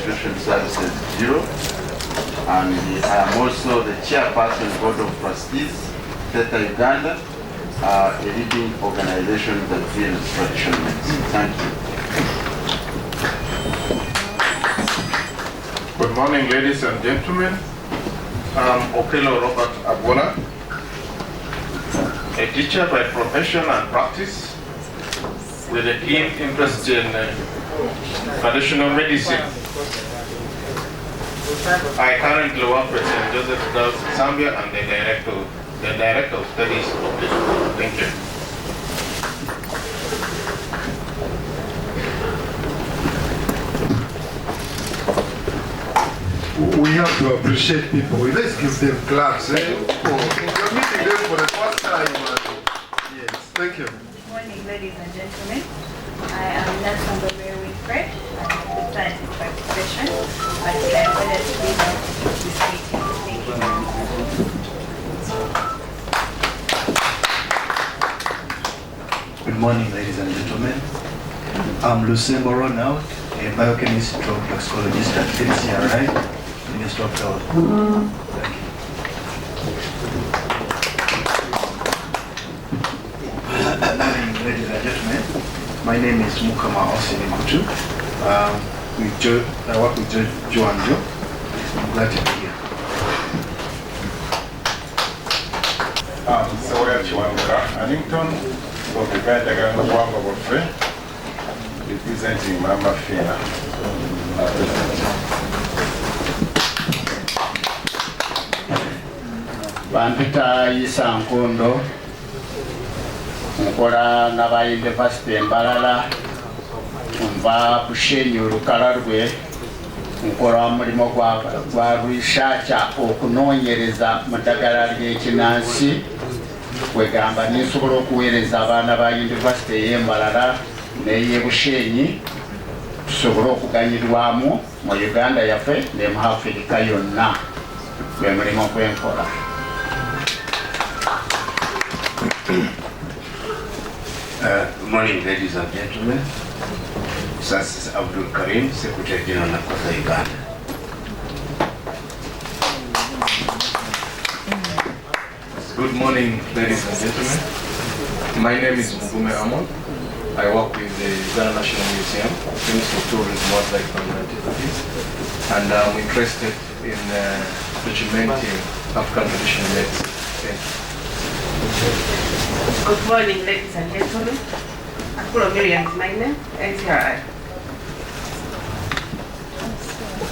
Immigration Services Bureau, and I am also the chairperson Board of Trustees, Theta Uganda, a leading organization that deals traditional medicine. Thank you. Good morning, ladies and gentlemen. I'm Okelo Robert Abola, a teacher by profession and practice with a keen interest in traditional medicine. I currently work with St. Joseph's Girls Zambia and the director of studies of this school. Thank you. We have to appreciate people. Let's give them claps. Eh? Oh, you're meeting them for the first time. Yes, thank you. Good morning, ladies and gentlemen. I am Nathan Wilfred. I'm a scientist by profession, but I'm honored to be here this meeting. Thank you. Good morning, ladies and gentlemen. I'm Lucembo Ronald, a biochemist, drug toxicologist at NCRI, Ministry of Health. Thank you. Good morning, ladies and gentlemen. My name is Mukama Osini Kutu. I work with Joe and Joe. I'm glad to be here. So we're Annington, for the guy representing Mama Fina. Bampita Isa Nkondo, nkola n'aba University Mbalala, nva kushenyi olukala lwe, nkola mulimo gwa research okunoonyereza mu ddagala ly'ekinnansi, kwegamba ninsobola okuweereza abaana ba University y'Embalala n'ey'e Bushenyi tusobole okuganyirwamu mu Uganda yaffe ne mu Africa yonna gwe mulimo gwenkola. Good morning, ladies and gentlemen. This is Abdul Karim, Secretary General of Uganda. Good morning, ladies and gentlemen. My name is Mugume Amon. I work with the Uganda National Museum, Ministry of Tourism, Wildlife and Antiquities, and I'm interested in documenting African traditional medicine. Thank you. Good morning, ladies and gentlemen. Akulo Miriam is my name, NCRI.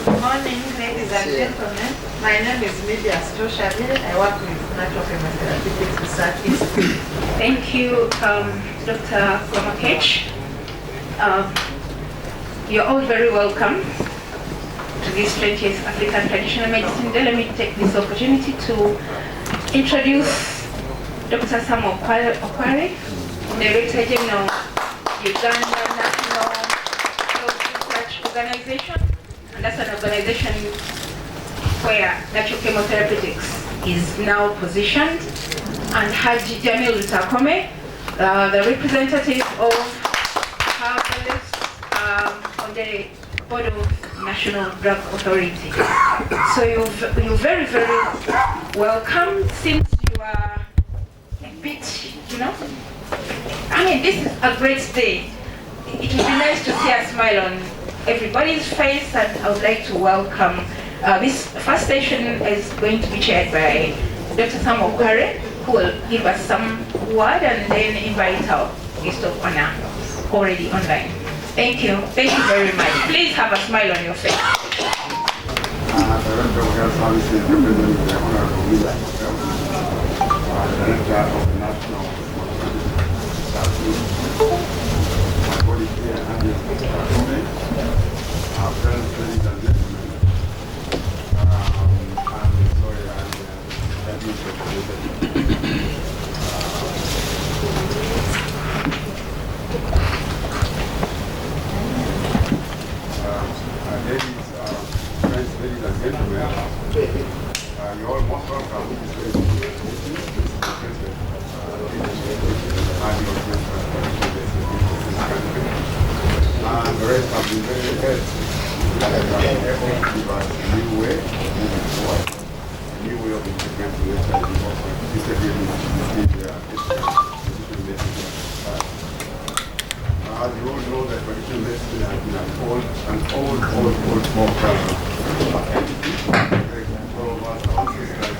Good morning, ladies and gentlemen. My name is Lydia Stoshaville. I work with Natural Chemotherapeutic Research. Thank you, Dr. Gomakech. You're all very welcome to this 20th African Traditional Medicine Day. Let me take this opportunity to introduce Dr. Samuel Okware, Director General, Uganda National Health Research Organization. And that's an organization where Natural Chemotherapeutics is now positioned. And Haji Jamil Lutakome, the representative of Harvard on the Board of National Drug Authority. So you're very, very welcome. Since you are a bit, I mean, this is a great day. It would be nice to see a smile on everybody's face, and I would like to welcome, this first session is going to be chaired by Dr. Sam Okware, who will give us some word and then invite our guest of honor already online. Thank you. Thank you very much. Please have a smile on your face. Director of Health Services, representing the Honorable Minister of Health, Director of the National my colleague here, Andy Kakome, our friends, ladies and gentlemen. I'm sorry, I'm ladies and gentlemen, you're all most welcome. And the rest have been very good. give us a new way of moving forward, a new way of integrating HIV as you all know, that traditional medicine has been an old form of entity. All of us, our sisters,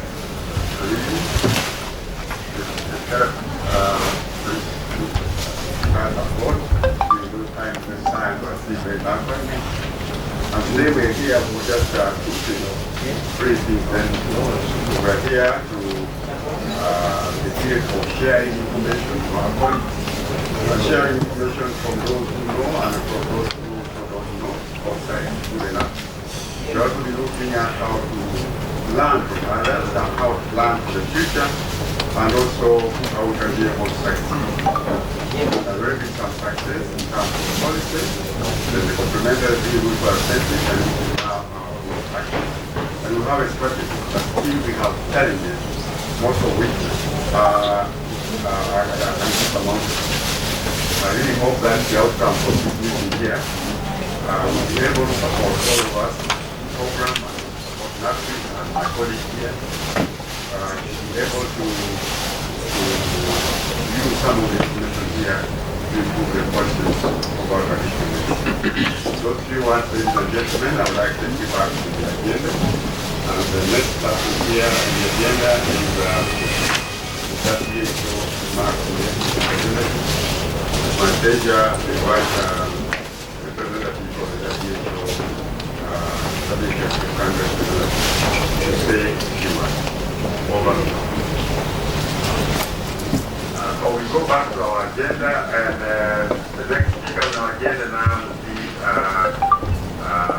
during those times when science was still very backward. And today we're here for just three things. Then we're here to the field of sharing information to our colleagues, sharing information from those who know and from those who don't know outside Uganda. We're also be looking at how to learn from others and how to plan for the future, and also how we can be able to succeed. There's already been some success in terms of policy. There's a complementary deal with our authentic, and we have our own practice. And we have a strategy, but still we have challenges, most of which are among. I really hope that the outcome of this meeting here will be able to support all of us in the program and support Nafis and my colleagues here. Be able to use some of the information here to improve the quality of our traditional medicine. Those few words, ladies and gentlemen, I would like to take you back to the agenda. And the next person here on the agenda is the WHO remarks on the representative. My pleasure, the vice representative of the WHO, African to say a few words. Over. So we go back to our agenda, and the next speaker on our agenda now will be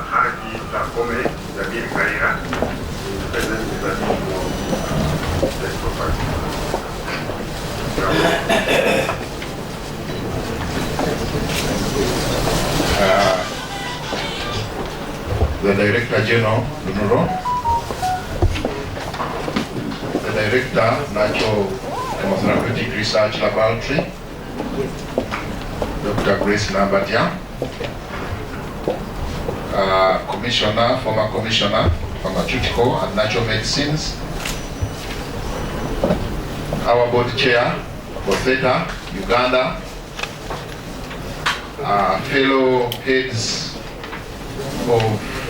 Haji Takome Jamil Kaira, the president of the society. The Director General, Lunuro, the Director, Natural Chemotherapeutic Research Laboratory, Dr. Grace Nambatia, Commissioner, former Commissioner, Pharmaceutical and Natural Medicines, our Board Chair, Botheta, Uganda, fellow heads of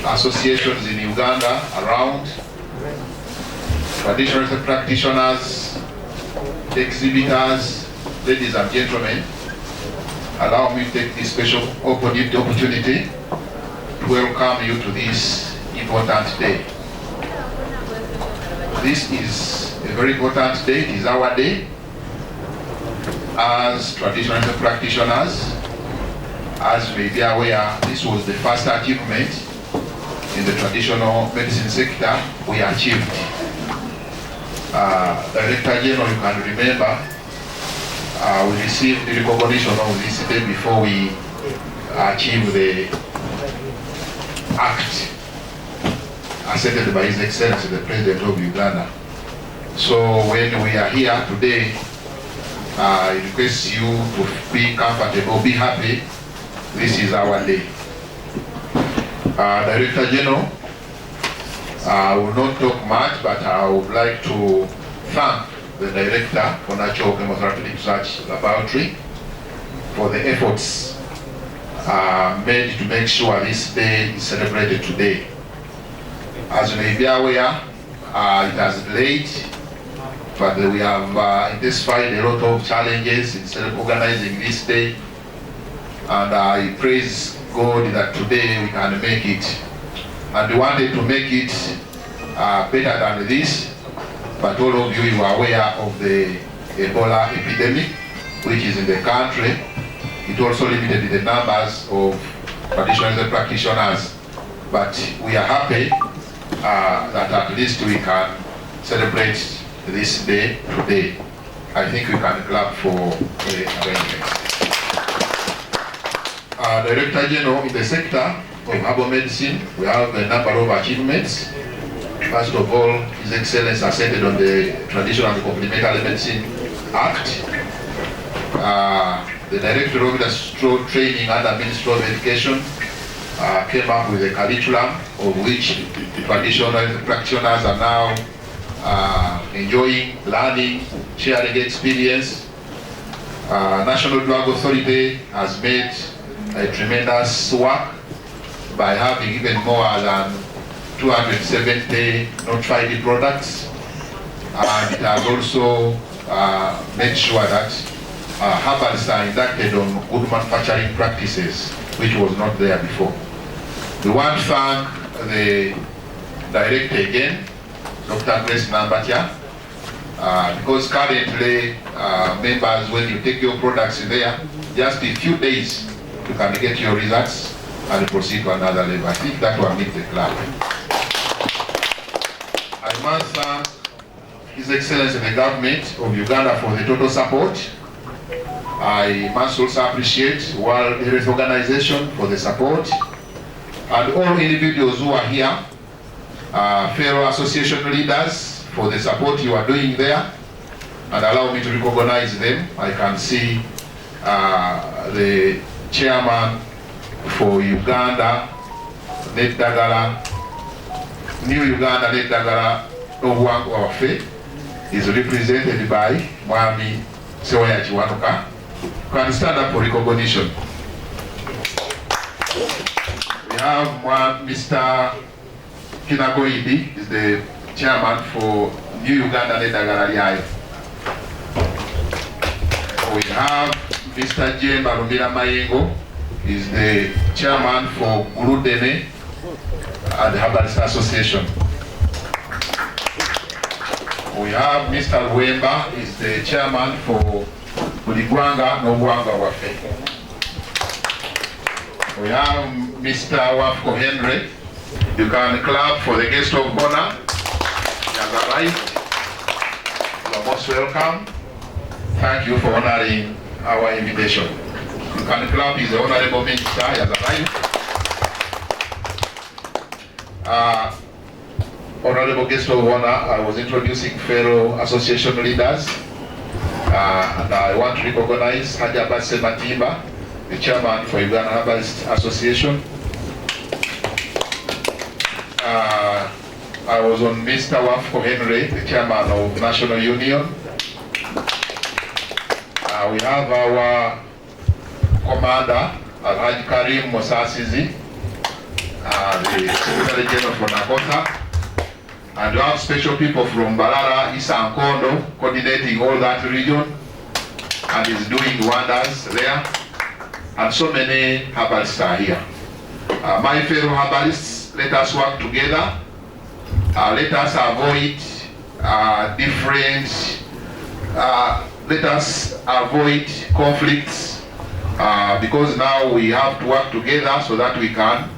associations in Uganda around, traditional practitioners, exhibitors, ladies and gentlemen, allow me to take this special opportunity to welcome you to this important day. This is a very important day. It is our day as traditional practitioners. As you may be aware, this was the first achievement in the traditional medicine sector we achieved. Director General, you can remember, we received the recognition of this day before we achieved the act accepted by His Excellency, the President of Uganda. So when we are here today, I request you to be comfortable, be happy. This is our day. Director General, I will not talk much, but I would like to thank the Director for Natural Chemotherapeutic Research Laboratory for the efforts made to make sure this day is celebrated today. As you may be aware, it has delayed, but we have intensified a lot of challenges instead of organizing this day. And I praise God that today we can make it. And we wanted to make it better than this, but all of you are aware of the Ebola epidemic which is in the country. It also limited the numbers of traditional practitioners, but we are happy that at least we can celebrate this day today. I think we can clap for the arrangement. Director General, in the sector of herbal medicine, we have a number of achievements. First of all, His Excellency assented on the Traditional and Complementary Medicine Act. The Director of Industrial Training and Ministry of Education came up with a curriculum of which traditional practitioners are now enjoying, learning, sharing experience. National Drug Authority has made a tremendous work by having even more than 270 notified products, and it has also made sure that herbalists are inducted on good manufacturing practices, which was not there before. We want to thank the director again, Dr. Grace Nambatya, because currently members, when you take your products there, just a few days you can get your results and proceed to another level. I think that will meet the club. I must thank His Excellency the government of Uganda for the total support. I must also appreciate World Health Organization for the support, and all individuals who are here, fellow association leaders, for the support you are doing there. And allow me to recognize them. I can see the chairman for Uganda, Ned Dagala, New Uganda, Ned Dagala, Obuwangu Wafe, is represented by Mwami Sewoya Chiwanuka. Can stand up for recognition. We have Mr. Kinagoidi, is the chairman for New Uganda Nedagala Liayo. We have Mr. J. Marumira Mayengo, is the chairman for Gurudene and the Herbalist Association. We have Mr. Wemba, is the chairman for Uligwanga Nobwanga Wafe. We have Mr. Wafko Henry. You can clap for the guest of honor. He has arrived. You are most welcome. Thank you for honoring our invitation. You can clap. He's the honorable minister. He has arrived. Honorable guest of honor, I was introducing fellow association leaders. And I want to recognize Hajabase Matimba, the chairman for Uganda Herbalist Association. I was on Mr. Wafko Henry, the chairman of National Union. We have our commander, Alhaji Karim Mosasizi, the Secretary General for Nakota. And we have special people from Barara, Isa Nkondo, coordinating all that region, and is doing wonders there. And so many herbalists are here. My fellow herbalists, let us work together. Let us avoid let us avoid conflicts, because now we have to work together so that we can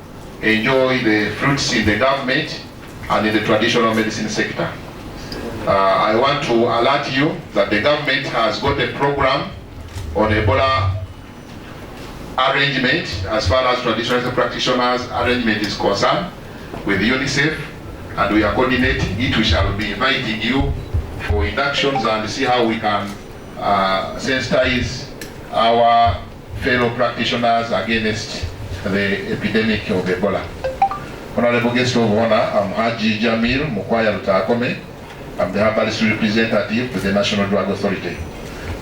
enjoy the fruits in the government and in the traditional medicine sector. I want to alert you that the government has got a program on Ebola arrangement as far as traditional practitioners arrangement is concerned with UNICEF, and we are coordinating it. We shall be inviting you for inductions and see how we can sensitize our fellow practitioners against the epidemic of Ebola. Honorable guest of honor, I'm Haji Jamil Mukwaya Lutakome. I'm the herbalist representative to the National Drug Authority.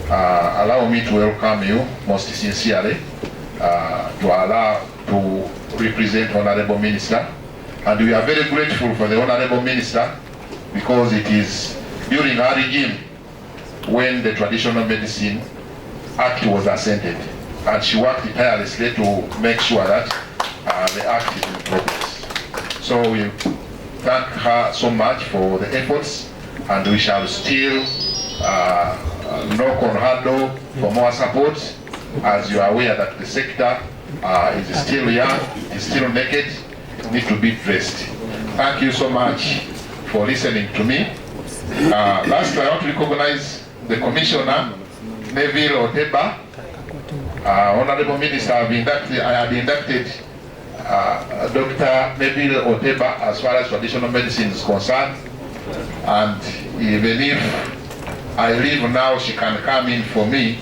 Allow me to welcome you most sincerely to represent Honorable Minister. And we are very grateful for the Honorable Minister, because it is during her regime when the Traditional Medicine Act was assented. And she worked tirelessly to make sure that the Act is in progress. So we thank her so much for the efforts, and we shall still knock on her door for more support, as you are aware that the sector is still young, is still naked, need to be dressed. Thank you so much for listening to me. Lastly, I want to recognize the Commissioner, Neville Oteba. Honorable Minister, I have inducted Dr. Neville Oteba as far as traditional medicine is concerned. And even if I leave now, she can come in for me,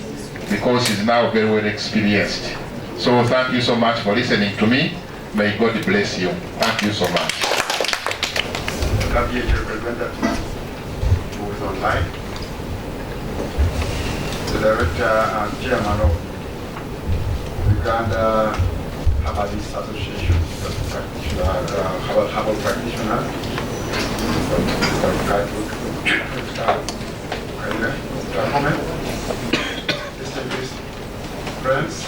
because she's now very well experienced. So thank you so much for listening to me. May God bless you. Thank you so much. WHO representative who is online, the director and chairman of Uganda Herbalist Association, herbal practitioners, distinguished friends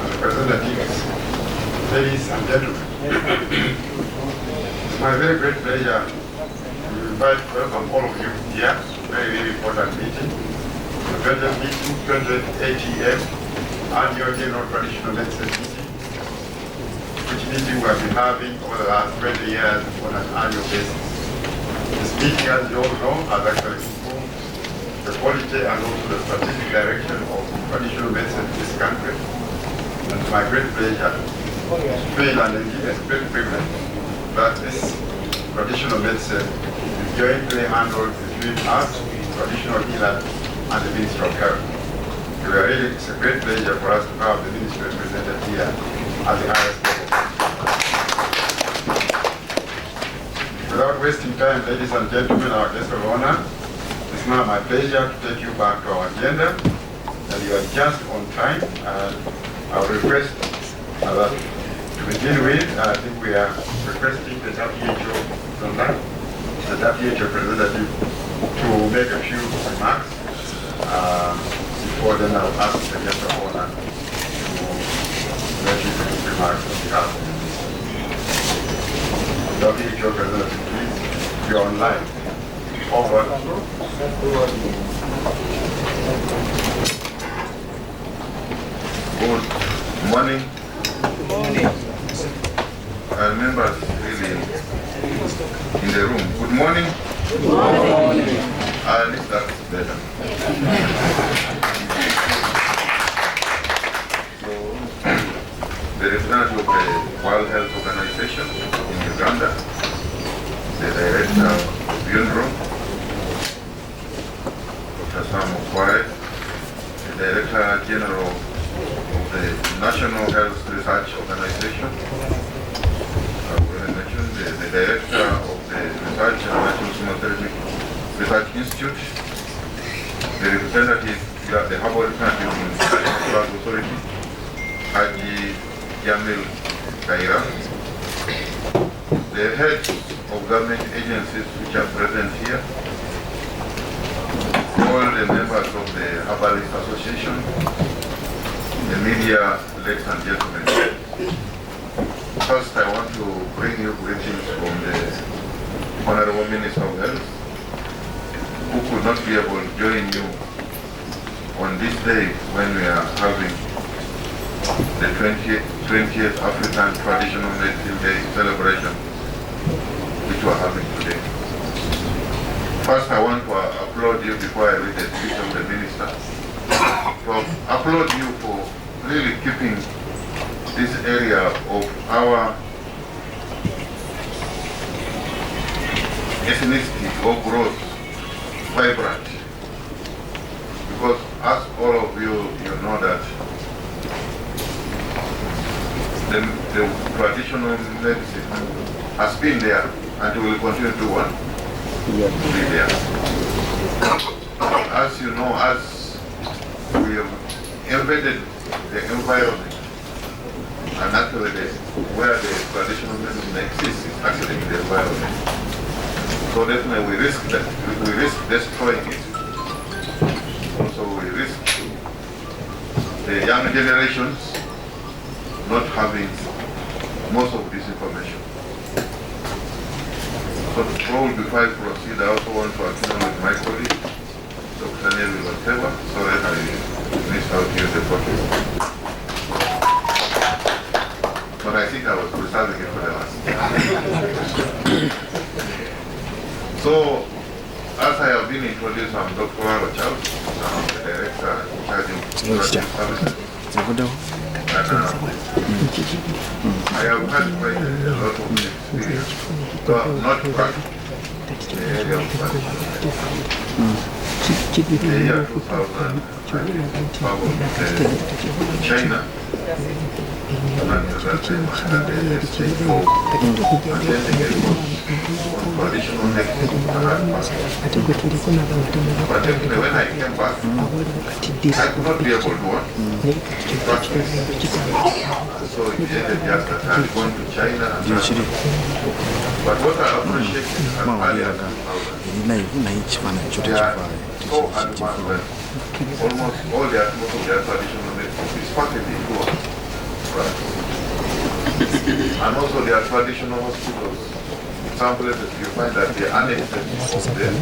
and representatives, ladies and gentlemen. It's my very great pleasure to welcome all of you here. Very, very important meeting. The 20th meeting, 20th ATM, Annual General Traditional Medicine meeting, which meeting we have been having over the last 20 years on an annual basis. This meeting, as you all know, has actually improved the quality and also the strategic direction of traditional medicine in this country. And it's my great pleasure to feel and indeed a great privilege that this traditional medicine is jointly handled between us, traditional healers, and the Ministry of Health. It's a great pleasure for us to have the Ministry represented here at the highest level. Without wasting time, ladies and gentlemen, our guest of honor, it's now my pleasure to take you back to our agenda, and you are just on time. I will request that to begin with, I think we are requesting the WHO representative to make a few remarks. Before then, I'll ask the guest of honor to make his remarks on behalf of the WHO representative, please. You're online. Over. Good morning. Good morning. Members really in the room. Good morning. Good morning. At least that's better. So, the representative of the World Health Organization in Uganda, the director of UNRO, Dr. Sam Okware, the Director General of the National Health Research Organization, I mentioned the Director of the Research and National Chemotherapeutic Research Institute, the representative, the Herbal Representative in the National Drug Authority, Haji Jamil Kaira, the heads of government agencies which are present here, all the members of the Herbalist Association, the media, ladies and gentlemen. First, I want to bring you greetings from the Honorable Minister of Health, who could not be able to join you on this day when we are having the 20th African Traditional Medicine Day celebration, which we are having today. First, I want to applaud you before I read the speech of the Minister. To applaud you for really keeping this area of our ethnicity or growth vibrant. Because as all of you know that the traditional medicine has been there and will continue to be there. As you know, as we have embedded the environment, and actually where the traditional medicine exists is actually in the environment. So definitely we risk destroying it. Also we risk the young generations not having most of this information. So before I proceed, I also want to acknowledge my colleague, Dr. Neville Wateva. Sorry, I missed out here the process. But I think I was reserving it for the last. So, as I have been introduced, I'm Dr. Rochelle. I'm the director in charge of services. And I have had quite a lot of experience, but not practice in the area of practice. The year 2000, I traveled to China when I came back, I could not be able to practice. So it ended just that I had gone to China and but what I appreciate is that earlier 2000, they are so advanced that almost all most of their traditional medicine is packaged into products. And also their traditional hospitals, some places you find that they are annexed of them.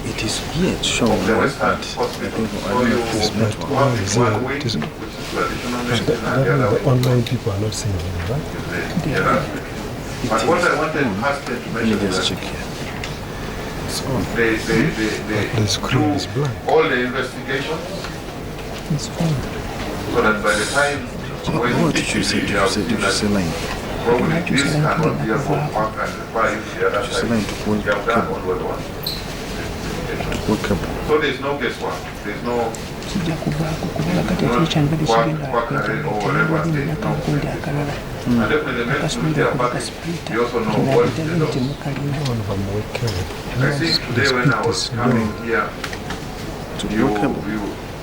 It is yet shown the Western hospital. So you have one wing, which is traditional medicine, and the other wing. Online people are not saying it, right? But what I wanted Hassan to mention is that they do all the investigations so that by the time when what did you say? Did you say probably this cannot be a back and require the other side. You have done all what one. So there's no guesswork. There's no quackery or whatever. There's no. And definitely the medicine they are packaged, you also know what is the dose. I think today when I was coming here,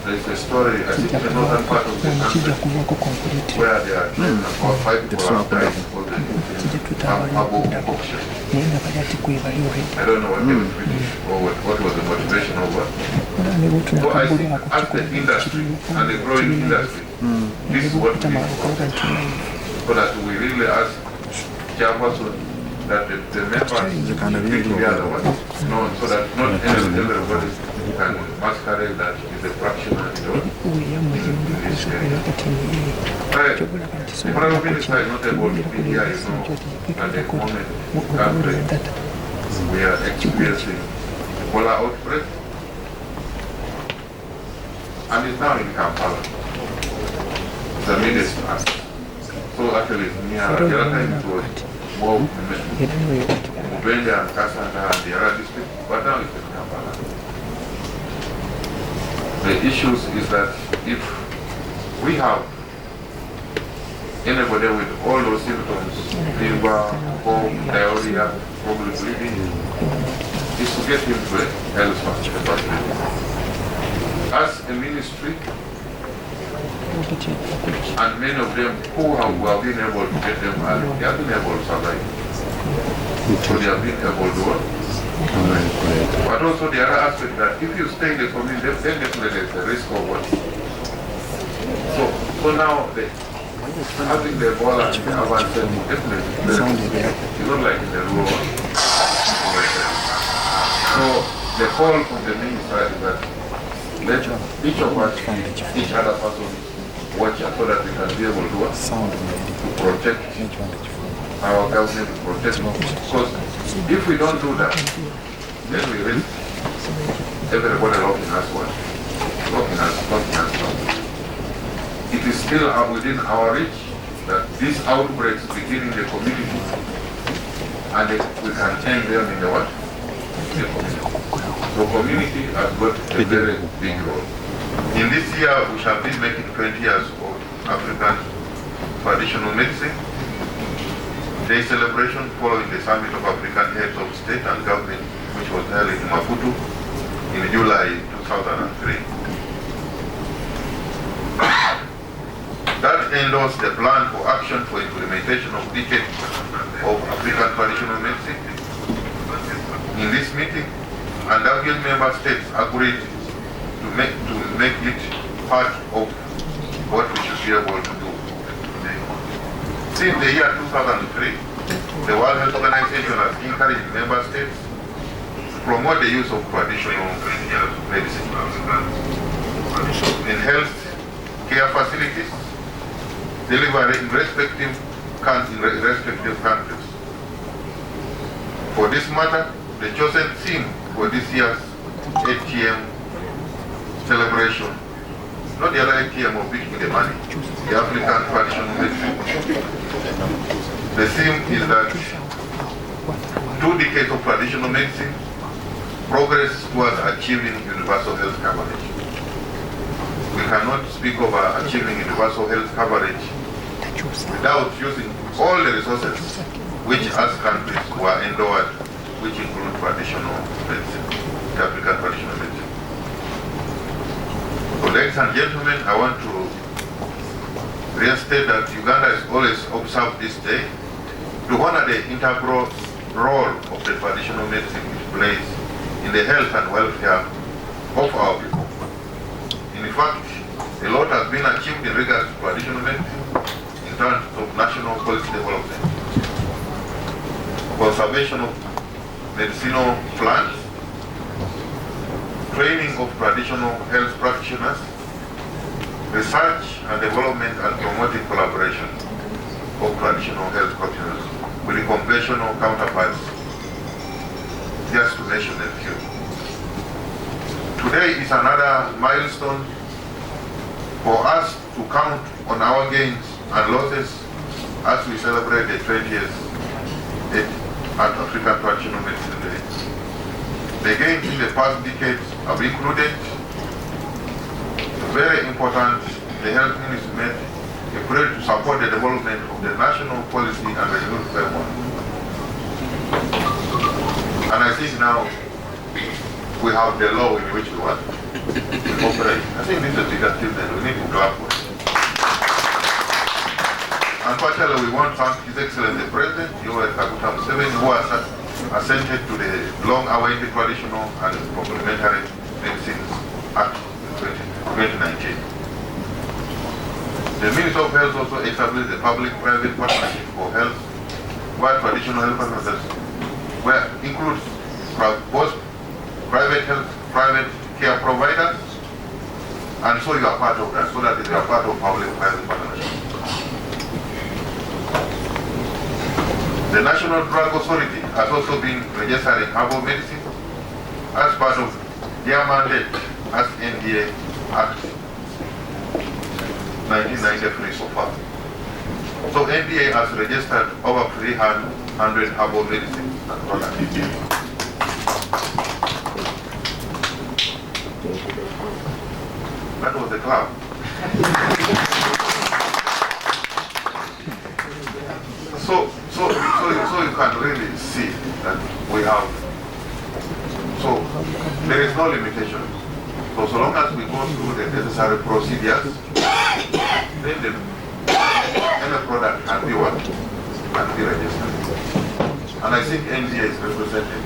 there's a story, I think in the northern part of the country, where there are about 5 people have died for the herbal concoction. I don't know what they were British or what was the motivation of that. So I think as the industry and the growing industry, this is what we need to so that we really ask chairperson that the members speak to the other ones, so that not everybody can masquerade that is a fractional, The Prime Minister is not able to be here, at the moment we are experiencing Ebola outbreak, and it's now in Kampala, the minister. So actually, the other time it was more Uganda and Kasanda and the other district, but now it's in Kampala. The issues is that if we have anybody with all those symptoms, fever, cough, diarrhea, probably bleeding, is to get him to a health facility. As a ministry, and many of them who have been able to get them early, they have been able to survive. So they have been able to work. But also the other aspect that if you stay in the community, then definitely there's a risk of what? So now, having the Ebola in the urban setting, definitely, it's not like in the rural one. So the call from the minister is that let each of us, each other person, watch out so that we can be able to protect our government, protect. Because if we don't do that, then we risk everybody locking us one. Locking us. It is still within our reach that these outbreaks begin in the community and we can end them in the what? The community. So community has got a very big role. In this year, we shall be making 20 years of African traditional medicine. Day celebration following the Summit of African Heads of State and Government, which was held in Maputo in July 2003. That endorsed the plan for action for implementation of decade of African traditional medicine. In this meeting, and WH member states agreed to make it part of what we should be able to do. Since the year 2003, the World Health Organization has encouraged member states to promote the use of traditional medicine in health care facilities, delivered in respective countries. For this matter, the chosen theme for this year's ATM celebration, not the other ATM of picking the money, the African traditional medicine. The theme is that 2 decades of traditional medicine, progress towards achieving universal health coverage. we cannot speak of achieving universal health coverage without using all the resources which as countries were endowed, which include traditional medicine, the African traditional medicine. So, ladies and gentlemen, I want to reinstate that Uganda has always observed this day to honor the integral role of the traditional medicine it plays in the health and welfare of our people. In fact, a lot has been achieved in regards to traditional medicine in terms of national policy development, conservation of medicinal plants, training of traditional health practitioners, research and development and promoting collaboration of traditional health practitioners with the conventional counterparts, just to mention a few. Today is another milestone for us to count on our gains and losses as we celebrate the 20th at African Traditional Medicine Day. The gains in the past decades have included very important, the health ministry made a prayer to support the development of the national policy and renewed framework. And I think now we have the law in which we want to operate. I think this is a big achievement. We need to clap for it. Unfortunately, we want to thank His Excellency the President, Yoweri Kaguta Museveni, who has assented to the long-awaited Traditional and Complementary Medicines Act 2019. The Minister of Health also established the public-private partnership for health, where traditional health partners includes both private care providers, and so you are part of that, so that you are part of public-private partnership. The National Drug Authority has also been registering herbal medicine as part of their mandate as NDA Act 1993 so far. So NDA has registered over 300 herbal medicines and products. That was the club. So you can really see that we have, so there is no limitation. So long as we go through the necessary procedures, then any product can be what? Can be registered. And I think NDA is represented.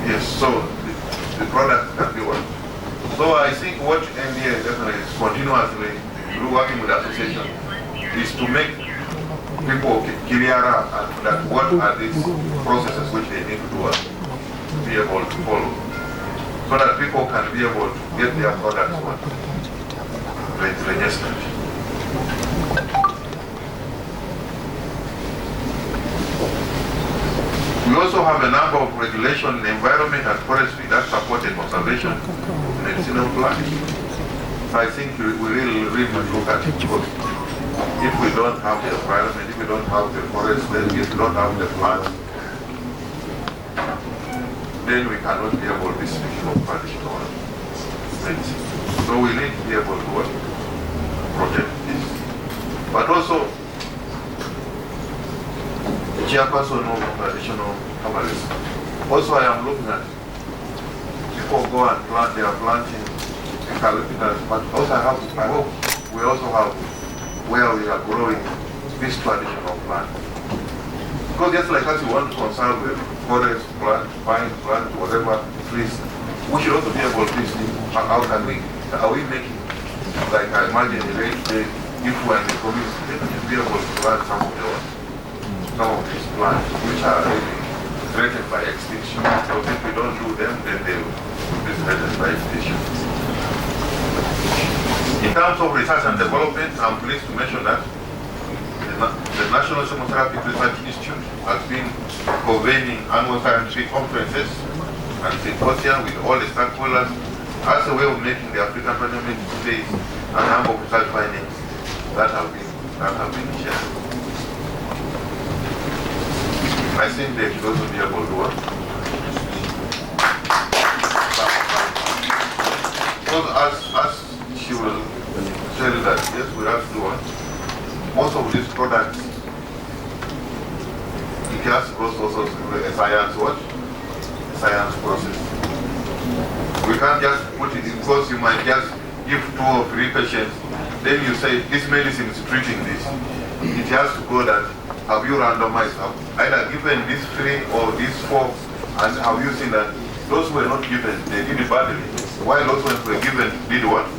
Yes, so the product can be what? So I think what NDA definitely is continuously working with the association is to make people clearer that what are these processes which they need to do to be able to follow, so that people can be able to get their products registered. We also have a number of regulations in environment and forestry that support the conservation of medicinal plants. So I think we really must look at it, because if we don't have the environment, if we don't have the forest, then if we don't have the plants, then we cannot be able to be speaking of traditional medicine. So we need to be able to protect this. But also, the chairperson of traditional herbalism. Also, I am looking at people go and plant, they are planting eucalyptus, but also I hope we also have where we are growing this traditional plant. Because just like us, we want to conserve the forest plant, pine plant, whatever trees, we should also be able to see how can we, are we making, like I imagine the rate if we are in the community, they should be able to plant some of these plants which are really threatened by extinction. So if we don't do them, then they will be threatened by extinction. In terms of research and development, I'm pleased to mention that the National Chemotherapeutic Research Institute has been convening annual scientific conferences and symposia with all the stakeholders as a way of making the African Medicine Day a number of research findings that have been shared. I think they should also be able to work. Because as you that yes, we have to do one. Most of these products, it has to go also through a science what? A science process. We can't just put it in because you might just give 2 or 3 patients, then you say this medicine is treating this. It has to go that have you randomized, have either given these 3 or these 4, and have you seen that those who were not given, they did it badly, while those ones were given did what?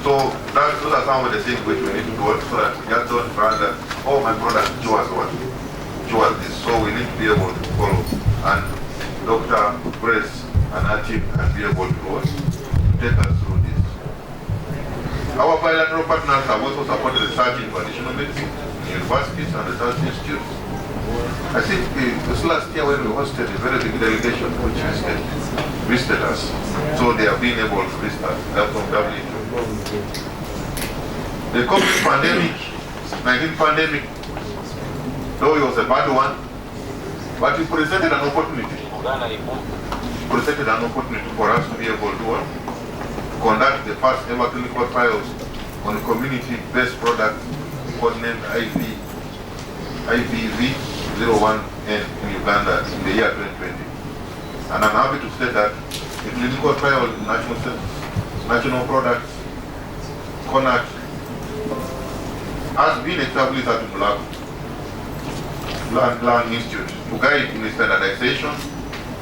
So those are some of the things which we need to do so that we just don't run that, oh my product shows what? Shows this. So we need to be able to follow. And Dr. Grace and our team can be able to take us through this. Our bilateral partners have also supported research in traditional medicine, in universities and research institutes. I think this last year when we hosted a very big delegation which visited us, so they have been able to visit us. They're from WHO. The COVID pandemic, 19 pandemic, though it was a bad one, but it presented an opportunity. Presented an opportunity for us to be able to conduct the first ever clinical trials on a community-based product codenamed IVV01N in Uganda in the year 2020. And I'm happy to say that the clinical trial in national products, CONAC, has been established at Mulago Land Institute to guide in the standardization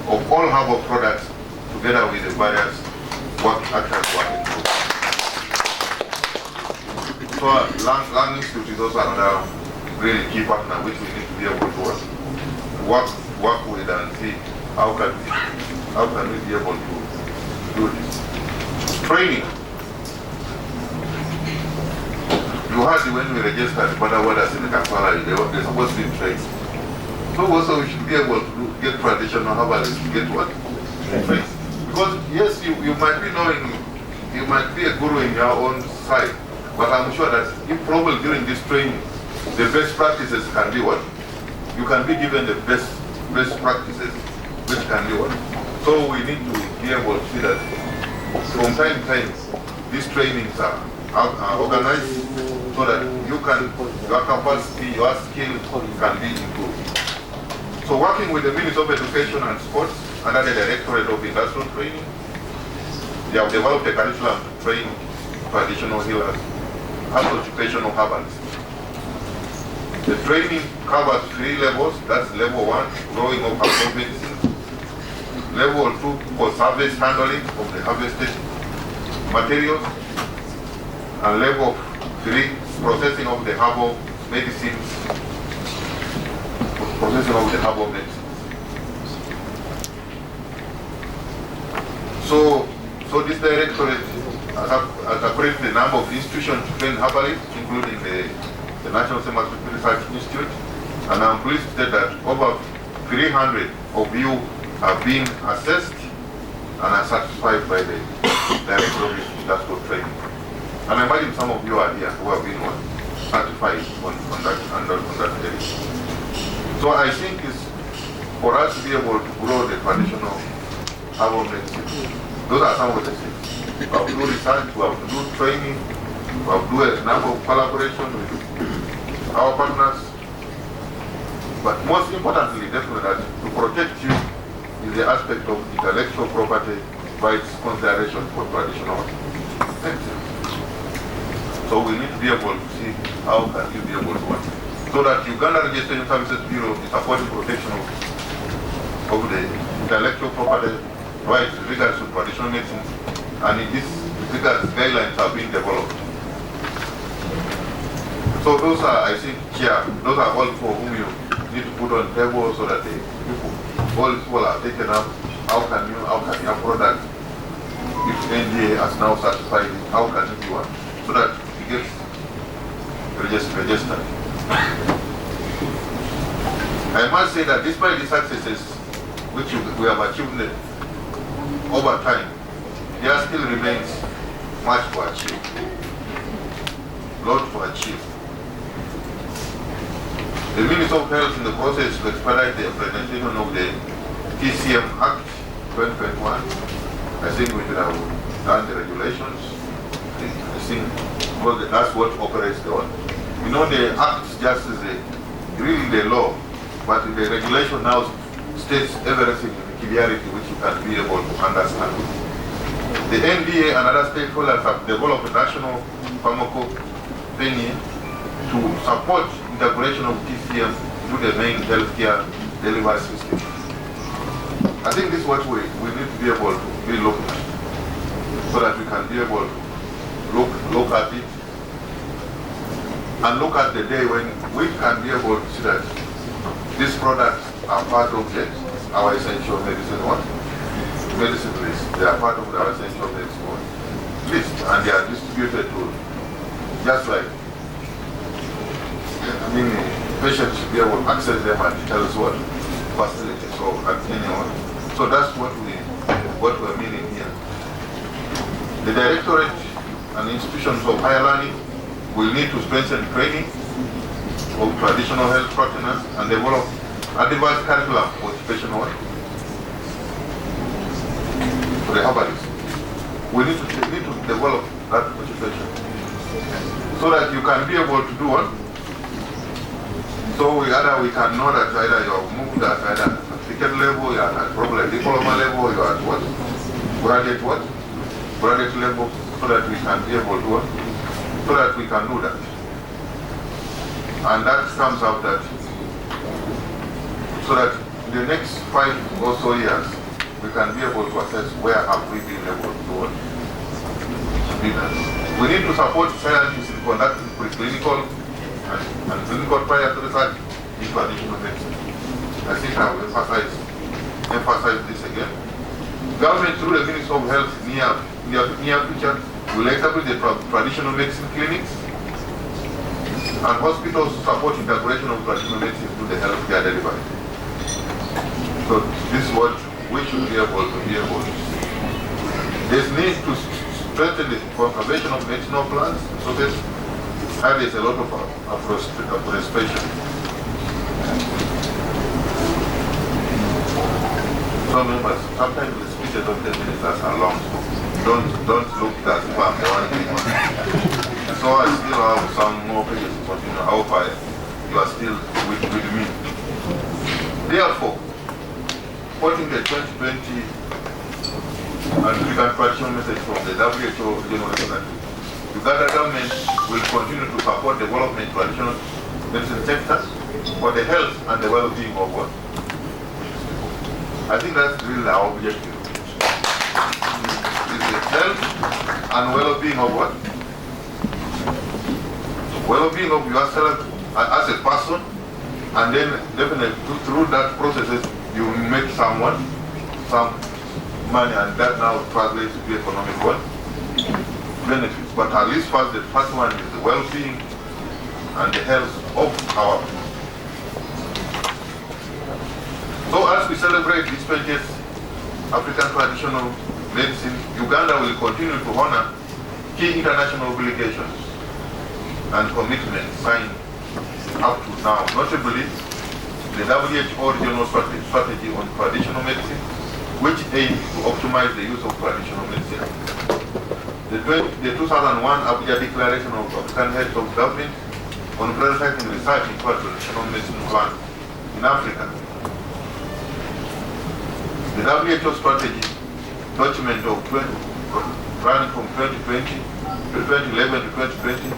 of all herbal products together with the various actors working groups. So Land Institute is also another really key partner which we need to be able to work with and see how can we be able to do this. Training. You heard when we registered Bada Wadas in the Kampala, they're supposed to be trained. So also we should be able to get traditional herbalists to get what? Trained. Because yes, you might be knowing, you might be a guru in your own side, but I'm sure that if probably during this training, the best practices can be what? You can be given the best practices which can be what? So we need to be able to see that from time to time, these trainings are organized so that your capacity, your skills can be improved. So working with the Ministry of Education and Sports under the Directorate of Industrial Training, they have developed a curriculum to train traditional healers and occupational herbalists. The training covers 3 levels. That's level 1, growing of herbal medicine. Level 2, for service handling of the harvested materials. And level 3, processing of the herbal medicines. Processing of the herbal medicines. So this directorate has accredited the number of institutions to train herbalists, including the National Chemotherapeutic Research Institute, and I'm pleased to say that over 300 of you have been assessed and are certified by the Director of Industrial Training. And I imagine some of you are here who have been certified on that area. So I think it's for us to be able to grow the traditional herbal medicine. Those are some of the things. We have to do research, we have to do training, we have to do a number of collaboration with our partners. But most importantly, definitely, that to protect you is the aspect of intellectual property rights consideration for traditional medicine. So we need to be able to see how can you be able to work. So that Uganda Registration Services Bureau is supporting protection of the intellectual property rights with regards to traditional medicine, and in this regard guidelines are being developed. So those are, I think, those are all for whom you need to put on the table so that all people are taken up. How can your product, if NDA has now certified it, how can it be one? So that it gets registered. I must say that despite the successes which we have achieved over time, there still remains much to achieve. Lot to achieve. The Ministry of Health in the process to expedite the implementation of the TCM Act 2021. I think we should have done the regulations I think, well, that's what operates the one. You know, the act just is really the law, but the regulation now states everything in clarity which you can be able to understand. The NDA and other stakeholders have developed a national pharmacopenia to support integration of TCM into the main healthcare delivery system. I think this is what we need to be able to be looking at, so that we can be able to look at it and look at the day when we can be able to see that these products are part of our essential medicine medicine list. They are part of our essential medicine list, and they are distributed to, just like, I mean, patients should be able to access them and tell us what facility, so at anyone. So that's what we're meaning here. The Directorate and institutions of higher learning will need to strengthen training of traditional health practitioners and develop a diverse curriculum for occupational work. For the herbalists, we need to develop that occupation so that you can be able to do what? So we can know that either you have moved at either certificate level, you are at probably diploma level, you are at what? Graduate level, so that we can be able to what? So that we can do that. And that comes out that, so that in the next 5 or so years, we can be able to assess where have we been able to do what? We need to support scientists in conducting preclinical and clinical trial research in traditional medicine. I think I will emphasize this again. Government through the Ministry of Health near future will establish the traditional medicine clinics and hospitals to support integration of traditional medicine to the healthcare delivery. So this is what we should be able to see. There's need to strengthen the conservation of medicinal plants, so there's a lot of afforestation. So members, sometimes the speeches of the ministers are long. Don't look at if I'm the one thing. So I still have some more pages, but how far you are still with me. Therefore, quoting the 2020 African traditional message from the WHO General Secretary, Uganda government will continue to support development traditional medicine sectors for the health and the well-being of what? I think that's really our objective. It's the health and well-being of what? Well-being of yourself as a person, and then definitely through that processes you make some money, and that now translates to economic what? Benefits. But at least first, the first one is the well-being and the health of our people. So as we celebrate this 20th African Traditional Medicine, Uganda will continue to honor key international obligations and commitments signed up to now, notably the WHO Regional Strategy on Traditional Medicine, which aims to optimize the use of traditional medicine. The 2001 Abuja Declaration of African Heads of Government on prioritizing research in traditional medicine plan in Africa. The WHO strategy document of running from 2020 to 2011 to 2020,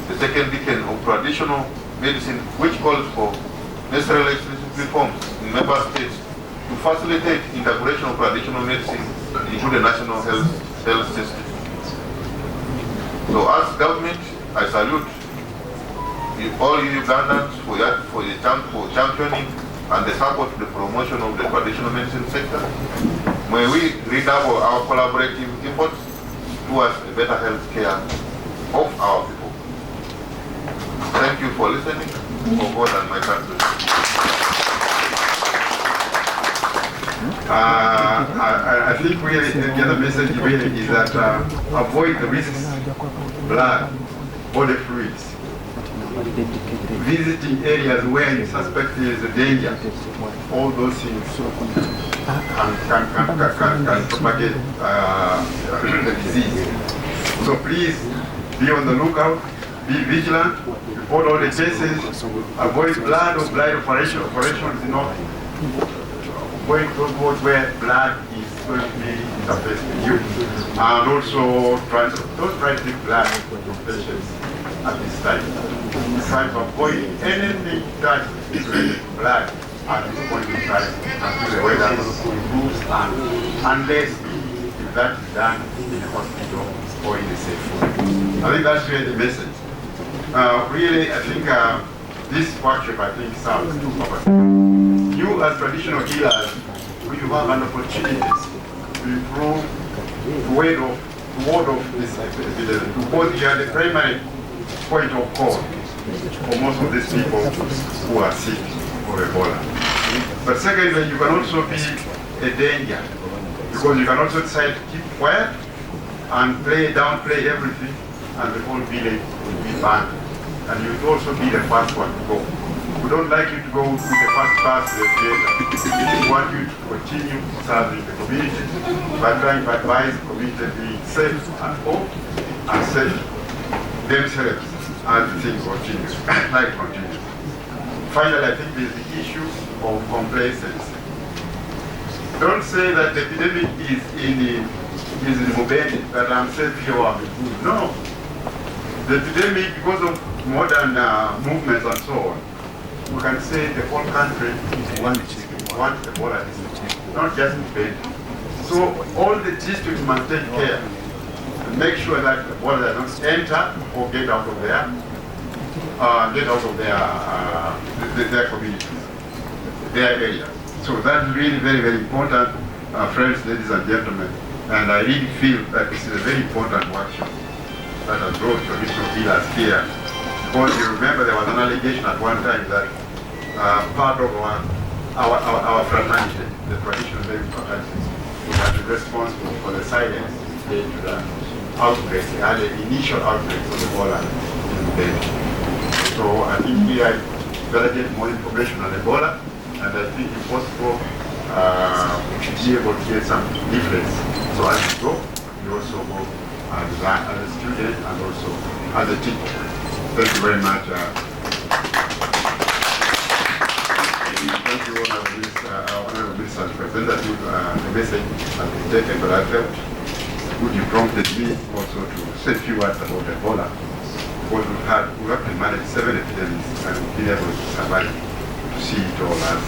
the second decade of traditional medicine, which calls for necessary legislative reforms in member states to facilitate integration of traditional medicine into the national health system. So as government, I salute all Ugandans for championing and the support to the promotion of the traditional medicine sector. May we redouble our collaborative efforts towards a better health care of our people. Thank you for listening. For God and my country. I think really the other message really is that avoid the risks, blood, body fluids. Visiting areas where you suspect there is a danger, all those things can propagate the disease. So please be on the lookout, be vigilant, report all the cases, avoid blood or blood operations is not going to those wards where blood is going to be interfaced with you. And also don't try to take blood from patients at this time. Try to avoid anything that is related to blood at this point in time until the weather improves, unless if that is done in a hospital or in a safe room. I think that's really the message. Really, I think this workshop, I think, serves two purposes. You as traditional healers, we have an opportunity to improve the word of this epidemic, because you are the primary point of call for most of these people who are sick or Ebola. But secondly, you can also be a danger, because you can also decide to keep quiet and downplay everything, and the whole village will be banned. And you will also be the first one to go. We don't like you to go with the first pass to the theater. We want you to continue serving the community by trying to advise the community being safe at home and safe themselves as things continue. Finally, I think there's the issue of complacency. Don't say that the epidemic is in Mubende, that I'm safe here or I'm good. No. The epidemic, because of modern movements and so on, we can say the whole country is one Ebola district, not just Mubende. So all the districts must take care and make sure that Ebola does not enter or get out of their communities, their area. So that's really very, very important, friends, ladies and gentlemen. And I really feel that this is a very important workshop that has brought traditional healers here. Because you remember there was an allegation at one time that part of our fraternity, the traditional medical fraternity, was responsible for the silence to the outbreaks, the initial outbreaks of Ebola in Uganda. So I think here I better get more information on Ebola, and I think if possible, be able to get some leaflets. So as you go, you also go as a student and also as a teacher. Thank you very much. Thank you, Honorable Minister Representative. The message has been taken, but I felt good you prompted me also to say a few words about Ebola. Because we have to manage 7 epidemics and we've been able to survive to see it all as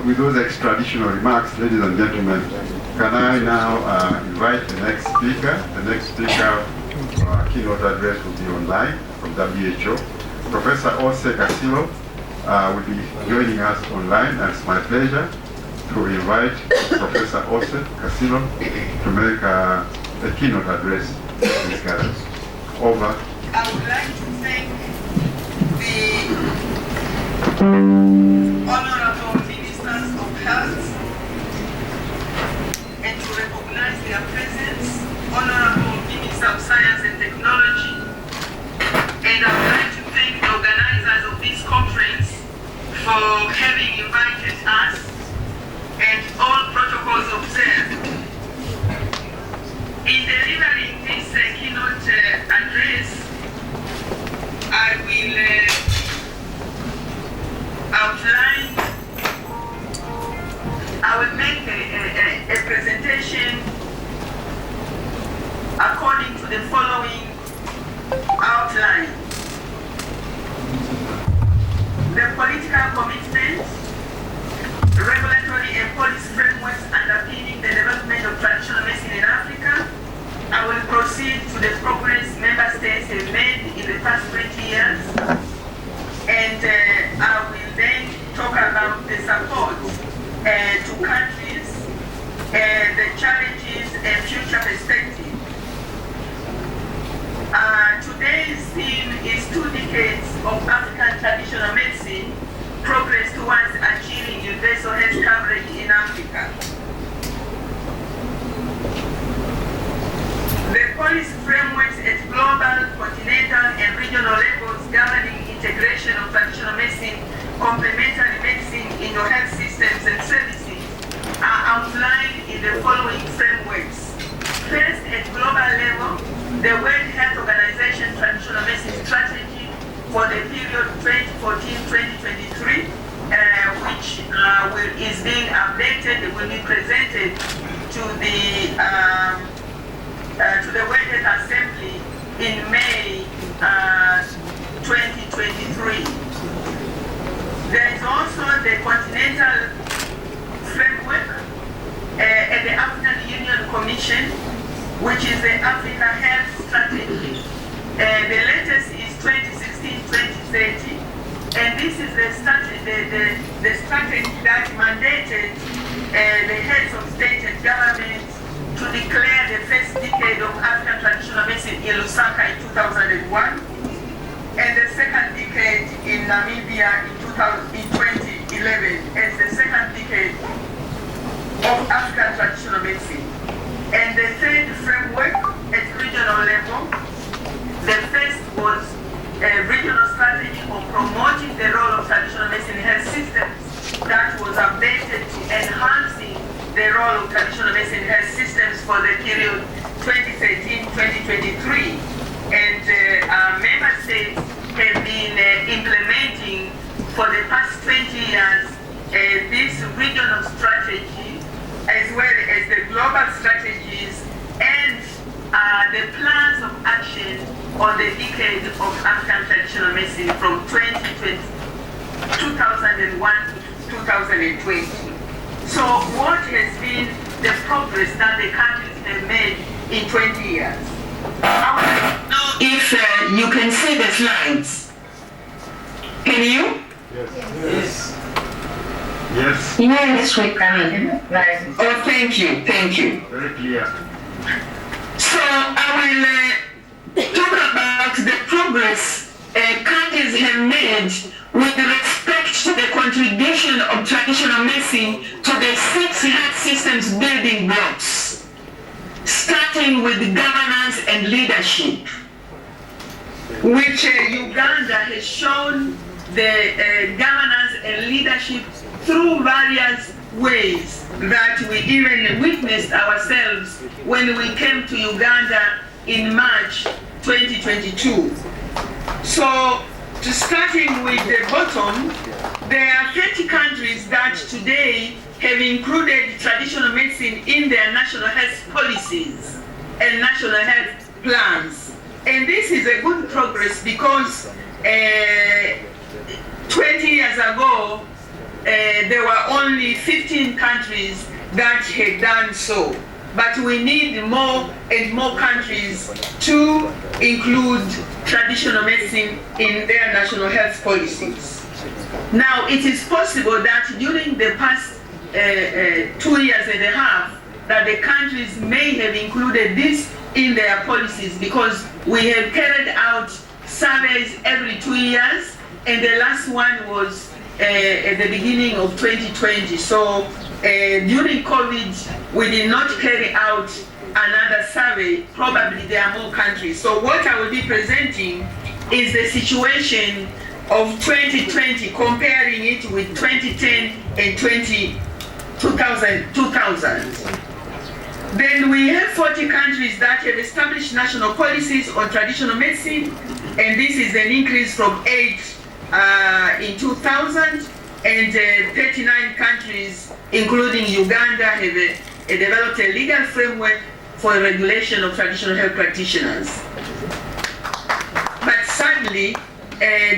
with those extra-traditional remarks, ladies and gentlemen, can I now invite the next speaker? The next speaker, keynote address will be online from WHO. Professor Ose Kasilo will be joining us online, and it's my pleasure to invite Professor Ose Kasilo to make a keynote address to this gathering. Over. I would like to thank the Honorable Ministers of Health and to recognize their presence, Honorable Minister of Science and Technology, and I would like to thank the organizers of this conference for having invited us and all protocols observed. In delivering this keynote address, I will outline, I will make a presentation according to the following outline. The political commitment, regulatory and policy frameworks underpinning the development of traditional medicine in Africa. I will proceed to the progress member states have made in the past 20 years. And I will then talk about the support to countries, the challenges and future perspectives. Today's theme is 2 decades of African traditional medicine, progress towards achieving universal health coverage in Africa. The policy frameworks at global, continental, and regional levels governing integration of traditional medicine, complementary medicine in your health systems and services are outlined in the following frameworks. First, at global level, the World Health Organization Traditional Medicine Strategy for the period 2014-2023, which is being updated, will be presented to the World Health Assembly in May 2023. There is also the Continental Framework and the African Union Commission, which is the Africa Health Strategy. The latest is 2016-2030, and this is the strategy that mandated the heads of state and government to declare the first decade of African traditional medicine in Lusaka in 2001, and the second decade in Namibia in 2011 as the second decade of African traditional medicine. And the third framework at regional level, the first was a regional strategy on promoting the role of traditional medicine health systems that was updated to enhancing the role of traditional medicine health systems for the period 2013-2023. And member states have been implementing for the past 20 years this regional strategy, as well as the global strategies and the plans of action on the decade of African traditional medicine from 2001 to 2020. So what has been the progress that the countries have made in 20 years? I want to know if you can see the slides. Can you? Yes. Yes. Yes, we can. Right. Oh, thank you. Thank you. Very clear. So I will talk about the progress countries have made with respect to the contribution of traditional medicine to the 6 health systems building blocks, starting with governance and leadership, which Uganda has shown the governance and leadership through various ways that we even witnessed ourselves when we came to Uganda in March 2022. So, starting with the bottom, there are 30 countries that today have included traditional medicine in their national health policies and national health plans. And this is a good progress because 20 years ago, there were only 15 countries that had done so. But we need more and more countries to include traditional medicine in their national health policies. Now, it is possible that during the past 2 years and a half, that the countries may have included this in their policies because we have carried out surveys every 2 years, and the last one was at the beginning of 2020. So during COVID, we did not carry out another survey. Probably there are more countries. So what I will be presenting is the situation of 2020, comparing it with 2010 and 2000. Then we have 40 countries that have established national policies on traditional medicine, and this is an increase from 8 in 2000, and 39 countries, including Uganda, have developed a legal framework for regulation of traditional health practitioners. But sadly,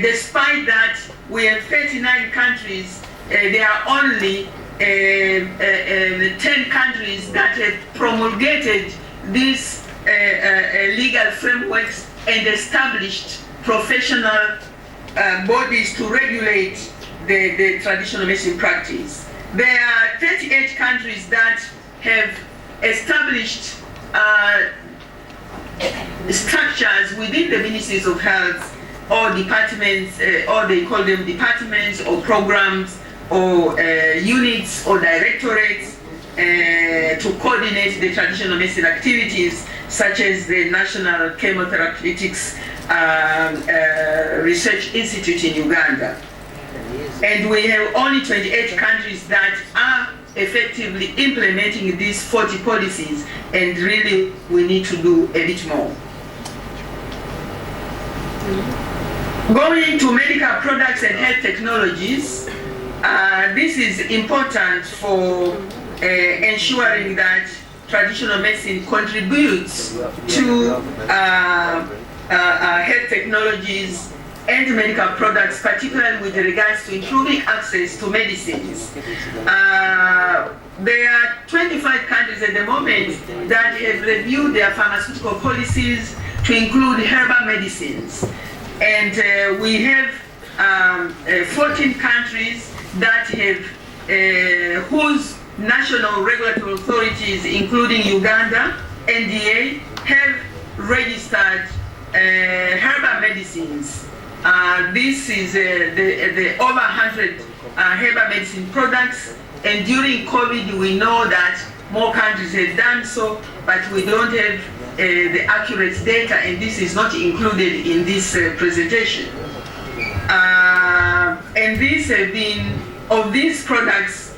despite that, we have 39 countries, there are only 10 countries that have promulgated these legal frameworks and established professional bodies to regulate the traditional medicine practice. There are 38 countries that have established structures within the ministries of health or departments, or they call them departments or programs or units or directorates to coordinate the traditional medicine activities, such as the National Chemotherapeutics Research Institute in Uganda. And we have only 28 countries that are effectively implementing these 40 policies, and really we need to do a bit more. Going to medical products and health technologies, this is important for ensuring that traditional medicine contributes to health technologies and medical products, particularly with regards to improving access to medicines. There are 25 countries at the moment that have reviewed their pharmaceutical policies to include herbal medicines. And we have 14 countries that have, whose national regulatory authorities, including Uganda, NDA, have registered herbal medicines. This is the over 100 herbal medicine products, and during COVID we know that more countries have done so, but we don't have the accurate data, and this is not included in this presentation. And these have been, of these products,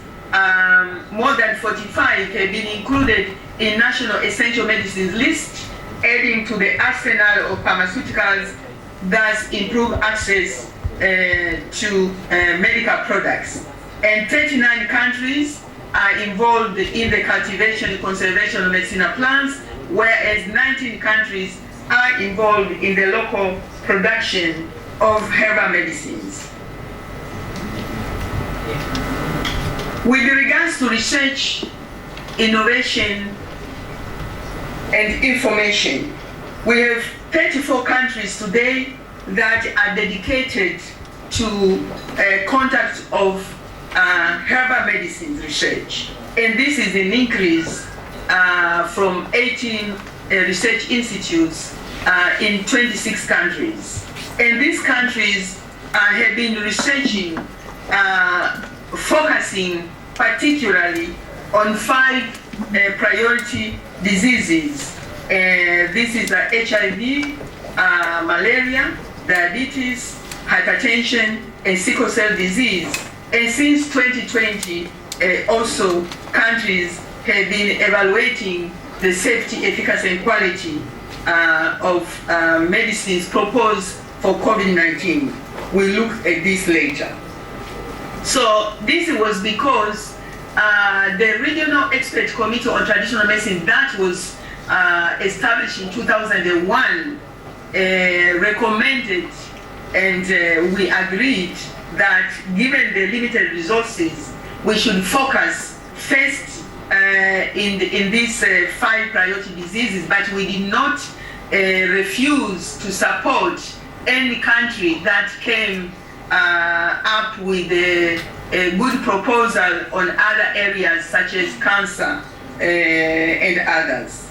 more than 45 have been included in National Essential Medicines list, adding to the arsenal of pharmaceuticals that improve access to medical products. And 39 countries are involved in the cultivation and conservation of medicinal plants, whereas 19 countries are involved in the local production of herbal medicines. With regards to research, innovation, and information, we have 34 countries today that are dedicated to conduct of herbal medicines research. And this is an increase from 18 research institutes in 26 countries. And these countries have been researching, focusing particularly on 5 priority diseases. This is HIV, malaria, diabetes, hypertension, and sickle cell disease. And since 2020, also countries have been evaluating the safety, efficacy, and quality of medicines proposed for COVID-19. We'll look at this later. So this was because the Regional Expert Committee on Traditional Medicine that was established in 2001 recommended, and we agreed that given the limited resources, we should focus first in these 5 priority diseases, but we did not refuse to support any country that came up with a good proposal on other areas such as cancer and others.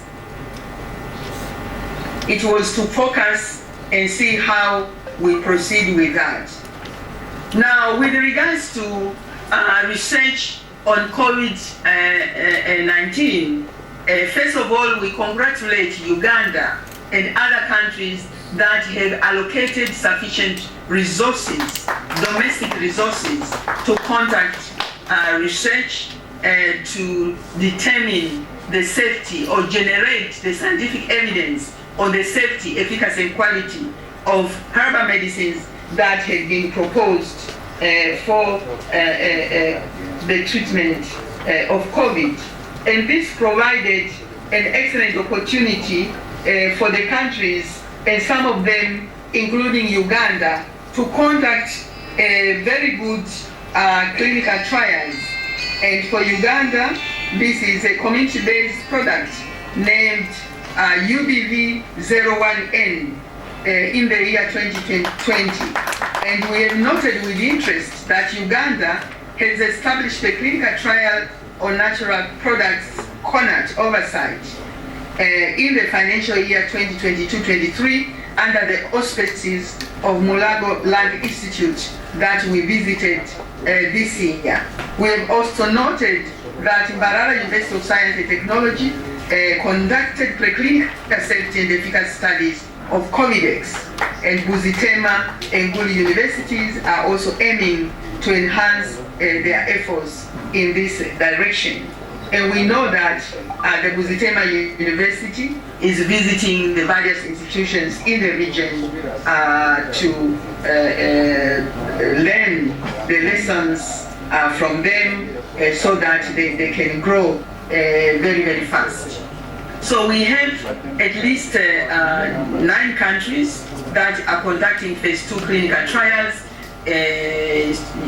It was to focus and see how we proceed with that. Now, with regards to research on COVID-19, first of all, we congratulate Uganda and other countries that have allocated sufficient resources, domestic resources, to conduct research to determine the safety or generate the scientific evidence on the safety, efficacy, and quality of herbal medicines that have been proposed for the treatment of COVID. And this provided an excellent opportunity for the countries, and some of them, including Uganda, to conduct very good clinical trials. And for Uganda, this is a community-based product named UBV01N in the year 2020. And we have noted with interest that Uganda has established a clinical trial on natural products, CONAT oversight, in the financial year 2022-23 under the auspices of Mulago Land Institute that we visited this year. We have also noted that Mbarara University of Science and Technology conducted preclinical safety and efficacy studies of Covidex, and Buzitema and Gulu universities are also aiming to enhance their efforts in this direction. And we know that the Buzitema University is visiting the various institutions in the region to learn the lessons from them so that they can grow very, very fast. So we have at least 9 countries that are conducting phase 2 clinical trials.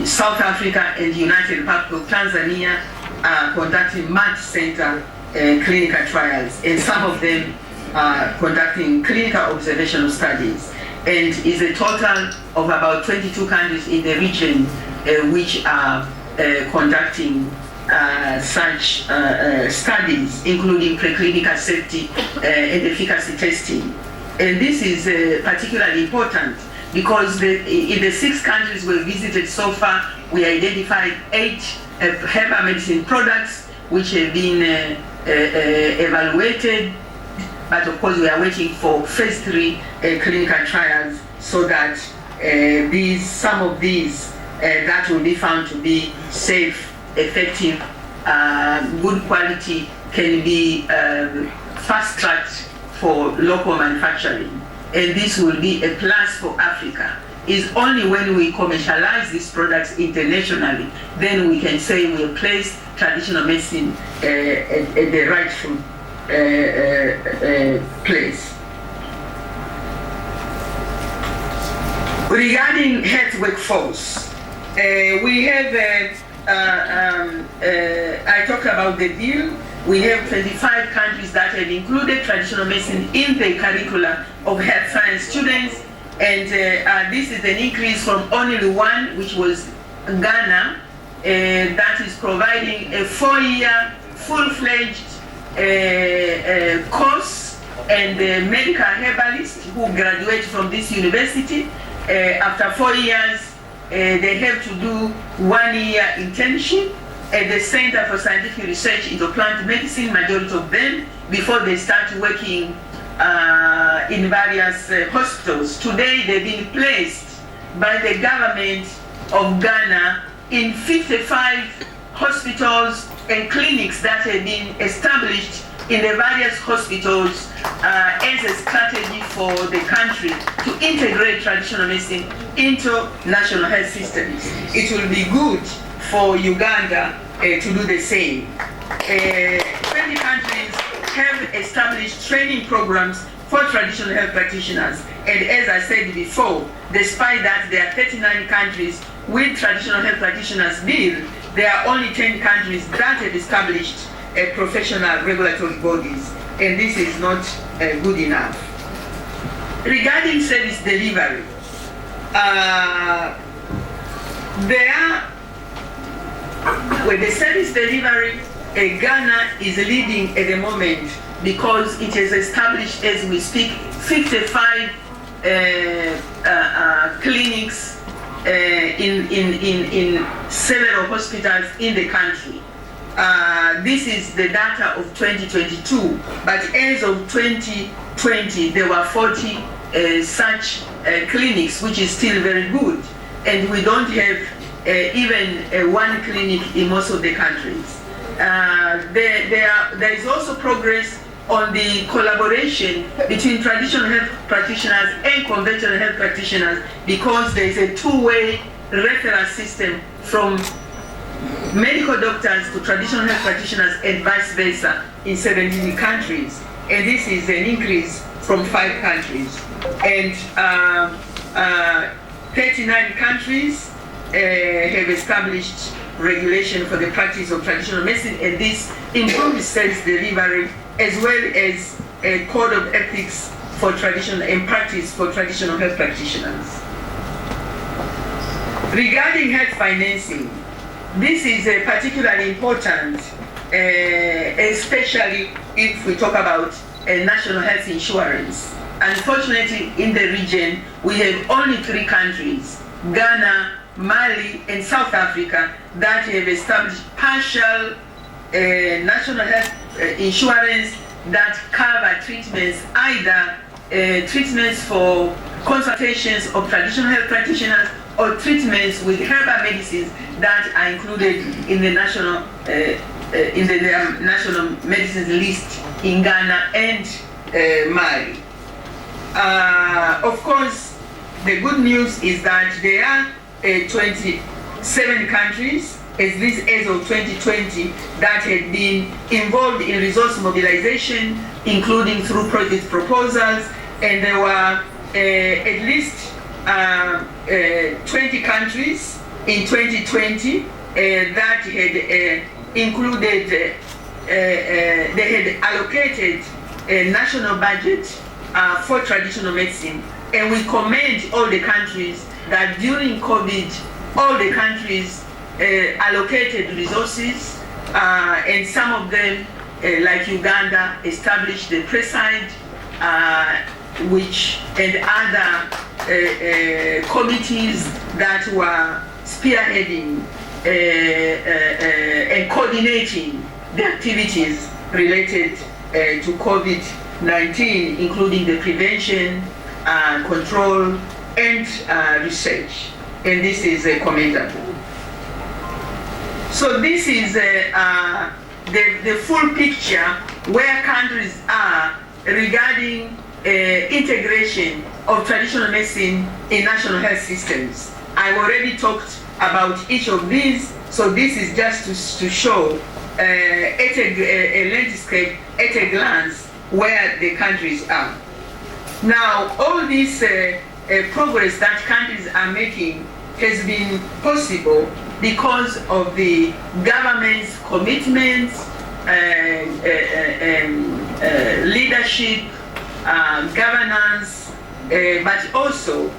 South Africa and the United Republic of Tanzania are conducting multi-center clinical trials, and some of them are conducting clinical observational studies. And is a total of about 22 countries in the region which are conducting such studies, including preclinical safety and efficacy testing. And this is particularly important because in the 6 countries we visited so far, we identified 8 herbal medicine products which have been evaluated, but of course we are waiting for phase 3 clinical trials so that some of these that will be found to be safe, effective, good quality can be fast-tracked for local manufacturing. And this will be a plus for Africa. It's only when we commercialize these products internationally, then we can say we have placed traditional medicine at the rightful place. Regarding health workforce, we have, I talked about the bill. We have 25 countries that have included traditional medicine in the curricula of health science students, and this is an increase from only 1, which was Ghana, that is providing a 4-year full-fledged course, and the medical herbalists who graduate from this university, after 4 years, they have to do 1-year internship at the Center for Scientific Research into Plant Medicine, majority of them, before they start working in various hospitals. Today, they've been placed by the government of Ghana in 55 hospitals and clinics that have been established in the various hospitals as a strategy for the country to integrate traditional medicine into national health systems. It will be good for Uganda to do the same. 20 countries have established training programs for traditional health practitioners. And as I said before, despite that there are 39 countries with traditional health practitioners bill, there are only 10 countries that have established professional regulatory bodies. And this is not good enough. Regarding service delivery, with the service delivery, Ghana is leading at the moment because it has established, as we speak, 55 clinics in several hospitals in the country. This is the data of 2022, but as of 2020, there were 40 such clinics, which is still very good. And we don't have even 1 clinic in most of the countries. There is also progress on the collaboration between traditional health practitioners and conventional health practitioners, because there is a 2-way referral system from medical doctors to traditional health practitioners and vice versa in 17 countries. And this is an increase from 5 countries. And 39 countries have established regulation for the practice of traditional medicine, and this improves service delivery as well as a code of ethics for traditional and practice for traditional health practitioners. Regarding health financing, this is particularly important, especially if we talk about national health insurance. Unfortunately, in the region, we have only 3 countries, Ghana, Mali, and South Africa, that have established partial national health insurance that cover treatments, either treatments for consultations of traditional health practitioners or treatments with herbal medicines that are included in the national national medicines list in Ghana and Mali. Of course, the good news is that there are 27 countries, as of 2020, that had been involved in resource mobilization, including through project proposals, and there were at least 20 countries in 2020 that had included, they had allocated a national budget for traditional medicine. And we commend all the countries that during COVID, all the countries allocated resources, and some of them, like Uganda, established the preside, and other committees that were spearheading and coordinating the activities related to COVID-19, including the prevention, control, and research. And this is commendable. So this is the full picture where countries are regarding integration of traditional medicine in national health systems. I've already talked about each of these, so this is just to show a landscape at a glance where the countries are. Now, all this progress that countries are making has been possible because of the government's commitments, leadership, governance, but also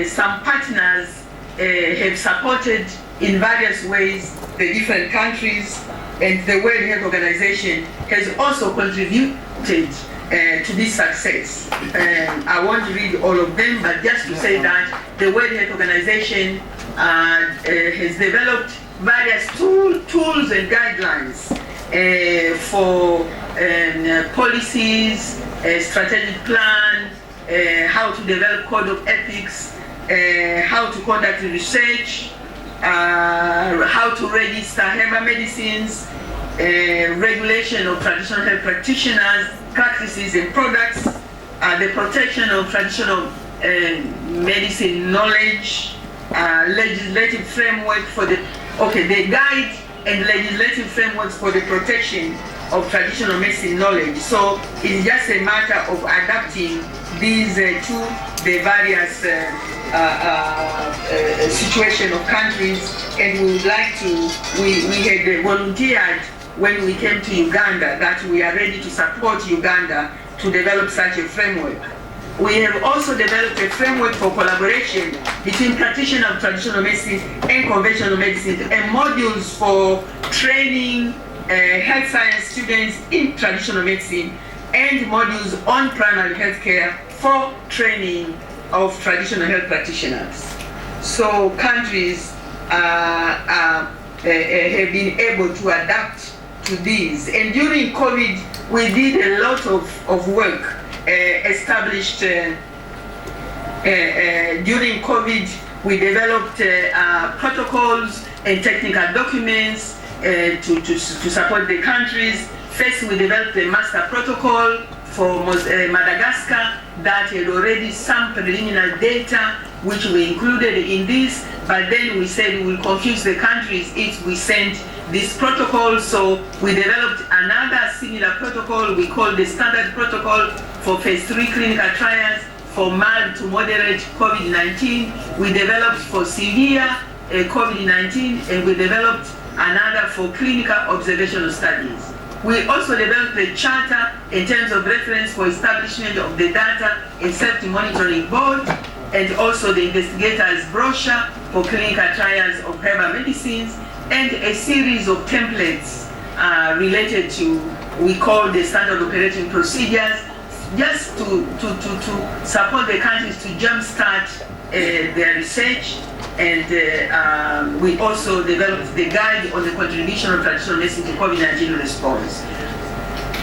some partners have supported in various ways the different countries, and the World Health Organization has also contributed to this success. I won't read all of them, but just to say that the World Health Organization has developed various tools and guidelines for policies, strategic plan, how to develop code of ethics, how to conduct research, how to register herbal medicines, regulation of traditional health practitioners, practices and products, the protection of traditional medicine knowledge, legislative framework for the guide and legislative frameworks for the protection of traditional medicine knowledge. So it's just a matter of adapting these to the various situation of countries, and we would like to, we had volunteered when we came to Uganda that we are ready to support Uganda to develop such a framework. We have also developed a framework for collaboration between practitioners of traditional medicine and conventional medicine, and modules for training health science students in traditional medicine, and modules on primary health care for training of traditional health practitioners. So countries have been able to adapt to these. And during COVID, we did a lot of work established. During COVID, we developed protocols and technical documents to support the countries. First, we developed a master protocol for Madagascar that had already some preliminary data which we included in this, but then we said we will confuse the countries if we send this protocol, so we developed another similar protocol we call the standard protocol for phase 3 clinical trials for mild to moderate COVID-19. We developed for severe COVID-19, and we developed another for clinical observational studies. We also developed a charter in terms of reference for establishment of the data and safety monitoring board, and also the investigator's brochure for clinical trials of herbal medicines, and a series of templates related to, we call the standard operating procedures, just to support the countries to jumpstart their research. And we also developed the guide on the contribution of traditional medicine to COVID-19 response.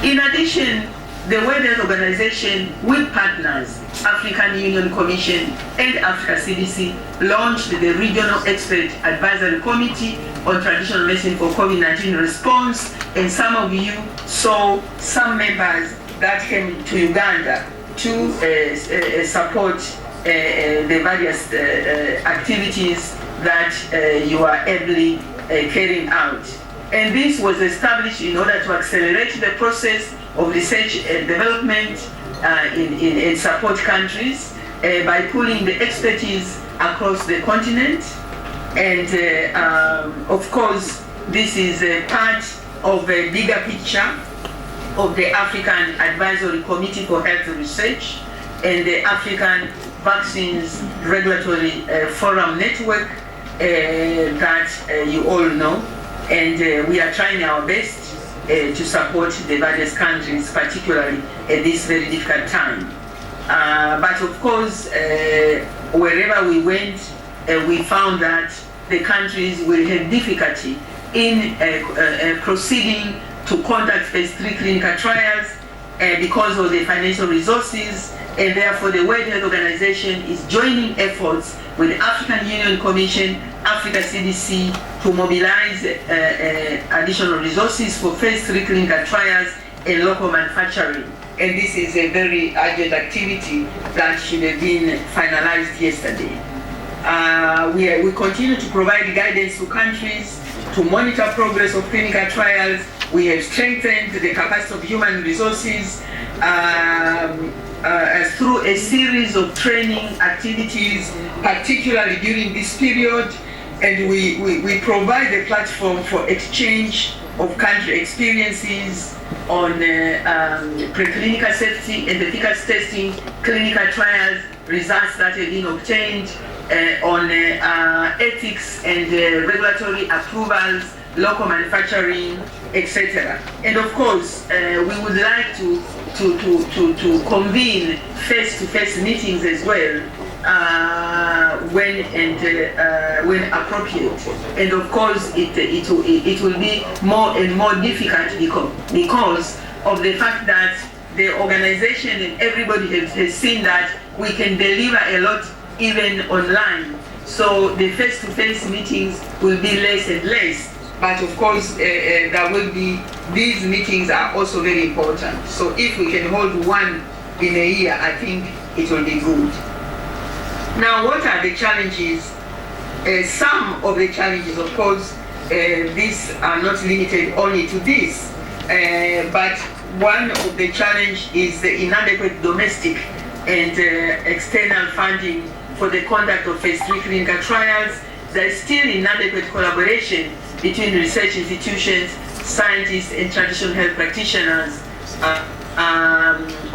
In addition, the World Health Organization, with partners, African Union Commission and Africa CDC, launched the Regional Expert Advisory Committee on Traditional Medicine for COVID-19 response, and some of you saw some members that came to Uganda to support the various activities that you are ably carrying out. And this was established in order to accelerate the process of research and development in support countries by pooling the expertise across the continent. And of course, this is a part of a bigger picture of the African Advisory Committee for Health Research and the African Vaccines Regulatory Forum Network that you all know. And we are trying our best to support the various countries, particularly at this very difficult time. But of course, wherever we went, we found that the countries will have difficulty in proceeding to conduct phase 3 clinical trials because of the financial resources, and therefore the World Health Organization is joining efforts with the African Union Commission, Africa CDC, to mobilize additional resources for phase 3 clinical trials and local manufacturing. And this is a very urgent activity that should have been finalized yesterday. We continue to provide guidance to countries to monitor progress of clinical trials. We have strengthened the capacity of human resources through a series of training activities, particularly during this period, and we provide a platform for exchange of country experiences on preclinical safety and efficacy testing, clinical trials, results that have been obtained, on ethics and regulatory approvals, local manufacturing, etc. And of course, we would like to convene face-to-face meetings as well when appropriate. And of course, it will be more and more difficult because of the fact that the organization and everybody has seen that we can deliver a lot even online. So the face-to-face meetings will be less and less. But of course, there will be, these meetings are also very important. So if we can hold one in a year, I think it will be good. Now, what are the challenges? Some of the challenges, of course, these are not limited only to this, but one of the challenge is the inadequate domestic and external funding for the conduct of phase 3 clinical trials. There is still inadequate collaboration between research institutions, scientists, and traditional health practitioners.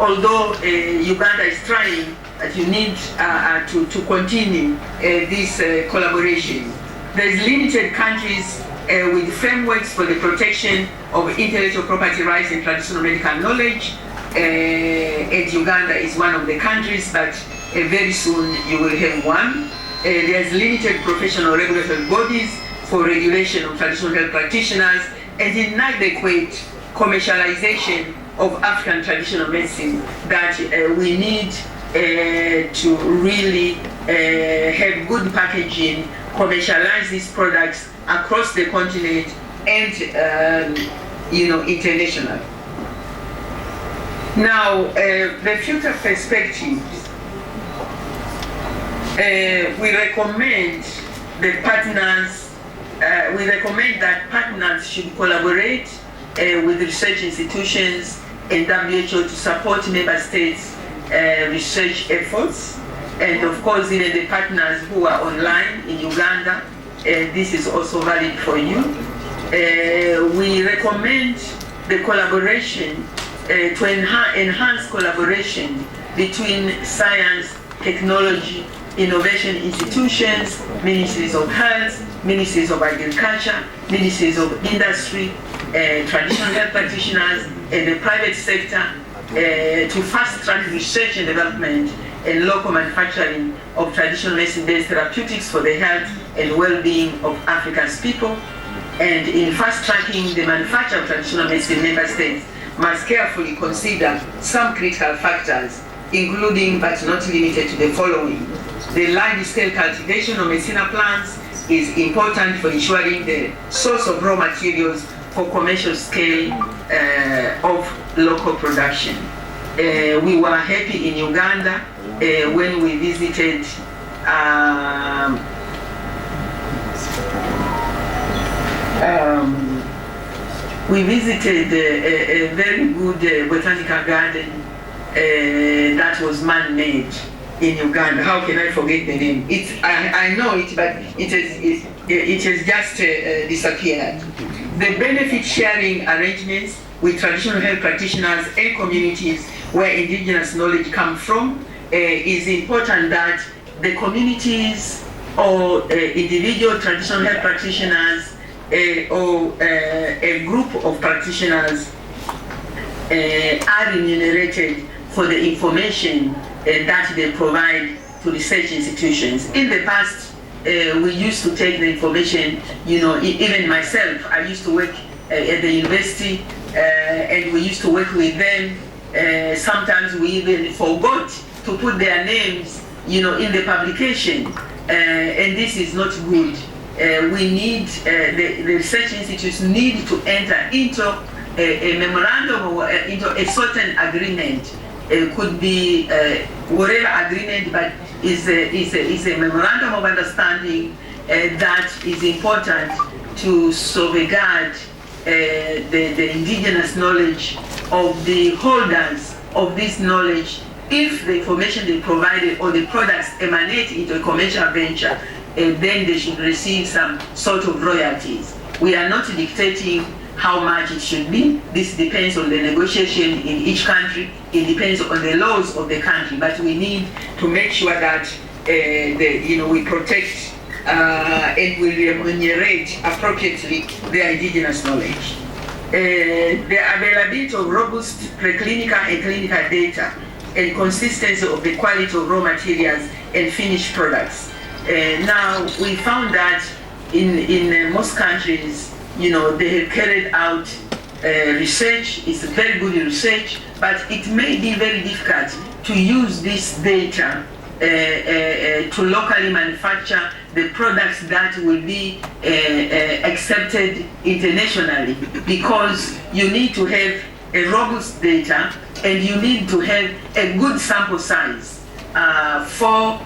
Although Uganda is trying, you need to continue this collaboration. There is limited countries with frameworks for the protection of intellectual property rights and traditional medical knowledge. And Uganda is one of the countries, but very soon you will have one. There's limited professional regulatory bodies for regulation of traditional health practitioners, and inadequate commercialization of African traditional medicine that we need to really have good packaging, commercialize these products across the continent and international. Now, the future perspectives. We recommend that partners should collaborate with research institutions and WHO to support member states' research efforts. And of course, even the partners who are online in Uganda, this is also valid for you. We recommend the collaboration to enhance collaboration between science, technology, innovation institutions, ministries of health, ministries of agriculture, ministries of industry, traditional health practitioners, and the private sector to fast-track research and development and local manufacturing of traditional medicine-based therapeutics for the health and well-being of Africa's people, and in fast-tracking the manufacture of traditional medicine in member states must carefully consider some critical factors, including but not limited to the following. The large-scale cultivation of medicinal plants is important for ensuring the source of raw materials for commercial scale of local production. We were happy in Uganda when we visited a very good botanical garden that was man-made in Uganda. How can I forget the name? I know it, but it has just disappeared. The benefit sharing arrangements with traditional health practitioners and communities where indigenous knowledge comes from is important, that the communities or individual traditional health practitioners or a group of practitioners are remunerated for the information that they provide to research institutions. In the past, we used to take the information, even myself, I used to work at the university and we used to work with them. Sometimes we even forgot to put their names, in the publication, and this is not good. We need, the research institutes need to enter into a memorandum or into a certain agreement. It could be whatever agreement, but is a memorandum of understanding that is important to salvaguard the indigenous knowledge of the holders of this knowledge. If the information they provided or the products emanate into a commercial venture, then they should receive some sort of royalties. We are not dictating how much it should be. This depends on the negotiation in each country. It depends on the laws of the country. But we need to make sure that we protect and we remunerate appropriately their indigenous knowledge. The availability of robust preclinical and clinical data and consistency of the quality of raw materials and finished products. Now, we found that in most countries, they have carried out research. It's very good research, but it may be very difficult to use this data to locally manufacture the products that will be accepted internationally, because you need to have a robust data and you need to have a good sample size for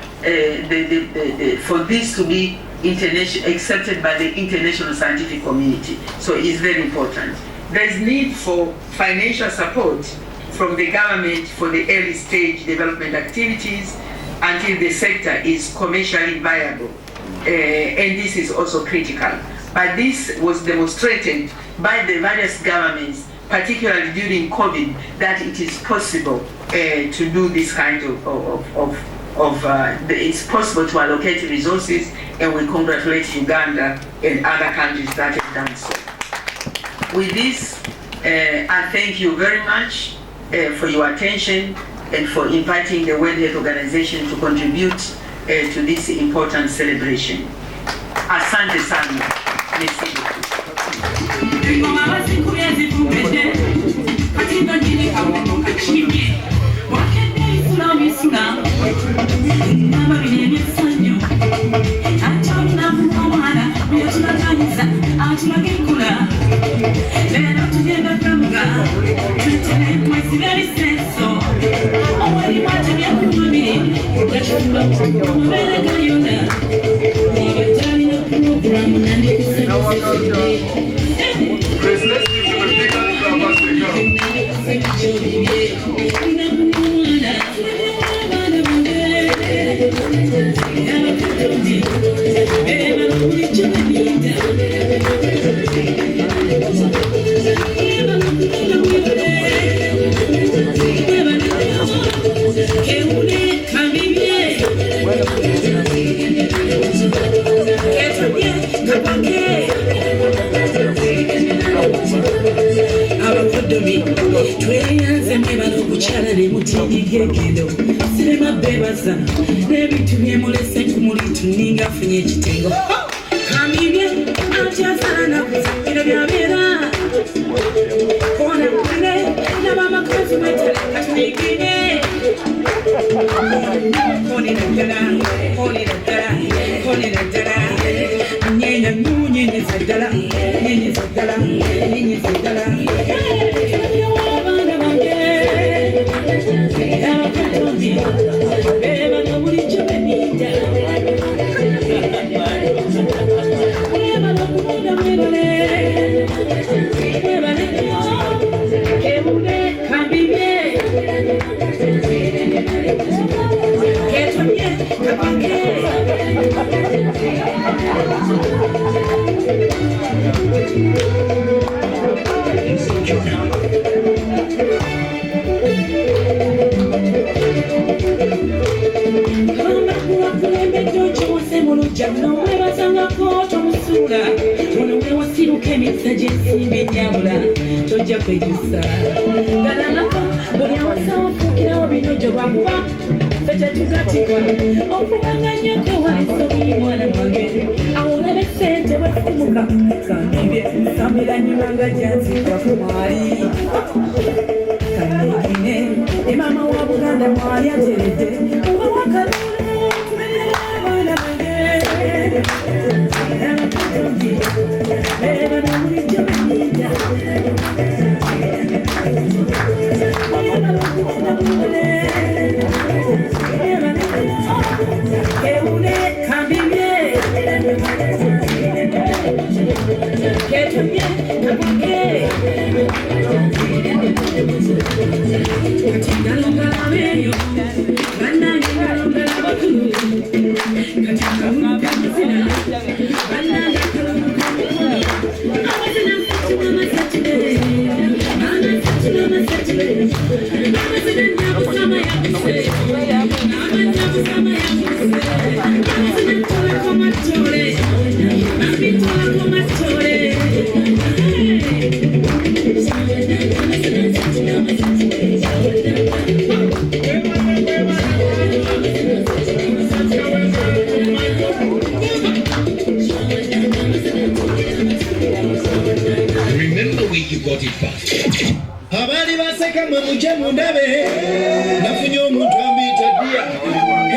this to be accepted by the international scientific community. So it's very important. There's need for financial support from the government for the early stage development activities until the sector is commercially viable. And this is also critical. But this was demonstrated by the various governments, particularly during COVID, that it is possible to do this kind it's possible to allocate resources, and we congratulate Uganda and other countries that have done so. With this, I thank you very much for your attention and for inviting the World Health Organization to contribute to this important celebration. Asante sana. Merci Kamibye, Mama wa Uganda mwali ajerede Habari baseka mwe muje mundabe nafunye omuntu ambita dia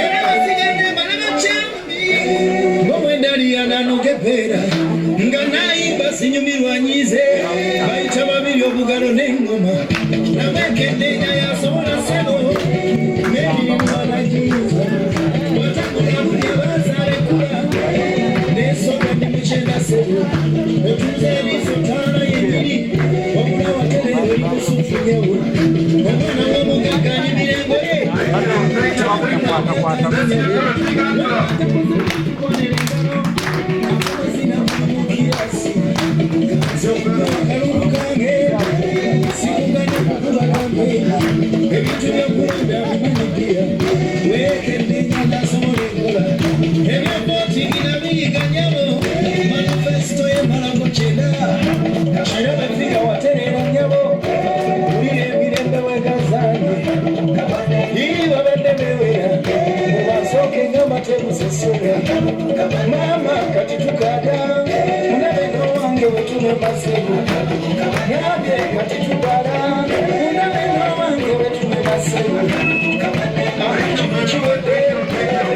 era basigende bana bachambi ngomwe ndali yananukepera nga naimba sinyumirwanyize bayita babiri obugalo n'engoma nabekendenya yasobola sebo nebimwana jiza watakulabuye bazalekula nesoga ndi mukyenda sebo otuze ebisotana yebiri wabula waterere ebikusufunyewo omwana w'omugagani mirembo ye Mama katitukada unabeno wange wetume masego Nyabe katitukada unabeno wange wetume masego Chiwede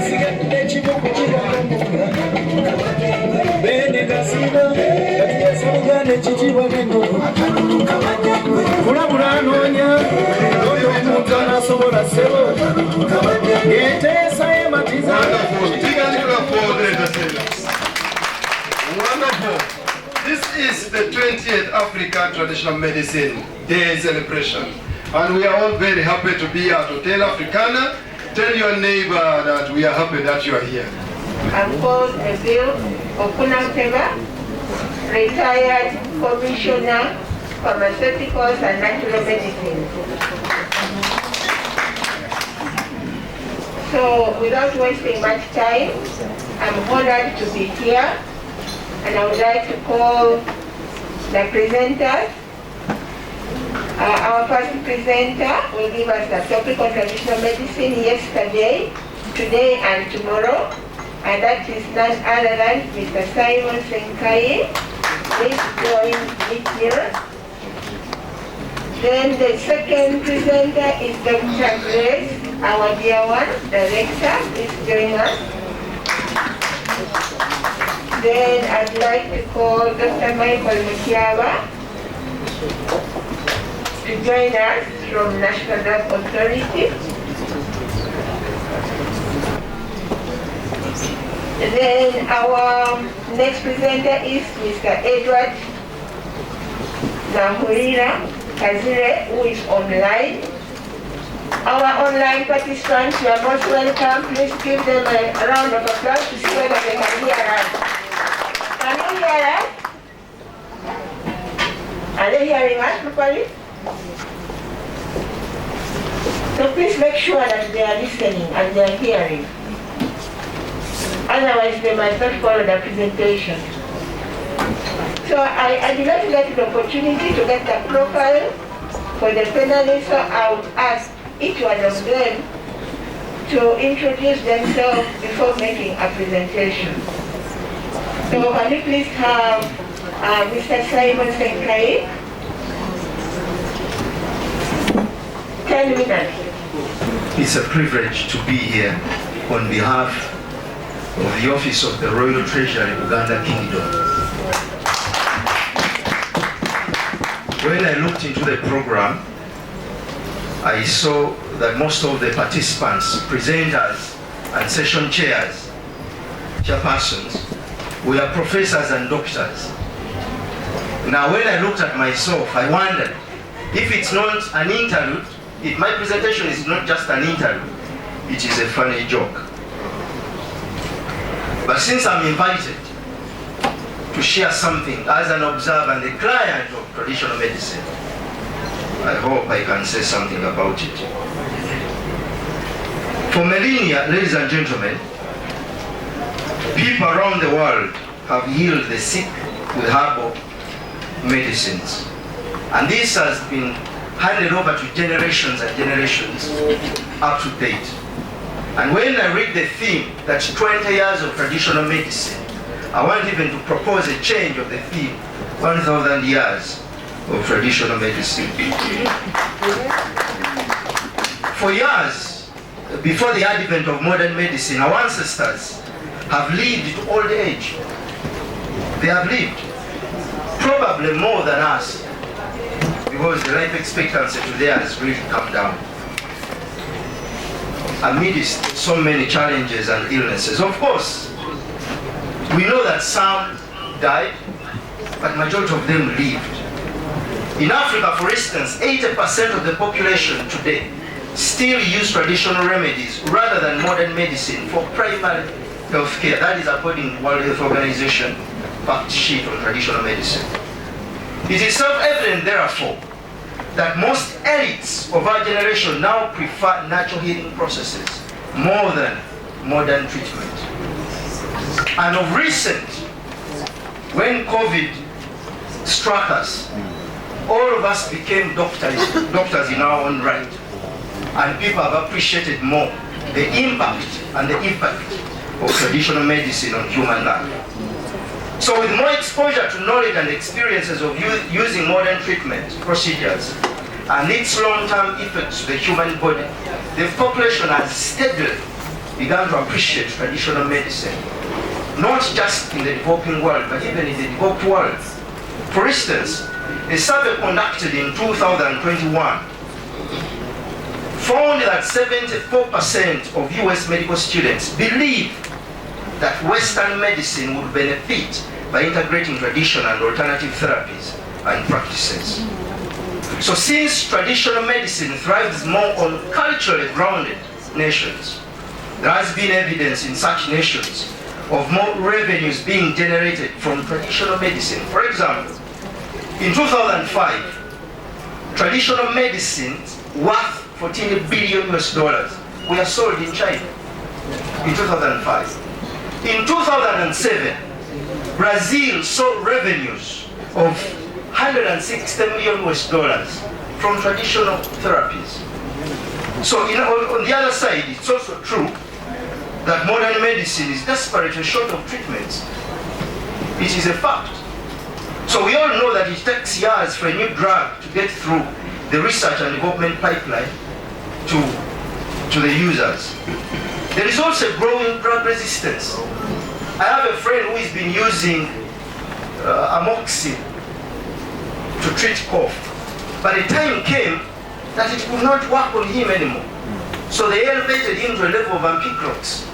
sigende chibuku chigamuka Bene gasina katia sabugane chichiwa nendo Kulabula nonya Noyo mutana sobora sebo Gete saye matiza Wonderful. This is the 20th African Traditional Medicine Day celebration. And we are all very happy to be at Hotel Africana. Tell your neighbor that we are happy that you are here. I'm called Bill Okunanteba, retired Commissioner, Pharmaceuticals and Natural Medicine. So without wasting much time, I'm honored to be here, and I would like to call the presenters. Our first presenter will give us the topic on traditional medicine yesterday, today and tomorrow, and that is none other than Mr. Simon Senkai. Please join me here. Then the second presenter is Dr. Grace, our dear one, director. Please join us. Then I'd like to call Dr. Michael Mutiaba to join us from National Drug Authority. Then our next presenter is Mr. Edward Nahurira Kazire, who is online. Our online participants, you are most welcome. Please give them a round of applause to see whether they can hear us. Can you hear us? Are they hearing us properly? So please make sure that they are listening and they are hearing. Otherwise, they might not follow the presentation. So I did not get the opportunity to get the profile for the panelists, so I would ask each one of them to introduce themselves before making a presentation. So can you please have Mr. Simon Senkai? 10 minutes. It's a privilege to be here on behalf of the Office of the Royal Treasury, Uganda Kingdom. When I looked into the program, I saw that most of the participants, presenters, and session chairs, chairpersons, were professors and doctors. Now, when I looked at myself, I wondered if it's not an interlude, if my presentation is not just an interlude, it is a funny joke. But since I'm invited to share something as an observer and the client of traditional medicine, I hope I can say something about it. For millennia, ladies and gentlemen, people around the world have healed the sick with herbal medicines. And this has been handed over to generations and generations up to date. And when I read the theme, that's 20 years of traditional medicine, I want even to propose a change of the theme, 1,000 years of traditional medicine. For years, before the advent of modern medicine, our ancestors have lived to old age. They have lived, probably more than us, because the life expectancy today has really come down. Amidst so many challenges and illnesses, of course, we know that some died, but majority of them lived. In Africa, for instance, 80% of the population today still use traditional remedies rather than modern medicine for primary health care. That is according to World Health Organization fact sheet on traditional medicine. It is self-evident, therefore, that most elites of our generation now prefer natural healing processes more than modern treatment. And of recent, when COVID struck us, all of us became doctors in our own right. And people have appreciated more the impact and the effect of traditional medicine on human life. So with more exposure to knowledge and experiences of using modern treatment procedures and its long-term effects to the human body, the population has steadily begun to appreciate traditional medicine, not just in the developing world, but even in the developed world. For instance, a survey conducted in 2021 found that 74% of US medical students believe that Western medicine would benefit by integrating traditional and alternative therapies and practices. So since traditional medicine thrives more on culturally grounded nations, there has been evidence in such nations of more revenues being generated from traditional medicine. For example, in 2005, traditional medicines worth $14 billion were sold in China. In 2005. In 2007, Brazil saw revenues of $160 million from traditional therapies. So on the other side, it's also true that modern medicine is desperately short of treatments. It is a fact. So we all know that it takes years for a new drug to get through the research and development pipeline to the users. There is also growing drug resistance. I have a friend who has been using amoxicillin to treat cough, but a time came that it could not work on him anymore. So they elevated him to a level of ampiclox.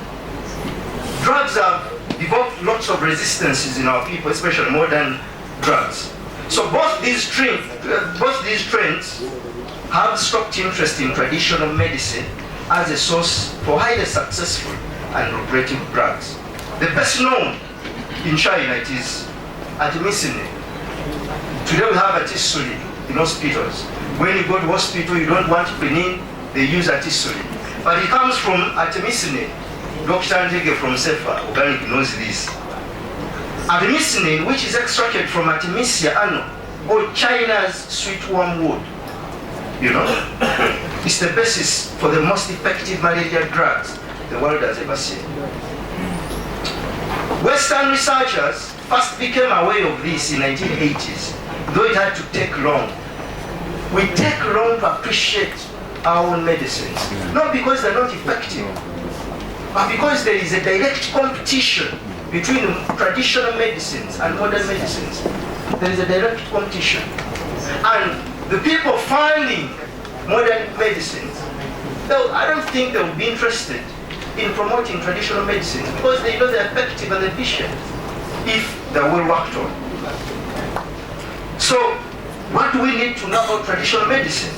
Drugs have developed lots of resistances in our people, especially modern drugs. So both these trends have stopped interest in traditional medicine as a source for highly successful and lucrative drugs. The best known in China, it is artemisinin. Today we have artemisinin in hospitals. When you go to hospital, you don't want quinine, they use artemisinin. But it comes from artemisinin. Dr. Ndege from Sefa Organic knows this. artemisinin, which is extracted from Artemisia annua, or China's sweet wormwood. You know, it's the basis for the most effective malaria drugs the world has ever seen. Western researchers first became aware of this in the 1980s, though it had to take long. We take long to appreciate our own medicines, not because they're not effective, but because there is a direct competition between traditional medicines and modern medicines. There is a direct competition. And the people funding modern medicines, though I don't think they will be interested in promoting traditional medicines because they know they're effective and efficient if they're well worked on. So, what do we need to know about traditional medicine?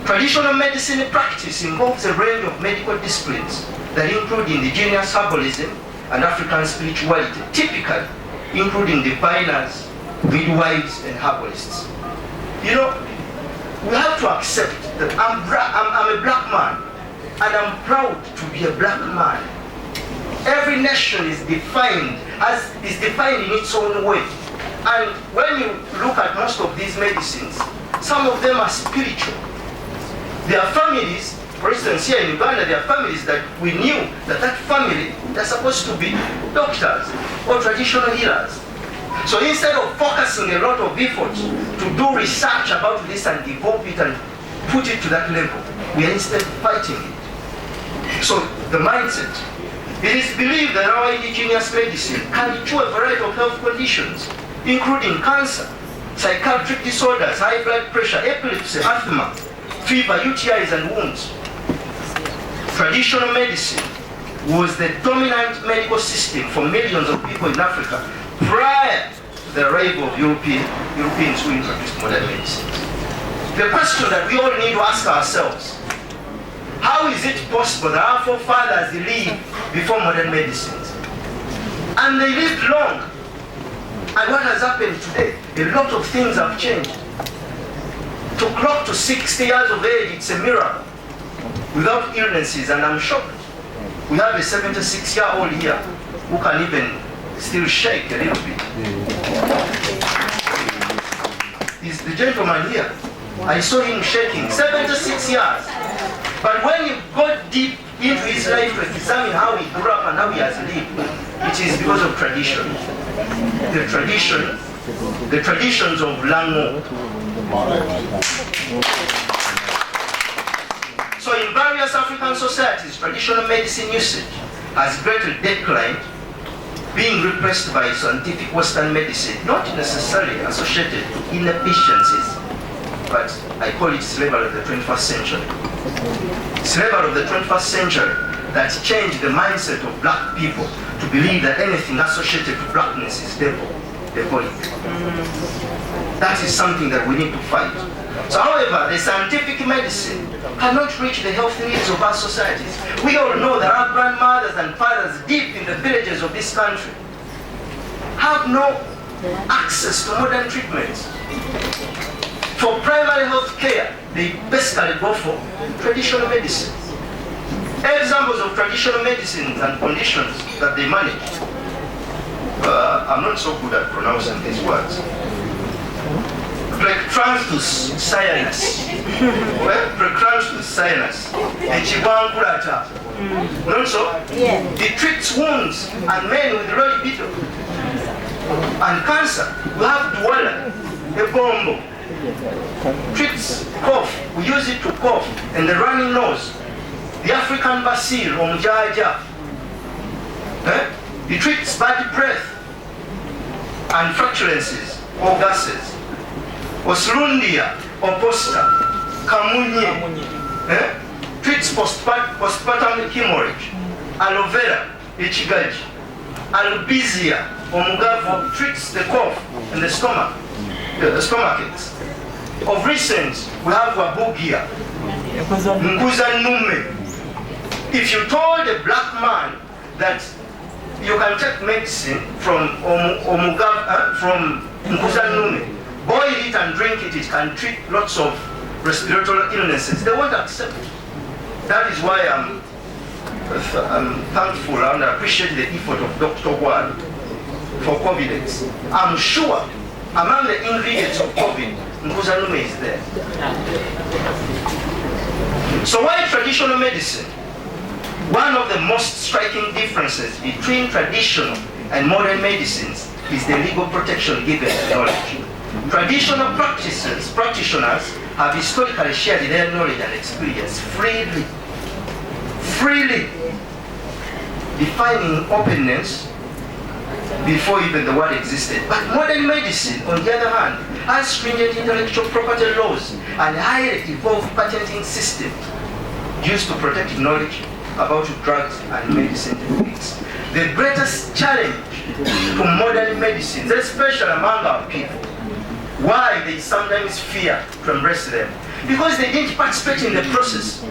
Traditional medicine practice involves a range of medical disciplines that include indigenous herbalism and African spirituality, typically including diviners, midwives, and herbalists. You know, we have to accept that I'm a black man, and I'm proud to be a black man. Every nation is defined in its own way. And when you look at most of these medicines, some of them are spiritual. There are families, for instance, here in Uganda, there are families that we knew that family, they're supposed to be doctors or traditional healers. So instead of focusing a lot of effort to do research about this and develop it and put it to that level, we are instead fighting it. So the mindset. It is believed that our indigenous medicine can cure a variety of health conditions, including cancer, psychiatric disorders, high blood pressure, epilepsy, asthma, fever, UTIs, and wounds. Traditional medicine was the dominant medical system for millions of people in Africa prior to the arrival of Europeans who introduced modern medicine. The question that we all need to ask ourselves: how is it possible that our forefathers lived before modern medicines? And they lived long. And what has happened today? A lot of things have changed. To clock to 60 years of age, it's a miracle. Without illnesses, and I'm shocked. We have a 76-year-old here who can even still shake a little bit. Is the gentleman here? I saw him shaking, 76 years. But when you go deep into his life to examine how he grew up and how he has lived, it is because of tradition. The traditions of Lango. So in various African societies, traditional medicine usage has greatly declined, being replaced by scientific Western medicine, not necessarily associated with inefficiencies, but I call it slavery of the 21st century. Slavery of the 21st century that changed the mindset of black people to believe that anything associated with blackness is demonic. That is something that we need to fight. So however, the scientific medicine cannot reach the health needs of our societies. We all know that our grandmothers and fathers deep in the villages of this country have no access to modern treatments. For primary health care, they basically go for traditional medicine. Examples of traditional medicines and conditions that they manage. I'm not so good at pronouncing these words. Precranthus sinus. Precranthus sinus. Echiwankulata. Not so? It treats wounds and men with low libido. And cancer. We have Douala, Ebombo. Treats cough. We use it to cough. And the running nose. The African basil, Omjaja. It treats bad breath and flatulencies or gases. Osrundia, Oposta, Kamunye, treats postpartum hemorrhage. Aloe vera, Ichigaji. Albizia, Omugavu, treats the cough and the stomach aches. Of recent, we have Wabugia, Nguza Nume. If you told a black man that you can take medicine from from Nguza Nume, boil it and drink it, it can treat lots of respiratory illnesses, they won't accept it. That is why I'm thankful and I appreciate the effort of Dr. Ward for Covidex. I'm sure among the ingredients of COVID, Nkuzanume is there. So why traditional medicine? One of the most striking differences between traditional and modern medicines is the legal protection given to knowledge. Traditional practitioners have historically shared their knowledge and experience freely, defining openness before even the word existed. But modern medicine, on the other hand, has stringent intellectual property laws and highly evolved patenting system used to protect knowledge about drugs and medicine techniques. The greatest challenge to modern medicine, especially among our people, why they sometimes fear to embrace them, because they didn't participate in the process.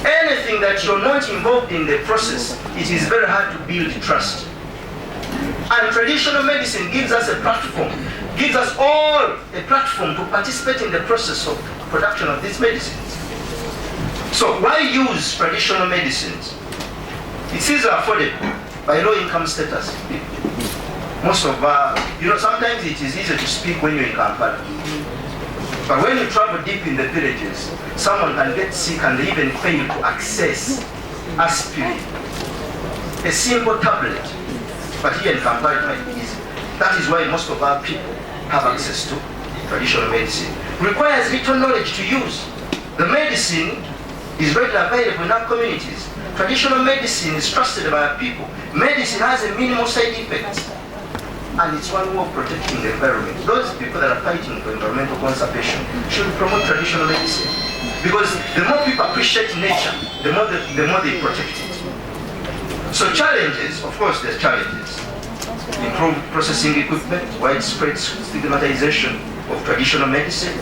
Anything that you're not involved in the process, it is very hard to build trust. And traditional medicine gives us a platform, gives us all a platform to participate in the process of production of these medicines. So why use traditional medicines? It's easily affordable by low income status. Most of sometimes it is easy to speak when you're in Kampala. But when you travel deep in the villages, someone can get sick and they even fail to access aspirin, a simple tablet. But here in Kampala it might be easy. That is why most of our people have access to traditional medicine. It requires little knowledge to use. The medicine is readily available in our communities. Traditional medicine is trusted by our people. Medicine has a minimal side effects. And it's one way of protecting the environment. Those people that are fighting for environmental conservation should promote traditional medicine. Because the more people appreciate nature, the more they protect it. So challenges, of course there's challenges. Improved processing equipment, widespread stigmatization of traditional medicine.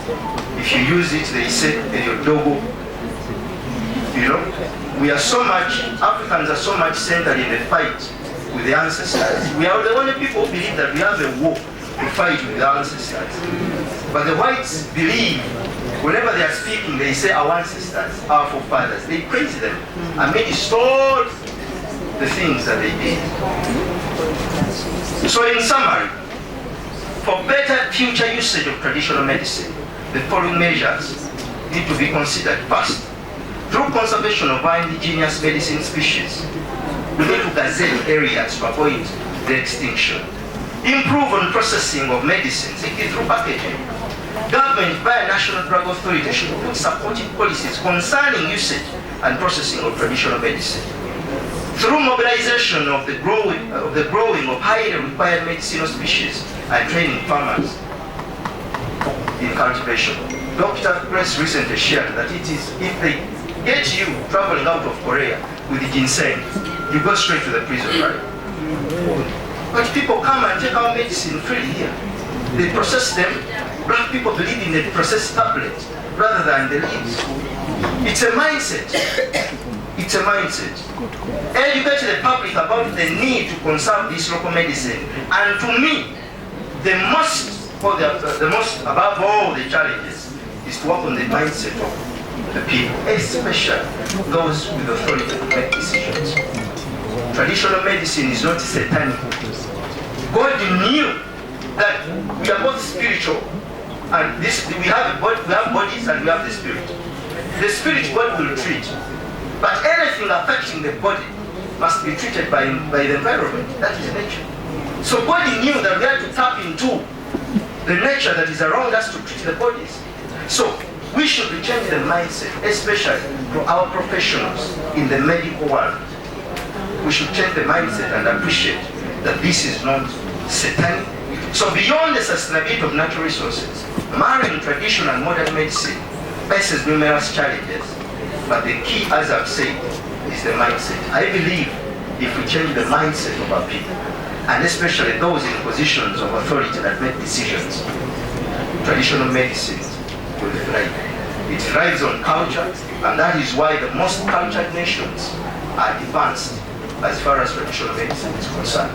If you use it, they say, Dogo. We are so much, Africans are so much centered in the fight with the ancestors. We are the only people who believe that we have a war to fight with the ancestors. But the whites believe, whenever they are speaking, they say our ancestors, our forefathers. They praise them and may distort the things that they did. So in summary, for better future usage of traditional medicine, the following measures need to be considered. First, through conservation of our indigenous medicine species, we need to gazette areas to avoid their extinction. Improve on processing of medicines, through packaging. Government via National Drug Authority should put supportive policies concerning usage and processing of traditional medicine. Through mobilization of the growing of highly required medicinal species and training farmers in cultivation. Dr. Grace recently shared that it is, if they get you traveling out of Korea with the ginseng, you go straight to the prison, right? But people come and take our medicine freely here. They process them. Black people believe in the processed tablet rather than the leaves. It's a mindset. It's a mindset. Educate the public about the need to conserve this local medicine. And to me, the most above all the challenges is to work on the mindset of the people, especially those with authority to make decisions. Traditional medicine is not satanic. God knew that we are both spiritual, and we have bodies and we have the spirit. The spirit God will treat, but anything affecting the body must be treated by the environment. That is nature. So God knew that we had to tap into the nature that is around us to treat the bodies. So we should change the mindset, especially for our professionals in the medical world. We should change the mindset and appreciate that this is not satanic. So beyond the sustainability of natural resources, marrying traditional and modern medicine faces numerous challenges. But the key, as I've said, is the mindset. I believe if we change the mindset of our people, and especially those in positions of authority that make decisions, traditional medicine will thrive. It thrives on culture, and that is why the most cultured nations are advanced as far as traditional medicine is concerned.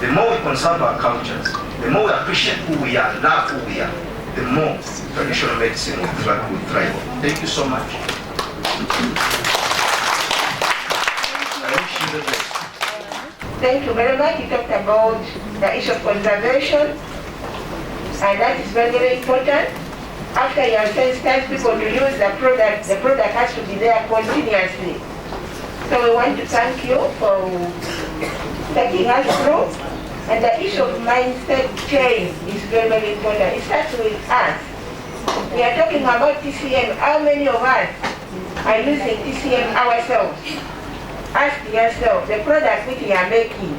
The more we conserve our cultures, the more we appreciate who we are, love who we are, the more traditional medicine will thrive. Thank you so much. I wish you the best. Thank you very much. You talked about the issue of conservation, and that is very, very important. After you have sensitized people to use the product has to be there continuously. So we want to thank you for taking us through. And the issue of mindset change is very, very important. It starts with us. We are talking about TCM. How many of us are using TCM ourselves? Ask yourself, the product which you are making,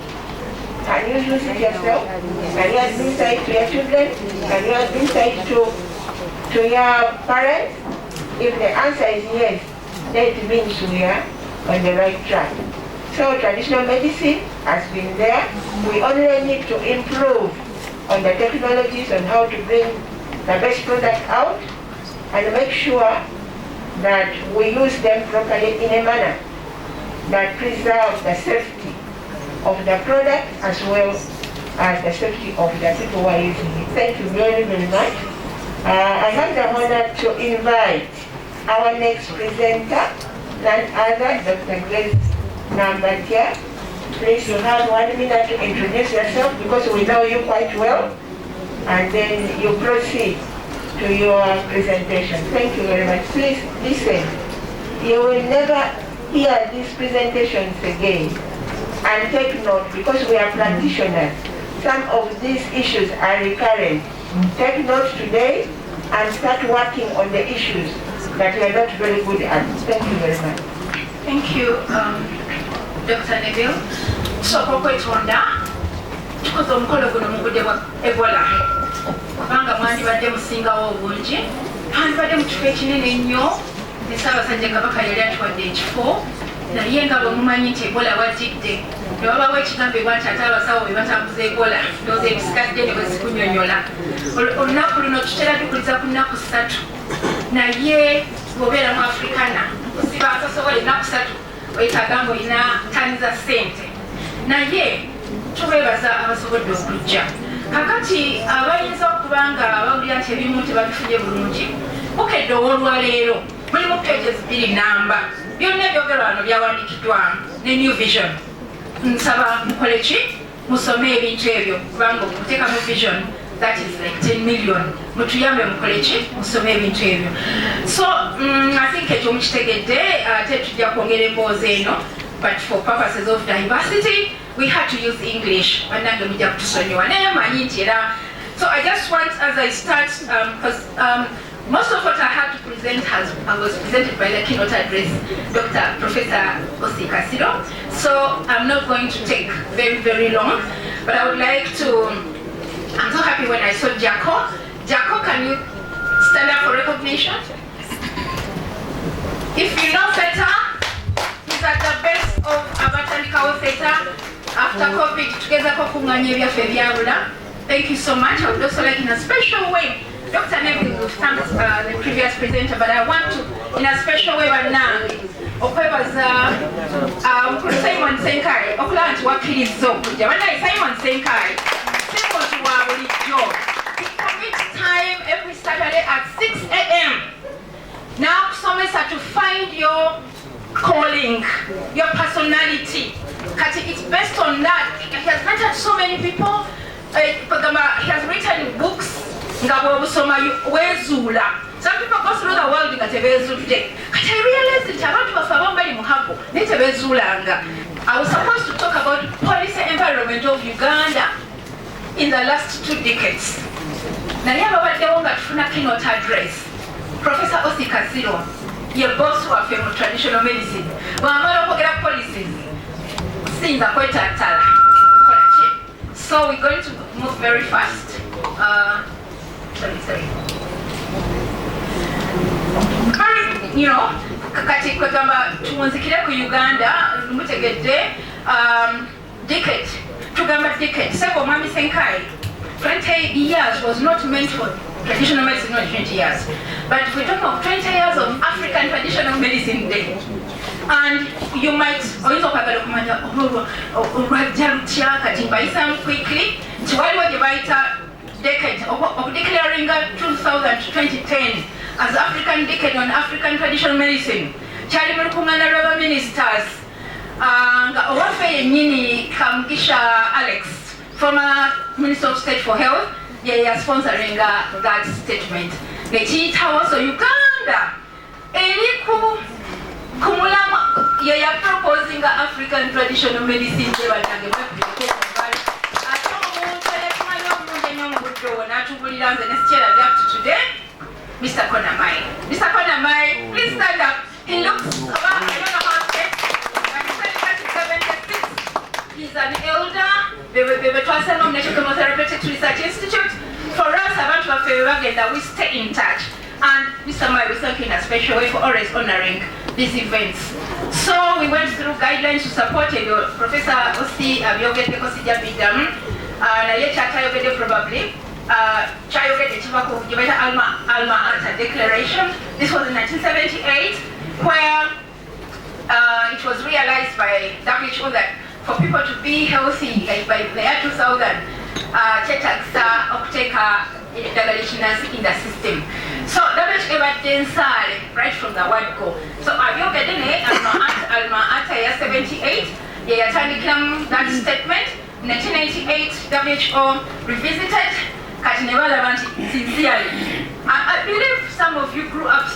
can you use it yourself? Can you administer it to your children? Can you administer it to your parents? If the answer is yes, then it means we are on the right track. So traditional medicine has been there. We only need to improve on the technologies on how to bring the best product out and make sure that we use them properly in a manner that preserves the safety of the product as well as the safety of the people who are using it. Thank you very, very much. I have the honor to invite our next presenter, none other, Dr. Grace Nambatia. Please, you have 1 minute to introduce yourself because we know you quite well, and then you proceed to your presentation. Thank you very much. Please listen. You will never hear these presentations again, and take note because we are practitioners. Some of these issues are recurrent. Take note today and start working on the issues that we are not very good at. Thank you very much. Thank you, Dr. Neville. So, Kokwetonda, tukoze omukolo guno mu budde bwa Ebola. Kubanga mwandibadde musingawo obungi, mwandibadde mu kifo ekinene ennyo, ne Ssaabasajja Kabaka yali atuwadde ekifo, naye nga bwe mumanyi nti Ebola wajjidde, ne wabawo ekigambibwa nti ate abasawo be batambuza Ebola, ndowooza ebisikadde ne bwe zikunyonyola. Olunaku luno tutera tukuliza ku nnaku 3, naye bw'obeera mu Afrikana, kusiba atasobola ennaku 3, oyetaaga ng'olina ttani za ssente. Naye tubeebaza abasobodde okujja. Kakati abayinza okuba nga bawulira nti ebimu tebabifunye bulungi, bukedde olwaleero mulimu pages 2 namba. Byonna ebyogerwa wano byawandiikiddwamu ne New Vision. Nsaba mukole ki? Musome ebintu ebyo kubanga okuteeka mu vision, that is like 10 million. Mutuyambe mukole ki? Musome ebintu ebyo. So I think ekyo mukitegedde, ate tujja kwongera emboozi eno, but for purposes of diversity we had to use English. Bannange mujja kutusonyiwa naye manyi nti era. So I just want, as I start, because most of what I had to present was presented by the keynote address, Professor Osi Kasiro. So I'm not going to take very, very long, but I would like to, I'm so happy when I saw Jaco. Jaco, can you stand up for recognition? If you know Theta, he's at the best of Abatalikawo Theta. After COVID, together kokunganya byaffe byabula. Thank you so much. I would also like in a special way, Dr. Neville will thank the previous presenter, but I want to, in a special way, okwebaza Simon Senkai, okulaba nti wakkiriza okujja. Banaye Simon Senkai, simozi wa bulijjo. He commits time every Saturday at 6 a.m. Now, kusomesa to find your calling, your personality. Kati, it's based on that. He has mentored so many people. He has written books. Some people go through the world nga tebezudde. Kati I realized nti abantu bafe abamu bali muhago naye tebezuulanga. I was supposed to talk about policy environment of Uganda in the last 2 decades. Naye ababaddewo nga tufuna keynote address. Professor Osi Kasiro ye boss waffe mu traditional medicine. Bw'amala okwogera policies sinza kwetattala. So we're going to move very fast. Sorry. You know, kati kwegamba tuwunzikire ku Uganda mutegedde decade. Tugamba decade. Sebo Mwami Senkai, 20 years was not meant for traditional medicine, not 20 years. But we're talking of 20 years of African Traditional Medicine Day. And you might also have a quickly to what you decade of declaring 2010 as African Decade on African Traditional Medicine. Charlie Mukungana Rubber Ministers, Owafe Nini Kamgisha Alex, former Minister of State for Health, is sponsoring that statement. The Chita was Uganda. Eliku Kumulama, proposing African traditional medicine. Today, Mr. Konamai. Mr. Konamai, please stand up. He looks about, I don't know how to say, he's an elder. We were transferred to Chemotherapeutic Research Institute. For us, about to that we stay in touch. And Mr. Mai, we thank you in a special way for always honoring these events. So we went through guidelines to support Professor Osi Abiogete Kosija Bidam, and probably. Alma Ata Declaration. This was in 1978, where it was realized by WHO that for people to be healthy, like by the year 2000, chetaksa okuteka in the system. So WHO evidence right from the word go. So Abiogete Alma Ata year 78, that statement. 1998, WHO revisited. Sincerely. I believe some of you grew up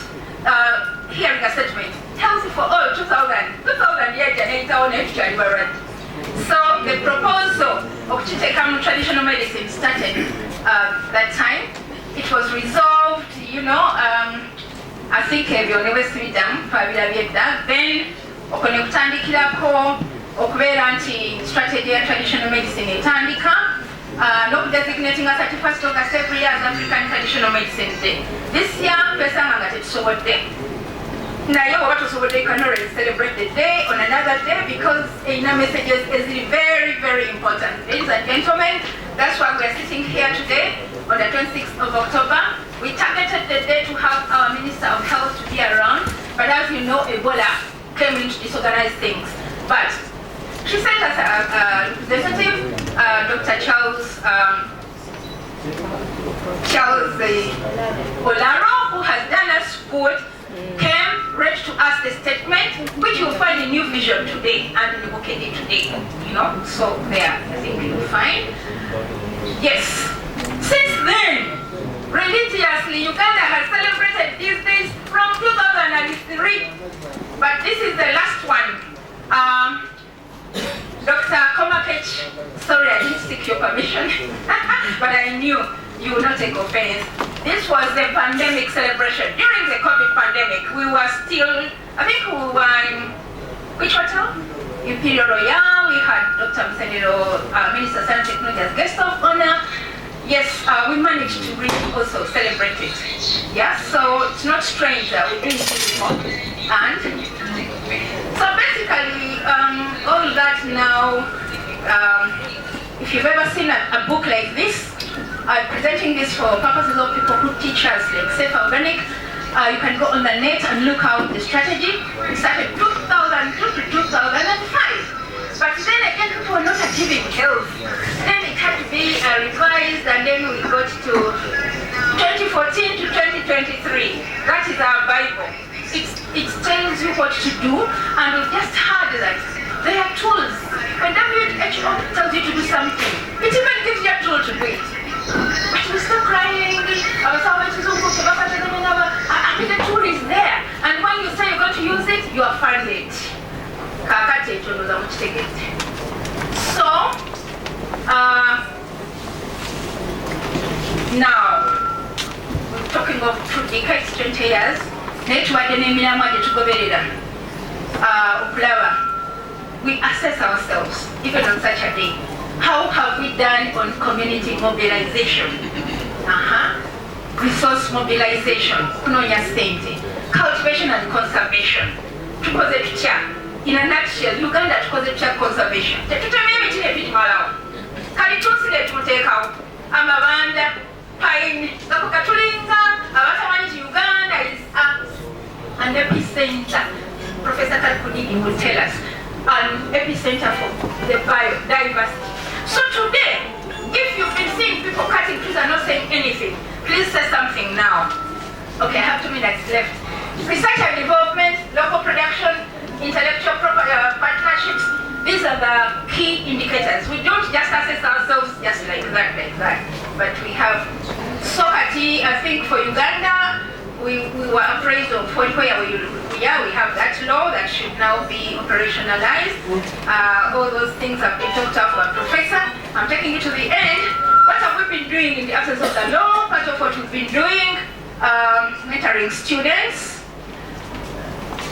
hearing a statement, healthy for all, 2000 years, so the proposal of Chitekam traditional medicine started that time. It was resolved, I think then strategy of traditional medicine not designating a 31st August every year as African Traditional Medicine Day. This year, Pesanga Day. Now, what cannot celebrate the day on another day because Ina messages is very, very important. Ladies and gentlemen, that's why we're sitting here today on the 26th of October. We targeted the day to have our Minister of Health to be around, but as you know, Ebola came in to disorganize things. But she sent us a representative, Dr. Charles Olaro, who has done us good, came, read to us the statement, which you'll find in New Vision today and in Bukedi today, so there, I think you'll find. Yes, since then, religiously, Uganda has celebrated these days from 2003, but this is the last one. Dr. Komakech, sorry I didn't seek your permission, but I knew you would not take offense. This was the pandemic celebration. During the COVID pandemic, we were still, I think we were in, which hotel? Imperial Royal. We had Dr. Msenero, Minister of Science and Technology as guest of honor. Yes, we managed to really also celebrate it. Yeah, so it's not strange that we're doing this more. And so basically, all that now, if you've ever seen a book like this, I'm presenting this for purposes of people who teach us like safe organic. You can go on the net and look out the strategy. It started 2002 to 2005. But then again, people were not achieving health. Then it had to be revised, and then we got to 2014 to 2023. That is our Bible. It tells you what to do, and we just heard that there are tools. When WHO tells you to do something, it even gives you a tool to do it. But we start crying, I mean, the tool is there, and when you say you're going to use it, you are funded. So, now, we're talking of 2 decades, 20 years. We assess ourselves, even on such a day. How have we done on community mobilization? Resource mobilization, cultivation and conservation. In a nutshell, Uganda conservation. Pine, Uganda is an epicenter. Professor Kalkunigi will tell us, an epicenter for the biodiversity. So today, if you've been seeing people cutting trees and not saying anything, please say something now. Okay, I have 2 minutes left. Research and development, local production, intellectual partnerships, are the key indicators. We don't just assess ourselves just like that. But we have SOCAT, I think for Uganda, we were appraised of where we are. We have that law that should now be operationalized. All those things have been talked about by Professor. I'm taking you to the end. What have we been doing in the absence of the law? Part of what we've been doing, mentoring students.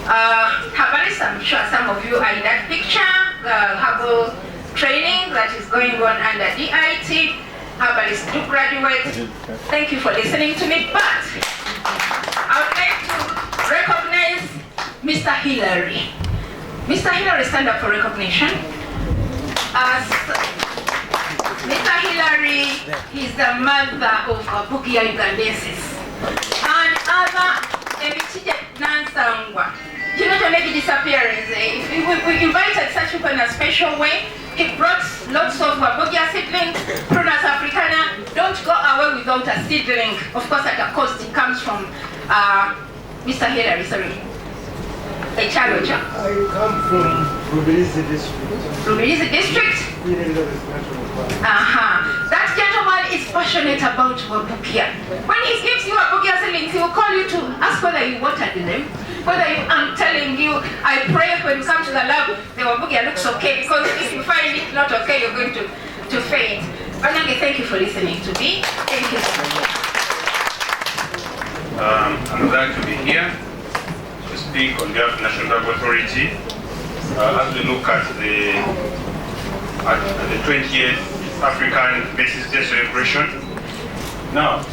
Herbalists, I'm sure some of you are in that picture. Herbal training that is going on under DIT. Herbalists do graduate. Thank you for listening to me, but I would like to recognize Mr. Hillary. Mr. Hillary, stand up for recognition. Mr. Hillary is the mother of Bugia Ugandensis and other Nansangwa. You know, to make a disappearance, we invited such people in a special way. He brought lots of Bugia seedlings, Prunus africana. Don't go away without a seedling. Of course, at a cost, it comes from Mr. Hillary, sorry. I come from Rubirizi district. Rubirizi district? That gentleman is passionate about Wabukia. When he gives you a Bukia seedling, he will call you to ask whether you watered them. Whether I'm telling you, I pray when you come to the lab, the Wabukia looks okay, because if you find it not okay, you're going to faint. Banyange, thank you for listening to me. Thank you so much. I'm glad to be here to speak on behalf of the National Drug Authority as we look at the 20th African Medicine Day celebration. Now,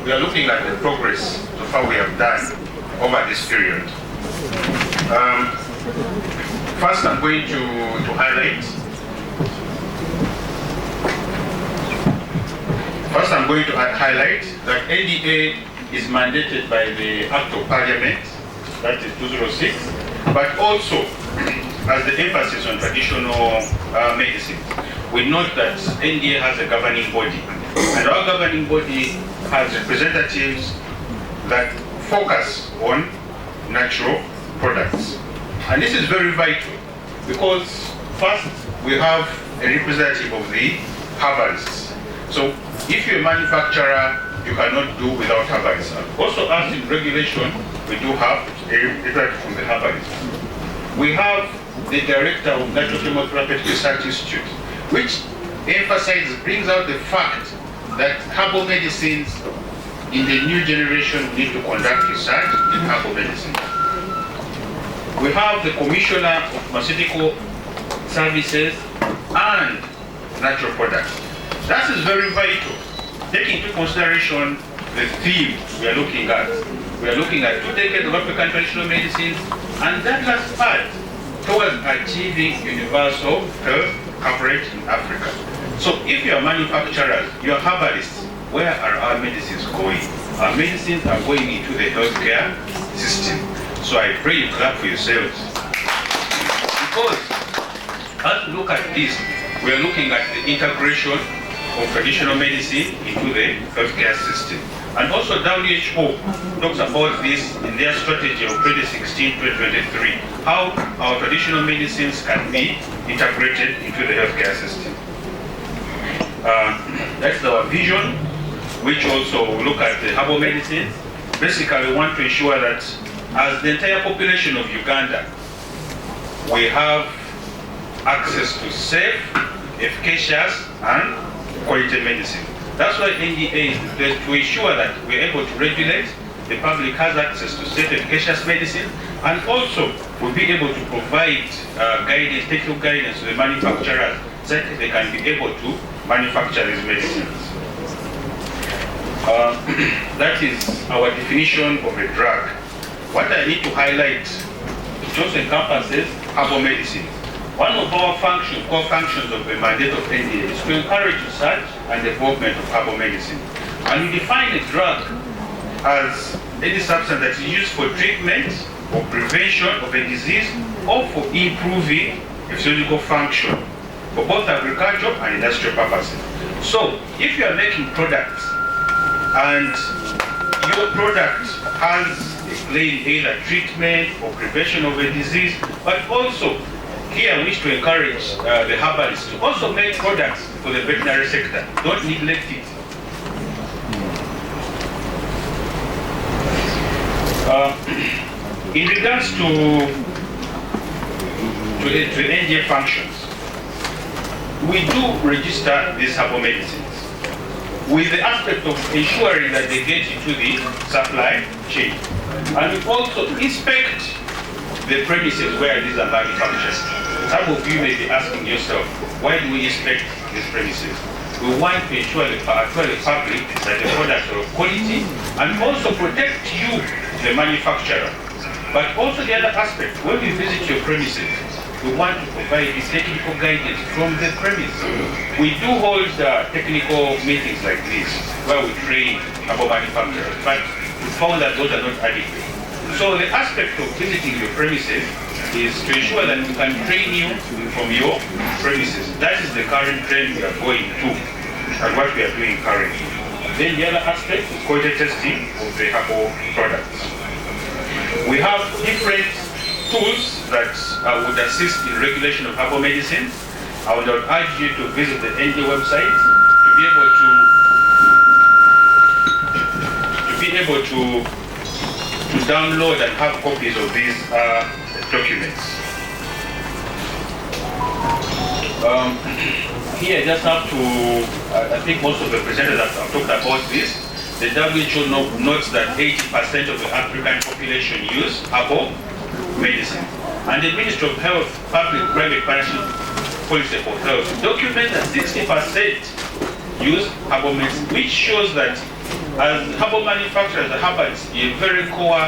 we are looking at the progress so far we have done over this period. First, I'm going to highlight. First, I'm going to highlight that NDA is mandated by the Act of Parliament, that is 206, but also as the emphasis on traditional medicine. We note that NDA has a governing body, and our governing body has representatives that focus on natural products. And this is very vital because first we have a representative of the herbalists. So if you're a manufacturer, you cannot do without herbalists. Also, as in regulation, we do have a representative from the herbalists. We have the director of Natural Chemotherapeutic Research Institute, which brings out the fact that herbal medicines in the new generation need to conduct research in herbal medicine. We have the Commissioner of Pharmaceutical Services and Natural Products. That is very vital, taking into consideration the theme we are looking at. We are looking at 2 decades of African traditional medicine, and that last part towards achieving universal health coverage in Africa. So if you are manufacturers, you are herbalists, where are our medicines going? Our medicines are going into the healthcare system. So I pray you clap for yourselves. Because as we look at this, we are looking at the integration of traditional medicine into the healthcare system. And also WHO talks about this in their strategy of 2016-2023, how our traditional medicines can be integrated into the healthcare system. That's our vision, which also look at the herbal medicines. Basically, we want to ensure that as the entire population of Uganda, we have access to safe, efficacious, and quality medicine. That's why NDA is the place to ensure that we're able to regulate, the public has access to safe, efficacious medicine, and also we'll be able to provide guidance, technical guidance to the manufacturers so that they can be able to manufacture these medicines. That is our definition of a drug. What I need to highlight, it also encompasses herbal medicine. One of our core functions of the mandate of NDA is to encourage research and development of herbal medicine. And we define a drug as any substance that is used for treatment or prevention of a disease or for improving a physical function for both agricultural and industrial purposes. So if you are making products and your product has a claim either treatment or prevention of a disease, but also here I wish to encourage the herbalists to also make products for the veterinary sector. Don't neglect it. In regards to NGA functions, we do register these herbal medicines with the aspect of ensuring that they get into the supply chain. And we also inspect the premises where these are manufactured. Some of you may be asking yourself, why do we inspect these premises? We want to ensure the public that the products are of quality and also protect you, the manufacturer. But also the other aspect, when we visit your premises, we want to provide you technical guidance from the premise. We do hold technical meetings like this where we train herbal manufacturers, but we found that those are not adequate. So the aspect of visiting your premises is to ensure that we can train you from your premises. That is the current trend we are going to and what we are doing currently. Then the other aspect is quality testing of the herbal products. We have different tools that would assist in regulation of herbal medicine. I would urge you to visit the NGA website to be able to download and have copies of these documents. Here I just have to, I think most of the presenters have talked about this. The WHO notes that 80% of the African population use herbal medicine. And the Ministry of Health Public-Private Partnership Policy for Health documents that 60% use herbal medicine, which shows that as herbal manufacturers, the herbalists are a very core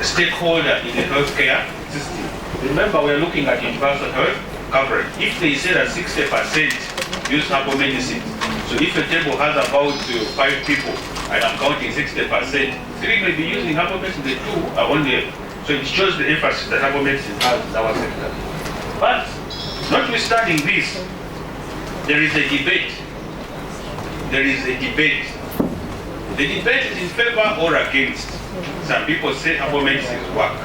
stakeholder in the healthcare system. Remember, we are looking at universal health coverage. If they say that 60% use herbal medicine, so if a table has about 5 people, and I'm counting 60%, 3 may be using herbal medicine, the 2 are only. So it shows the emphasis that herbal medicine has in our sector. But notwithstanding this, there is a debate. There is a debate. The debate is in favor or against. Some people say herbal medicines work.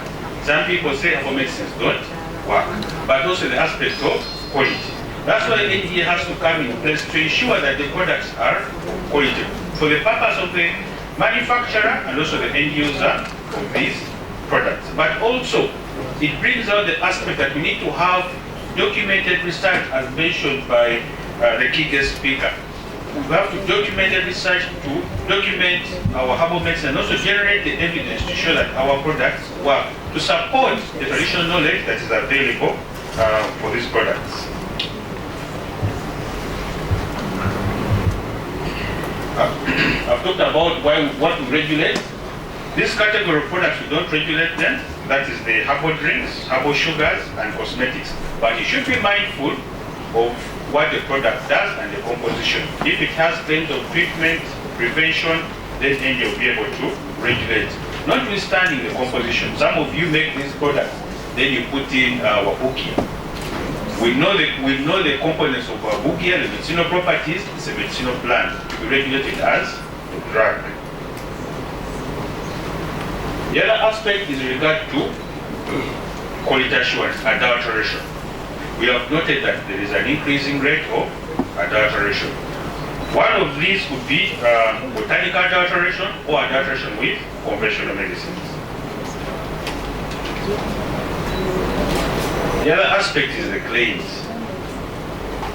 Some people say herbal medicines don't work. But also the aspect of quality. That's why NGA has to come in place to ensure that the products are quality for the purpose of the manufacturer and also the end user of these products. But also, it brings out the aspect that we need to have documented research as mentioned by the key guest speaker. We have to document the research to document our herbal medicine and also generate the evidence to show that our products work, to support the traditional knowledge that is available for these products. I've talked about what we regulate. This category of products, we don't regulate them. That is the herbal drinks, herbal sugars, and cosmetics. But you should be mindful of what the product does and the composition. If it has claims of treatment, prevention, then NGA will be able to regulate. Notwithstanding the composition, some of you make these products, then you put in wabukia. We know the components of wabukia, the medicinal properties. It's a medicinal plant to be regulated as a drug. The other aspect is in regard to quality assurance, adulteration. We have noted that there is an increasing rate of adulteration. One of these would be botanical adulteration or adulteration with conventional medicines. The other aspect is the claims.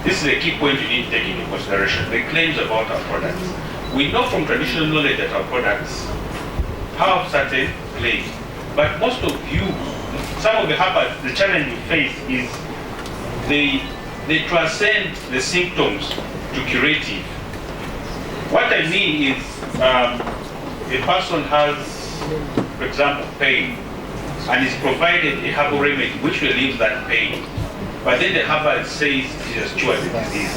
This is a key point you need to take into consideration, the claims about our products. We know from traditional knowledge that our products have certain claims, but most of you, some of the challenge you face is they transcend the symptoms to curative. What I mean is a person has, for example, pain, and is provided a herbal remedy which relieves that pain. But then the herbalist says it has cured the disease.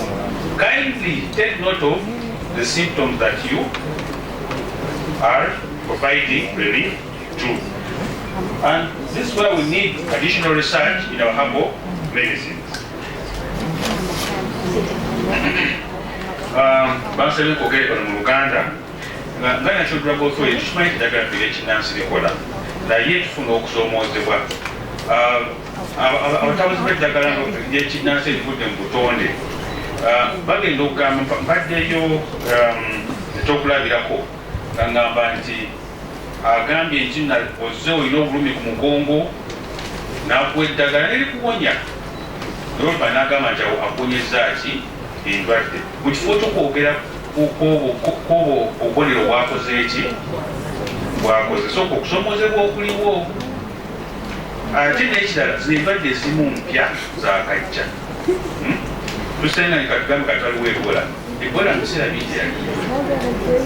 Kindly take note of the symptoms that you are providing relief to. And this is where we need additional research in our herbal medicines. Bansabye kwogera bano mu Uganda nga National Drug Authority tumanyi eddagala lye kinnansi likola naye tufuna okusoomoozebwa abatabuzi b'eddagala ly'ekinnansi erivudde mu butonde bagenda okugamba mbaddeyo ekyokulabirako gangamba nti agambye nti ozze olina obulumi ku mugongo n'akuwa eddagala nerikuwonya olba n'agamba nti akuwonyezza ki endwadde mu kifo kyokwogera kwobo obubonero bwakoze eki bwakoze soka okusomozebwa okuliwo ate n'ekirala zino endwadde ezimu mpya zakajja tusenga nikatugambe katwaliwo ebola mu biseera bingi yali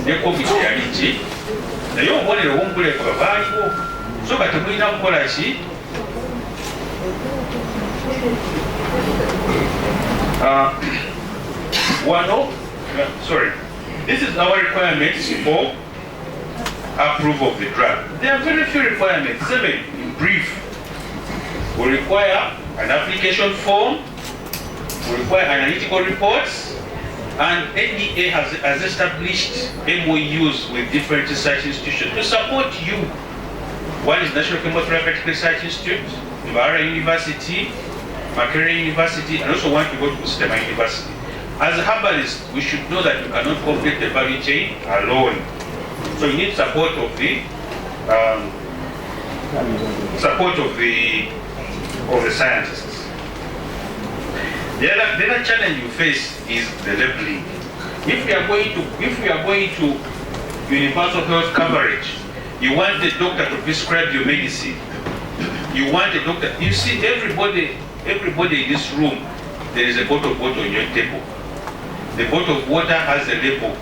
ne covid yali ki naye obubonero obw'omukulekaba baaliwo so nga temulina kukola ki this is our requirements for approval of the drug. There are very few requirements, 7 in brief. We require an application form, we require analytical reports, and NDA has established MOUs with different research institutions to support you. One is National Chemotherapeutic Research Institute, Uganda University, Makerere University, and also one to go to Uganda University. As a herbalist, we should know that you cannot complete the value chain alone. So you need support of the scientists. The other challenge you face is the labeling. If we are going to universal health coverage, you want the doctor to prescribe your medicine. You want the doctor. You see, everybody in this room, there is a bottle on your table. The bottle of water has a label.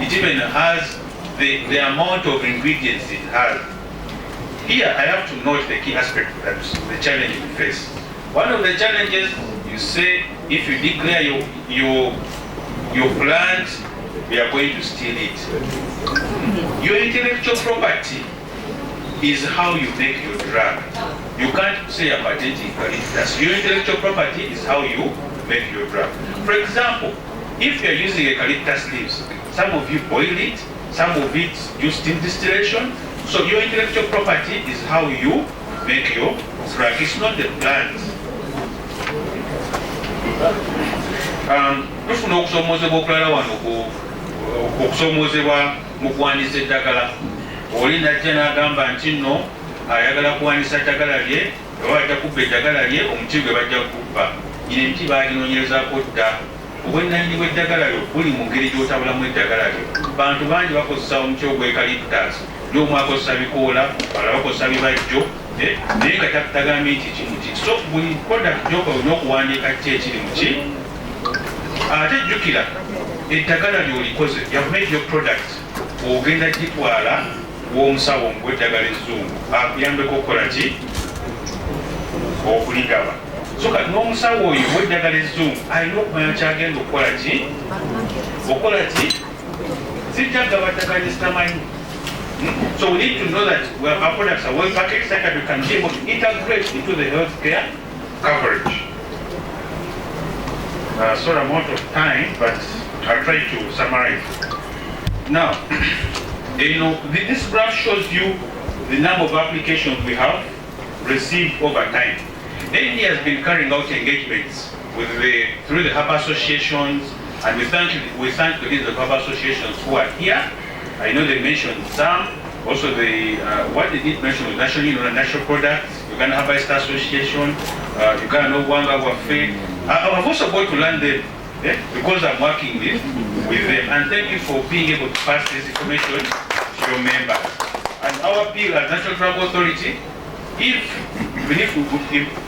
It even has the amount of ingredients it has. Here, I have to note the key aspect that the challenge you face. One of the challenges, you say, if you declare your plant, we are going to steal it. Your intellectual property is how you make your drug. You can't say I'm patenting eucalyptus. Your intellectual property is how you make your drug. For example, if you're using eucalyptus leaves, some of you boil it, some of it use steam distillation. So your intellectual property is how you make your drug. It's not the plant. Tufuna okusomozebwa okulala wano okusomozebwa mu kuwandiisa eddagala. Oli najja n'agamba nti nno ayagala kuwandiisa eddagala lye, oba ajja kubba eddagala lye, omuti gwe bajja kubba. Ine emiti baaginoonyerezaako dda. Obwennanyini bw'eddagala lyo buli mu ngeri gy'otabulamu eddagala lyo. Bantu bangi bakozesa omuti ogw'eucalyptus. Oli omu akozesa bikoola, abalala bakozesa bibajjo, naye nga tagambye nti kimuti. So buli product gy'okola olina okuwandiika ki ekiri mu ki. Ate jjukira eddagala ly'olikoze, you have made your product, ogenda gitwala w'omusawo gw'eddagala ezzungu akuyambeko okukola ki? Okuligaba. So kati n'omusawo oyo w'eddagala ezzungu alina okumanya kyagenda okukola ki? Okukola ki? Sijja gaba ddagala ezitamanyi. So we need to know that our products are well packaged so that we can be able to integrate into the healthcare coverage. Sorry, I'm out of time, but I'll try to summarize. Now, this graph shows you the number of applications we have received over time. ND has been carrying out engagements through the herbal associations, and we thank the leaders of herbal associations who are here. I know they mentioned some. Also, what they did mention was National Union of Natural Products, Uganda Herbalist Association, Uganda Wanga Wafe. I've also got to learn them because I'm working with them. And thank you for being able to pass this information to your members. And our appeal as National Drug Authority, if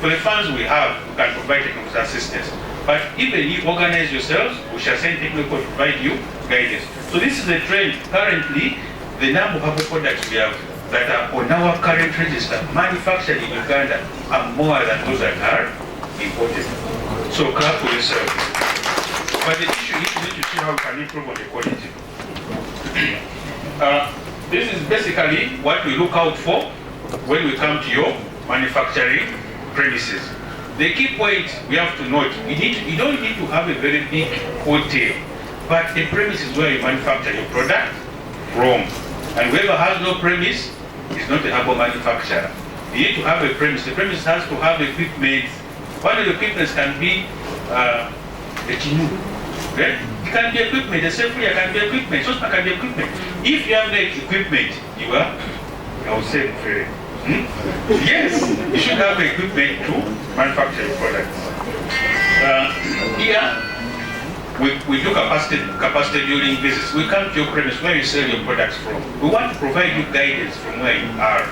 for the funds we have, we can provide technical assistance. But even you organize yourselves, we shall send technical to provide you guidance. So this is the trend. Currently, the number of herbal products we have that are on our current register manufactured in Uganda are more than those that are imported. So clap for yourself. But the issue is we need to see how we can improve on the quality. This is basically what we look out for when we come to your manufacturing premises. The key point we have to note, you don't need to have a very big hotel, but the premise is where you manufacture your product from. And whoever has no premise is not a herbal manufacturer. you need to have a premise. The premise has to have equipment. One of the equipments can be a canoe. Okay? It can be equipment. The safety can be equipment. So can be equipment. If you have the equipment, you are, I would say, yes, you should have the equipment to manufacture the products. Here, we do capacity building visits. We come to your premise where you sell your products from. We want to provide you guidance from where you are.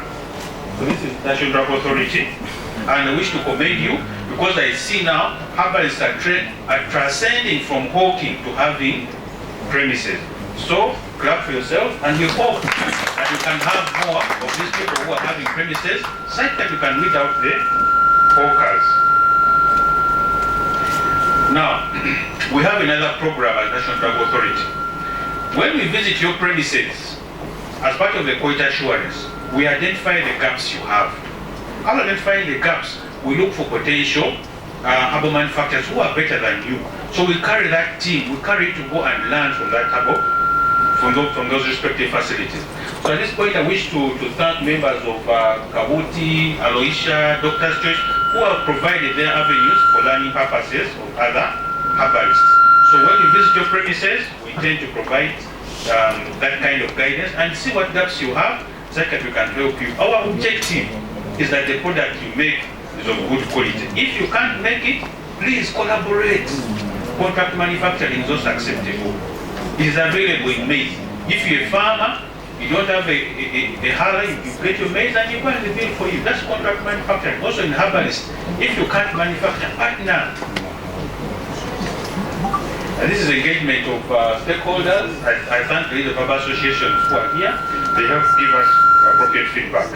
So this is National Drug Authority, and I wish to commend you because I see now herbalists are transcending from hawking to having premises. So clap for yourself, and we hope that you can have more of these people who are having premises, such that you can weed out the hawkers. Now, we have another program at National Drug Authority. When we visit your premises, as part of the quality assurance, we identify the gaps you have. After identifying the gaps, we look for potential herbal manufacturers who are better than you. So we carry that team, we carry it to go and learn from that herbal, from those respective facilities. So at this point, I wish to thank members of Kabuti, Aloysia, Doctor's Choice, who have provided their avenues for learning purposes of other herbalists. So when we visit your premises, we tend to provide that kind of guidance and see what gaps you have, so that we can help you. Our objective is that the product you make is of good quality. If you can't make it, please collaborate. Contract manufacturing is also acceptable. It is available in maize. If you're a farmer, you don't have a harrow, you get your maize and you buy the bill for you. That's contract manufacturing. Also in herbalist, if you can't manufacture, partner. And this is engagement of stakeholders. I thank the herbal associations who are here. They have given us appropriate feedback.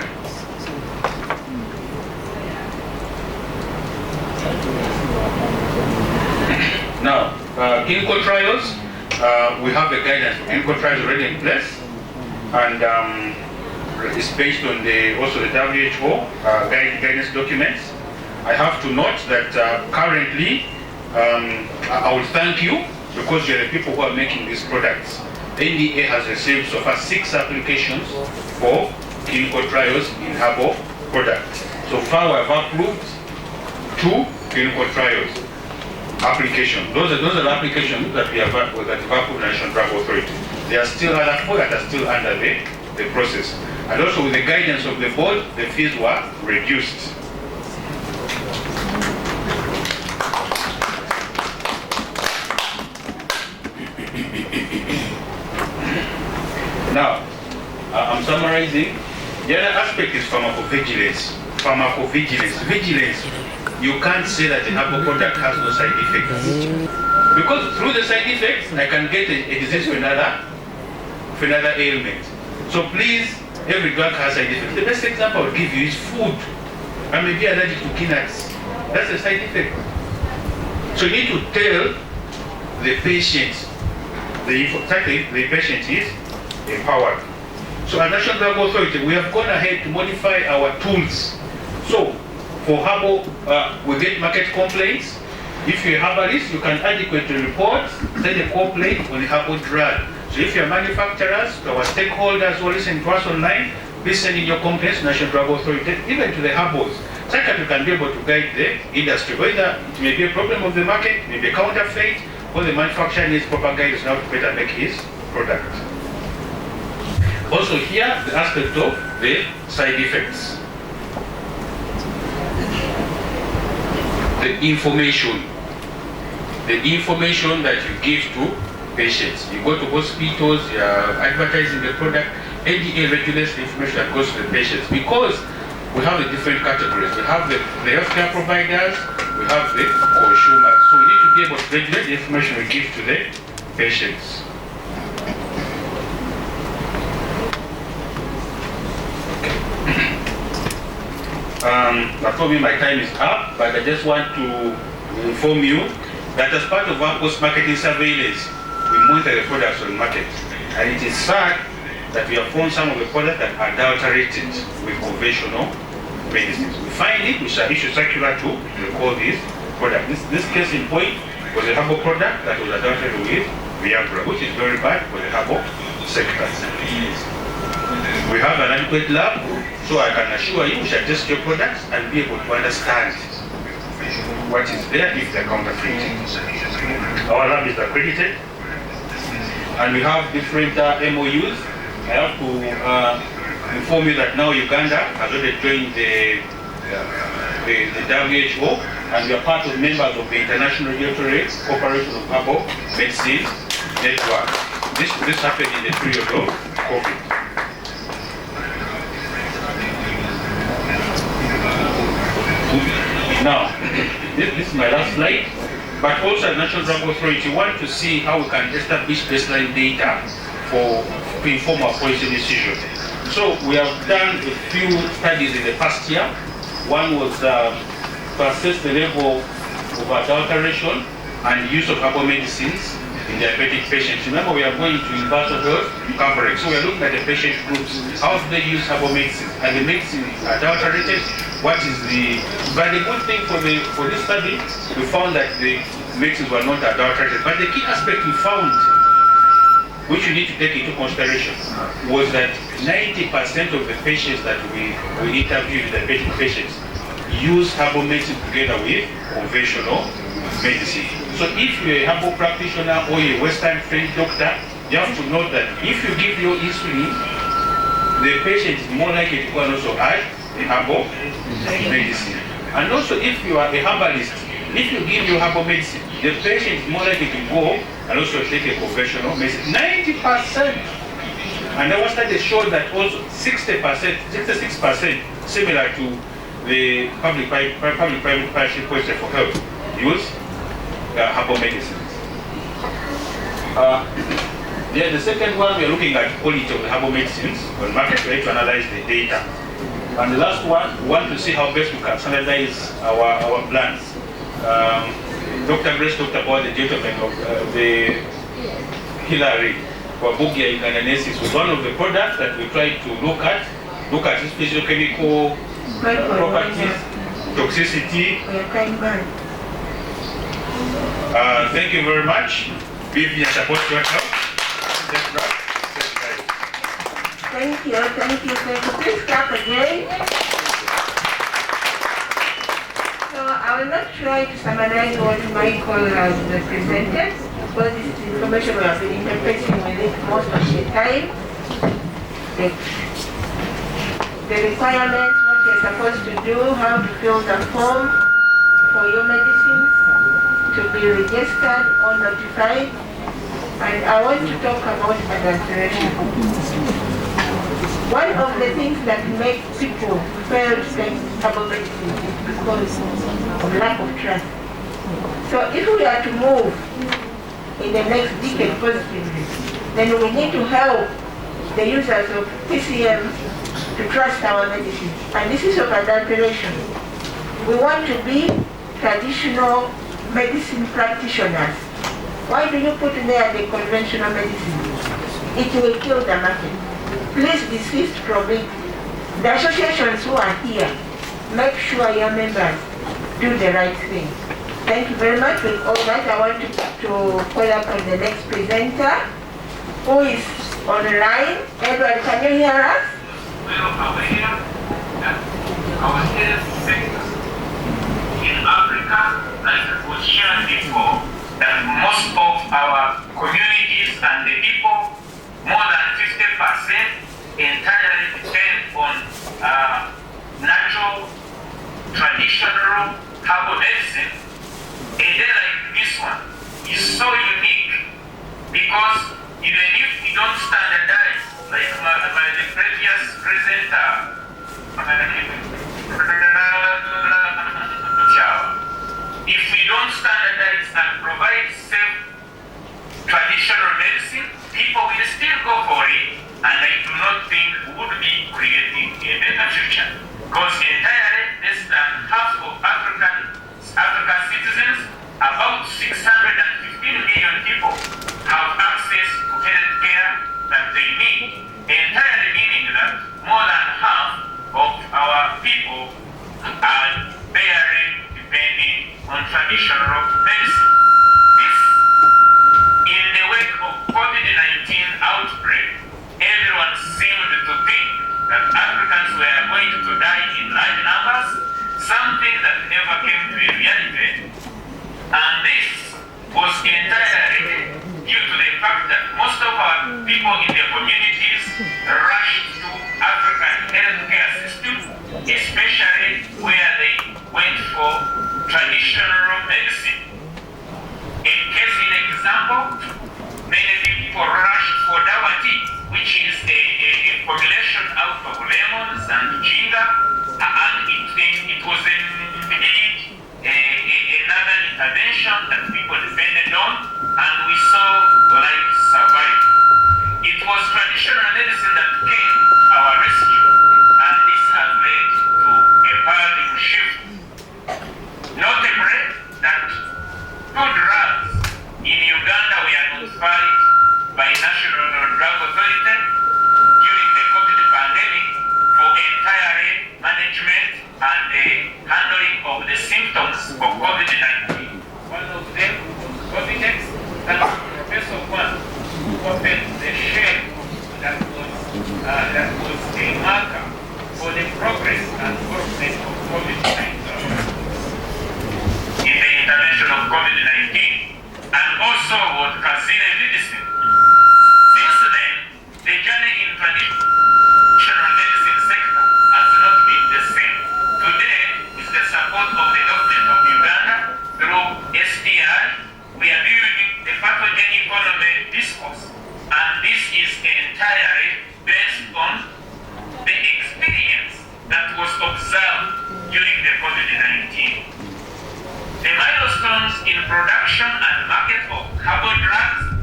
Now, clinical trials, we have the guidance for clinical trials already in place, and it's based on also the WHO guidance documents. I have to note that currently, I will thank you because you're the people who are making these products. NDA has received so far 6 applications for clinical trials in herbal products. So far, we have approved 2 clinical trials applications. Those are the applications that we have approved National Drug Authority. There are still other 4 that are still under the process. And also with the guidance of the board, the fees were reduced. Now, I'm summarizing. The other aspect is pharmacovigilance. Vigilance. You can't say that the herbal product has no side effects. Because through the side effects, I can get a disease for another ailment. So please, every drug has side effects. The best example I would give you is food. I may be allergic to peanuts. That's a side effect. So you need to tell the patient, the patient is empowered. So at National Drug Authority, we have gone ahead to modify our tools. So for herbal, we get market complaints. If you're a herbalist, you can adequately report, send a complaint on the herbal drug. So if you're manufacturers, to our stakeholders who are listening to us online, please send in your complaints to National Drug Authority, even to the herbals, so that we can be able to guide the industry. Whether it may be a problem of the market, maybe a counterfeit, or the manufacturer needs proper guidance now to better make his product. Also here, the aspect of the side effects. The information that you give to patients. You go to hospitals, you are advertising the product, NDA regulates the information that goes to the patients because we have the different categories. We have the healthcare providers, we have the consumers. So we need to be able to regulate the information we give to the patients. Probably my time is up, but I just want to inform you that as part of our post-marketing surveillance, we monitor the products on the market. And it is sad that we have found some of the products that are adulterated with conventional medicines. We find it, we shall issue circular to recall this product. This case in point was a herbal product that was adulterated with Viagra, which is very bad for the herbal sector. We have an adequate lab, so So I can assure you, we shall test your products and be able to understand what is there if they're counterfeiting. Our lab is accredited, and we have different MOUs. I have to inform you that now Uganda has already joined the WHO, and we are part of members of the International Regulatory Cooperation of Herbal Medicine Network. This happened in the period of COVID. Now, this is my last slide, but also as National Drug Authority, we want to see how we can establish baseline data to inform our policy decision. So we have done a few studies in the past year. One was to assess the level of adulteration and use of herbal medicines in diabetic patients. Remember, we are going to universal health coverage. So we are looking at the patient groups. How do they use herbal medicines? Are the medicines adulterated? What is the... But the good thing for this study, we found that the medicines were not adulterated. But the key aspect we found, which you need to take into consideration, was that 90% of the patients that we interviewed, the diabetic patients, use herbal medicine together with conventional medicine. So if you're a herbal practitioner or a Western trained doctor, you have to know that if you give your insulin, the patient is more likely to go and also add a herbal medicine. And also if you are a herbalist, if you give your herbal medicine, the patient is more likely to go and also take a conventional medicine. 90%! And our study showed that also 60%, 66% similar to the public-private partnership policy for health use herbal medicines. The second one, we are looking at quality of the herbal medicines on market, we to analyze the data. And the last one, we want to see how best we can standardize our plans. Dr. Grace talked about the development of the Hillary or Bugia Ugandanensis was one of the products that we tried to look at its physicochemical properties, toxicity. Thank you very much. Vivian, support your help. Thank you. Please clap again. So I will not try to summarize what Michael has presented, because this is information we have been interpreting with it most of the time. The requirements, what you're supposed to do, how to fill the form for your medicines to be registered or notified. And I want to talk about adulteration. One of the things that make people fail to take herbal medicine is because of lack of trust. So if we are to move in the next decade positively, then we need to help the users of PCM to trust our medicine. And this is of adulteration. We want to be traditional medicine practitioners. Why do you put there the conventional medicine? It will kill the market. Please desist from it. The associations who are here, make sure your members do the right thing. Thank you very much. With all that, I want to call up on the next presenter, who is online. Edward, can you hear us? Well, aware that our health sector in Africa, like it was shared before, that most of our communities and the people, more than 50%, entirely depend on natural, traditional herbal medicine. A day like this one is so unique because even if we don't standardize, like the previous presenter, if we don't standardize and provide safe traditional medicine, people will still go for it, and I do not think we would be creating a better future. Because entirely less than half of African citizens, about 615 million people, have access to health care that they need. Entirely meaning that more than half of our people are barely depending on traditional medicine. This, in the wake of COVID-19 outbreak, everyone seemed to think that Africans were going to die in large numbers, something that never came to a reality. And this was entirely due to the fact that most of our people in the communities rushed to African healthcare system, especially where they went for traditional medicine. In case in example, many people rushed for dawati, which is a formulation out of lemons and ginger, and it was indeed another intervention that people depended on, and we saw life survive. It was traditional medicine that came to our rescue, and this has led to a paradigm shift. Notably, that 2 drugs in Uganda were notified by National Drug Authority during the COVID pandemic for entire management and the handling of the symptoms of COVID-19. One of them, COVID-19, that Professor Kwan opened the shell that was a marker for the progress and development of COVID-19 in the intervention of COVID-19, and also was considered medicine. Since then, the journey in traditional medicine sector has not been the same. Today is the support of the government of Uganda through SDI. We are building the pathogen economy discourse, and this is entirely based on the experience that was observed during the COVID-19. The milestones in production and market of herbal drugs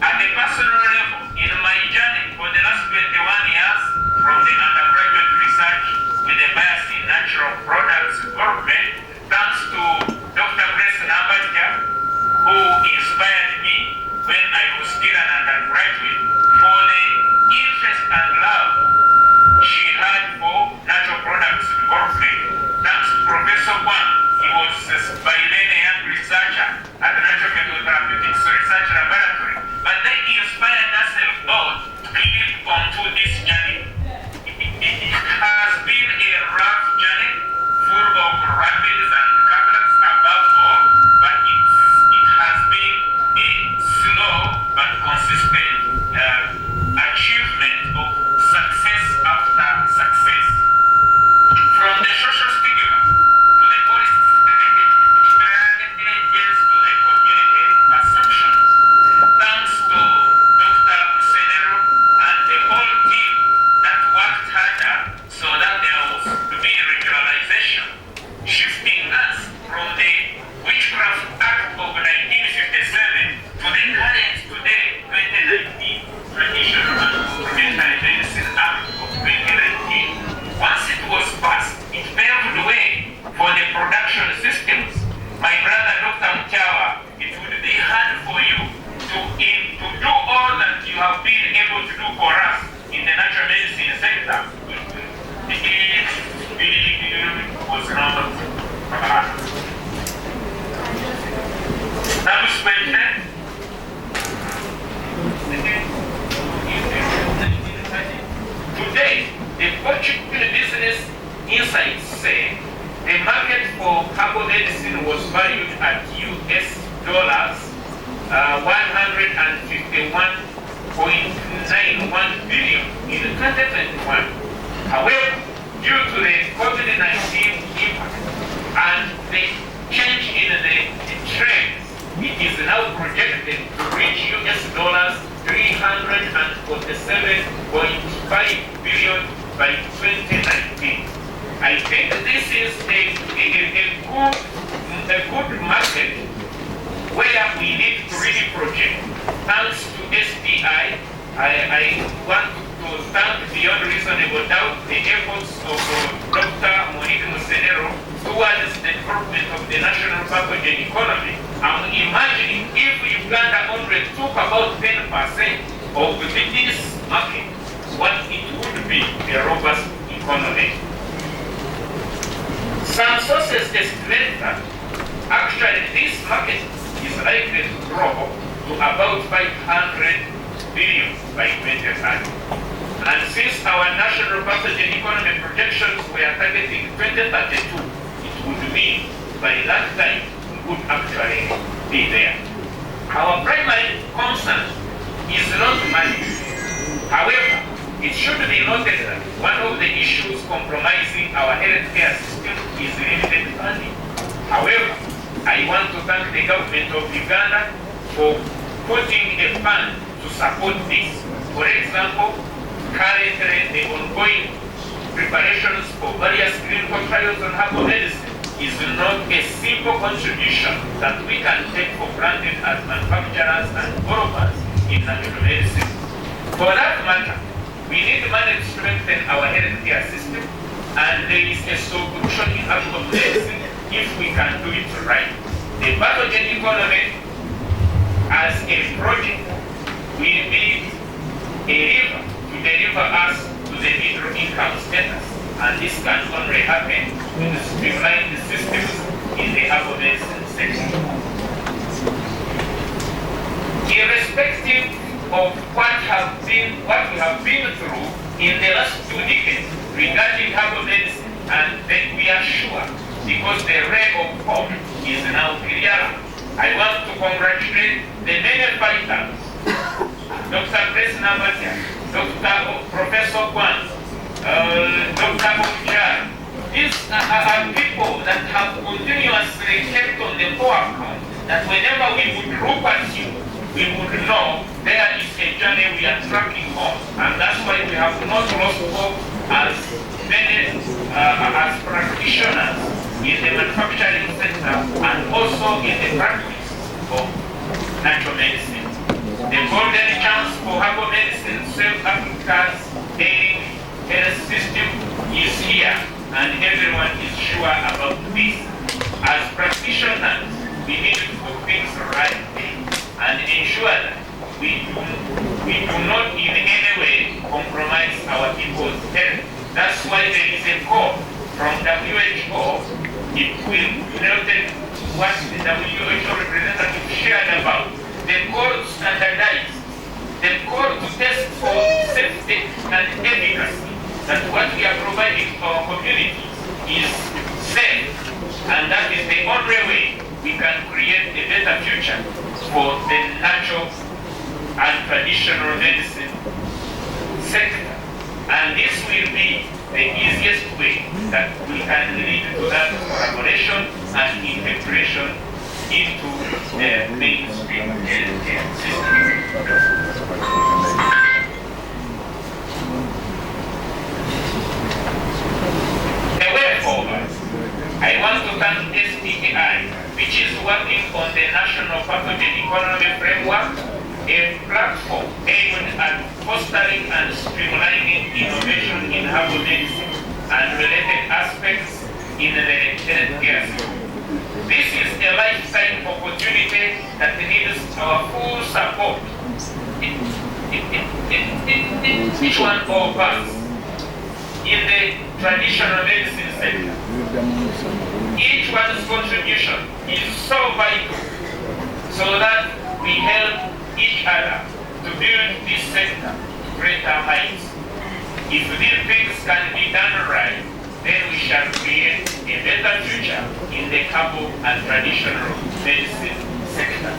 at the personal level in my journey for the last 21 years, from the undergraduate research with the bias in natural products development, thanks to Dr. Grace Nabaja, who inspired me when I was still an undergraduate for the interest and love she had for natural products development. Thanks to Professor Kwan, he was by then a young researcher at the Natural Chemotherapeutic Research Laboratory, but they inspired us both to keep onto this journey. It has been a rough journey, full of rapids and cataracts above all, but it has been a slow but consistent achievement of success after success. From the social stigma to the policy to the community perceptions, thanks to Dr. Senero and the whole team that worked harder so that there was to be regularization, shifting us from the Witchcraft Act of 1957 to the current today, 2019, Traditional and Complementary Medicine Act of 2019. Once it was passed, it paved the way for the production systems. My brother Dr. Mchawa, it would be hard for you to do all that you have been able to do for us in the natural medicine sector. It was not that was today, the Portuguese business insights say the market for herbal medicine was valued at US dollars 151.91 billion in 2021. However, due to the COVID-19 impact and the change in the trends, it is now projected to reach US dollars 347.5 billion by 2019. I think this is a good market where we need to really project. Thanks to SDI, I want to thank beyond reasonable doubt the efforts of Dr. Monique Musenero towards the development of the national pathogen economy. I'm imagining if Uganda only took about 10% of this market, what it would be a robust economy. Some sources estimate that actually this market is likely to grow to about 500 billion by 2030. And since our national pathogen economy projections were targeting 2032, it would mean by that time we would actually be there. Our primary concern is not money. However, it should be noted that one of the issues compromising our healthcare system is limited funding. However, I want to thank the government of Uganda for putting a fund to support this. For example, currently the ongoing preparations for various clinical trials on herbal medicine is not a simple contribution that we can take for granted as manufacturers and developers in natural medicine. For that matter, we need money to strengthen our healthcare system, and there is a solution in herbal medicine if we can do it right. The pathogen economy as a project will be a river to deliver us to the middle income status, and this can only happen with streamlined systems in the herbal medicine sector. Irrespective of what we have been through in the last 2 decades regarding herbal medicine, and then we are sure, because the ray of hope is now clear, I want to congratulate the many fighters, Dr. Grace Namatia, Professor Kwan, Dr. Mujara. These are people that have continuously kept on the forefront, that whenever we would look at you, we would know there is a journey we are tracking on, and that's why we have not lost hope as many as practitioners in the manufacturing sector and also in the practice of natural medicine. The golden chance for herbal medicine to save Africa's daily health system is here, and everyone is sure about this. As practitioners, we need to do things right and ensure that we do not in any way compromise our people's health. That's why there is a call from WHO. It will note what the WHO representative shared about the call to standardize, the call to test for safety and efficacy, that what we are providing to our communities is safe, and that is the only way we can create a better future for the natural and traditional medicine sector. And this will be the easiest way that we can lead to that collaboration and integration into the mainstream healthcare system. The way forward, I want to thank NCRI, which is working on the National Pathogen Economy Framework, a platform aimed at fostering and streamlining innovation in herbal medicine and related aspects in the healthcare system. This is a lifetime opportunity that needs our full support. Each one of us in the traditional medicine sector, each one's contribution is so vital, so that we help each other to build this sector to greater heights. If these things can be done right, then we shall create a better future in the herbal and traditional medicine sector.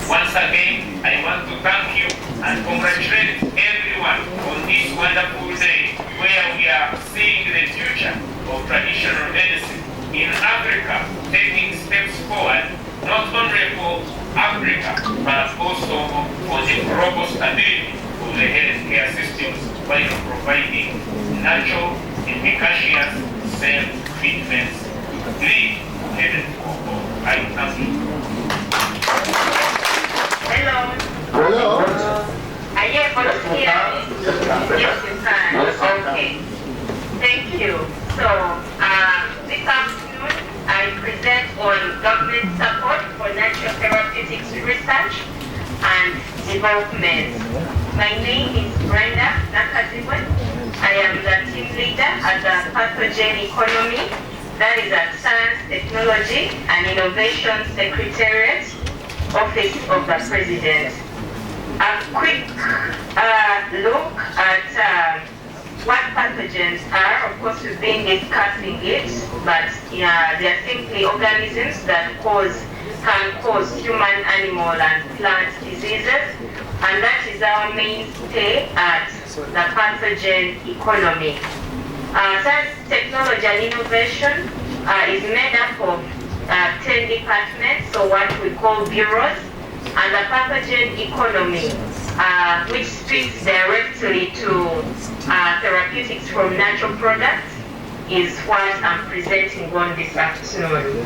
Once again, I want to thank you and congratulate everyone on this wonderful day where we are seeing the future of traditional medicine in Africa taking steps forward, not only for Africa, but also for the global stability of the healthcare systems while providing natural, efficacious, safe treatments to live health for all. I thank you. Hello. Hello. Are you able to hear me? Yes, you can. Okay. Thank you. So, this afternoon, I present on government support for natural therapeutics research and development. My name is Brenda Nakazibwe. I am the team leader at the Pathogen Economy, that is at Science, Technology and Innovation Secretariat, Office of the President. a quick look at what pathogens are. Of course, we've been discussing it, but they are simply organisms that can cause human, animal, and plant diseases, and that is our mainstay at the pathogen economy. Science, technology, and innovation is made up of 10 departments, so what we call bureaus, and the pathogen economy, which speaks directly to therapeutics from natural products, is what I'm presenting on this afternoon.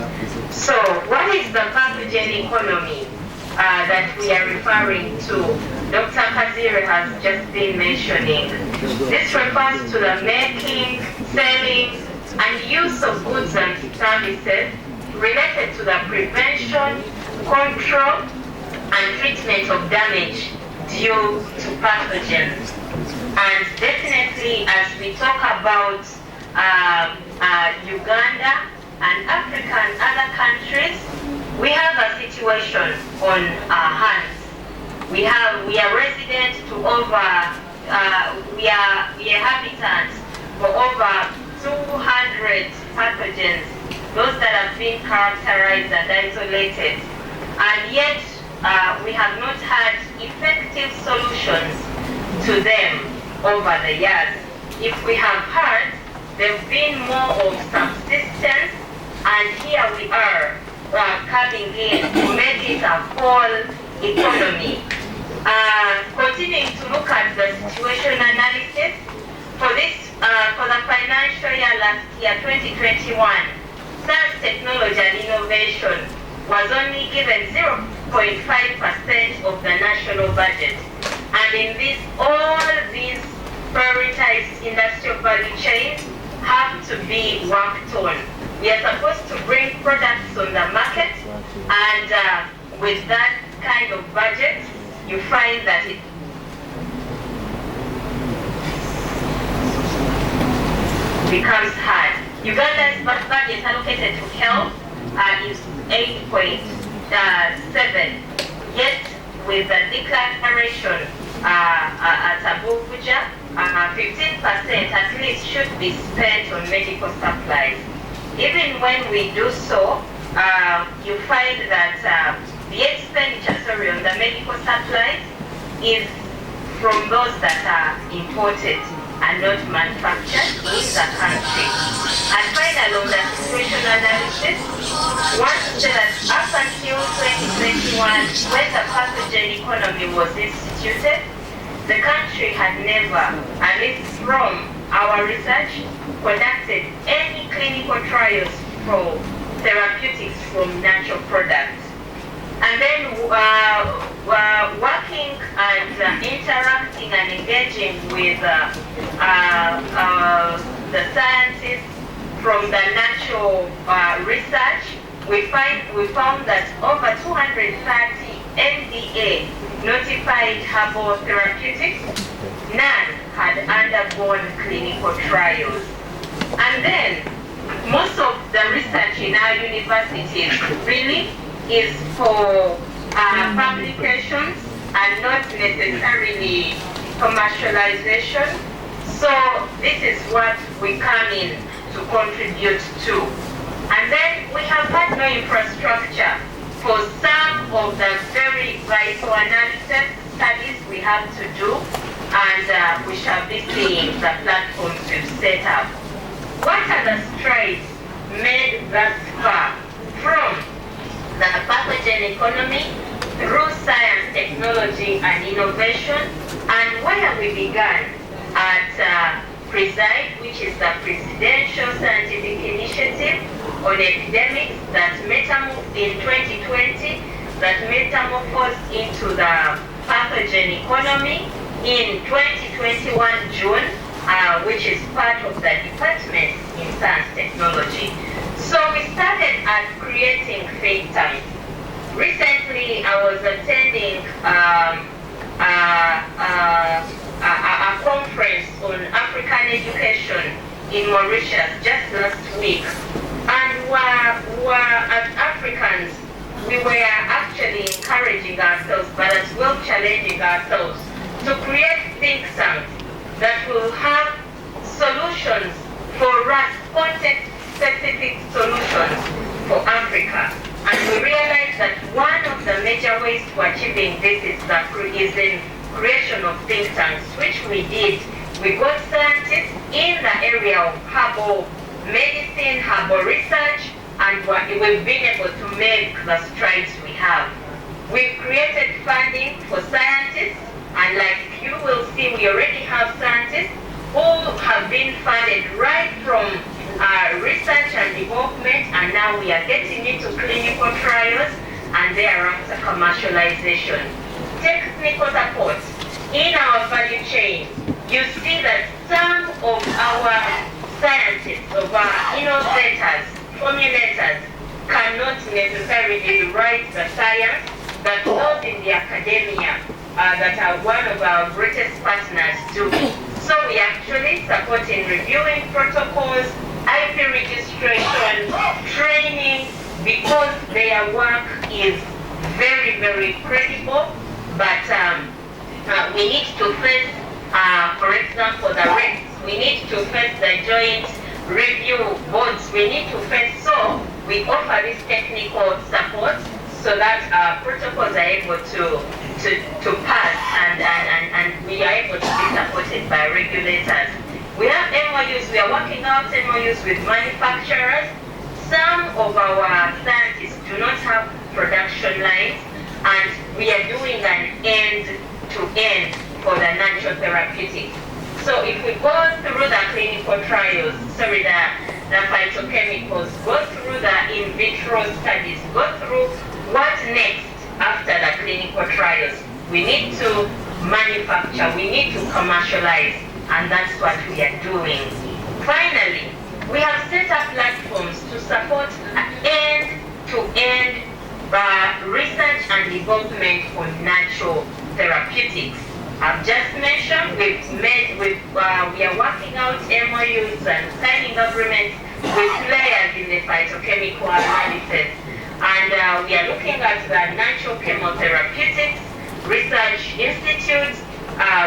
So what is the pathogen economy that we are referring to? Dr. Kazire has just been mentioning. This refers to the making, selling, and use of goods and services related to the prevention, control, and treatment of damage due to pathogens. And definitely, as we talk about Uganda and Africa and other countries, we have a situation on our hands. We are resident to over, we are habitants for over 200 pathogens, those that have been characterized and isolated, and yet we have not had effective solutions to them over the years. If we have had, they've been more of subsistence, and here we are coming in to make it a whole economy. Continuing to look at the situation analysis for this for the financial year last year, 2021, science, technology, and innovation was only given 0.5% of the national budget. And in this, all these prioritized industrial value chains have to be worked on. We are supposed to bring products on the market, and with that kind of budget, you find that it becomes hard. Uganda's budget allocated to health is 8.7, yet with the declaration at Abuja, 15% at least should be spent on medical supplies. Even when we do so, you find that the expenditure on the medical supplies is from those that are imported and not manufactured in the country. And finally, on the situation analysis, one said that up until 2021, when the pathogen economy was instituted, the country had never, at least from our research, conducted any clinical trials for therapeutics from natural products. And then working and interacting and engaging with the scientists from the natural research, we found that over 230 NDA notified herbal therapeutics, none had undergone clinical trials. And then most of the research in our universities really is for publications and not necessarily commercialization. So this is what we come in to contribute to. And then we have had no infrastructure for some of the very vital analysis studies we have to do, and we shall be seeing the platforms we've set up. What are the strides made thus far from the pathogen economy through science, technology, and innovation, and where we began at PRESIDE, which is the Presidential Scientific Initiative on Epidemics that metamorphosed in 2020, that metamorphosed into the pathogen economy in 2021 June, which is part of the department in science technology. So we started at creating think tanks. Recently, I was attending a conference on African education in Mauritius just last week. And as Africans, we were actually encouraging ourselves, but as well challenging ourselves to create think tanks that will have solutions for us, context-specific solutions for Africa. And we realize that one of the major ways to achieving this is in creation of think tanks, which we did. We got scientists in the area of herbal medicine, herbal research, and we've been able to make the strides we have. We've created funding for scientists, and like you will see, we already have scientists who have been funded right from research and development, and now we are getting into clinical trials and thereafter commercialization. Technical support in our value chain. You see that some of our scientists, of our innovators, formulators, cannot necessarily write the science that those in the academia that are one of our greatest partners do. So we actually support in reviewing protocols, IP registration, training, because their work is very, very credible. But we need to face, for example, the REX. We need to face the joint review boards. We need to face, so we offer this technical support so that our protocols are able to pass and we are able to be supported by regulators. We have MOUs, we are working out MOUs with manufacturers. Some of our scientists do not have production lines, and we are doing an end-to-end for the natural therapeutics. So if we go through the clinical trials, the phytochemicals, go through the in vitro studies, go through what next after the clinical trials. We need to manufacture, we need to commercialize, and that's what we are doing. Finally, we have set up platforms to support end-to-end research and development on natural therapeutics. I've just mentioned we are working out MOUs and signing agreements with players in the phytochemical analysis, and we are looking at the Natural Chemotherapeutic Research Institute.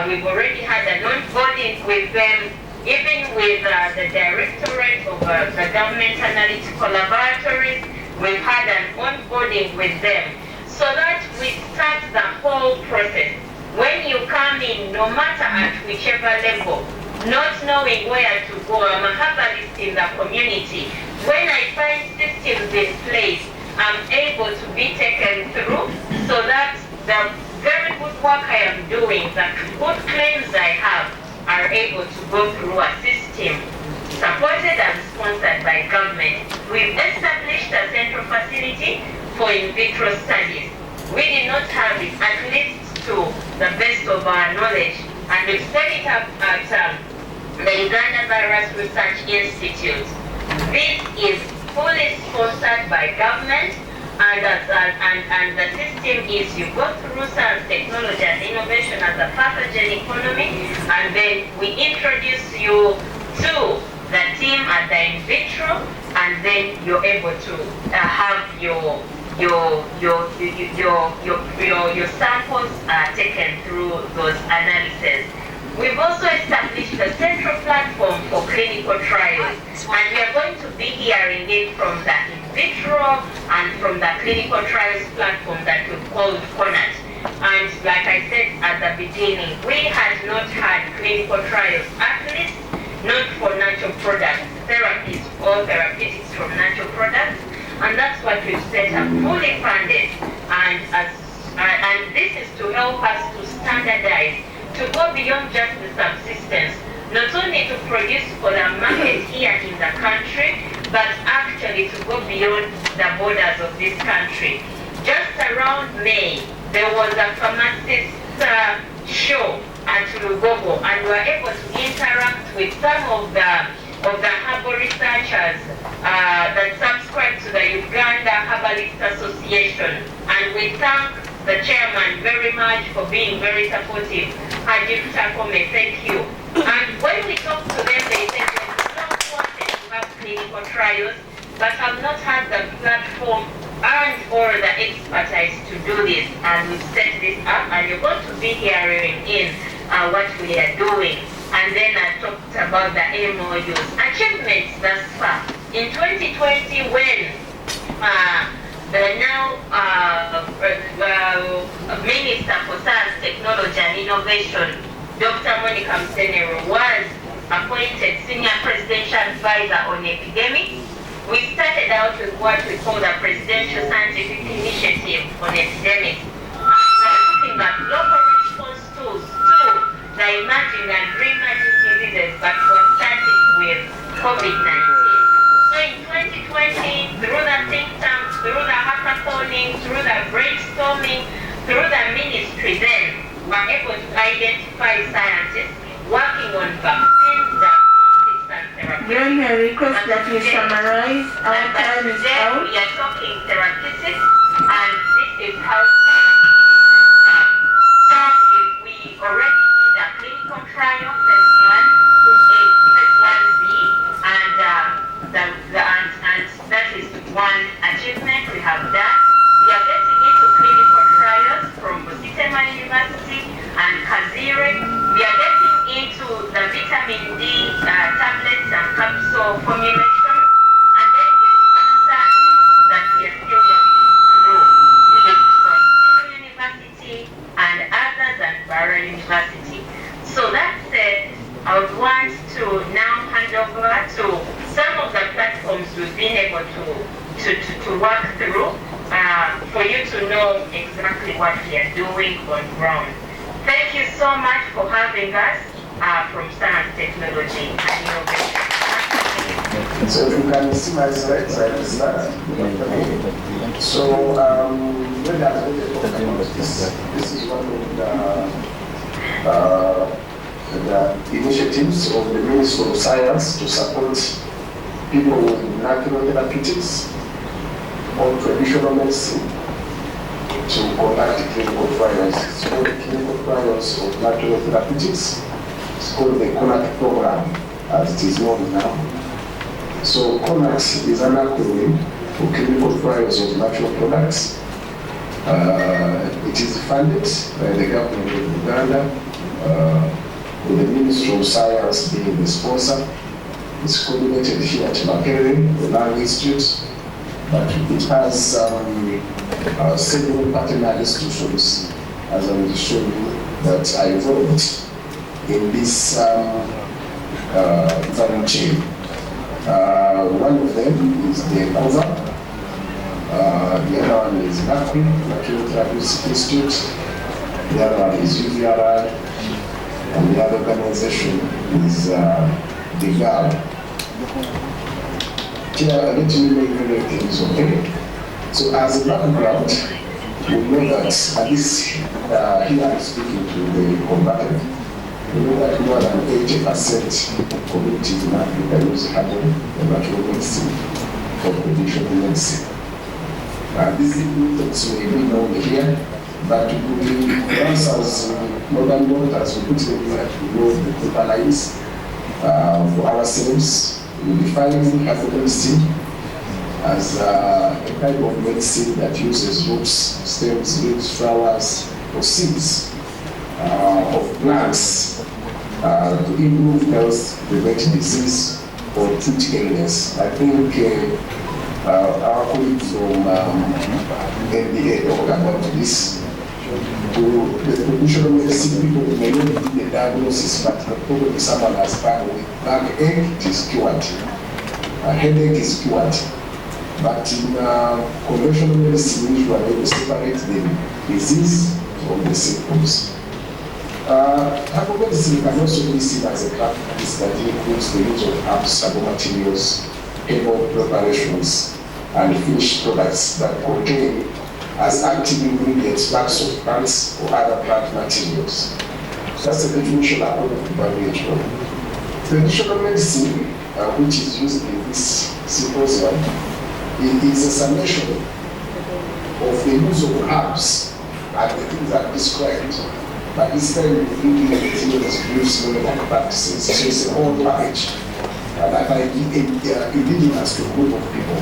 We've already had an onboarding with them, even with the Directorate of the Government Analytical Laboratories. We've had an onboarding with them so that we start the whole process. When you come in, no matter at whichever level, not knowing where to go, I'm a herbalist in the community. When I find systems in place, I'm able to be taken through so that the very good work I am doing, the good claims I have, are able to go through a system supported and sponsored by government. We've established a central facility for in vitro studies. We did not have it, at least to the best of our knowledge, and we've set it up at the Uganda Virus Research Institute. This is fully sponsored by government, and the system is you go through science, technology, and innovation as a pathogen economy, and then we introduce you to the team at the in vitro, and then you're able to have your samples taken through those analyses. We've also established a central platform for clinical trials, and we are going to be hearing it from the in vitro and from the clinical trials platform that we've called CONAT. And like I said at the beginning, we had not had clinical trials, at least not for natural products, therapies or therapeutics from natural products. And that's what we've set up, fully funded, and this is to help us to standardize, to go beyond just the subsistence, not only to produce for the market here in the country, but actually to go beyond the borders of this country. Just around May, there was a pharmacist show at Lugogo, and we were able to interact with some of the herbal researchers that subscribe to the Uganda Herbalist Association. And we thank the chairman very much for being very supportive. Haji Takome, thank you. And when we talked to them, they said they don't want to have clinical trials, but have not had the platform and all the expertise to do this, and we've set this up, and you're going to be hearing in what we are doing. And then I talked about the MOUs. Achievements thus far. In 2020, when the now Minister for Science, Technology and Innovation, Dr. Monica Msenero, was appointed Senior Presidential Advisor on Epidemics, we started out with what we call the Presidential Scientific Initiative on Epidemics. We're looking at local response tools to the emerging and re-emerging diseases, but we're starting with COVID-19. So in 2020, through the think tanks, through the hackathoning, through the brainstorming, through the ministry, then we're able to identify scientists working on vaccines, diagnostics, and therapeutics. May I request that you summarize? Our time is out. We are talking therapeutics, and this is how we already did a clinical trial, phase 1B, and that is one achievement we have done. We are getting into clinical trials from Busitema University and Kazire. We are getting into the vitamin D tablets and capsule formulation, and then with cancer that we are still working through with from Kivu University and others at Barra University. So that said, I would want to now hand over to some of the platforms we've been able to work through for you to know exactly what we are doing on ground. Thank you so much for having us from Science, Technology and Innovation. So if you can see my slides, I will start. So when I was talking about this is one of the initiatives of the Ministry of Science to support people with natural therapeutics or traditional medicine to conduct clinical trials. It's called clinical trials of natural therapeutics. It's called the CONAC program, as it is known now. So CONAC is an acronym for clinical trials of natural products. It is funded by the government of Uganda, with the Ministry of Science being the sponsor. It's coordinated here at Makerere, the Lung Institute, but it has several partner institutions, as I will show you, that are involved in this value chain. One of them is the COVA, the other one is NACRI, the Chemotherapeutic Institute, the other one is UVRI, and the other organization is the GAL. Here, let me make very things okay. So as a background, we know that at least here I'm speaking to the combatant. We know that more than 80% of communities in Africa use herbal and natural medicine for traditional medicine. These methods may be known here, but once as modern doctors, we put them here to know the paper lines for ourselves. We define herbal medicine as a type of medicine that uses roots, stems, leaves, flowers, or seeds of plants to improve health, prevent disease, or treat illness. I think our colleague from NDA talked about this. To the traditional medicine, people may not do the diagnosis, but probably someone has backache, it is cured. A headache is cured. But in conventional medicine, usually we separate the disease from the symptoms. Herbal medicine can also be seen as a practice that includes the use of herbs, herbal materials, herbal preparations, and finished products that contain as active ingredients parts of plants or other plant materials. That's the definition according to WHO. Traditional medicine, which is used in this symposium, it is a summation of the use of herbs and the things that are described, but this time including the materials, briefs, medical practices. So it's a whole package that are indigenous to a group of people.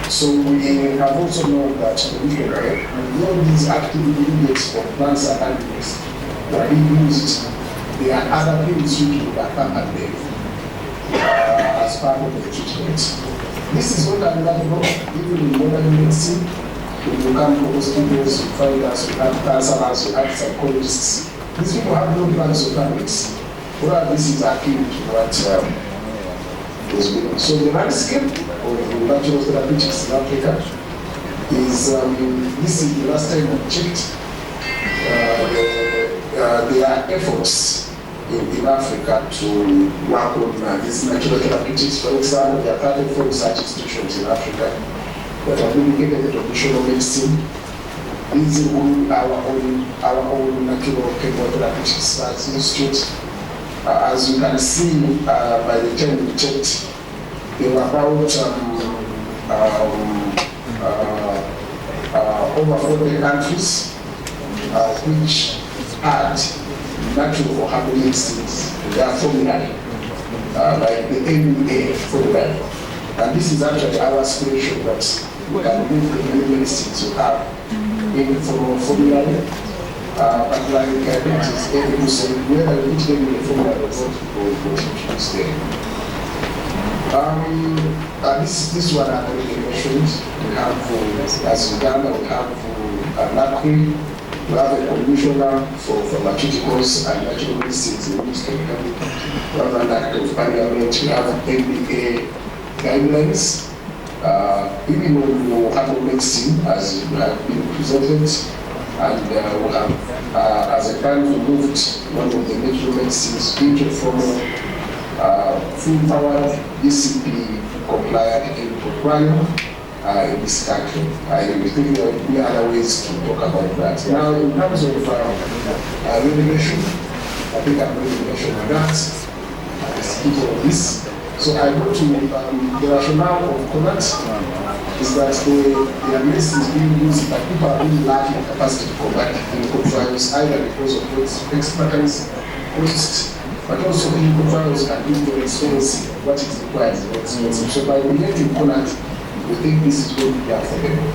So we have also known that all these active ingredients for plants and animals that we used, there are other things which would accompany them as part of the treatment. This is not available even in modern medicine. When you come to hospitals, you find us, you have counselors, you have psychologists. These people have no plans or targets. Well, this is akin to what is given. So the landscape of natural therapeutics in Africa is, this is the last time we checked. There are efforts in Africa to work on these natural therapeutics. For example, there are 34 research institutions in Africa that are dedicated to traditional medicine. These include our own natural chemotherapeutic research institute. As you can see, by the time we checked, there were about over 40 countries which had natural or herbal medicines in their formulary, like the NCRI formulary. And this is actually our aspiration, that we can move the new medicines we have in the formulary. But like diabetes, whether we put them in the formulary or not, we will introduce them. This one I already mentioned. We have, as Uganda, we have NCRI. We have a commissioner for pharmaceuticals and natural medicines in which we have an act of parliament. We have NDA guidelines. Even on herbal medicine, as we have been presented, and we have, as a time, we moved one of the natural medicines into formal full-powered DCP compliant and compliant in this country. I think there will be other ways to talk about that. Now, in terms of regulation, I think I've already mentioned that. I speak of this. So I go to the rationale of CONAT is that the medicine is being used by people are really lacking capacity to combat clinical trials, either because of expertise, cost, but also clinical trials can be very expensive. What it requires is very expensive. So by relating CONAT, we think this is going to be affordable.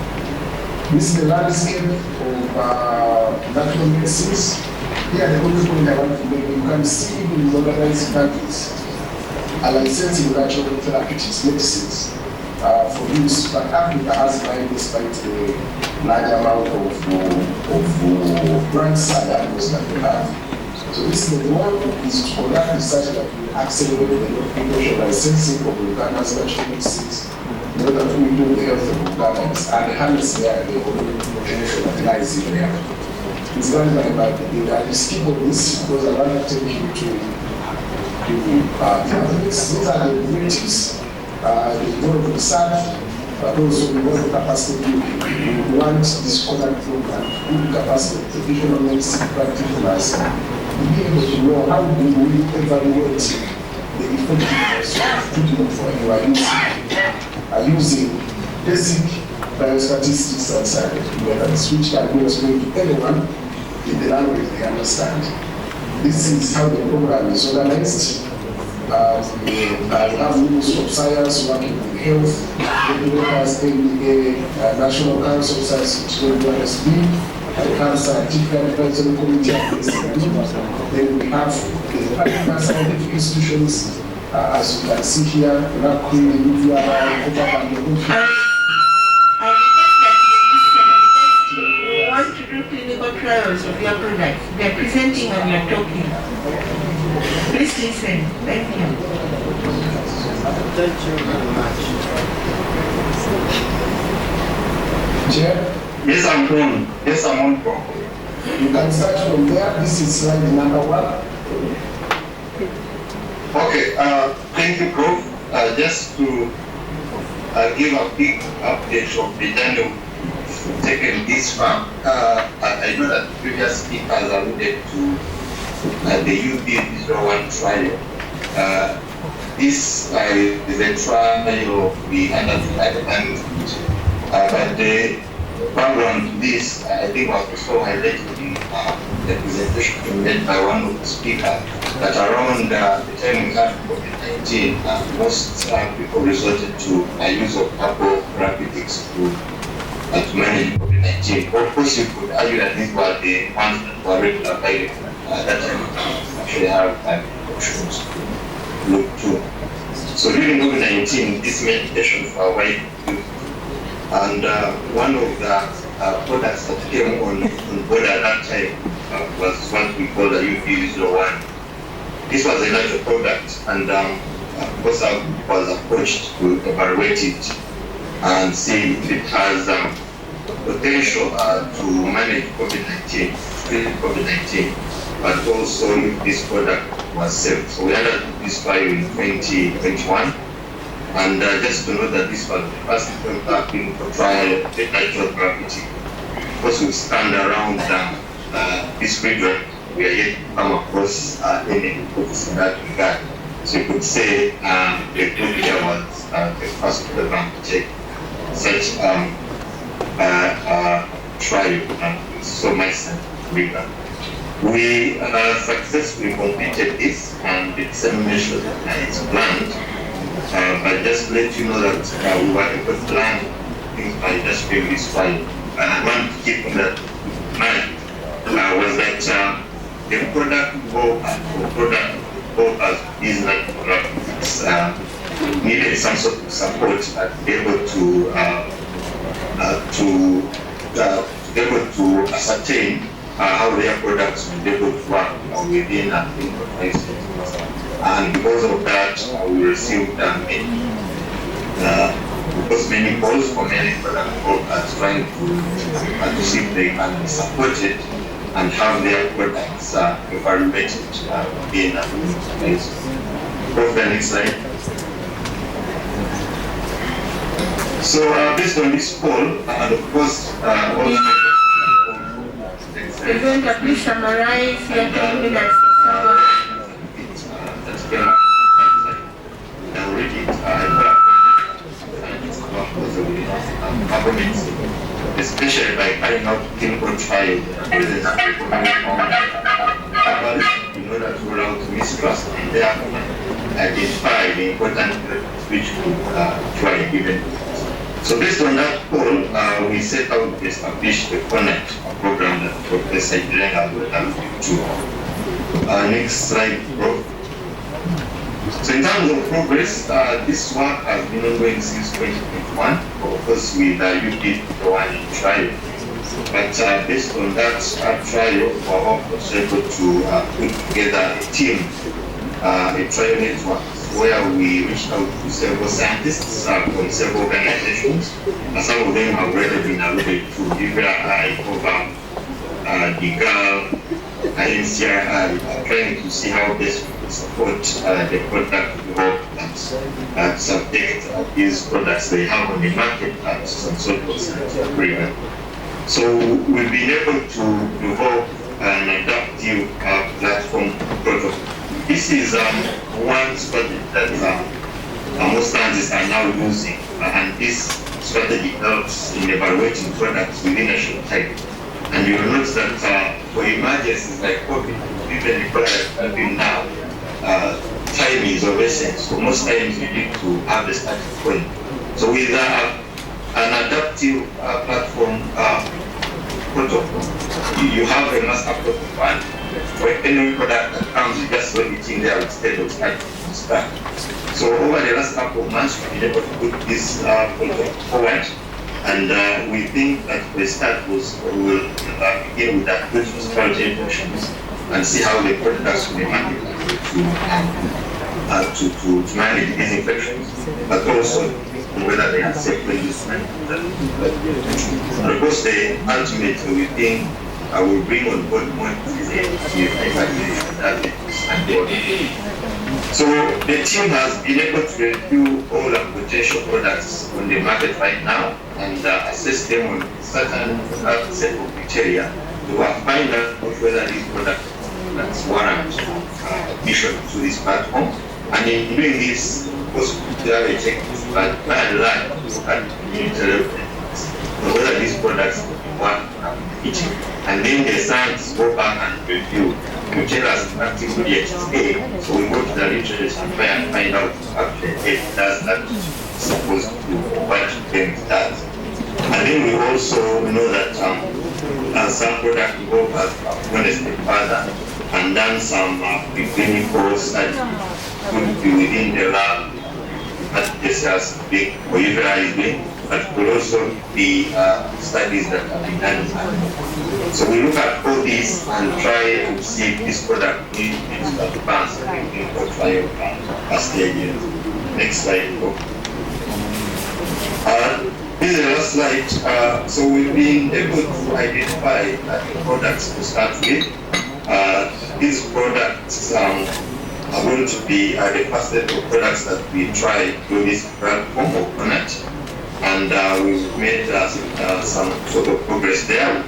This is the landscape of natural medicines. Here, the only point I want to make, you can see even in organized countries are licensing natural therapeutics medicines for use, but Africa has mine despite the large amount of grants and animals that we have. So this is the goal, is to conduct research that will accelerate the commercial licensing of Uganda's natural medicines in order to improve the health of Ugandans and harness their potential that lies in there. It's done by the scheme of this, because I want to take you to these are the objectives, the goal of research, but also the goal of capacity building. We want this CONAT program to build capacity of traditional medicine practitioners to be able to know how do we evaluate the effectiveness of treatment for you using basic biostatistics and scientific methods, which can be explained to anyone in the language they understand. This is how the program is organized. We have rules of science working with health, regulators, NDA, National Council of Science, WSB, and we have scientific advisory committee. Then we have the African scientific institutions, as you can see here, NCRI, want to do clinical trials of your products. They're presenting and you're talking. Please listen. Thank you. Thank you very much. Chair? Yes, I'm on. Yes, I'm on. You can start from there. This is slide number 1. Okay, thank you, Prof. Just to give a quick update of the journey taken this far. I know that previous speakers alluded to the UB01 trial. This is a trial we undertook, but the background to this, I think, was also highlighted in the presentation made by one of the speakers. that around the time we had COVID-19, most people resorted to a use of herbal therapeutics to manage COVID-19. Of course, you could argue that these were the ones that were readily available at that time. Actually have options to look to. So during COVID-19, these medications were widely used. And one of the products that came on board at that time was what we call the UP01. This was a natural product, and of course I was approached to evaluate it and see if it has potential to manage COVID-19, treat COVID-19, but also if this product was safe. So we entered this file in 2021, and just to know that this was the first clinical trial of the natural therapeutic. Because we stand around this region, we are yet to come across any reports in that regard. So you could say the group here was the first program to take such trial so much rigor. We successfully completed this, and the dissemination is planned. But just to let you know that we were able to plan things by just doing this file. And I want to keep that in mind was that the product as business products needed some sort of support to be able to ascertain how their products will be able to work within a clinical crisis. And because of that, we received many calls from many product brokers trying to see if they can be supported and have their products evaluated within a clinical crisis. Go to the next slide. So based on this poll, and of course, Presenter, please summarize your 10 minutes. Especially by carrying out clinical trials in order to rule out mistrust and therefore identify the important which could try a given. So based on that poll, we set out to establish the CONNECT program that Professor Irenga will have to. Next slide, bro. So in terms of progress, this work has been ongoing since 2021, of course with UP01 trial. But based on that trial, we were also able to put together a team, a trial network, where we reached out to several scientists from several organizations. Some of them have already been alluded to, DVRI, COVAM, DIGAL, NCRI, trying to see how best we can support the product development and subject these products they have on the market at some sort of scientific agreement. So we've been able to develop an adaptive platform protocol. This is one strategy that most scientists are now using, and this strategy helps in evaluating products within a short time. And you'll notice that for emergencies like COVID, even the products until now, time is of essence. So most times you need to have a starting point. So with an adaptive platform protocol, you have a master protocol. Where any product that comes, you just throw it in there instead of starting from scratch. So over the last couple of months, we've been able to put this protocol forward. And we think that the start was we'll begin with that good strategy infections and see how the products will be managed to manage these infections, but also whether they are safely used. Of course, the ultimate we think will bring on board more So the team has been able to review all the potential products on the market right now and assess them on certain set of criteria to find out whether these products warrant admission to this platform. And in doing this, of course, we have a checklist, but by and large, we can whether these products want each. And then the scientists go back and review to tell us practically it is A. So we go to the literature and try and find out actually it does that supposed to do what then it does. And then we also know that some product developers have gone a step further and done some preclinical studies could be within the lab, not just as big or usually big, but could also be studies that have been done. So we look at all these and try to see if this product needs to advance the clinical trial stages. Next slide, go. This is the last slide. So we've been able to identify the products to start with. These products are going to be the first set of products that we try through this platform of Connect. And we've made some sort of progress there.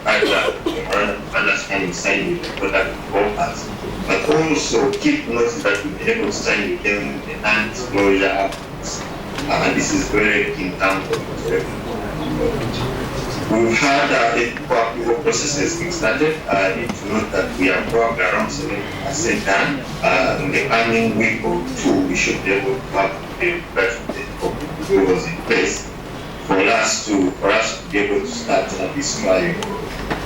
We've had understanding sign with the product developers, but also keep notice that we've been able to sign with them the non-disclosure agreements. And this is very key in terms of we've had approval processes started. I need to note that we are probably around 70% done. In the coming week or two, we should be able to have the approvals in place for us to be able to start this trial.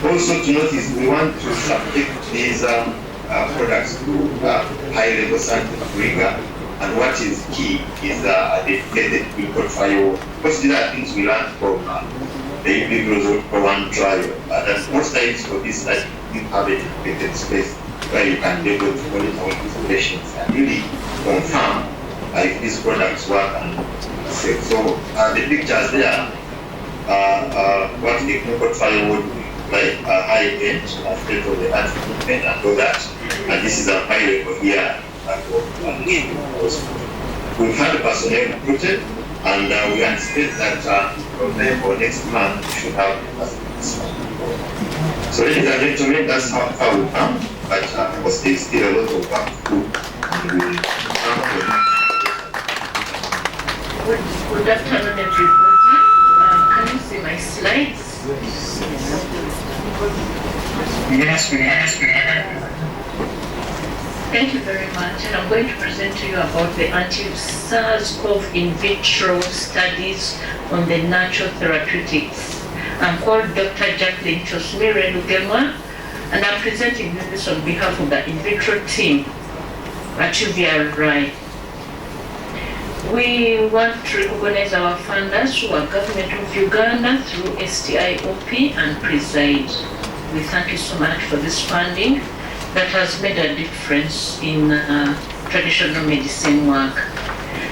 Also to notice, we want to subject these products to high-level scientific rigor. And what is key is a dedicated clinical trial. Because these are things we learned from the individuals for one trial. But most times for this study, you have a dedicated space where you can be able to monitor these patients and really confirm if these products work and safe. So the pictures there what the clinical trial would be like a high-end state of the art equipment and all that. And this is a pilot for here. We've had personnel recruited, and we anticipate that from there for next month we should have this one. So ladies and gentlemen, that's how far we come, but of course there's still a lot of work to do. Good afternoon, everybody. Can you see my slides? Yes, we can. Thank you very much. And I'm going to present to you about the anti-SARS-CoV in vitro studies on the natural therapeutics. I'm called Dr. Jacqueline Chosmire Lugemwa, and I'm presenting this on behalf of the in vitro team at NCRI. We want to recognize our funders who are Government of Uganda through STIOP and Preside. We thank you so much for this funding that has made a difference in traditional medicine work.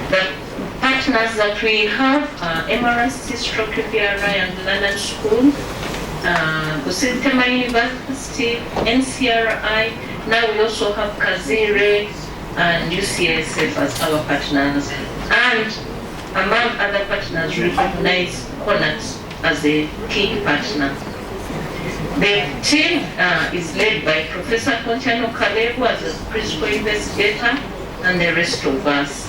The partners that we have are MRC, UPRI and London School, Busitema University, NCRI. Now we also have Kazire and UCSF as our partners. And among other partners, recognize CONAT as a key partner. The team is led by Professor Contiano Kalebu as a principal investigator and the rest of us.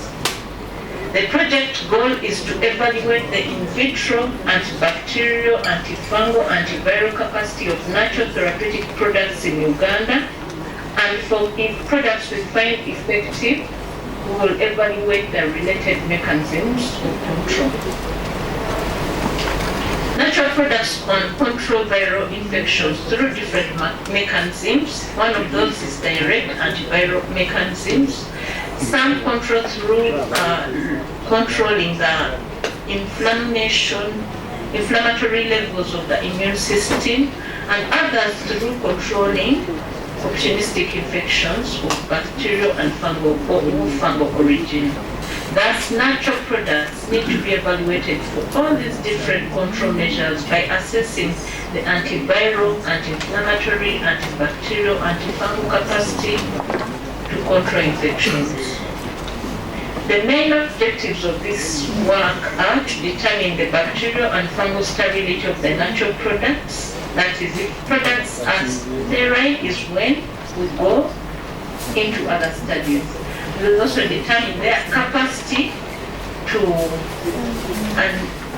The project goal is to evaluate the in vitro, antibacterial, antifungal, antiviral capacity of natural therapeutic products in Uganda, and if products we find effective, we will evaluate the related mechanisms of control. Natural products can control viral infections through different mechanisms. One of those is direct antiviral mechanisms. Some control through controlling the inflammatory levels of the immune system, and others through controlling opportunistic infections of bacterial and fungal origin. Thus, natural products need to be evaluated for all these different control measures by assessing the antiviral, anti-inflammatory, antibacterial, antifungal capacity to control infections. The main objectives of this work are to determine the bacterial and fungal stability of the natural products. That is, if products are sterile is when we go into other studies. We will also determine their capacity to, and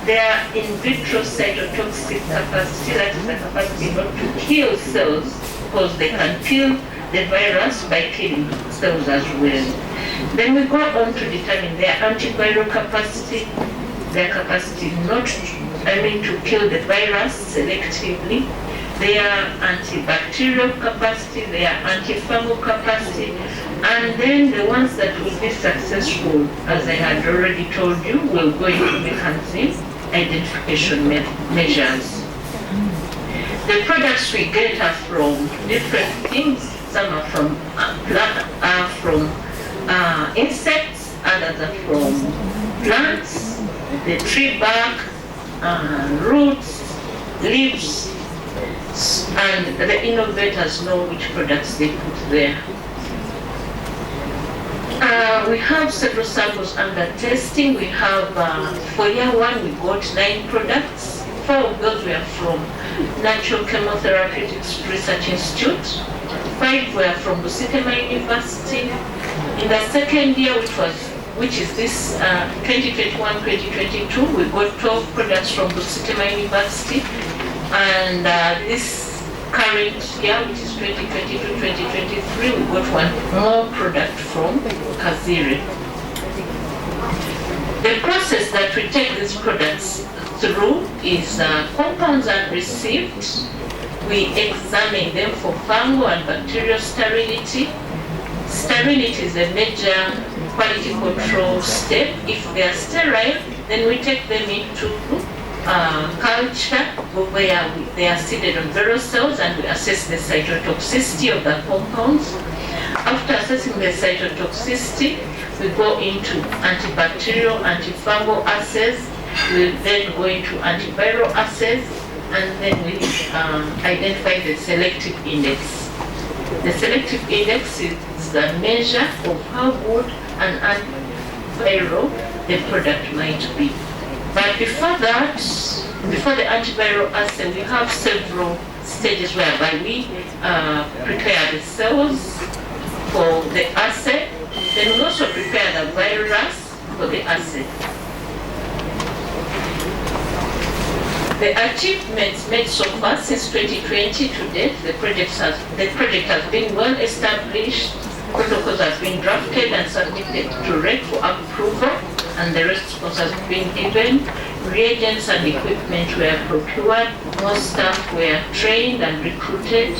their in vitro cytotoxic capacity, that is the capacity not to kill cells, because they can kill the virus by killing cells as well. Then we go on to determine their antiviral capacity, their capacity to kill the virus selectively, their antibacterial capacity, their antifungal capacity, and then the ones that will be successful, as I had already told you, will go into mechanism identification measures. The products we get are from different things. Some are from insects, others are from plants, the tree bark, roots, leaves, and the innovators know which products they put there. We have several samples under testing. We have, for year one, we got 9 products. 4 of those were from Natural Chemotherapeutic Research Institute. 5 were from Busitema University. In the second year, which is this 2021-2022, we got 12 products from Busitema University. And this current year, which is 2022-2023, we got 1 more product from Kaziri. The process that we take these products through is compounds are received. We examine them for fungal and bacterial sterility. Sterility is a major quality control step. If they are sterile, then we take them into culture where they are seeded on viral cells, and we assess the cytotoxicity of the compounds. After assessing the cytotoxicity, we go into antibacterial, antifungal assays. We then go into antiviral assays, and then we identify the selective index. The selective index is the measure of how good an antiviral the product might be. But before that, before the antiviral assay, we have several stages whereby we prepare the cells for the assay. Then we also prepare the virus for the assay. The achievements made so far since 2020 to date, the project has been well established, protocols have been drafted and submitted to REC for approval, and the response has been given. Reagents and equipment were procured, more staff were trained and recruited.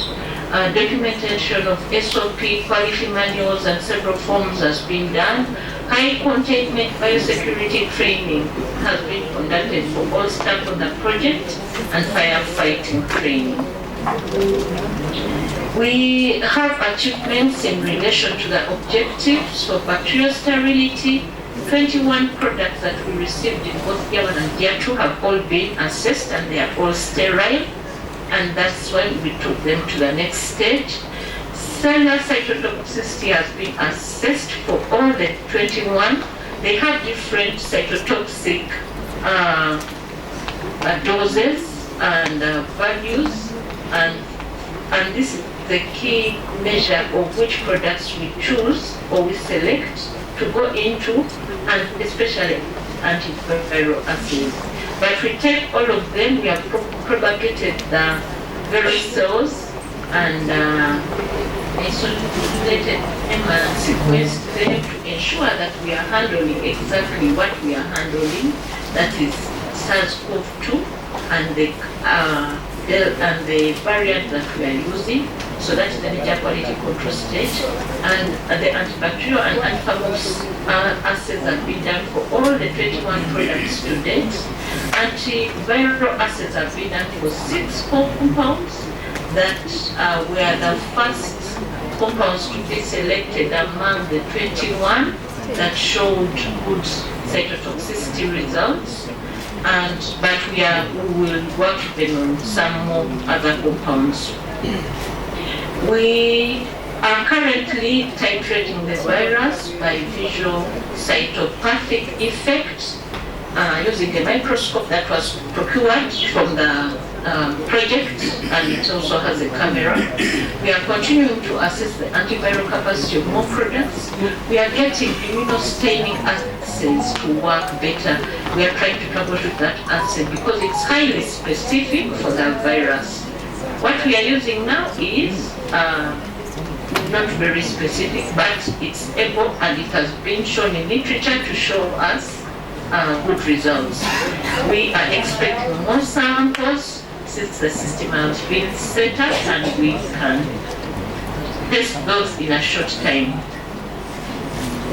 Documentation of SOP, quality manuals, and several forms has been done. High containment biosecurity training has been conducted for all staff on the project, and firefighting training. We have achievements in relation to the objectives for bacterial sterility. 21 products that we received in both year 1 and year 2 have all been assessed, and they are all sterile, and that's why we took them to the next stage. Cellular cytotoxicity has been assessed for all the 21. They have different cytotoxic doses and values, and this is the key measure of which products we choose or we select to go into, and especially antiviral assays. But we take all of them, we have propagated the viral cells and isolated them and sequenced them to ensure that we are handling exactly what we are handling, that is SARS-CoV-2 and the variant that we are using. So that is the major quality control stage, and the antibacterial and antifungal assays have been done for all the 21 products to date. Antiviral assays have been done for 6 compounds that were the first compounds to be selected among the 21 that showed good cytotoxicity results. But we will work then on some more other compounds. We are currently titrating the virus by visual cytopathic effect using a microscope that was procured from the project, and it also has a camera. We are continuing to assess the antiviral capacity of more products. We are getting immunostaining assays to work better. We are trying to troubleshoot that assay because it's highly specific for the virus. What we are using now is not very specific, but it's able and it has been shown in literature to show us good results. We are expecting more samples since the system has been set up and we can test those in a short time.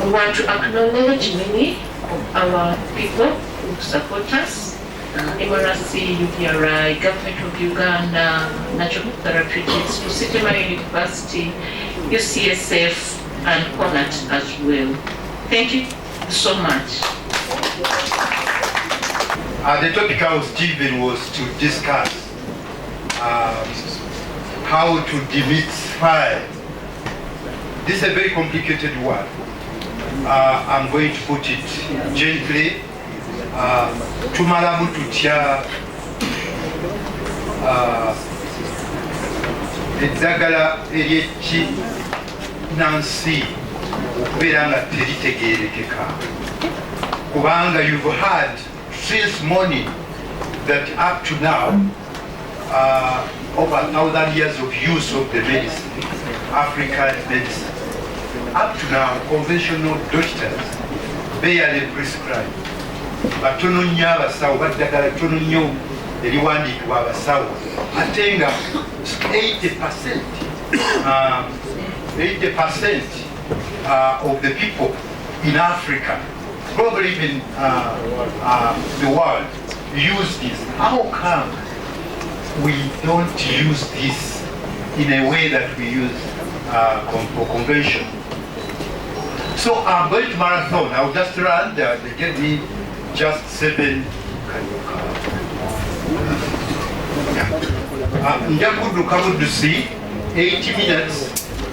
We want to acknowledge many of our people who support us. NCRI, UPRI, Government of Uganda, Natural Therapeutics, University, UCSF, and CONAT as well. Thank you so much. The topic I was given was to discuss how to demystify. This is a very complicated one. I'm going to put it gently. Tumalamu tutya eddagala ery'ekinnansi okubeera nga teritegeerekeka kubanga you've heard since morning that up to now over 1,000 years of use of the medicine, African medicine, up to now conventional doctors barely prescribe. Batono nnyo abasawo baddagala ttono nnyo eriwandiikibwa abasawo ate nga 80% of the people in Africa, probably even the world, use this. How come we don't use this in a way that we use for convention? So I'm going to marathon. I'll just run. They gave me just 7. Njakudu see 80 minutes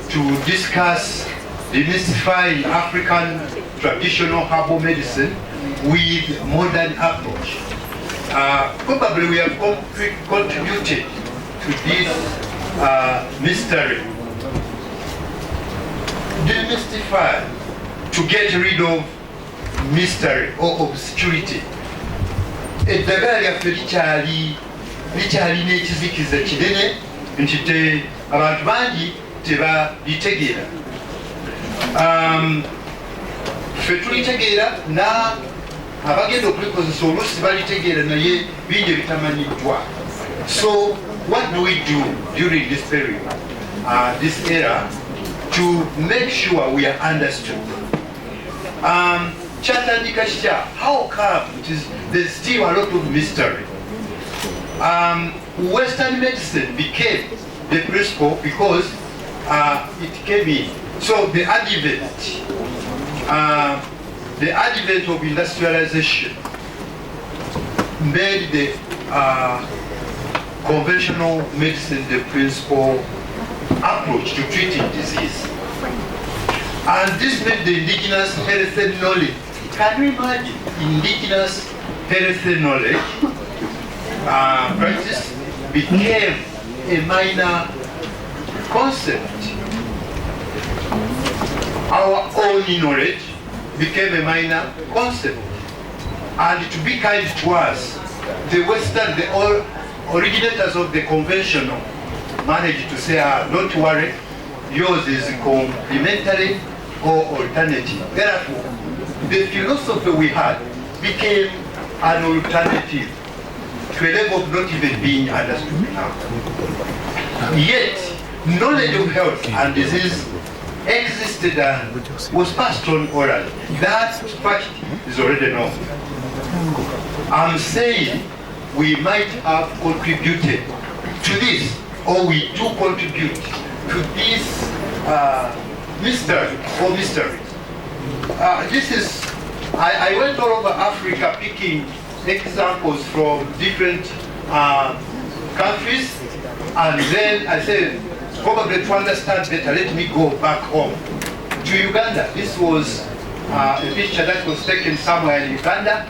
to discuss demystifying African traditional herbal medicine with modern approach. Probably we have contributed to this mystery. Demystify, to get rid of mystery or obscurity. Eddagala lyaffe likyalina ekizikiza kinene nti abantu bangi tebalitegeera. Ffe tulitegeera abagenda okulikozesa oluusi balitegeera naye bingi ebitamanyiddwa. So what do we do during this period, this era, to make sure we are understood? Kyatandika kitya? How come there's still a lot of mystery? Western medicine became the principle because it came in. So the advent of industrialization made the conventional medicine the principal approach to treating disease. And this made the indigenous health knowledge. Can you imagine indigenous health knowledge practice became a minor concept? Our own knowledge became a minor concept. And to be kind to us, the Western, the originators of the conventional managed to say, don't worry, yours is complementary or alternative. Therefore, the philosophy we had became an alternative to a level of not even being understood now. Yet, knowledge of health and disease existed and was passed on orally. That fact is already known. I'm saying we might have contributed to this, or we do contribute to this mystery or mysteries. I went all over Africa picking examples from different countries, and then I said, probably to understand better, let me go back home to Uganda. This was a picture that was taken somewhere in Uganda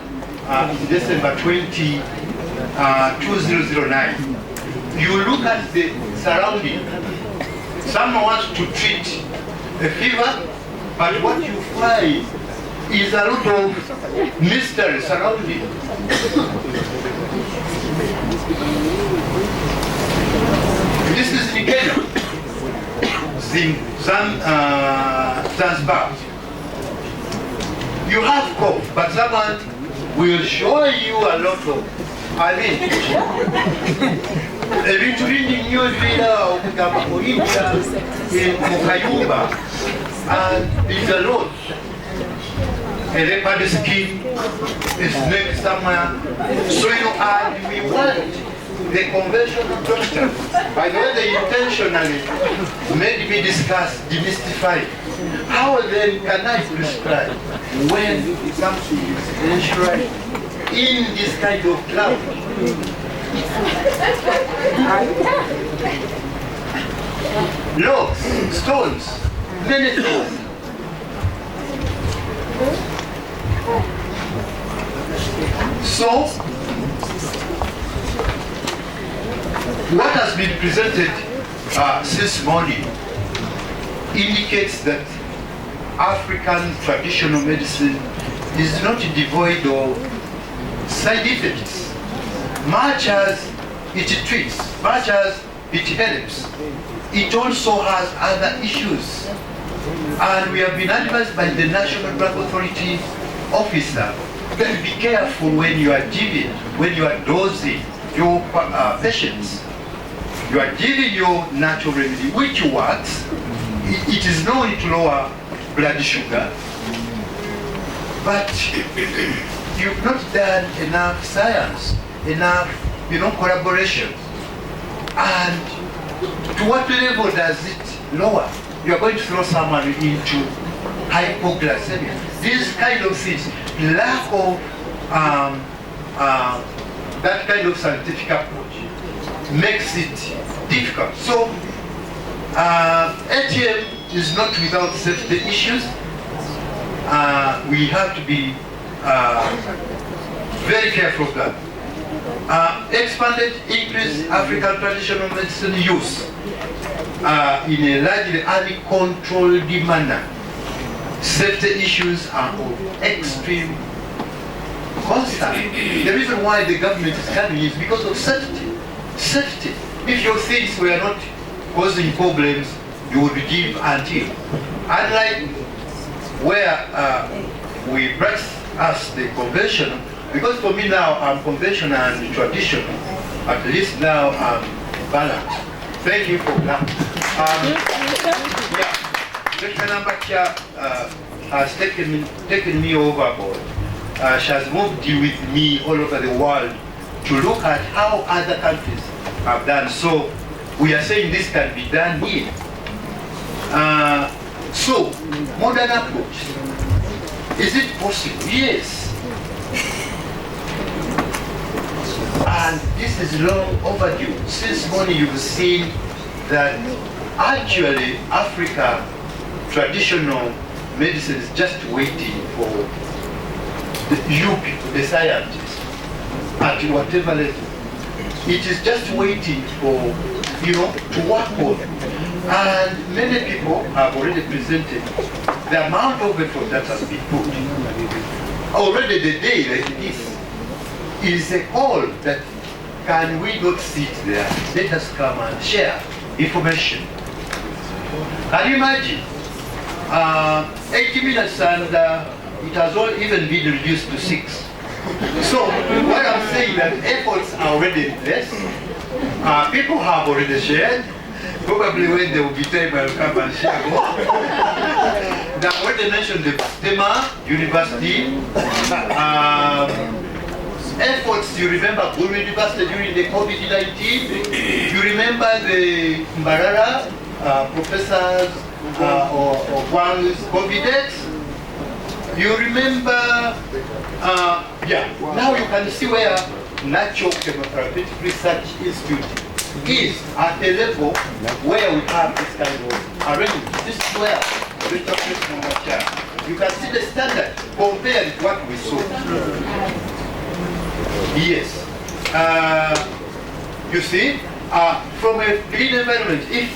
in December 2009. You look at the surrounding. Someone wants to treat a fever, but what you find is a lot of mystery surrounding. This is in Kenya. Zanzibar. You have cough, but someone will show you a lot of, ebintu bingi nnyo ebira okugamba oyingira mu kayumba, and there's a lot. A leopard skin, a snake somewhere. So and we want the conventional doctor, by the way, they intentionally made me discuss, demystify. How then can I prescribe when something is enshrined in this kind of cloud? Logs, stones, many things. So, what has been presented since morning indicates that African traditional medicine is not devoid of side effects. Much as it treats, much as it helps, it also has other issues. And we have been advised by the National Drug Authority officer that be careful when you are giving, when you are dosing your patients. You are giving your natural remedy, which works. It is known to lower blood sugar, but you've not done enough science, enough, collaboration. And to what level does it lower? You are going to throw someone into hypoglycemia. These kind of things, lack of that kind of scientific approach makes it difficult. So ATM is not without safety issues. We have to be very careful of that. Expanded, increased African traditional medicine use in a largely uncontrolled manner. Safety issues are of extreme concern. The reason why the government is coming is because of safety. Safety. If your things were not causing problems, you would give until. Unlike where we practice as the conventional, because for me now I'm conventional and traditional, at least now I'm balanced. Thank you for that. Dr. Nambakia has taken me overboard. She has moved with me all over the world to look at how other countries have done. So we are saying this can be done here. So, modern approach. Is it possible? Yes. And this is long overdue. Since morning you've seen that actually Africa traditional medicine is just waiting for you people, the scientists, at whatever level. It is just waiting for, to work on. And many people have already presented the amount of effort that has been put. Already the day like this is a call that can we not sit there? Let us come and share information. Can you imagine? 80 minutes and it has all even been reduced to 6. So what I'm saying that efforts are already in place. People have already shared. Probably when there will be time I'll come and share more. Now when they mentioned the Bastema University, efforts, you remember Guru University during the COVID-19, you remember the Mbarara professors or Wang's COVID-X, you remember, now you can see where Natural Chemotherapeutic Research Institute is at a level where we have this kind of arrangement. This is where you can see the standard compared to what we saw. Yes. You see, from a green environment, if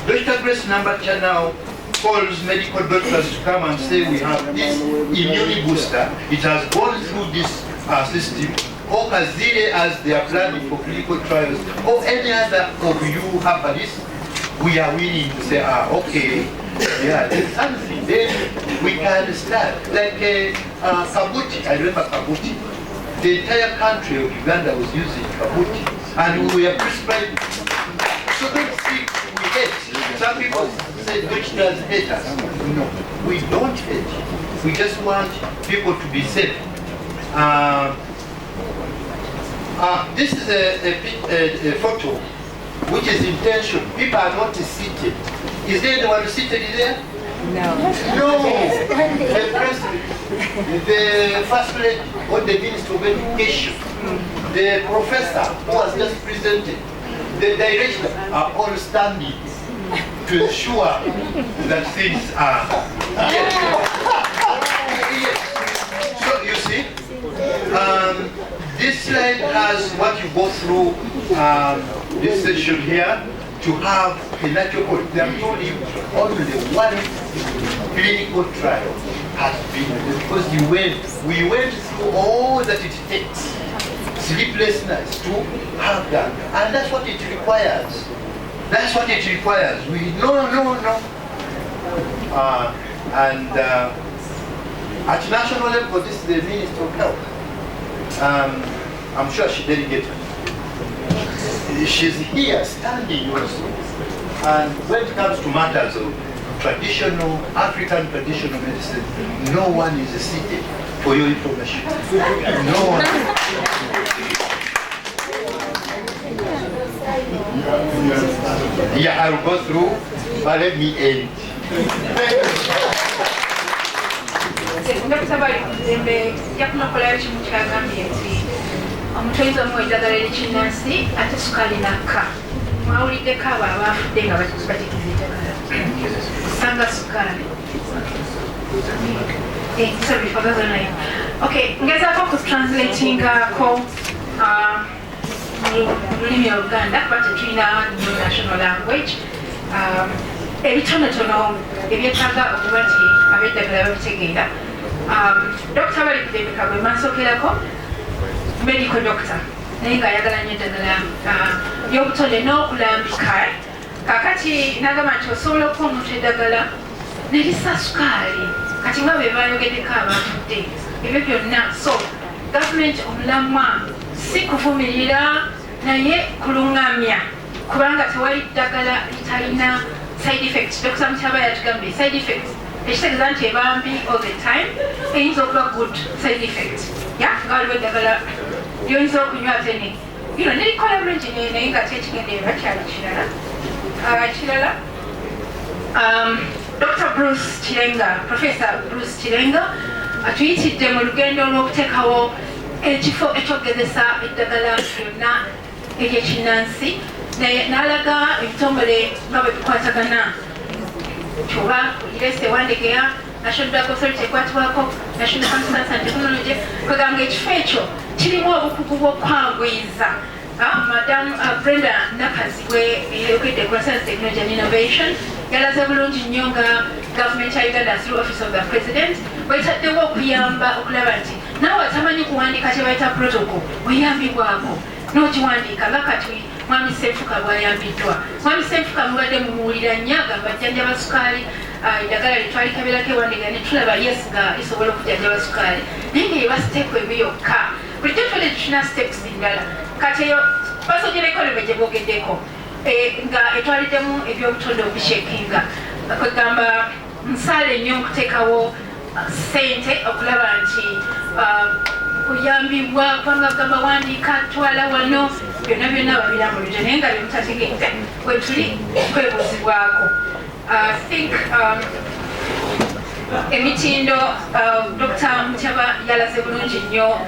Dr. Grace Nambakia now calls medical doctors to come and say we have this immune booster, it has gone through this system, or Kazile as they are planning for clinical trials, or any other of you herbalists, we are willing to say, okay, yeah, there's something, then we can start. Like Kabuti, I remember Kabuti. The entire country of Uganda was using Kabuti, and we were prescribed. So don't think we hate. Some people say doctors hate us. No, we don't hate. We just want people to be safe. This is a photo which is intentional. People are not seated. Is there anyone seated there? No. No. The president, the first lady, or the Minister of Education, the professor who was just presented, the director are all standing to ensure that things are. Yes. Yes. So you see, this slide has what you go through this session here to have a natural code. They have told you only one clinical trial has been, because we went through all that it takes, sleepless nights to have that. And that's what it requires. That's what it requires. We no. At national level, this is the Minister of Health. I'm sure she delegated. She's here standing also. And when it comes to matters of traditional, African traditional medicine, no one is seated, for your information. No one. Yeah, I'll go through, but let me end. Omutoyiza mu eddagala erikinnansi ate sukaali nakka mwawuliddeko abo abafudde nga batikiza eddagala sanga sukaali nayo. Okay, ngezaako okutranslatingako mu lulimi Oluganda kuba tetulina national language. Ebitonotono ebyetaaga okuba nti ab'eddagala babitegeera. Dr. Balikudebeka bwe mansookerako medical doctor naye ng'ayagala nnyo eddagala ly'obutonde n'okulambika. Kakati nagamba nti osobola okuwa omuntu eddagala nerisa sukaali kati nga bwe bayogeddeko abafudde ebyo byonna. So gavumenti omulamwa si kuvumirira naye kuluŋŋamya kubanga tewali ddagala litalina side effects. Dr. Mutyaba yatugambye side effects ekitegeeza nti ebambi all the time eyinza okuba good side effects. Nga waliwo eddagala ly'oyinza okunywa ate nerikola bulungi naye nga tekigendererwa kyali kirala. Dr. Bruce Chirenga, Professor Bruce Chirenga atuyitidde mu lugendo olw'okuteekawo ekifo ekyogezesa eddagala lyonna eryekinnansi n'alaga ebitongole nga bwe bikwatagana kyoba irese ewandegeya National Drug Authority ekwatibwako National Science and Technology kweganga ekifo ekyo kirimu obukugu bw'okwagwiza. Madam Brenda Nakazibwe eyogedde ku Science, Technology and Innovation yalaze bulungi nnyo nga gavumenti ya Uganda through Office of the President bwetaddewo okuyamba okulaba nti naawe atamanyi kuwandiika kye bayita protocol weyambibwako n'okiwandiika nga kati Mwami Ssenfuka bw'ayambiddwa. Mwami Ssenfuka mubadde mumuwulira nnyo agamba ajjanjaba sukaali eddagala litwalikeberako ewandiika ne tulaba yes nga isobola okujjanjaba sukaali naye nga yeba siteepu emu yokka. Bulijjo twali tulina steps endala kati eyo basogera ekolome gye boogeddeko nga etwaliddemu ebyobutonde obushekinga kwegamba nsaale nnyo okuteekawo ssente okulaba nti oyambibwa kubanga gamba wandiika twala wano byonna babiramuluje naye nga byemutategedde bwe tuli kwebuzibwako. I think emitindo Dr. Mutyaba yalaze bulungi nnyo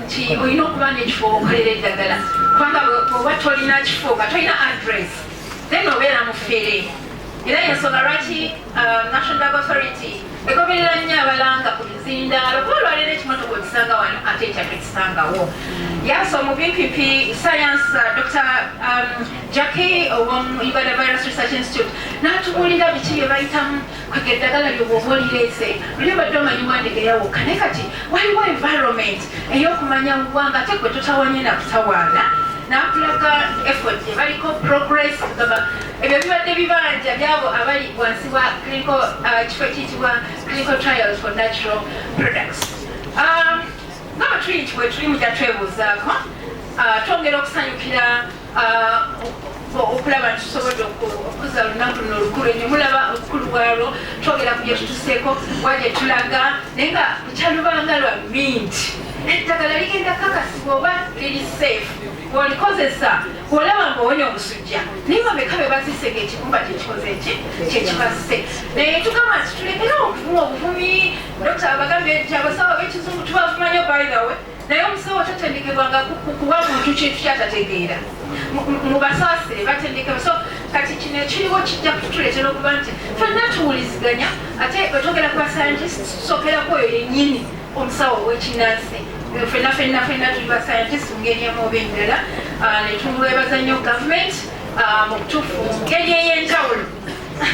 nti olina okuba n'ekifo okolera eddagala kubanga bw'oba tolina kifo nga tolina address then obeera mufere. Era yensonga lwaki National Drug Authority egoberera nnyo abalanga ku bizindaalo kuba olwaleero ekimotoka okisanga wano ate ekyatwe kisangawo. Yaso mu BPP Science Dr. Jackie ow'omu Uganda Virus Research Institute n'atubuulira biki bye bayitamu kwega eddagala ly'obwoba olireese luli obadde omanyi wandegeyawo kane kati waliwo environment ey'okumanya ggwanga ate gwe tutawanye na kutawaana n'akulaga effort gye baliko progress ebyo bibadde bibanja byabo abali wansi wa kifo ekiyitibwa clinical trials for natural products. Ng'abatuli nti bwe tuli mujja twebuuzaako twongera okusanyukira okulaba nti tusobodde okuzza olunaku luno olukulu ennyo mulaba obukulu bwalwo twogera ku bye tutuseeko wagye tulaga naye nga bukyalubanga lwa minti eddagala ligenda kakasibwa oba liri safe bw'olikozesa bw'olaba ng'owonya omusujja naye bameka be bazise ng'ekikumba kyekikoze eki kyekibazise naye tugamba nti tulekere okuvuma obuvumi dokita abagambye nti abasawo b'ekizungu tubavuma nnyo by the way naye omusawo tatendekebwanga kuwa muntu kintu kyatategeera mubasaasire batendekebwa so kati kino ekiriwo kijja kutuleetera okuba nti ffenna tuwuliziganya ate bwetwogera ku bascientist tusookeraku oyo yennyini omusawo ow'ekinnansi ffenna tuli bascientist mu ngeri emu oba endala netulwebaza nnyo gavumenti mu butuufu mu ngeri ey'enjawulo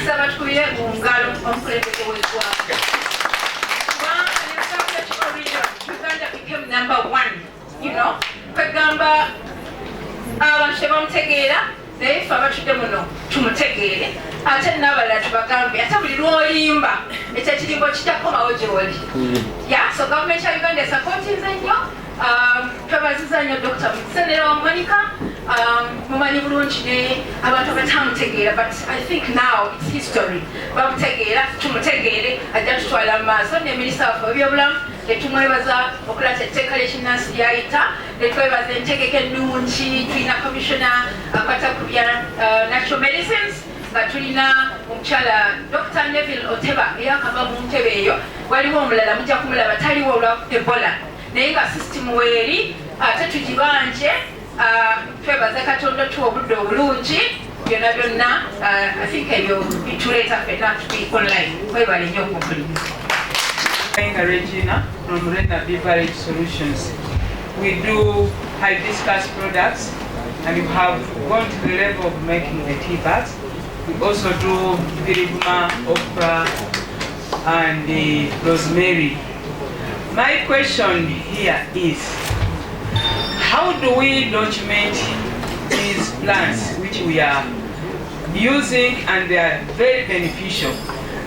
saba tukubire mu ngalo omukulembeze w'eggwanga Uganda became number one, you know. Kwegamba abantu tebamutegeera naye ffe abatudde muno tumutegeere ate n'abalala tubagambe ate buli lw'olimba ekyo ekirimbo kitakomawo gy'oli. So gavumenti ya Uganda esapootinze nnyo twebaziza nnyo Dr. Mukisenera wa Monica mumanyi bulungi ne abantu abatamutegeera but I think now it's history bamutegeera tumutegeere ajja tutwala mu maaso ne minisita waffe w'ebyobulamu netumwebaza okulata etteeka ly'ekinnansi lyayita netwebaza entegeka ennungi tulina commissiona akwata ku bya natural medicines nga tulina omukyala Dr. Neville Oteba eyakava mu ntebe eyo waliwo omulala mujja kumulaba taliwo olwa Ebola naye nga system weeri ate tugibanje twebaza Katonda tuwa obudde obulungi byonna byonna I think ebyo bituleeta ffenna tuli online webale nnyo okumpuliriza. Regina from Rena Devised Solutions. We do hibiscus products and we have gone to the level of making the tea bags. We also do viriguma, okra and the rosemary. My question here is, how do we document these plants which we are using and they are very beneficial,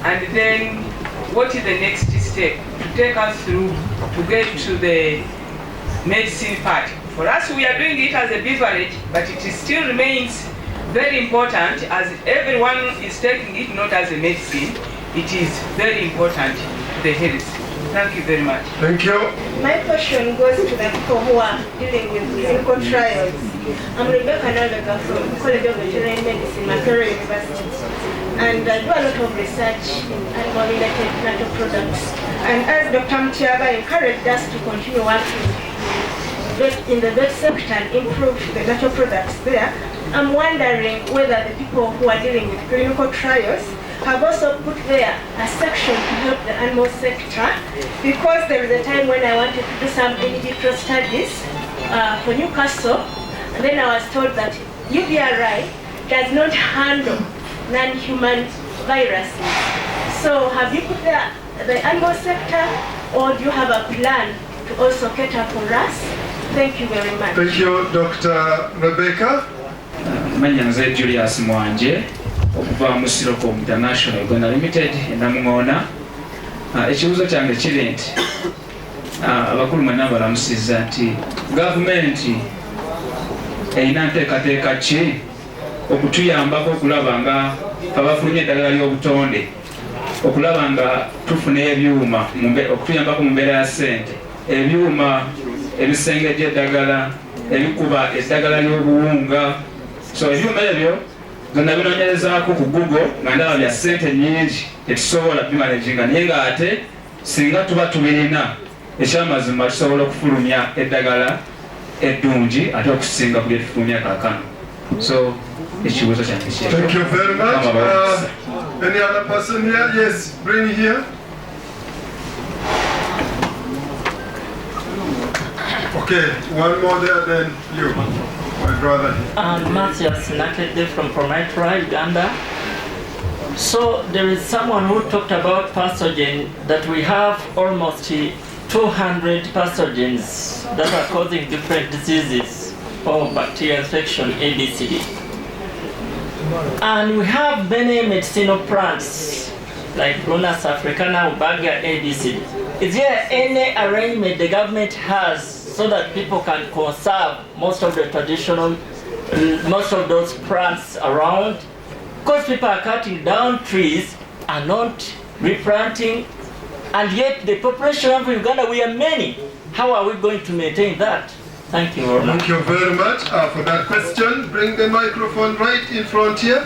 and then what is the next step to take us through to get to the medicine part? For us, we are doing it as a beverage, but it still remains very important as everyone is taking it not as a medicine. It is very important to the health. Thank you very much. Thank you. My question goes to the people who are dealing with clinical trials. I'm Rebecca Nalbeka from College of Veterinary Medicine, Makerere University. And I do a lot of research in animal-related natural products. And as Dr. Mutiaba encouraged us to continue working in the vet sector and improve the natural products there, I'm wondering whether the people who are dealing with clinical trials have also put there a section to help the animal sector, because there was a time when I wanted to do some in vitro studies for Newcastle, and then I was told that UBRI does not handle non-human viruses. So have you put there the animal sector, or do you have a plan to also cater for us? Thank you very much. Thank you, Dr. Rebecca. Manya nze Julius Mwanje okuva mu Sirocom International Uganda Limited Namungona. Ekibuuzo kyange kiri nti abakulu mwenna balamusizza nti gavumenti erina nteekateeka ki okutuyambako okulaba nga abafulumya eddagala ly'obutonde, okulaba nga tufuna ebyuma okutuyambako mu mbeera ya ssente, ebyuma ebisengejja eddagala, ebikuba eddagala ly'obuwunga. So ebyuma ebyo zonna binoonyerezaako ku Google nga ndaba bya ssente nnyingi tetusobola bimanaginga, naye nga ate singa tuba tubirina ekyamazima tusobola okufulumya eddagala eddungi ate okusinga ku bye tufulumya kaakano. So ekibuuzo kyange kye. Thank you very much. Any other person here? Yes, bring here. Okay, one more there, then you, my brother. Matthias Nakede from Promitra, Uganda. So there is someone who talked about pathogen, that we have almost 200 pathogens that are causing different diseases or bacterial infection, ABCD. And we have many medicinal plants like Prunus africana, Ubaga, ABC. Is there any arrangement the government has so that people can conserve most of the traditional, most of those plants around? Because people are cutting down trees and not replanting, and yet the population of Uganda, we are many. How are we going to maintain that? Thank you very much. Thank you very much for that question. Bring the microphone right in front here.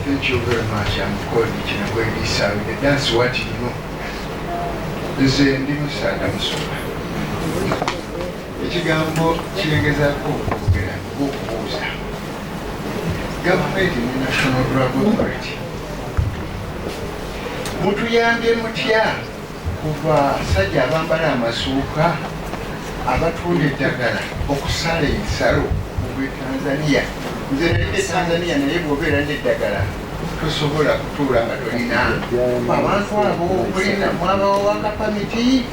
Thank you very much. I'm called Chinagwedi. That's what you know. This is the Musada Musuma. Ichigambo Chingeza Kukuga, Kukuza. Government in the National Drug Authority. Mutuyambye mutya kuva sajja abambala amasuuka abatunda eddagala okusala ensalo mu Tanzania. Nze nalidde Tanzania naye bw'obeera n'eddagala tosobola kutuula nga tolina abantu abo mulina mwabawo wakapamiti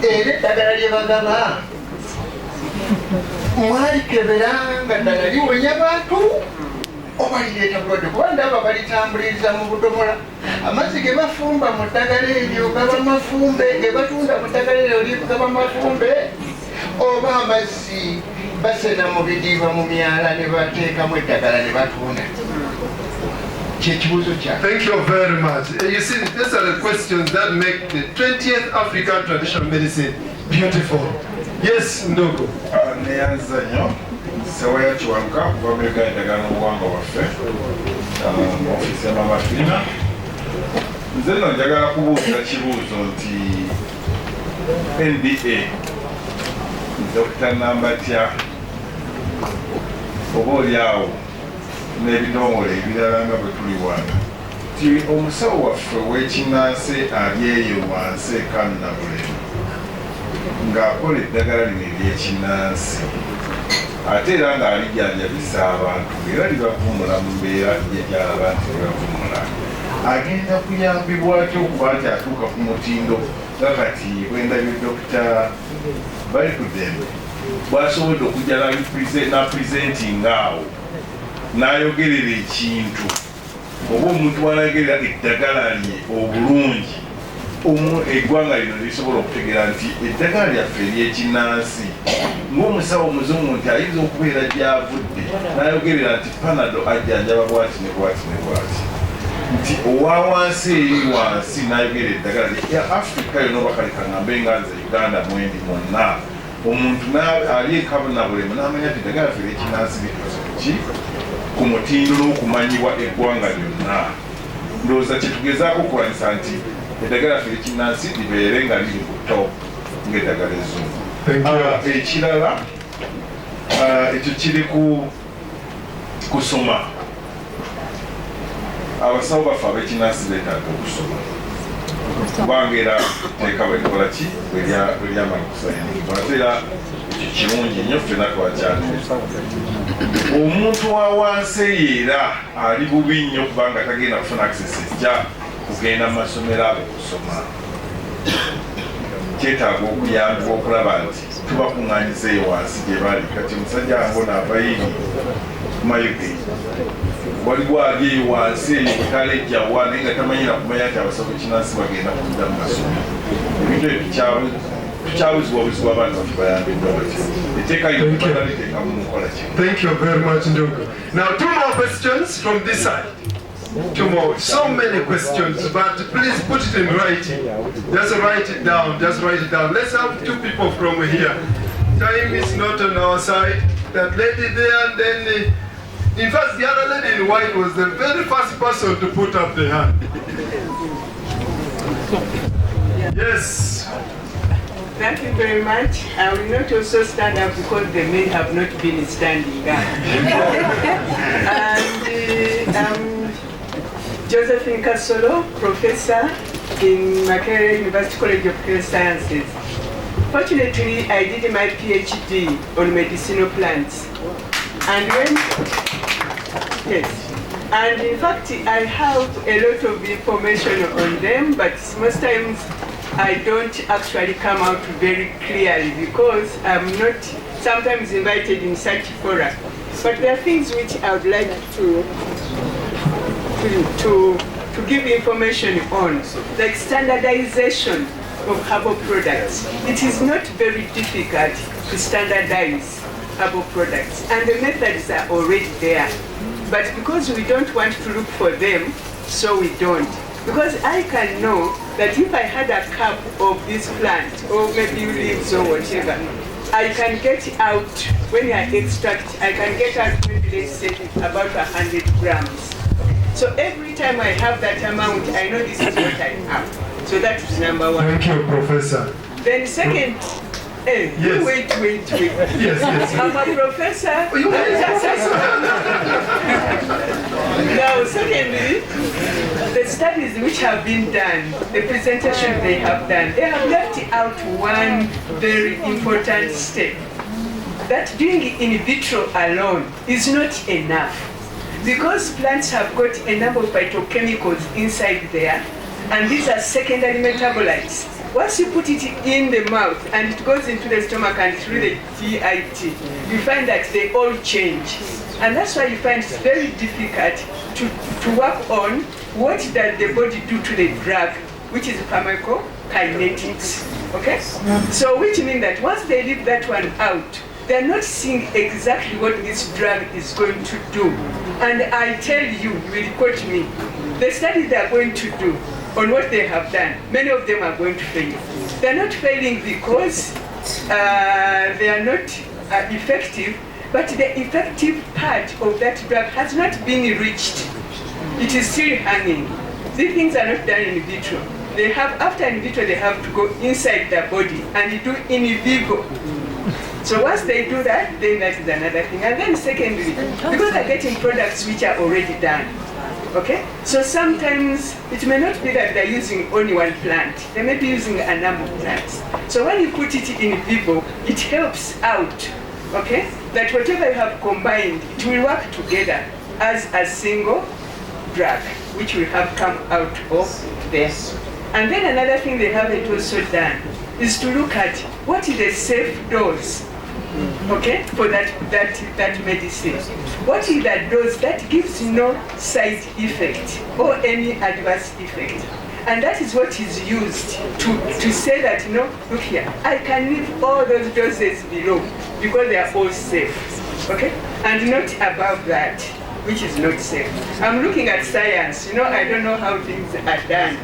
era eddagala lye bagaba mwalikebera nga ddala liwonya bantu oba lireeta bulwadde kuba ndaba balitambuliriza mu budomola. Amazzi ge bafumba mu ddagala eryo gaba mafumbe, ge batunda mu ddagala eryo gaba mafumbe, oba amazzi basena mu bidiiba mu myala ne bateekamu eddagala ne batunda. Kyekibuuzo kyange. Thank you very much. You see, these are the questions that make the 20th African traditional medicine beautiful. Yes, Ndogo. Neyanza nnyo Sewaya Kiwanuka kuva Amerika endagala n'obuwangwa bwaffe mu ofiisi ya Mama Fina. Nze nno njagala kubuuza kibuuzo nti NDA Dr. Nambatya oba oliawo n'ebitongole ebirala nga bwe tuli wano ti omusawo waffe w'ekinnansi ali eyo wansi ekanunabulemu ng'akola eddagala lino ery'ekinnansi ate era ng'alijjanjabisa abantu era libavumula mu mbeera gy'alaba nti libavumula agenda kuyambibwa atya okuba nti atuuka ku mutindo nga kati bwendabye Dr. bali ku ddembe bw'asobodde okujja napresentinga awo n'ayogerera ekintu oba omuntu walagerera eddagala lye obulungi eggwanga lino lisobola okutegeera nti eddagala lyaffe ery'ekinnansi ng'omusawo omuzungu nti ayinza okubeera gy'avudde n'ayogerera nti panado ajjanjaba bwati ne bwati ne bwati nti owa wansi eri wansi n'ayogera eddagala lya Africa yonna obakalekaŋŋambe nga nze Uganda mwendi mwonna omuntu ali ekabonabulemu n'amanya nti eddagala laffe ery'ekinnansi likoze ki ku mutindo n'okumanyibwa eggwanga lyonna. Ndowooza kyetugezaako okulwanyisa nti eddagala laffe ery'ekinnansi libeere nga liri ku top ng'eddagala ezzungu. Ekirala ekyo kiri kusoma. Abasawo baffe ab'ekinnansi beetaaga okusoma kubanga era teeka bwekola ki bweryamala okusayinibwa ate era ekyo kirungi nnyo ffenna twakyatuusa. Omuntu wa wansi era ali bubi nnyo kubanga tagenda kufuna access ejja kugenda mu masomero ago kusoma. Kyetaaga okuyambibwa okulaba nti tubakuŋŋaanyiza eyo wansi gye bali. Kati omusajja angona abayiri mayuge waliwo ali eyo wansi eyo butala ejjawa naye nga tamanyira kumanya nti abasawo b'ekinnansi bagenda kudda mu masomero. Ebintu ebyo tukyabuzibwabuzibwa abantu baffe bayambiddwa batya etteeka lino liteekamu mukola ki. Thank you very much, Ndogo. Now, 2 more questions from this side. 2 more. So many questions, but please put it in writing. Just write it down. Just write it down. Let's have 2 people from here. Time is not on our side. That lady there, and then, in fact, the other lady in white was the very first person to put up the hand. Yes. Thank you very much. I will not also stand up because the men have not been standing up. And Josephine Kasolo, professor in Makerere University College of Health Sciences. Fortunately, I did my PhD on medicinal plants. And in fact, I have a lot of information on them, but most times I don't actually come out very clearly because I'm not sometimes invited in such fora. But there are things which I would like to give information on, like standardization of herbal products. It is not very difficult to standardize herbal products, and the methods are already there. But because we don't want to look for them, so we don't. Because I can know that if I had a cup of this plant, or maybe leaves or whatever, I can get out, when I extract, I can get out maybe let's say about 100 grams. So every time I have that amount, I know this is what I have. So that is number one. Thank you, Professor. Then second, yes. Wait. Yes. I'm a professor. Now, secondly, the studies which have been done, the presentation they have done, they have left out one very important step. That doing in vitro alone is not enough. Because plants have got a number of phytochemicals inside there, and these are secondary metabolites. Once you put it in the mouth and it goes into the stomach and through the GIT, you find that they all change. And that's why you find it's very difficult to work on what does the body do to the drug, which is pharmacokinetics. Okay? So which means that once they leave that one out, they're not seeing exactly what this drug is going to do. And I tell you, you will quote me, the studies they are going to do on what they have done, many of them are going to fail. They're not failing because they are not effective, but the effective part of that drug has not been reached. It is still hanging. These things are not done in vitro. They have, after in vitro, they have to go inside the body and do in vivo. So once they do that, then that is another thing. And then secondly, because they're getting products which are already done, okay? So sometimes it may not be that they're using only one plant. They may be using a number of plants. So when you put it in vivo, it helps out, okay? That whatever you have combined, it will work together as a single drug, which will have come out of this. And then another thing they haven't also done is to look at what is the safe dose, okay, for that medicine. What is that dose that gives no side effect or any adverse effect? And that is what is used to say that, no, look here, I can leave all those doses below because they are all safe, okay? And not above that, which is not safe. I'm looking at science, I don't know how things are done.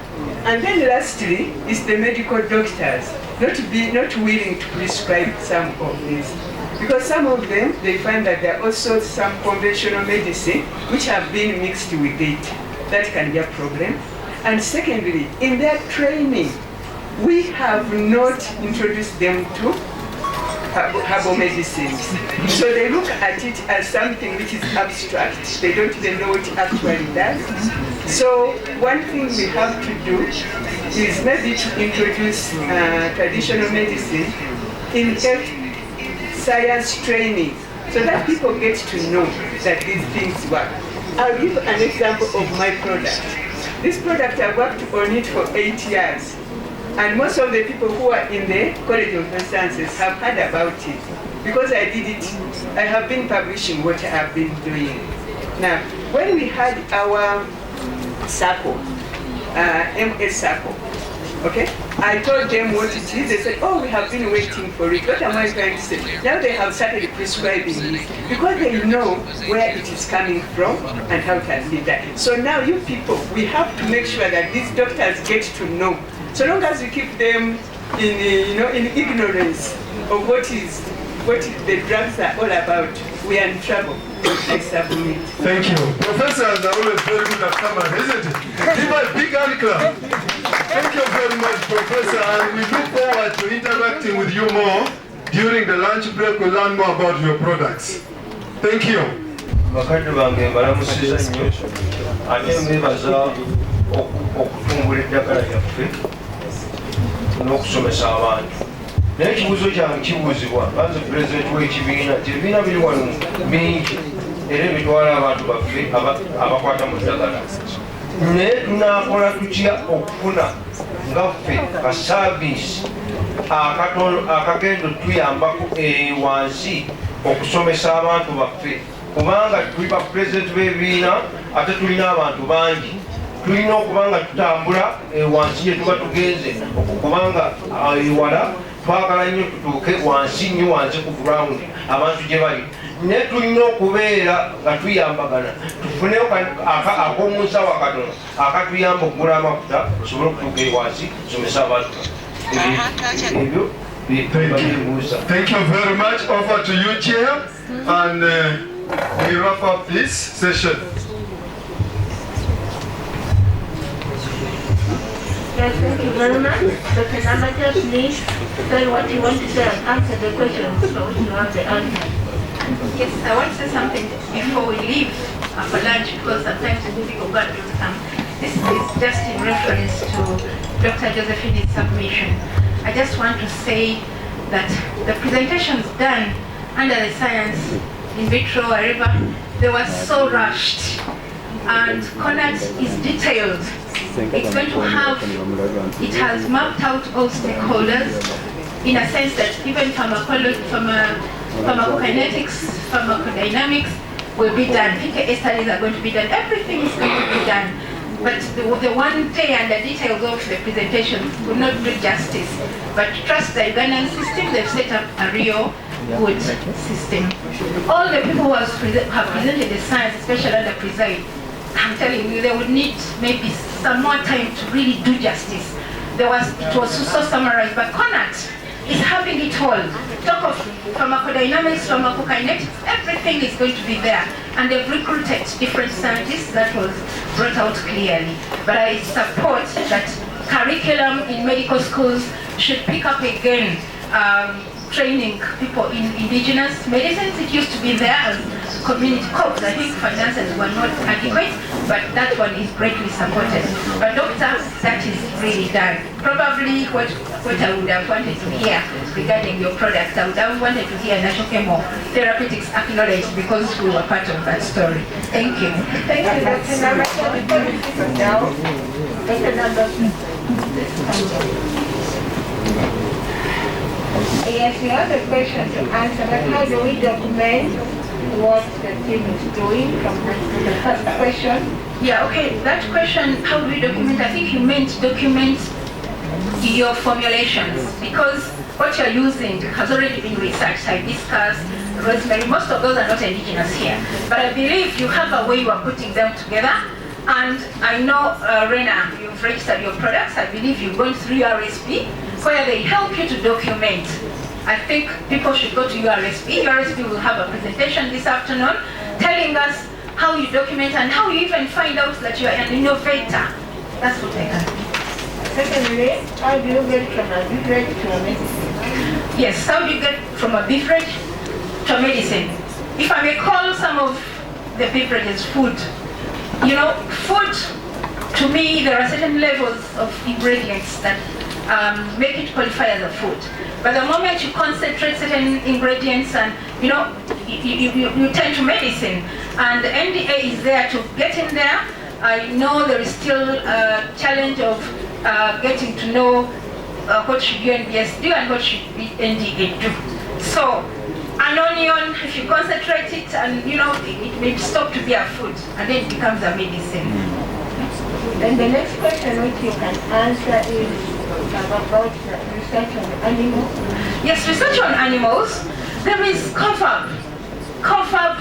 And then lastly is the medical doctors not willing to prescribe some of these. Because some of them, they find that there are also some conventional medicine which have been mixed with it. That can be a problem. And secondly, in their training, we have not introduced them to herbal medicines. So they look at it as something which is abstract. They don't even know what it actually does. So one thing we have to do is maybe to introduce traditional medicine in health science training so that people get to know that these things work. I'll give an example of my product. This product, I've worked on it for 8 years. And most of the people who are in the College of Health Sciences have heard about it. Because I did it, I have been publishing what I have been doing. Now, when we had our circle, MS circle, okay? I told them what it is. They said, oh, we have been waiting for it. What am I trying to say? Now they have started prescribing it because they know where it is coming from and how it has been done. So now you people, we have to make sure that these doctors get to know. So long as we keep them in ignorance of what the drugs are all about, we are in trouble. I submit. Thank you. Professors are always very good at camera, isn't it? Give a big hand clap. Thank you very much, Professor, and we look forward to interacting with you more during the lunch break. We'll learn more about your products. Thank you. Bakadde bange mbalamusiza nnyo ate mwebaza okutumbula eddagala lyaffe n'okusomesa abantu. Naye ekibuuzo kyange kibuuzibwa banze pulezidenti w'ekibiina nti ebibiina biri wano bingi era ebitwala abantu baffe abakwata mu ddagala. Naye tunaakola tutya okufuna nga ffe ka service akagenda tuyambako wansi okusomesa abantu baffe kubanga tuli ba pulezidenti b'ebibiina ate tulina abantu bangi tulina okuba nga tutambula wansi gye tuba tugenze okubanga ewala twagala nnyo tutuuke wansi nnyo wansi ku ground abantu gye bali naye tulina okubeera nga tuyambagana tufuneyo ak'omunsawo akatono akatuyamba okugula amafuta tusobole okutuuka ewansi tusomesa abantu ebyo. Thank you very much. Over to you, Chair, and we wrap up this session. Yes, thank you very much. Dr. Namaja, please say what you want to say and answer the questions so we can have the answer. Yes, I want to say something before we leave for lunch because sometimes we forgot to come. This is just in reference to Dr. Josephine's submission. I just want to say that the presentations done under the science, in vitro, wherever, they were so rushed. And CONAT is detailed. It's going to have, it has mapped out all stakeholders in a sense that even pharmacokinetics, pharmacodynamics will be done. PKA studies are going to be done. Everything is going to be done. But the one day and the details of the presentation will not do justice. But trust the Ugandan system, they've set up a real good system. All the people who have presented the science, especially under preside, I'm telling you, they would need maybe some more time to really do justice. It was so summarized, but CONAT is having it all. Talk of pharmacodynamics, pharmacokinetics, everything is going to be there. And they've recruited different scientists, that was brought out clearly. But I support that curriculum in medical schools should pick up again training people in indigenous medicines. It used to be there as community corps. I think finances were not adequate, but that one is greatly supported. But doctors, that is really done. Probably what I would have wanted to hear regarding your product, I would have wanted to hear National Chemotherapeutics acknowledged because we were part of that story. Thank you. Thank you, Dr. Namaka. Before we sit down, Dr. Namaka. Yes, we have a question to answer, but how do we document what the team is doing from the first question? Yeah, okay, that question, how do we document? I think you meant document your formulations, because what you're using has already been researched. Hibiscus, rosemary, most of those are not indigenous here. But I believe you have a way you are putting them together. And I know, Rena, you've registered your products. I believe you've gone through your recipe, where they help you to document. I think people should go to URSP. URSP will have a presentation this afternoon telling us how you document and how you even find out that you are an innovator. That's what I can do. Secondly, how do you get from a beverage to a medicine? Yes, how do you get from a beverage to a medicine? If I may call some of the beverages food, you know, food, to me, there are certain levels of ingredients that make it qualify as a food. But the moment you concentrate certain ingredients and, you know, you turn to medicine, and the NDA is there to get in there. I know there is still a challenge of getting to know what should UNBS do and what should NDA do. So, an onion, if you concentrate it, and you know, it may stop to be a food, and then it becomes a medicine. Then the next question which you can answer is about research on animals. Yes, research on animals. There is COFAB. COFAB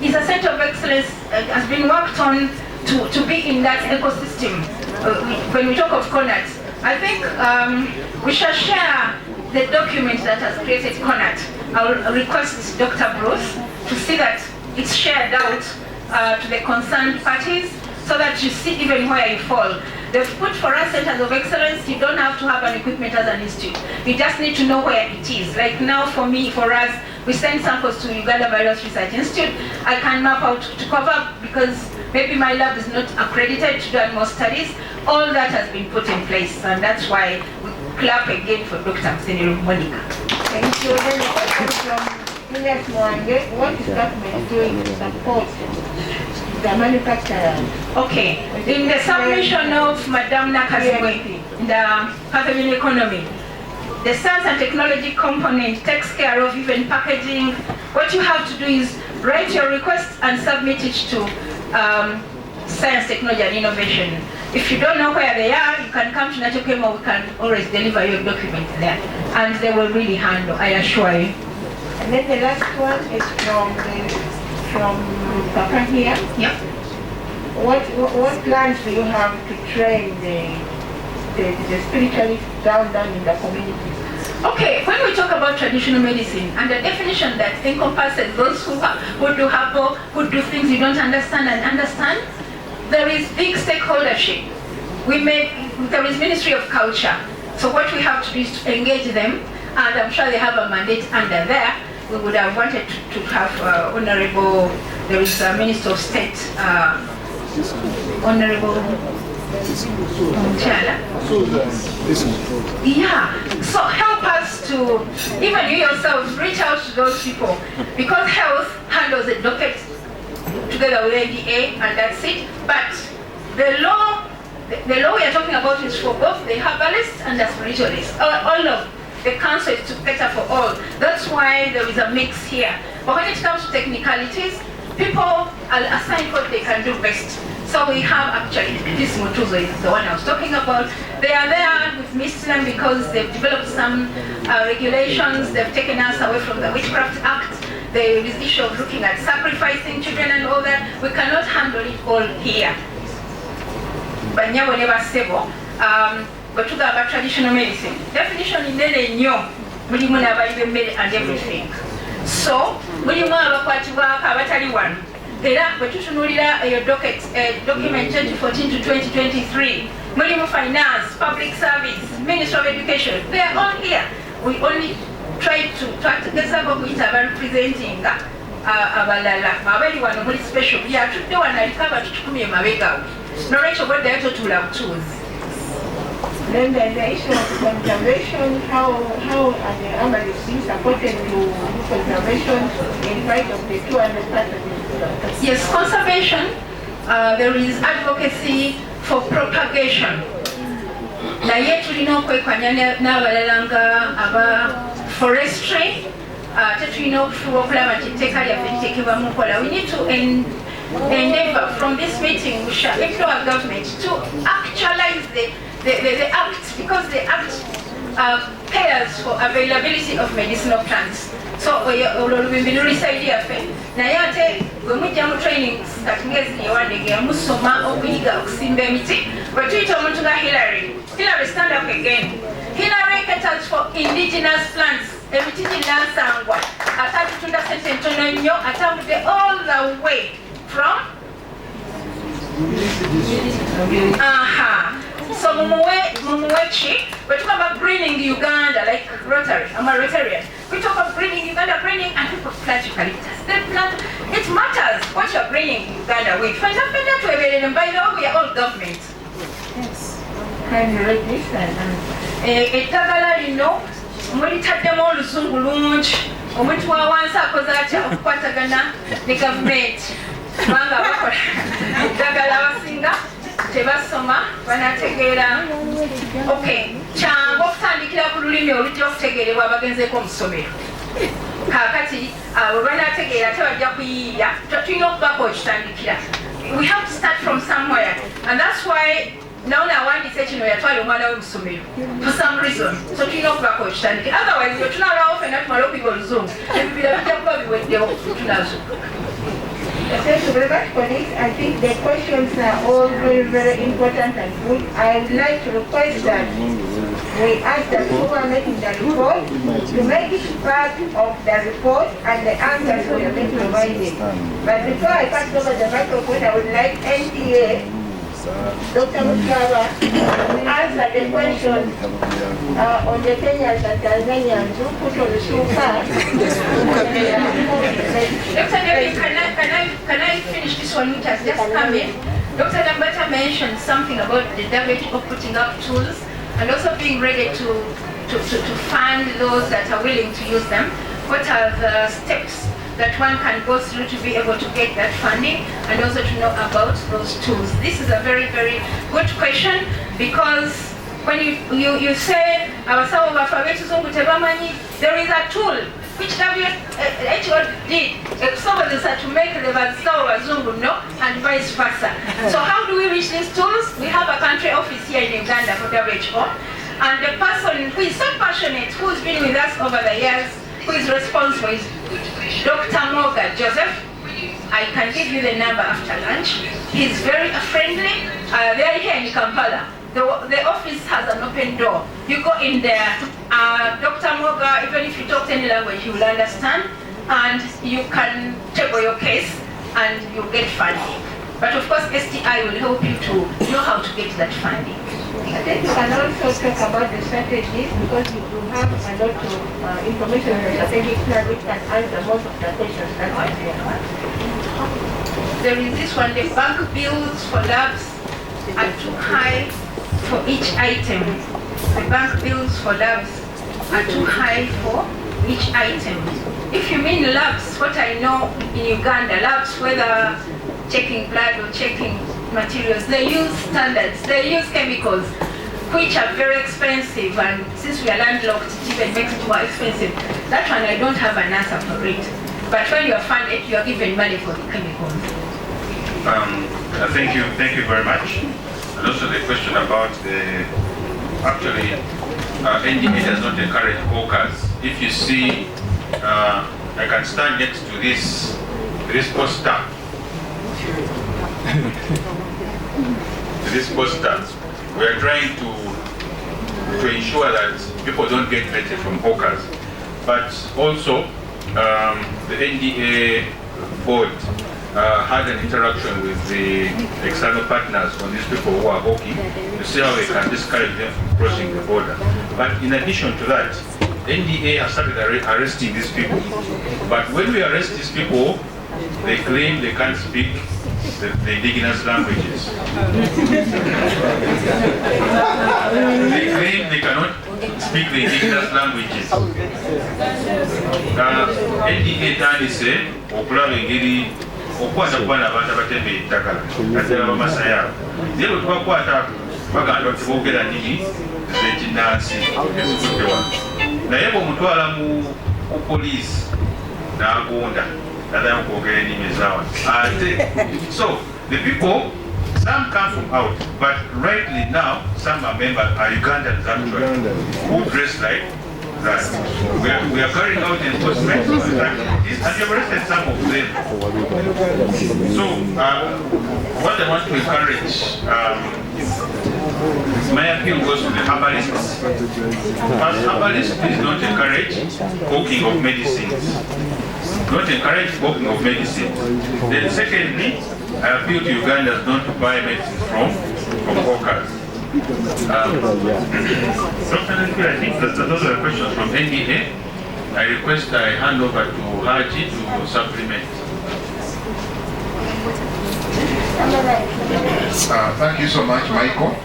is a center of excellence, has been worked on to be in that ecosystem. When we talk of CONAT, I think we shall share the document that has created CONAT. I'll request Dr. Bruce to see that it's shared out to the concerned parties so that you see even where you fall. They've put for us centers of excellence. You don't have to have an equipment as an institute. You just need to know where it is. Like now for me, for us, we send samples to Uganda Virus Research Institute. I can map out to cover because maybe my lab is not accredited to do more studies. All that has been put in place, and that's why we clap again for Dr. Mseniru Monica. Thank you. Then the question from Julius Mwange, what is government doing to support the manufacturers? Okay, in the submission of Madame Nakazwe, in the pavilion economy. The science and technology component takes care of even packaging. What you have to do is write your request and submit it to science, technology, and innovation. If you don't know where they are, you can come to Nachokemo, we can always deliver your document there. And they will really handle, I assure you. And then the last one is from Papa here. Yep. What plans do you have to train the spiritualists down in the community? Okay, when we talk about traditional medicine, and the definition that encompasses those who do herbal, who do things you don't understand and understand, there is big stakeholdership. There is Ministry of Culture. So what we have to do is to engage them, and I'm sure they have a mandate under there. We would have wanted to have Honorable, there is a Minister of State, Honorable yeah, so help us to, even you yourselves, reach out to those people, because health handles the docket together with ADA, and that's it. But the law we are talking about is for both the herbalists and the spiritualists. All of the council is to cater for all. That's why there is a mix here. But when it comes to technicalities, people are assigned what they can do best. So we have actually, this Mutuzo is the one I was talking about. They are there with Muslim because they've developed some regulations. They've taken us away from the Witchcraft Act. There is issue of looking at sacrificing children and all that. We cannot handle it all here. But nyabo never sebo. But to about traditional medicine, definition in nene nyo, mulimu n'abayibemmere and everything. So mulimu abakwatibwako abatali wano. Era bwe tutunuulira eyo document 2014 to 2023, mulimu finance, public service, Ministry of Education, they are all here. We only try to gezaako okuyita abarepresenting abalala abali wano muri special byatudde wano aliko abatutukumye mabegawo nolwekyo bweddayo totuula butuuzi. Then the issue of conservation, how are the herbalists being supported to conservation in light of the 200 pathogens? Yes, conservation, there is advocacy for propagation. Naye tulina okwekwanya n'abalala nga aba forestry, tetulina okufuba okulaba nti etteeka lyaffe liteekebwa mu nkola. We need to endeavor from this meeting, we shall implore our government to actualize the act, because the act pairs for availability of medicinal plants. So olulubimbi lulisaidia yaffe naye ate bwe mujja mu trainings kati ngezi yewandegeya musoma okuyiga okusimba emiti bwe tuyita omuntu nga Hillary stand up again. Hillary caters for indigenous plants. Emiti ginansangwa atatutunda sente ntono nnyo atambudde all the way from so mumuwechi, we talk about greening Uganda, like Rotary. I'm a Rotarian. We talk about greening Uganda, greening, and people plant eucalyptus. They plant. It matters what you're greening Uganda with. By the way, we are all government. Yes. Can you read this? Etagala, you know, mulitaddemu oluzungu lungi. Omuntu wa wansi akoze atya okukwatagana ne government. Kubanga bakola eddagala abasinga tebasoma banategeera. Okay, kyangu okutandikira ku lulimi olujja okutegeerebwa abagenzeeko omusomero. Kaakati abo banategeera tebajja kuyiiya, tulina okubaako okitandikira. We have to start from somewhere, and that's why naona awandiise kino yatwala omwana we mu ssomero for some reason. So tulina okubaako okitandikira. Otherwise bwe tunaalwawo ffenna tumala okuyiga oluzungu ebibira bijja kuba biweddewo tunazo. Thank you very much for this. I think the questions are all very, very important and good. I would like to request that we ask that who are making the report to make it part of the report and the answers we have been provided. But before I pass over the microphone, I would like NTA, Dr. Mukawa, to answer the question on the Kenyans and Tanzanians who put on the shoe card. Dr. David, can I finish this one? It has just come in. Dr. Dambata mentioned something about the damage of putting up tools and also being ready to fund those that are willing to use them. What are the steps that one can go through to be able to get that funding and also to know about those tools? This is a very, very good question because When you say abasawo bafa betuzungu tebamanyi, there is a tool which WHO did to make the basawo bazungu know and vice versa. So how do we reach these tools? We have a country office here in Uganda for WHO, and the person who is so passionate, who's been with us over the years, who is responsible is Dr. Moga Joseph. I can give you the number after lunch. He's very friendly. They are here in Kampala. The office has an open door. You go in there, Dr. Moga, even if you talk any language, he will understand, and you can table your case and you get funding. But of course, STI will help you to know how to get that funding. I think you can also talk about the strategies, because you have a lot of information on the strategic plan which can answer most of the questions that are there. There is this one, the bank bills for labs are too high for each item. The bank bills for labs are too high for each item. If you mean labs, what I know in Uganda, labs, whether checking blood or checking materials, they use standards, they use chemicals, which are very expensive, and since we are landlocked, it even makes it more expensive. That one I don't have an answer for it. But when you are funded, you are given money for the chemicals. Thank you very much. And also the question about the, actually, NDA does not encourage hawkers. If you see, I can stand next to this poster. This poster, we are trying to ensure that people don't get better from hawkers. But also, the NDA board had an interaction with the external partners on these people who are hawking to see how they can discourage them from crossing the border. But in addition to that, NDA has started arresting these people. But when we arrest these people, they claim they can't speak the indigenous languages. They claim they cannot speak the indigenous languages. NDA tandise okulaba engeri okwata kubana abantu abatembera eddagala naddala bamasayaabo naye bwe tubakwata bagamba nti boogera nnimi z'ekinnansi ezivudde wano naye bw'omutwala mu poliisi n'agonda naddala mukwogera ennimi ezawano ate so the people, some come from out, but rightly now some are Ugandans actually who dress like that. We are carrying out enforcement activities, and you've arrested some of them. So, what I want to encourage, my appeal goes to the herbalists. First, herbalists, please don't encourage hawking of medicines. Don't encourage hawking of medicines. Then, secondly, I appeal to Ugandans not to buy medicines from hawkers. Dr. Nenfi, I think that those are questions from NDA. I request I hand over to Haji to supplement. Thank you so much, Michael,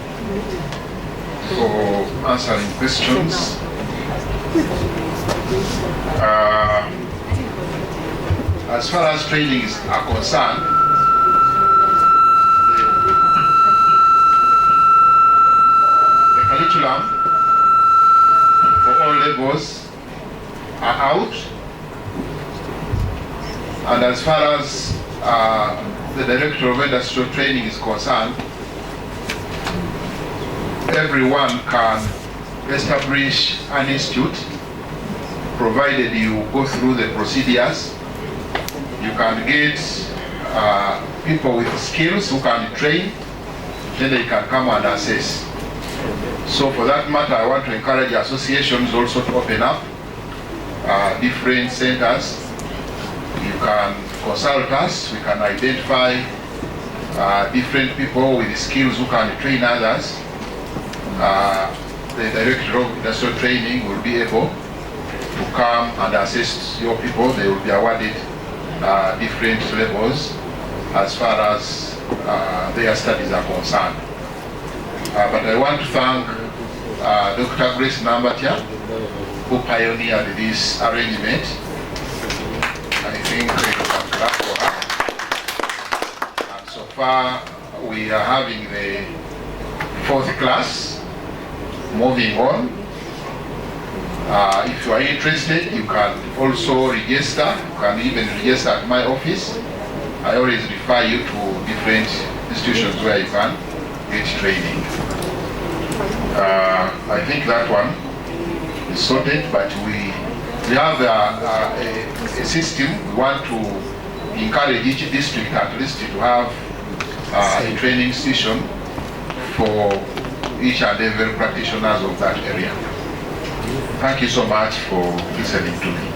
for answering questions. As far as trainings are concerned, curriculum for all levels are out, and as far as the Director of Industrial Training is concerned, everyone can establish an institute provided you go through the procedures. You can get people with skills who can train, then they can come and assess. So for that matter, I want to encourage associations also to open up different centers. You can consult us, we can identify different people with skills who can train others. The Director of Industrial Training will be able to come and assist your people. They will be awarded different levels as far as their studies are concerned. But I want to thank Dr. Grace Nambatya, who pioneered this arrangement. I think we can clap for her. And so far, we are having the 4th class moving on, if you are interested, you can also register. You can even register at my office. I always refer you to different institutions where you can get training. I think that one is sorted, but we have a system. We want to encourage each district at least to have a training session for each and every practitioners of that area. Thank you so much for listening to me.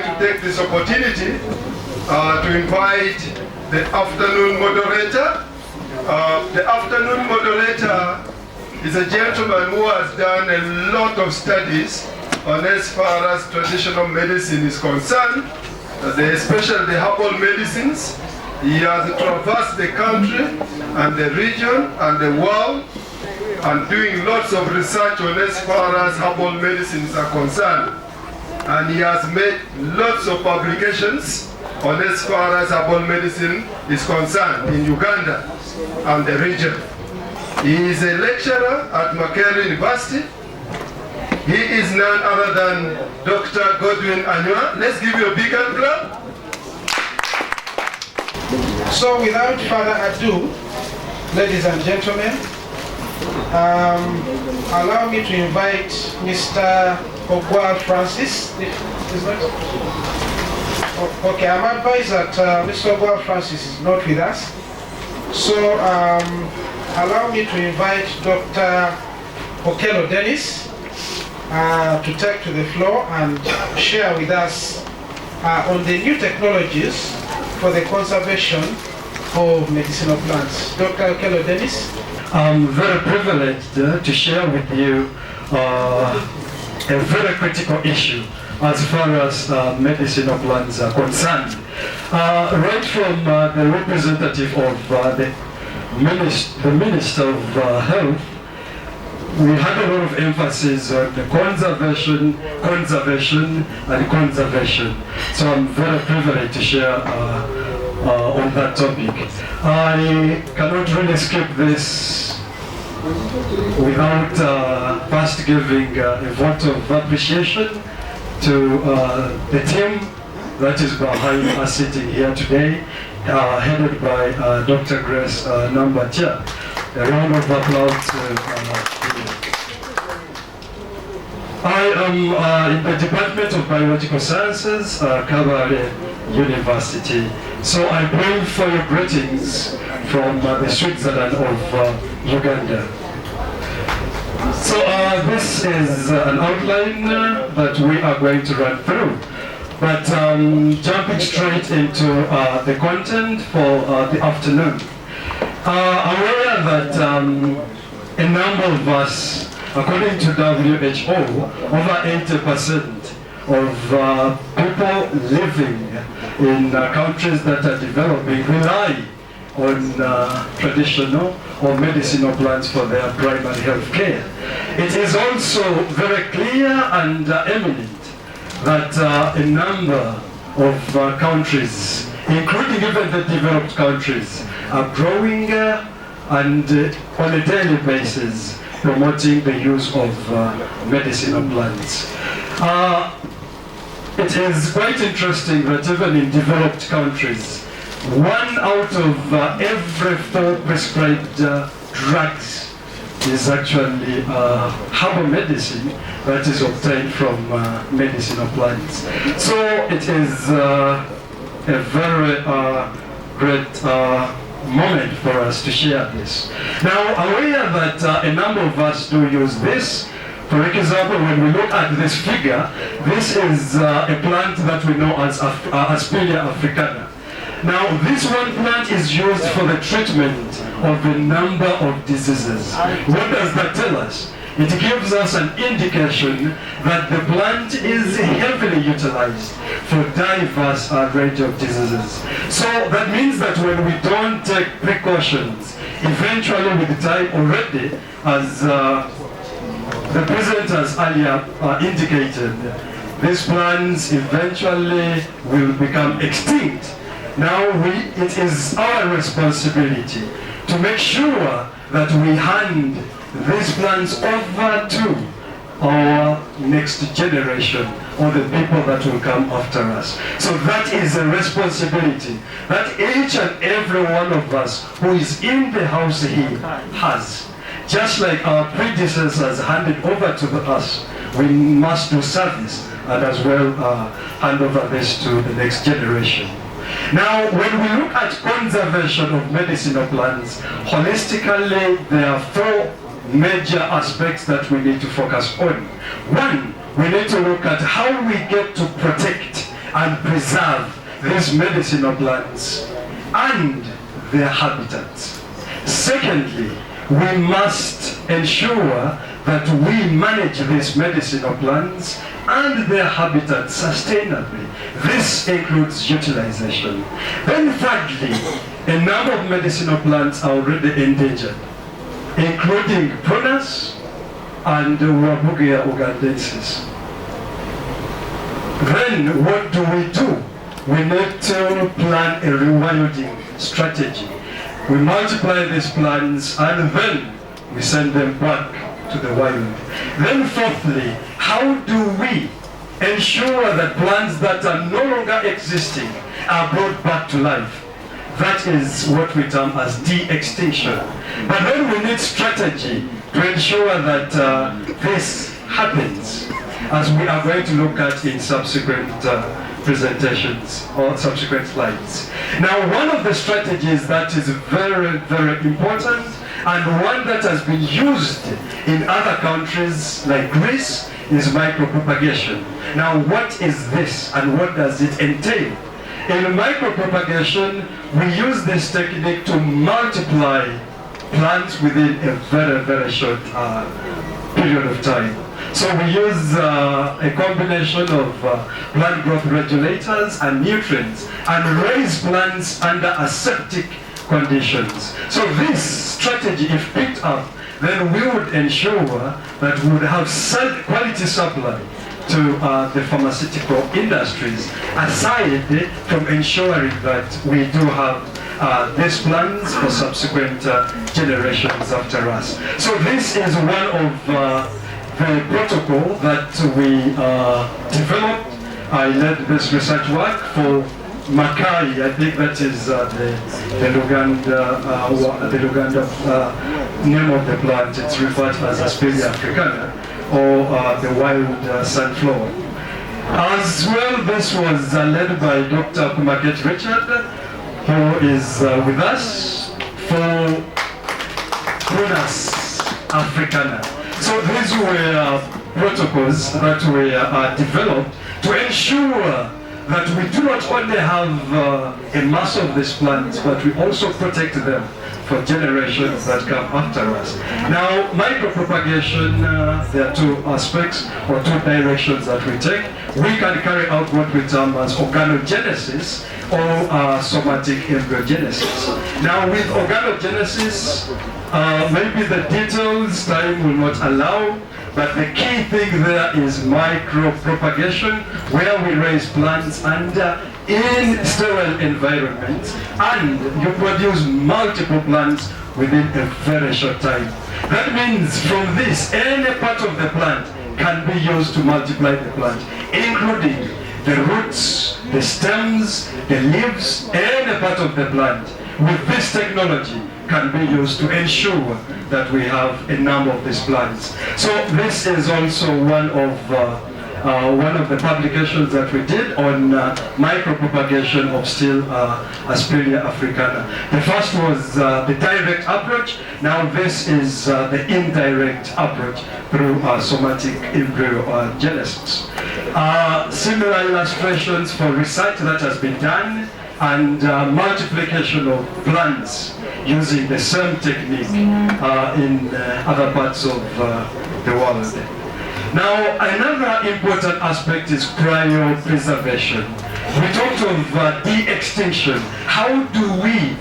like to take this opportunity to invite the afternoon moderator. The afternoon moderator is a gentleman who has done a lot of studies on as far as traditional medicine is concerned, especially the herbal medicines. He has traversed the country and the region and the world and doing lots of research on as far as herbal medicines are concerned. And he has made lots of publications on as far as herbal medicine is concerned in Uganda and the region. He is a lecturer at Makerere University. He is none other than Dr. Godwin Anywa. Let's give you a big hand clap. So without further ado, ladies and gentlemen, allow me to invite Mr. Ogwa Francis. Okay, I'm advised that Mr. Ogwa Francis is not with us. So allow me to invite Dr. Okello Dennis to take to the floor and share with us on the new technologies for the conservation of medicinal plants. Dr. Okello Dennis. I'm very privileged to share with you a very critical issue as far as medicinal plants are concerned. Right from the representative of the Minister of Health, we had a lot of emphasis on the conservation, and conservation. So I'm very privileged to share on that topic. I cannot really skip this without first giving a vote of appreciation to the team that is behind us sitting here today, headed by Dr. Grace Nambatia. A round of applause to I am in the Department of Biological Sciences, Kabale University. So I bring for you greetings from the Switzerland of Uganda. So this is an outline that we are going to run through. But jumping straight into the content for the afternoon. Aware that a number of us, according to WHO, over 80% of people living in countries that are developing rely on traditional or medicinal plants for their primary health care. It is also very clear and eminent that a number of countries, including even the developed countries, are growing and on a daily basis promoting the use of medicinal plants. It is quite interesting that even in developed countries, 1 out of every 4 prescribed drugs is actually herbal medicine that is obtained from medicinal plants. So it is a very great moment for us to share this. Now, aware that a number of us do use this. For example, when we look at this figure, this is a plant that we know as Aspilia africana. Now, this one plant is used for the treatment of a number of diseases. What does that tell us? It gives us an indication that the plant is heavily utilized for diverse range of diseases. So that means that when we don't take precautions, eventually with time already, as the President has earlier indicated, these plants eventually will become extinct. Now it is our responsibility to make sure that we hand these plants over to our next generation or the people that will come after us. So that is a responsibility that each and every one of us who is in the house here has. Just like our predecessors handed over to us, we must do service and as well hand over this to the next generation. Now, when we look at conservation of medicinal plants, holistically, there are 4 major aspects that we need to focus on. One, we need to look at how we get to protect and preserve these medicinal plants and their habitats. Secondly, we must ensure that we manage these medicinal plants and their habitats sustainably. This includes utilization. Then thirdly, a number of medicinal plants are already endangered, including Prunus and Wabugia ugandensis. Then what do? We need to plan a rewilding strategy. We multiply these plants and then we send them back to the wild. Then fourthly, how do we ensure that plants that are no longer existing are brought back to life? That is what we term as de-extinction. But then we need strategy to ensure that this happens, as we are going to look at in subsequent presentations or subsequent slides. Now, one of the strategies that is very, very important and one that has been used in other countries like Greece is micropropagation. Now, what is this and what does it entail? In micropropagation, we use this technique to multiply plants within a very, very short period of time. So we use a combination of plant growth regulators and nutrients and raise plants under aseptic conditions. So this strategy, if picked up, then we would ensure that we would have quality supply to the pharmaceutical industries, aside from ensuring that we do have these plans for subsequent generations after us. So this is one of the protocol that we developed. I led this research work for Makai. I think that is the Uganda name of the plant. It's referred to as Aspelia africana, or the wild sunflower. As well, this was led by Dr. Kumaket Richard, who is with us for Prunus africana. So these were protocols that were developed to ensure that we do not only have a mass of these plants, but we also protect them for generations that come after us. Now, micropropagation, there are two aspects or two directions that we take. We can carry out what we term as organogenesis or somatic embryogenesis. Now, with organogenesis, maybe the details time will not allow, but the key thing there is micropropagation, where we raise plants under in sterile environments, and you produce multiple plants within a very short time. That means from this, any part of the plant can be used to multiply the plant, including the roots, the stems, the leaves, any part of the plant. With this technology can be used to ensure that we have a number of these plants. So this is also one of the publications that we did on micropropagation of still Aspelia africana. The first was the direct approach. Now this is the indirect approach through somatic embryogenesis. Similar illustrations for research that has been done, and multiplication of plants using the same technique in other parts of the world. Now, another important aspect is cryopreservation. We talked of de-extinction. How do we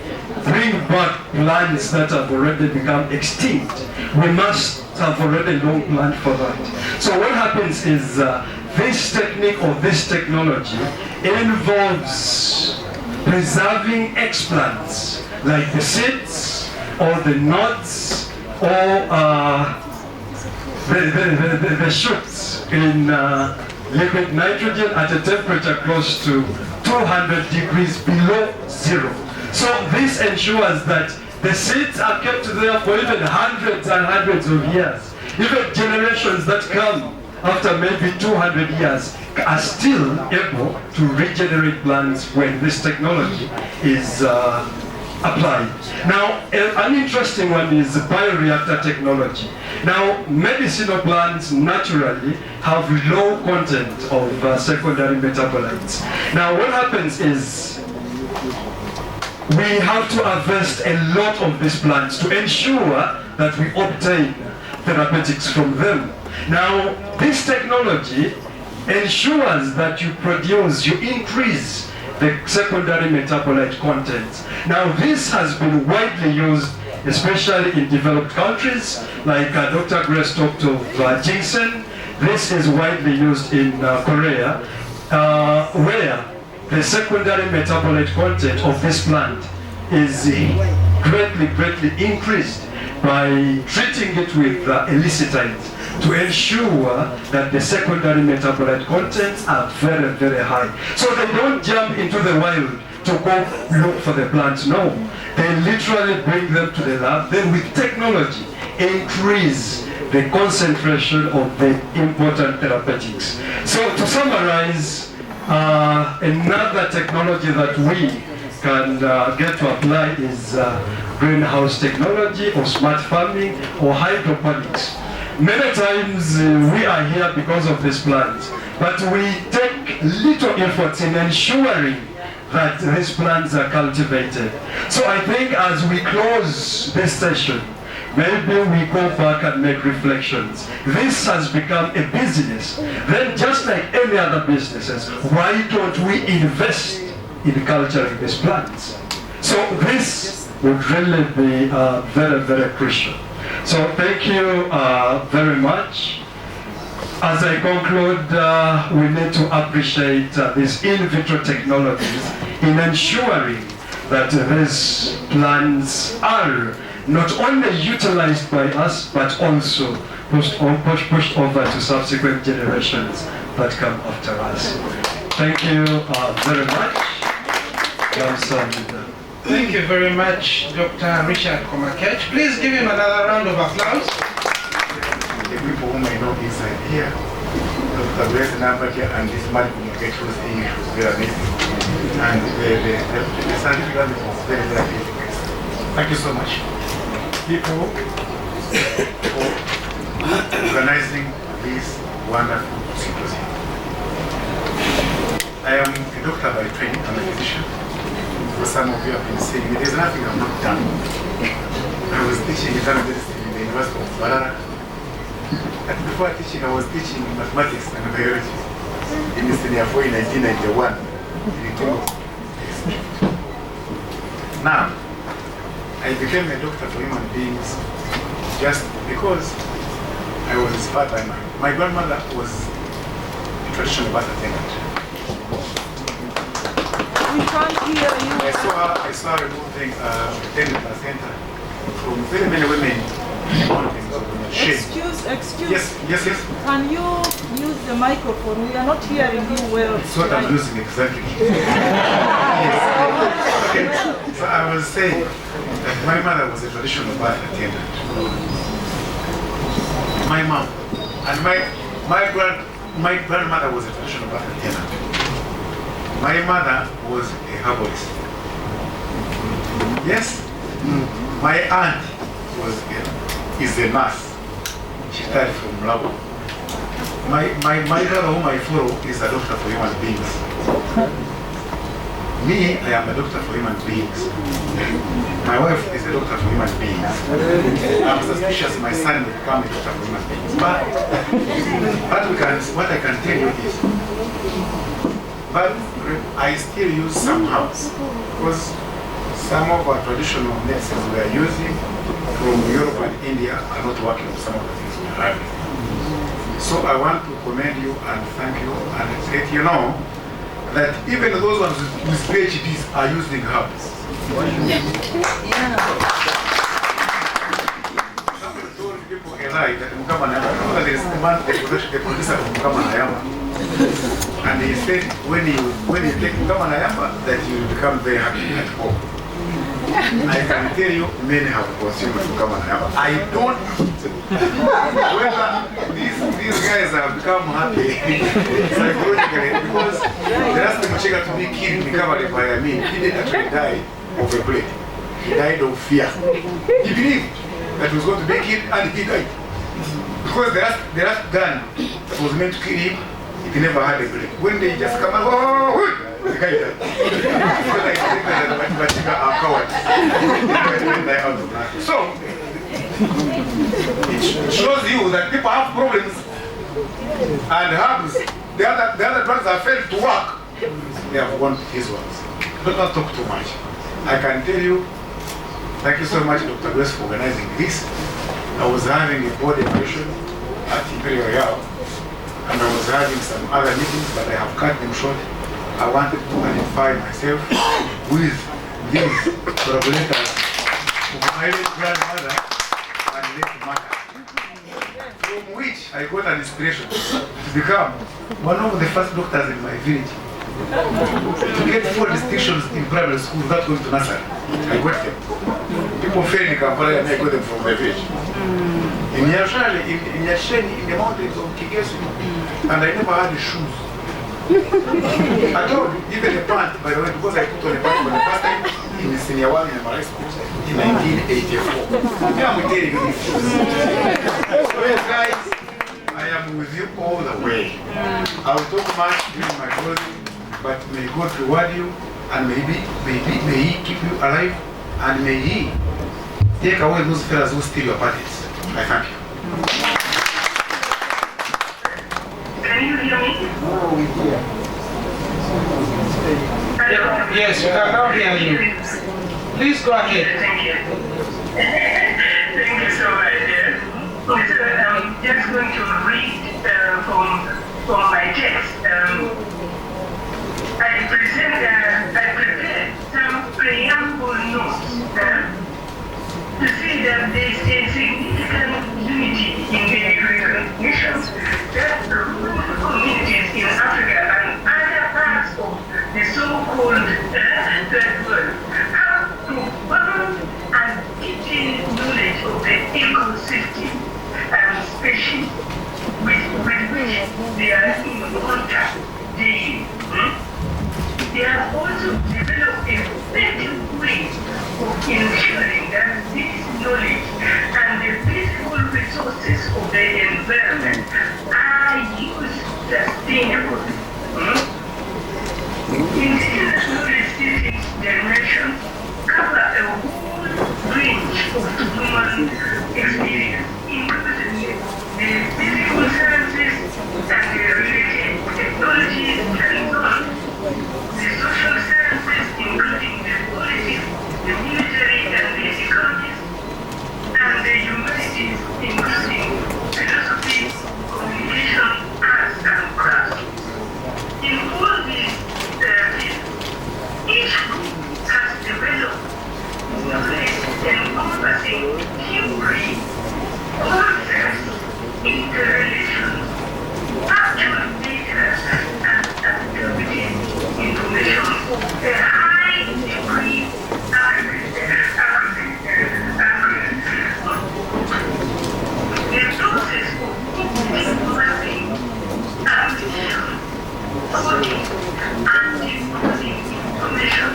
bring back plants that have already become extinct? We must have already long planned for that. So what happens is this technique or this technology involves preserving explants like the seeds or the nuts or the shoots in liquid nitrogen at a temperature close to 200 degrees below zero. So this ensures that the seeds are kept there for even hundreds and hundreds of years. Even generations that come after maybe 200 years are still able to regenerate plants when this technology is applied. Now, an interesting one is bioreactor technology. Now, medicinal plants naturally have low content of secondary metabolites. Now, what happens is we have to harvest a lot of these plants to ensure that we obtain therapeutics from them. Now, this technology ensures that you increase the secondary metabolite content. Now, this has been widely used, especially in developed countries, like Dr. Grace talked of ginseng. This is widely used in Korea, where the secondary metabolite content of this plant is greatly increased by treating it with elicitines to ensure that the secondary metabolite contents are very high. So they don't jump into the wild to go look for the plants, no. They literally bring them to the lab, then with technology increase the concentration of the important therapeutics. So to summarize, another technology that we can get to apply is greenhouse technology or smart farming or hydroponics. Many times we are here because of this plant, but we take little effort in ensuring that these plants are cultivated. So I think as we close this session, maybe we go back and make reflections. This has become a business. Then just like any other businesses, why don't we invest in culturing these plants? So this would really be very crucial. So thank you very much. As I conclude, we need to appreciate these in vitro technologies in ensuring that these plants are not only utilized by us, but also pushed over to subsequent generations that come after us. Thank you very much. Thank you very much, Dr. Richard Komakech. Please give him another round of applause. The people whom I know inside here, Dr. Grace Nambake and this man Komakech was English was very amazing. And the certificate was very difficult. Thank you so much. People for organizing this wonderful symposium. I am a doctor by training, I'm a physician. For some of you have been saying, there's nothing I've not done. I was teaching internal medicine in the University of Barara. And before teaching, I was teaching mathematics and biology in the senior 4 in 1991. Now, I became a doctor for human beings just because I was inspired by my grandmother was a traditional birth attendant. We can't hear you. I saw her removing attendant placenta from very many women. Excuse. Yes. Can you use the microphone? We are not hearing you well. That's what I'm using exactly. Yes. Okay. So I was saying that my mother was a traditional birth attendant. My mom and my grandmother was a traditional birth attendant. My mother was a herbalist. Yes. My aunt is a nurse. She started from Labo. My brother whom I follow is a doctor for human beings. Me, I am a doctor for human beings. My wife is a doctor for human beings. I'm suspicious my son will become a doctor for human beings. But what I can tell you is, but I still use some herbs because some of our traditional medicines we are using from Europe and India are not working with some of the things we are having. So I want to commend you and thank you and let you know that even those ones with PhDs are using herbs. Somebody told people a lie that Mukama Nayama, there is a man, the producer of Mukama Nayama. And he said when you take Mukama Nayama that you become very happy at home. I can tell you many have consumed Mukama Nayama. I don't whether these guys have become happy psychologically because the last time Machega to be killed in Mukama by me, he didn't actually die of a plague. he died of fear. He believed that he was going to make it, and he died. Because the last gun that was meant to kill him, it never had a break. When they just come out, the guy died. Because I think that the Bachika are cowards. So, it shows you that people have problems and herbs. The other drugs have failed to work. They have won his ones. Let not talk too much. I can tell you, thank you so much, Dr. Grace, for organizing this. I was having a board evaluation at Imperial Royal, and I was having some other meetings, but I have cut them short. I wanted to identify myself with these collaborators of my late grandmother and late mother, from which I got an inspiration to become one of the first doctors in my village. To get 4 distinctions in primary school without going to nursery. I got them. People fail in Kampala and I got them from my village. In Yashali, in Yasheni, in the mountains of Kigesu, and I never had the shoes. I told even a pant, by the way, because I put on a pant for the first time in the senior one in the Malay school in 1984. Yeah, I'm telling you these shoes. So yes, guys, I am with you all the way. I will talk much during my closing, but may God reward you, and may He keep you alive, and may He take away those fellas who steal your parties. I thank you. Can you hear me? Oh, we hear. Yes, we can now hear you. Please go ahead. Thank you. Thank you so much. I'm just going to read from my text. I prepared some preamble notes to see that there is a significant unity in the recognition that rural communities in Africa and other parts of the so-called third world have profound and detailed knowledge of the ecosystem and species with which they are in contact daily. They have also developed effective ways of ensuring that this knowledge and the physical resources of the environment are used sustainably. Indigenous knowledge systems generation cover a whole range of human experience, including the physical sciences and the related technologies and so on. The social sciences, including the politics, the military and the economics, and the humanities, including philosophy, communication, arts, and crafts. In all these fields, each group has developed knowledge encompassing theory, concepts, interrelations, actual data, and activity information of a high degree the process of mapping, application, coding, and decoding information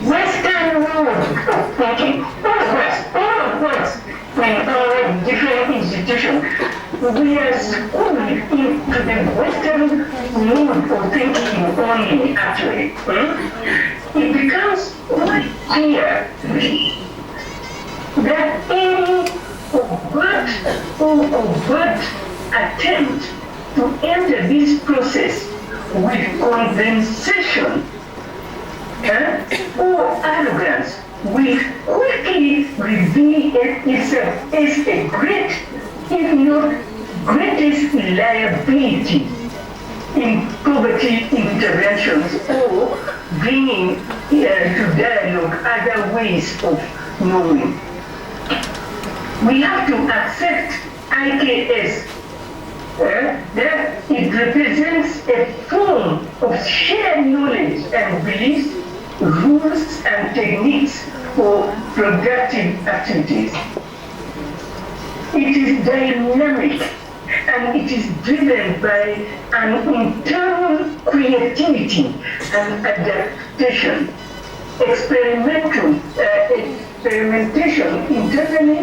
Western world of thinking, all of us, when our different institutions, we are schooled into the Western mode of thinking only, actually. It becomes quite clear that any overt attempt to enter this process with condensation or arrogance will quickly reveal itself as a great if not greatest liability in poverty interventions or bringing to dialogue other ways of knowing. We have to accept IKS that it represents a form of shared knowledge and beliefs, rules and techniques for productive activities. It is dynamic and it is driven by an internal creativity and adaptation, experimentation internally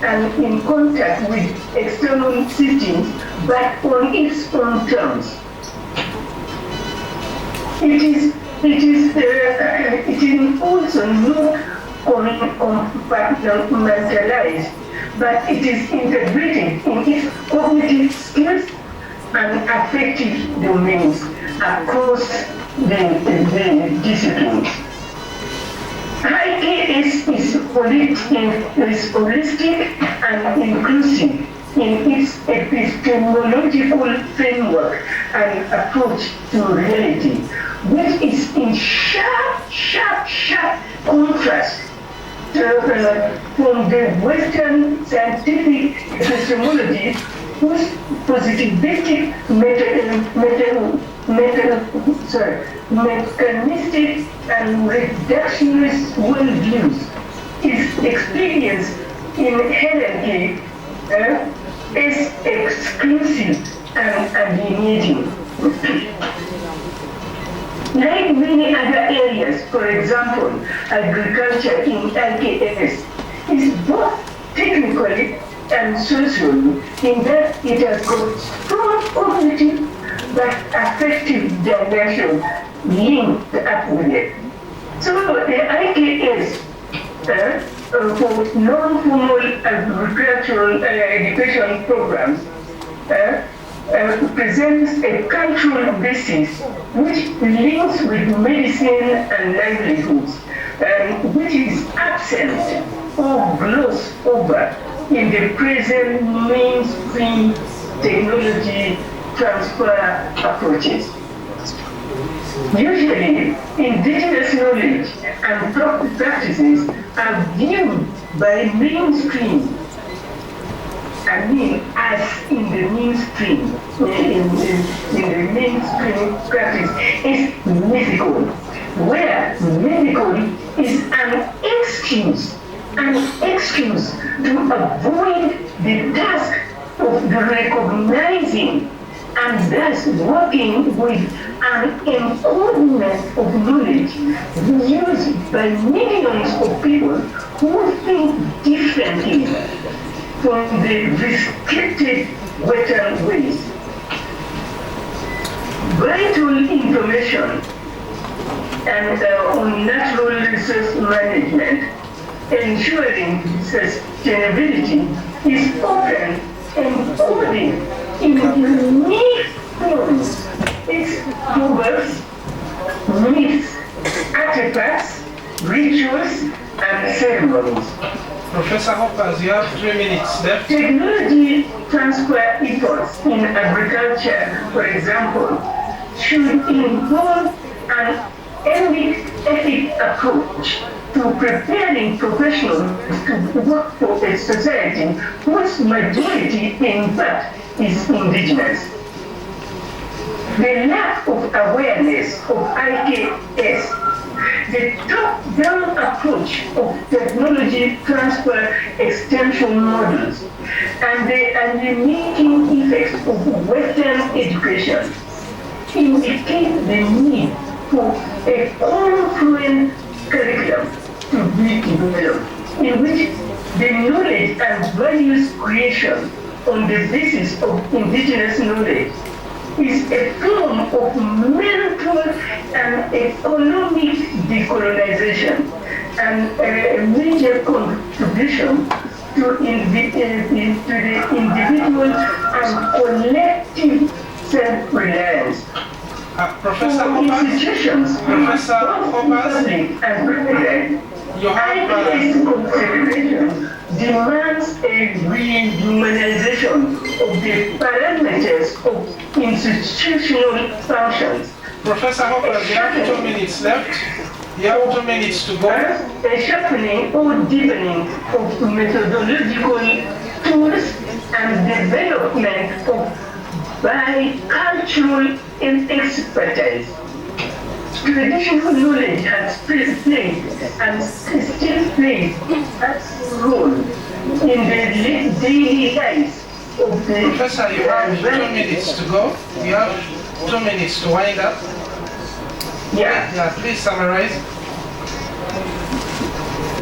and in contact with external systems, but on its own terms. It is also not compartmentalized, but it is integrated in its cognitive skills and affective domains across the disciplines. IKS is holistic and inclusive in its epistemological framework and approach to reality, which is in sharp contrast from the Western scientific epistemology, whose positivistic mechanistic and reductionist worldviews is experienced inherently as exclusive and alienating. Like many other areas, for example, agriculture in IKS is both technically and socially in that it has got strong cognitive but affective dimension linked up with it. So the IKS for non-formal agricultural education programs presents a cultural basis which links with medicine and livelihoods, which is absent or glossed over in the present mainstream technology transfer approaches. Usually, indigenous knowledge and practices are viewed by mainstream, as in the mainstream, in the mainstream practice is mythical, where mythical is an excuse to avoid the task of recognizing and thus working with an encodement of knowledge used by millions of people who think differently from the restricted Western ways. Vital information and on natural resource management, ensuring sustainability, is often encoded in unique forms. It's proverbs, myths, artifacts, rituals, and ceremonies. Professor Hoppers, you have 3 minutes left. Technology transfer efforts in agriculture, for example, should involve an ethic approach to preparing professionals to work for a society whose majority, in fact, is indigenous. The lack of awareness of IKS, the top-down approach of technology transfer extension models, and the alienating effects of Western education indicate the need for a confluent curriculum to be developed, in which the knowledge and values creation on the basis of indigenous knowledge is a form of mental and economic decolonization and a major contribution to the individual and collective self-reliance. Professor institutions, Professor Hoppers, public and private, you have consideration time demands a rehumanization of the parameters of institutional functions. Professor Hopper, you have 2 minutes left. You have 2 minutes to go. A sharpening or deepening of methodological tools and development of bicultural expertise. Traditional knowledge has played and still plays a role in the daily lives of the... Professor, you have 2 minutes to go. You have 2 minutes to wind up. Yeah, please summarize.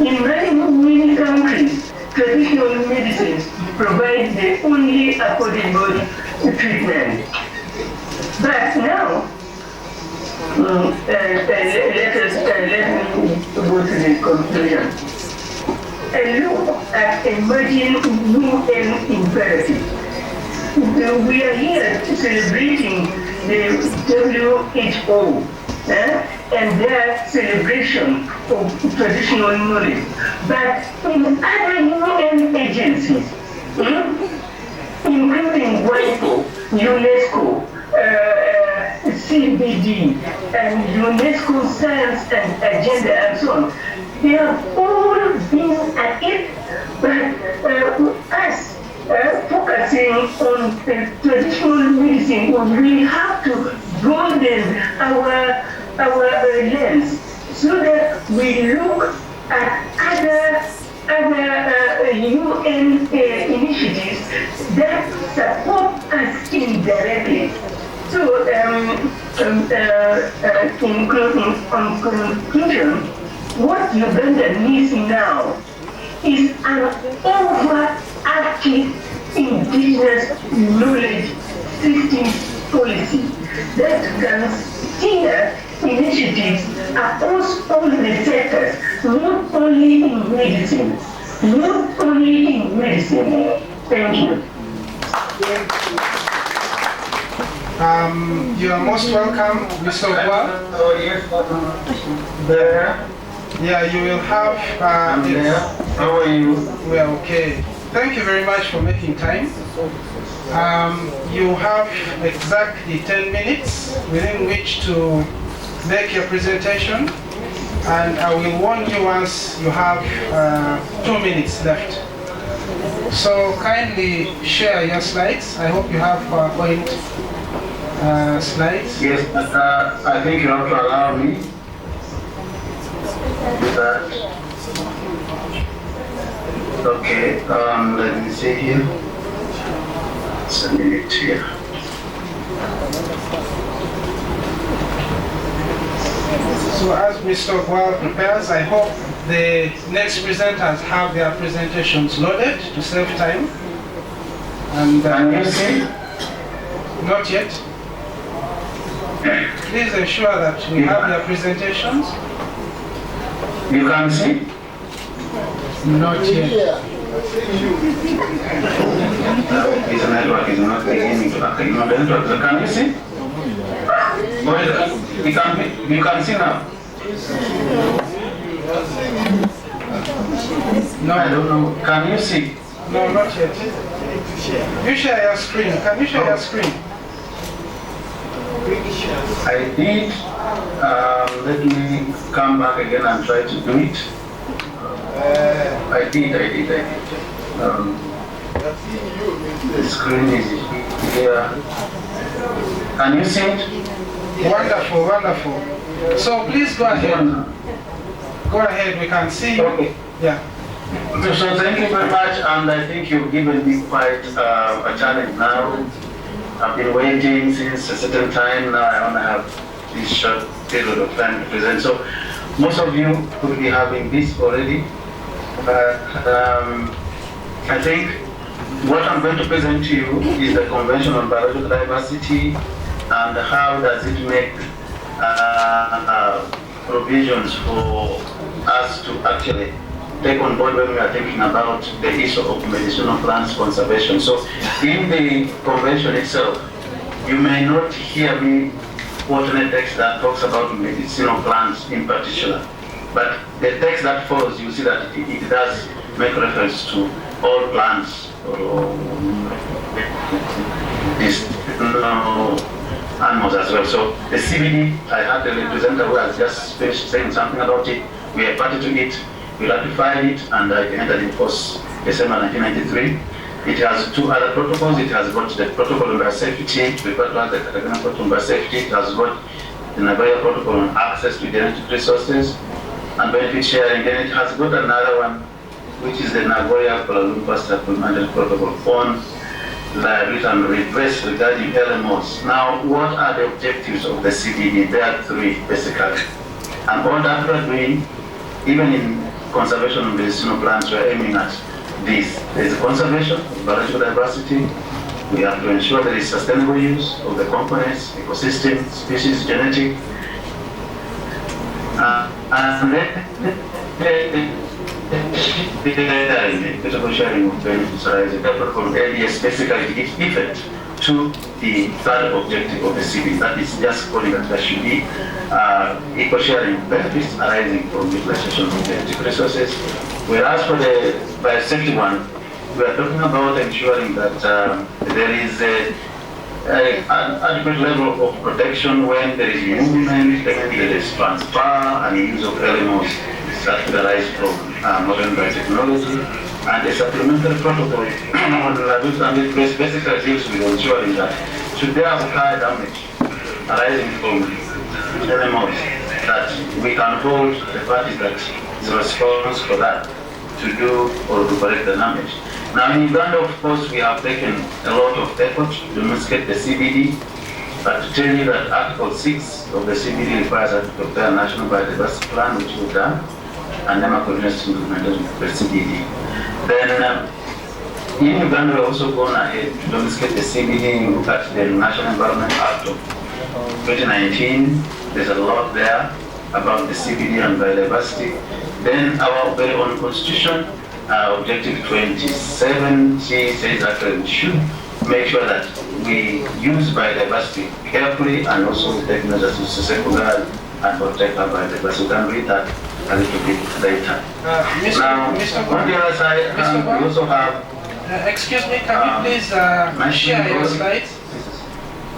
In many countries, traditional medicine provides the only affordable treatment. But now, let me go to the conclusion. A look at emerging UN imperatives. We are here celebrating the WHO and their celebration of traditional knowledge. But in other UN agencies, including WIPO, UNESCO, CBD, and UNESCO Science and Agenda, and so on, they have all been at it, but us focusing on traditional medicine, we have to broaden our lens so that we look at other UN initiatives that support us indirectly. So, in conclusion, what Uganda needs now is an overactive indigenous knowledge system policy that can steer initiatives across all the sectors, not only in medicine. Thank you. You are most welcome, Mr. Ogwa. Yeah, you will have... How are you? We are okay. Thank you very much for making time. You have exactly 10 minutes within which to make your presentation, and I will warn you once you have 2 minutes left. So kindly share your slides. I hope you have PowerPoint slides. Yes, I think you have to allow me with that. Okay, let me see here. It's a minute here. So as Mr. Ogwa prepares, I hope the next presenters have their presentations loaded to save time. And can you see? Not yet. Please ensure that we have their presentations. You can see? Not yet. His network is not beginning to act. Can you see? You can see now? No. I don't know. Can you see? No, not yet. You share your screen. Can you share your screen? I did. Let me come back again and try to do it. I did. The screen is here. Can you see it? Wonderful, wonderful. So please go ahead. Go ahead, we can see you. Okay. Yeah. So thank you very much, and I think you've given me quite a challenge now. I've been waiting since a certain time. Now I only have this short period of time to present. So most of you could be having this already. I think what I'm going to present to you is the Convention on Biological Diversity and how does it make provisions for us to actually take on board when we are thinking about the issue of medicinal plants conservation. So in the convention itself, you may not hear me quote a text that talks about medicinal plants in particular, but the text that follows, you see that it does make reference to all plants or animals as well. So the CBD, I had the representative who has just finished saying something about it. We are party to it, we ratified it, and I entered in force December 1993. It has two other protocols. It has got the protocol on biosafety, referred to as the Cartagena protocol on biosafety. It has got the Nagoya protocol on access to genetic resources and benefit sharing. Then it has got another one, which is the Nagoya Kuala Lumpur Supplementary Protocol on liability and redress regarding LMOs. Now, what are the objectives of the CBD? There are three, basically. And all that we are doing, even in conservation of medicinal plants, we are aiming at this. There is conservation of biological diversity. We have to ensure there is sustainable use of the components, ecosystem, species, genetic. And then the sharing of benefits arising from ADS basically gives effect to the third objective of the CBD. That is just calling that there should be equal sharing of benefits arising from utilization of genetic resources. Whereas for the biosafety one, we are talking about ensuring that there is an adequate level of protection when there is movement, there is transfer and use of LMOs that could arise from modern biotechnology. And a supplementary protocol on reliability and redress basically deals with ensuring that should there occur damage arising from LMOs, that we can hold the parties that is responsible for that to do or to correct the damage. Now in Uganda, of course, we have taken a lot of effort to domesticate the CBD, but to tell you that Article 6 of the CBD requires us to prepare a national biodiversity plan, which we've done, and then a coordination implementation of the CBD. Then in Uganda, we're also going ahead to domesticate the CBD and look at the National Environment Act of 2019. There's a lot there about the CBD and biodiversity. Then our very own constitution, objective 27, she says that we should make sure that we use biodiversity carefully and also take measures to safeguard and protect our biodiversity. You can read that a little bit later. Now, on the other side, we also have... excuse me, can you please share your slides?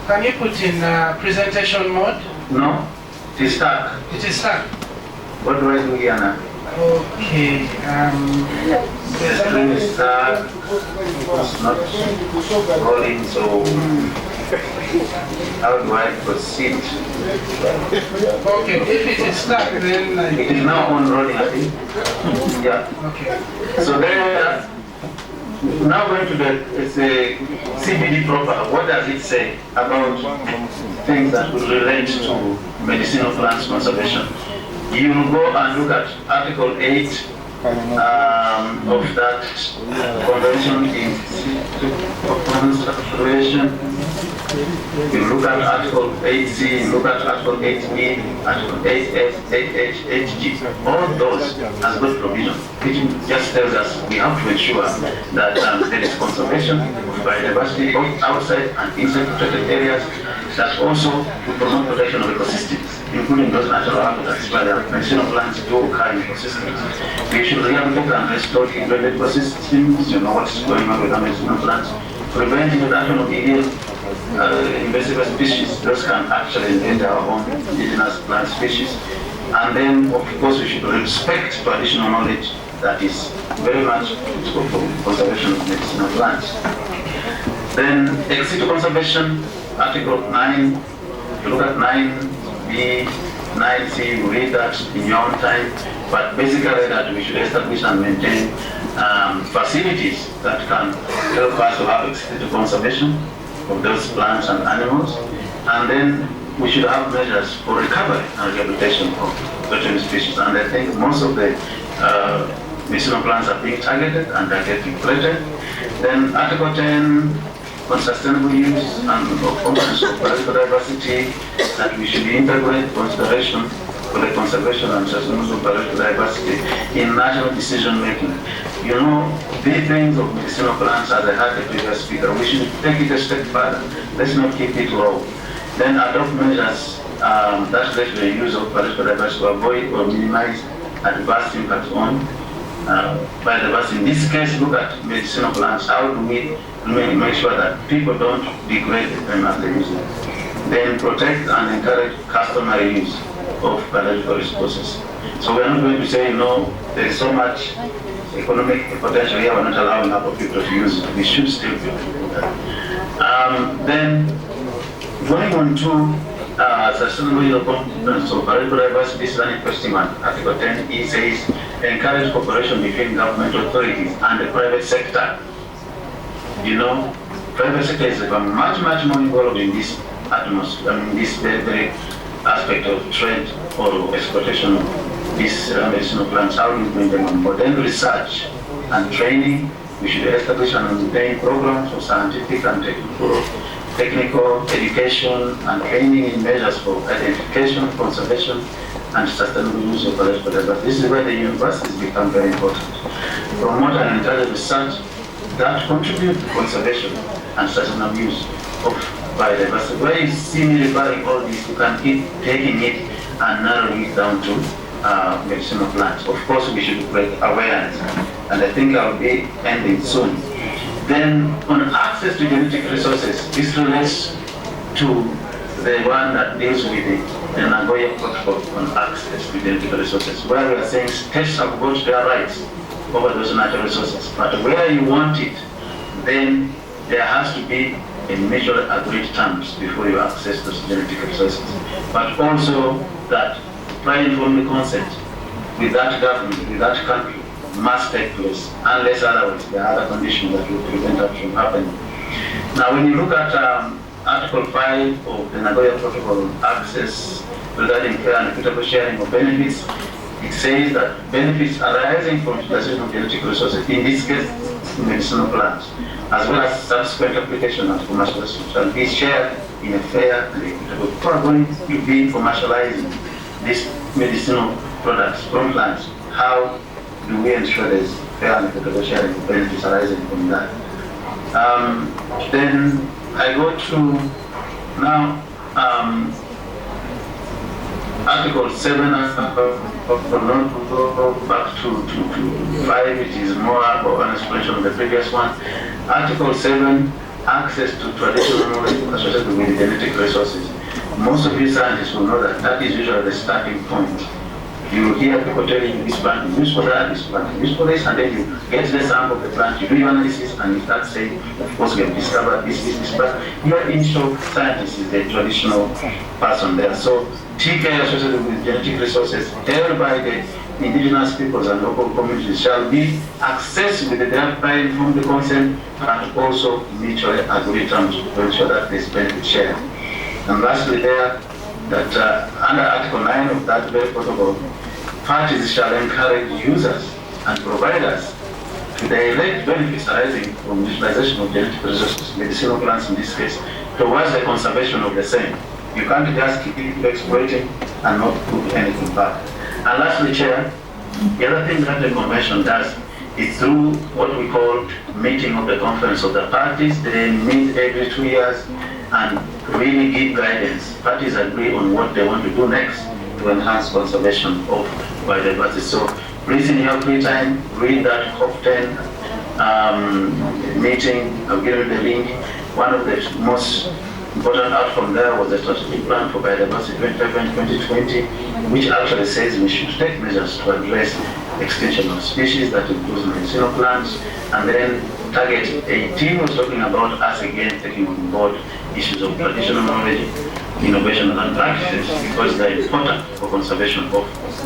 Can you put in presentation mode? No, it is stuck. It is stuck. What do I do here now? Okay. The screen is stuck. It's not rolling, so how do I proceed? Okay, if it is stuck, then like... It is now on rolling, I think. Yeah. Okay. So then, now going to the CBD proper. What does it say about things that will relate to medicinal plants conservation? You will go and look at Article 8 of that Convention in Conservation. You look at Article 8C, you look at Article 8E, Article 8F, 8H, 8G. All those has got provision, which just tells us we have to ensure that there is conservation of biodiversity both outside and inside protected areas, that also will promote protection of ecosystems, including those natural habitats where the medicinal plants do occur in ecosystems. We should rehabilitate and restore degraded ecosystems. You know what's going on with the medicinal plants. Prevent introduction of illegal invasive species. Those can actually endanger our own indigenous plant species. And then, of course, we should respect traditional knowledge that is very much for conservation of medicinal plants. Then, ex situ conservation, Article 9, you look at 9B, 9C, you read that in your own time, but basically that we should establish and maintain facilities that can help us to have ex situ conservation of those plants and animals, and then we should have measures for recovery and rehabilitation of certain species. And I think most of the medicinal plants are being targeted and are getting threatened. Then Article 10 on sustainable use and components of biodiversity, that we should integrate consideration for the conservation and sustainable biodiversity in national decision making. You know, these things of medicinal plants, as I had the previous speaker, we should take it a step further. Let's not keep it low. Then adopt measures that relate to the use of biodiversity to avoid or minimize adverse impacts on biodiversity. In this case, look at medicinal plants. How do we make sure that people don't degrade them as they use them? Then protect and encourage customary use of biological resources. So we're not going to say, no, there is so much economic potential here, we're not allowing other people to use it. We should still be able to do that. Then going on to sustainable components of biological diversity, this is an interesting one. Article 10E says, encourage cooperation between government authorities and the private sector. You know, private sector is much more involved in this atmosphere, this very aspect of trade or exploitation of these medicinal plants. How do you bring them on board? Then research and training. We should establish and maintain programs for scientific and technical education and training in measures for identification, conservation, and sustainable use of biological diversity. This is where the universities become very important. Promote and encourage research that contribute to conservation and sustainable use of biodiversity. Where you see me referring all this, you can keep taking it and narrowing it down to medicinal plants. Of course, we should create awareness, and I think I'll be ending soon. Then, on access to genetic resources, this relates to the one that deals with the Nagoya Protocol on access to genetic resources, where we are saying states have got their rights over those natural resources, but where you want it, then there has to be a mutually agreed terms before you access those genetic resources. But also that prior informed consent with that government, with that country, must take place, unless otherwise there are other conditions that will prevent that from happening. Now, when you look at Article 5 of the Nagoya Protocol on access regarding fair and equitable sharing of benefits, it says that benefits arising from utilization of genetic resources, in this case medicinal plants, as well as subsequent application and commercialization, shall be shared in a fair and equitable. People are going to be commercializing these medicinal products from plants. How do we ensure there's fair and equitable sharing of benefits arising from that? Then I go to now Article 7, not go back to 5, which is more of an explanation of the previous one. Article 7, access to traditional knowledge associated with genetic resources. Most of you scientists will know that that is usually the starting point. You hear people telling you this plant is used for that, this plant is used for this, and then you get the sample of the plant, you do your analysis, and you start saying, of course, we have discovered this, but your initial scientist is the traditional person there. So TK associated with genetic resources held by the indigenous peoples and local communities shall be accessed with the thereby informed consent and also mutually agreed terms to ensure that there is benefit shared. And lastly there, that under Article 9 of that very protocol, parties shall encourage users and providers to direct benefits arising from utilization of genetic resources, medicinal plants in this case, towards the conservation of the same. You can't just keep exploiting and not put anything back. And lastly, Chair, the other thing that the Convention does is through what we call meeting of the Conference of the Parties. They meet every 2 years and really give guidance. Parties agree on what they want to do next to enhance conservation of biodiversity. So please, in your free time, read that COP10 meeting. I've given the link. One of the most important outcome there was the strategic plan for biodiversity 2020, which actually says we should take measures to address extinction of species, that includes medicinal plants, and then target 18 was talking about us again taking on board issues of traditional knowledge, innovation and practices, because they're important for conservation of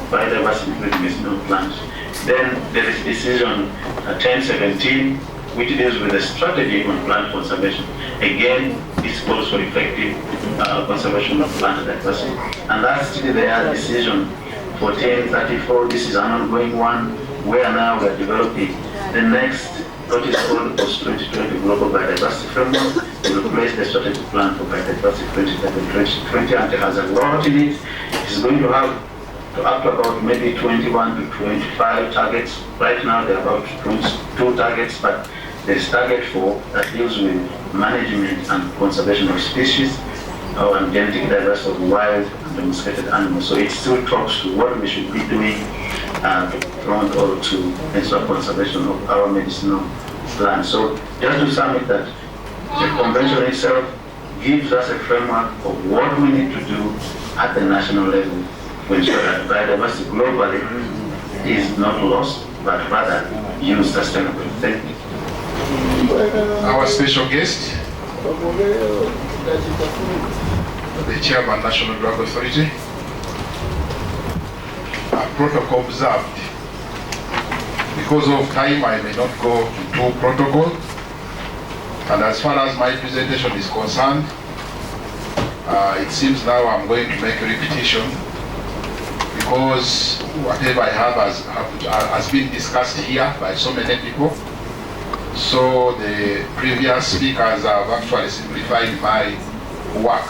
biodiversity including medicinal plants. Then there is decision 1017, which deals with the strategy on plant conservation. Again, this calls for effective conservation of plant diversity. And lastly, there are decision 1434. This is an ongoing one where now we are developing the next, what is called post-2020 Global Biodiversity Framework to replace the strategic plan for biodiversity 2020, and it has a lot in it. It's going to have up to about maybe 21 to 25 targets. Right now there are about 22 targets, but there is target 4 that deals with management and conservation of species and genetic diversity of wild and domesticated animals. So it still talks to what we should be doing thrown all to ensure conservation of our medicinal plants. So just to sum it, that the convention itself gives us a framework of what we need to do at the national level to ensure that biodiversity globally is not lost, but rather used sustainably. Thank you. Our special guest, the Chairman, National Drug Authority, protocol observed. Because of time, I may not go to protocol. And as far as my presentation is concerned, it seems now I'm going to make a repetition, because whatever I have has been discussed here by so many people. So the previous speakers have actually simplified my work.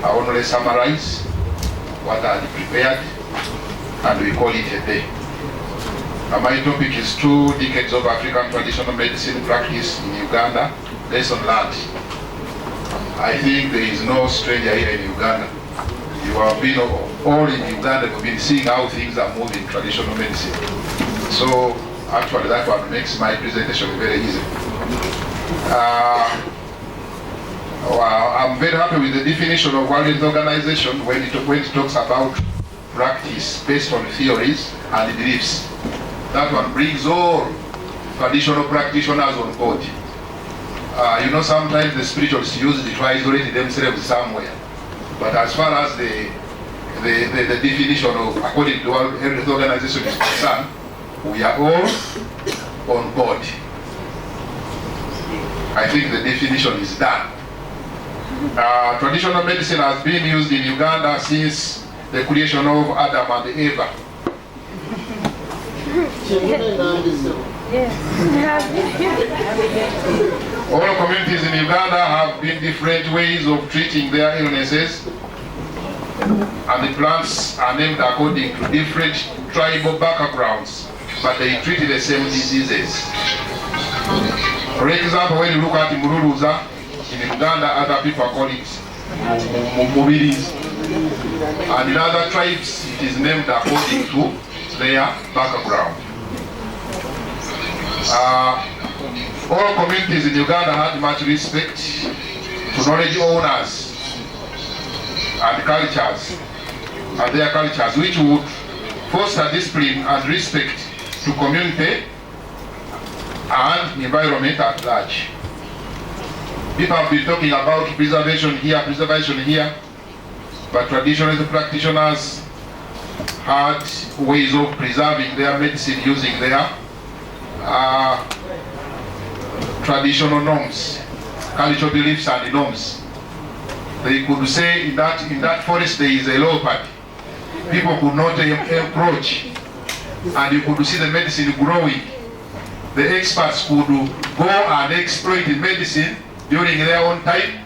I only summarize what I had prepared, and we call it a day. My topic is 2 decades of African traditional medicine practice in Uganda, lesson learned. I think there is no stranger here in Uganda. You have been all in Uganda, you've been seeing how things are moving in traditional medicine. So actually that one makes my presentation very easy. I'm very happy with the definition of World Health Organization when it talks about practice based on theories and beliefs. That one brings all traditional practitioners on board. You know, sometimes the spiritualists use it to isolate themselves somewhere. But as far as the definition of, according to the World Health Organization is concerned, we are all on board. I think the definition is done. Traditional medicine has been used in Uganda since the creation of Adam and Eva. All communities in Uganda have been different ways of treating their illnesses, and the plants are named according to different tribal backgrounds, but they treat the same diseases. For example, when you look at Muruluza, in Uganda, other people call it Mobilis. And in other tribes, it is named according to their background. All communities in Uganda had much respect to knowledge owners and cultures and their cultures, which would foster discipline and respect to community and environment at large. People have been talking about preservation here, but traditional practitioners had ways of preserving their medicine using their traditional norms, cultural beliefs and norms. They could say in that forest there is a leopard. People could not approach, and you could see the medicine growing. The experts could go and exploit the medicine during their own time,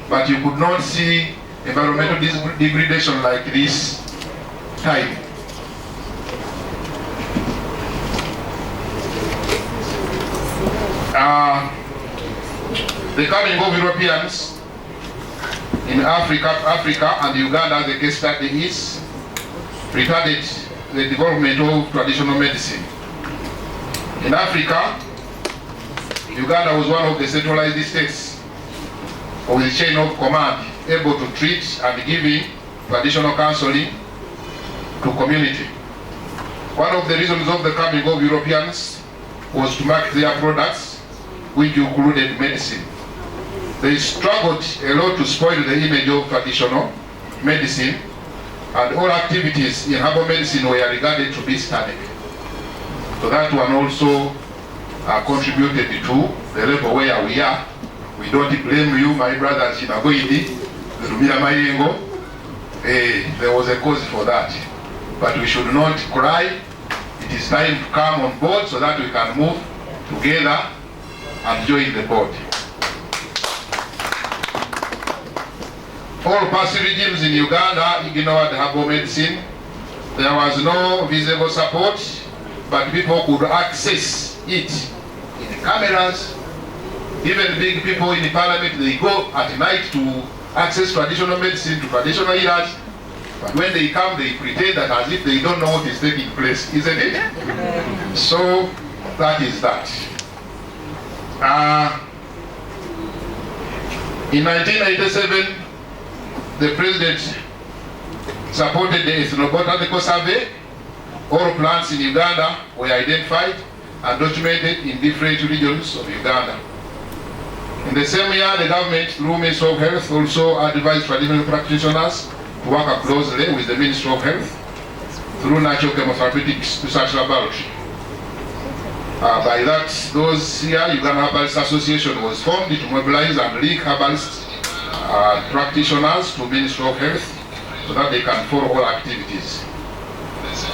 but you could not see environmental degradation like this time. The coming of Europeans in Africa and Uganda, as the case study is, retarded the development of traditional medicine. In Africa, Uganda was one of the centralized states of the chain of command, able to treat and giving traditional counseling to community. One of the reasons of the coming of Europeans was to market their products, which included medicine. They struggled a lot to spoil the image of traditional medicine, and all activities in herbal medicine were regarded to be static. So that one also contributed to the level where we are. We don't blame you, my brothers in Agoidi, Rumira Mayengo. There was a cause for that. But we should not cry. It is time to come on board so that we can move together and join the board. All past regimes in Uganda ignored herbal medicine. There was no visible support, but people could access it in cameras. Even big people in the parliament, they go at night to access traditional medicine, to traditional healers. But when they come, they pretend that as if they don't know what is taking place, isn't it? So that is that. In 1987, the president supported the ethnobotanical survey. All plants in Uganda were identified and documented in different regions of Uganda. In the same year, the government, through Ministry of Health, also advised traditional practitioners to work closely with the Ministry of Health through Natural Chemotherapeutic Research Laboratory. By that, those year, Uganda Herbalist Association was formed to mobilize and link herbalist practitioners to Ministry of Health so that they can follow all activities.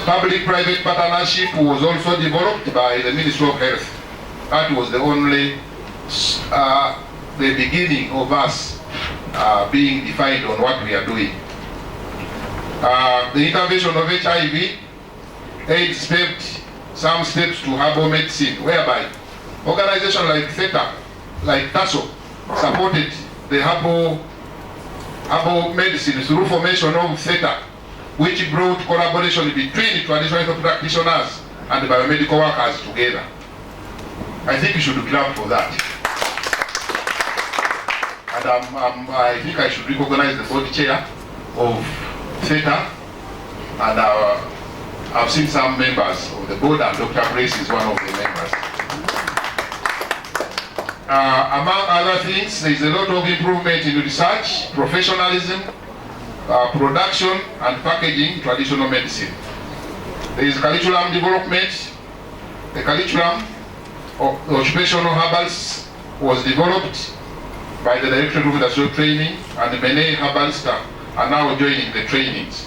Public-private partnership was also developed by the Ministry of Health. That was the only the beginning of us being defined on what we are doing. The intervention of HIV, AIDS paved some steps to herbal medicine, whereby organizations like THETA, like TASO, supported the herbal medicine through formation of THETA, which brought collaboration between traditional practitioners and biomedical workers together. I think you should clap for that. And I think I should recognize the board chair of THETA, and I've seen some members of the board, and Dr. Brace is one of the members. Among other things, there is a lot of improvement in research, professionalism, production and packaging traditional medicine. There is curriculum development. The curriculum of occupational herbalists was developed by the Director of Industrial Training, and many herbalists are now joining the trainings.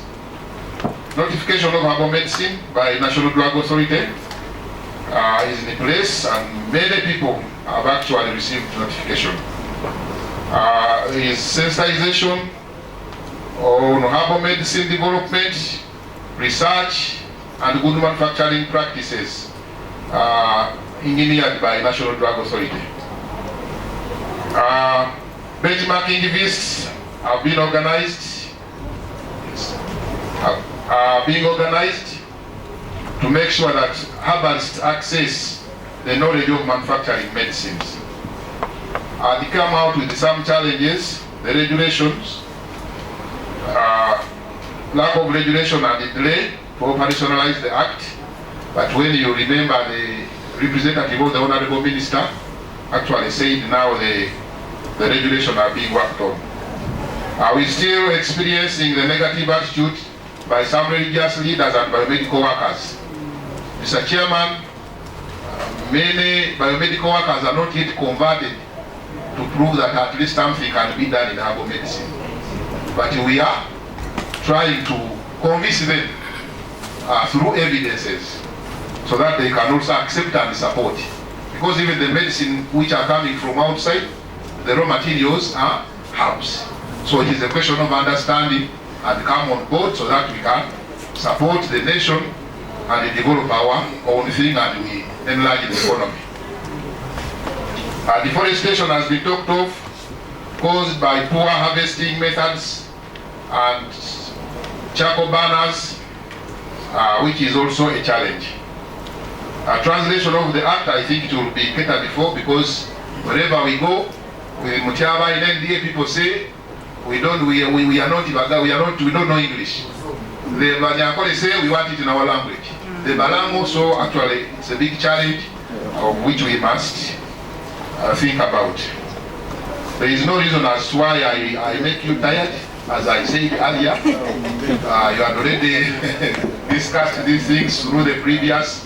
Notification of herbal medicine by National Drug Authority is in place, and many people have actually received notification. There is sensitization on herbal medicine development, research, and good manufacturing practices engineered by National Drug Authority. Benchmarking visits have been organized, to make sure that herbalists access the knowledge of manufacturing medicines. They come out with some challenges, the regulations, lack of regulation and the delay to operationalize the Act. But when you remember, the representative of the Honorable Minister actually said now the regulations are being worked on. We're still experiencing the negative attitude by some religious leaders and biomedical workers. Mr. Chairman, many biomedical workers are not yet converted to prove that at least something can be done in herbal medicine. But we are trying to convince them through evidences so that they can also accept and support. Because even the medicine which are coming from outside, the raw materials are herbs. So it is a question of understanding and come on board so that we can support the nation and develop our own thing, and we enlarge the economy. Deforestation has been talked of, caused by poor harvesting methods and charcoal burners, which is also a challenge. Translation of the Act, I think it will be catered before, because wherever we go, with Mutiaba in NDA, people say we don't know English. The Banyankole say we want it in our language. The Balango, so actually it's a big challenge of which we must think about. There is no reason as to why I make you tired, as I said earlier. You had already discussed these things through the previous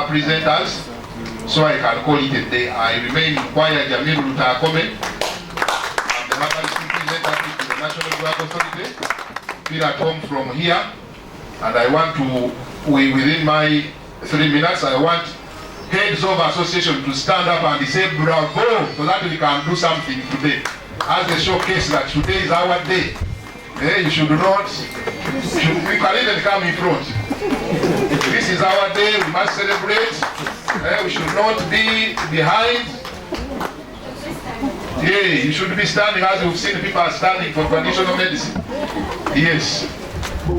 presenters, so I can call it a day. I remain quiet, Jamil Lutakome. I'm the herbalist representative to the National Drug Authority. Feel at home from here, and I want to, within my 3 minutes, I want heads of association to stand up and say bravo, so that we can do something today. As a showcase that today is our day. You should not, we can even come in front. This is our day, we must celebrate. We should not be behind. You should be standing, as you've seen people are standing for traditional medicine. Yes. That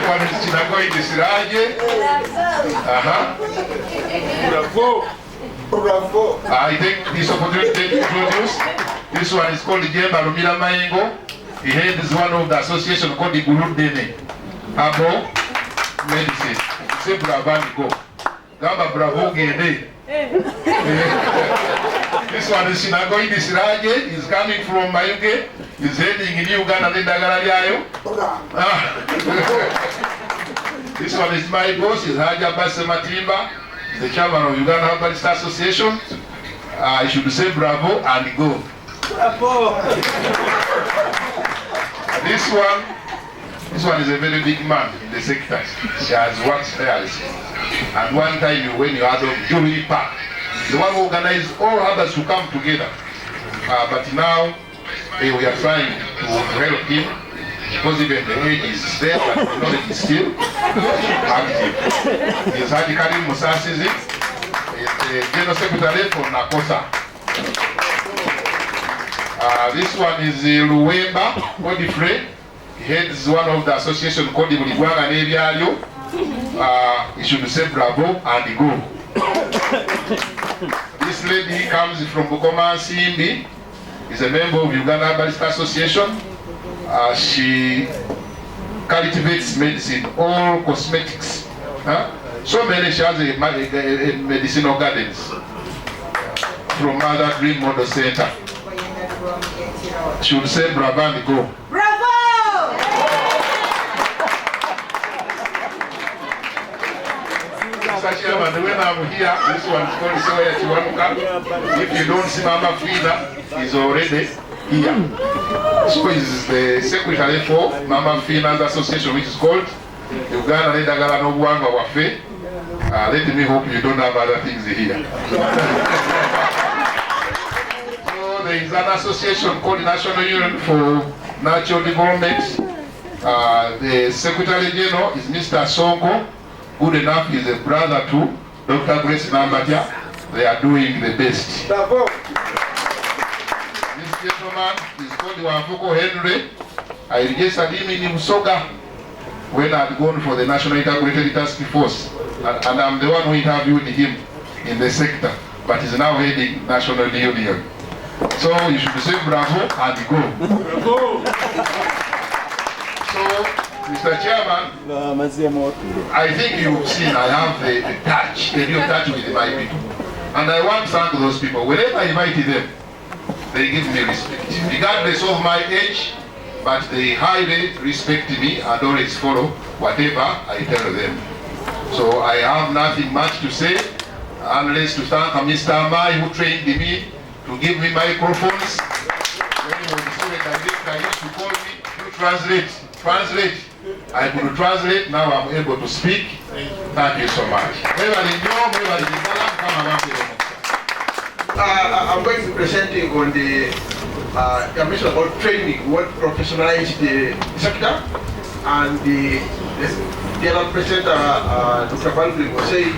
one is Chinagoi Desiraje. I take this opportunity to introduce. This one is called Jemba Rumila Mayengo. He heads one of the association called the Guru Dene. Herbal Medicine. Say bravo go. Gamba bravo gede. This one is Shinagoi Desiraje. He's coming from Mayuge. He's heading in Uganda. This one is my boss. He's Haja Basse Matimba. He's the chairman of Uganda Herbalist Association. I should say bravo and go. Bravo. This one is a very big man in the sector. He has worked there. And one time when you had a Jubilee Park, the one who organized all others to come together. But now we are trying to help him because even the age is there, but the knowledge is still active. He's Haji Karim Musasizi. He's the General Secretary for Nakosa. This one is Luwemba Godifrey. He heads one of the association called the Muligwanga Nebiayo. He should say bravo and go. This lady comes from Bukoma Simbi. Is a member of Uganda Herbalist Association. She cultivates medicine, all cosmetics. So many, she has a medicinal gardens from Mother Dream Model Center. She would say bravo and go. Bravo! Mr. Chairman, when I'm here, this one is called Soya Chiwanuka. If you don't see Mama Fina, he's already here. So he's the secretary for Mama Fina's association, which is called Uganda Nedagala Nobuanga Wafe. Let me hope you don't have other things here. So there is an association called National Union for Natural Development. The Secretary General is Mr. Sonko. Good enough, he's a brother to Dr. Grace Nambatia. They are doing the best. Bravo. This gentleman is called Wamfuko Henry. I registered him in Usoga when I had gone for the National Integrated Task Force. And I'm the one who interviewed him in the sector. But he's now heading National Union. So you should say bravo and go. Bravo. So, Mr. Chairman, I think you've seen I have the touch, the real touch with my people. And I want to thank those people. Whenever I invite them, they give me respect. Regardless of my age, but they highly respect me and always follow whatever I tell them. So I have nothing much to say, unless to thank Mr. Mai who trained me to give me microphones. When he was still a director, he used to call me, you translate. I could translate, now I'm able to speak. Thank you so much. I'm going to be presenting on the mission about training, what professionalize the sector, and the other presenter, Dr. Baldwin, was saying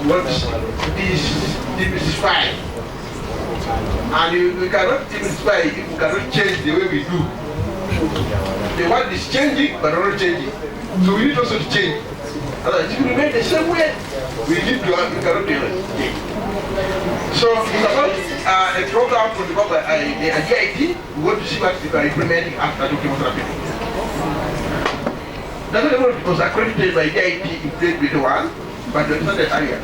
what is demystify. And we cannot demystify if we cannot change the way we do. The world is changing, but not changing. So we need also to change. Otherwise, if we remain the same way, we cannot do it. So it's about a program from the DIT. We want to see what we are implementing after chemotherapy. That was accredited by DIT in 2021, but there is another area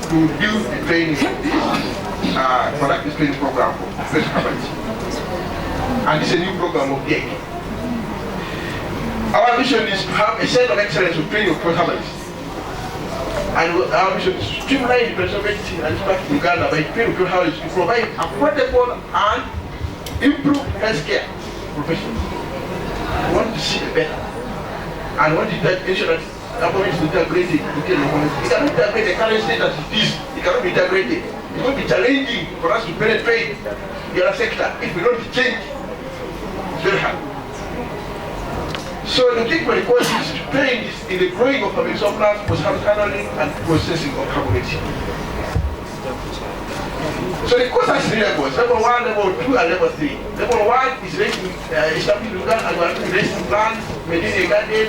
to do the training of this conduct this training program for first companies. And it's a new program of DIT. Our mission is to have a center of excellence of training of professionals. And our mission is to streamline the professional medicine and impact in Uganda by training professionals to provide affordable and improve healthcare professionals. We want to see the better. And we want to ensure that government is integrated. It cannot integrate the current state as it is. It cannot be integrated. It's going to be challenging for us to penetrate the other sector if we don't change. It's very hard. So the treatment course is to train in the growing of medicinal plants, post-harvest handling, and processing of carbon. So the course has 3 levels: level 1, level 2, and level 3. Level 1 is establishing and raising plants, maintaining a garden,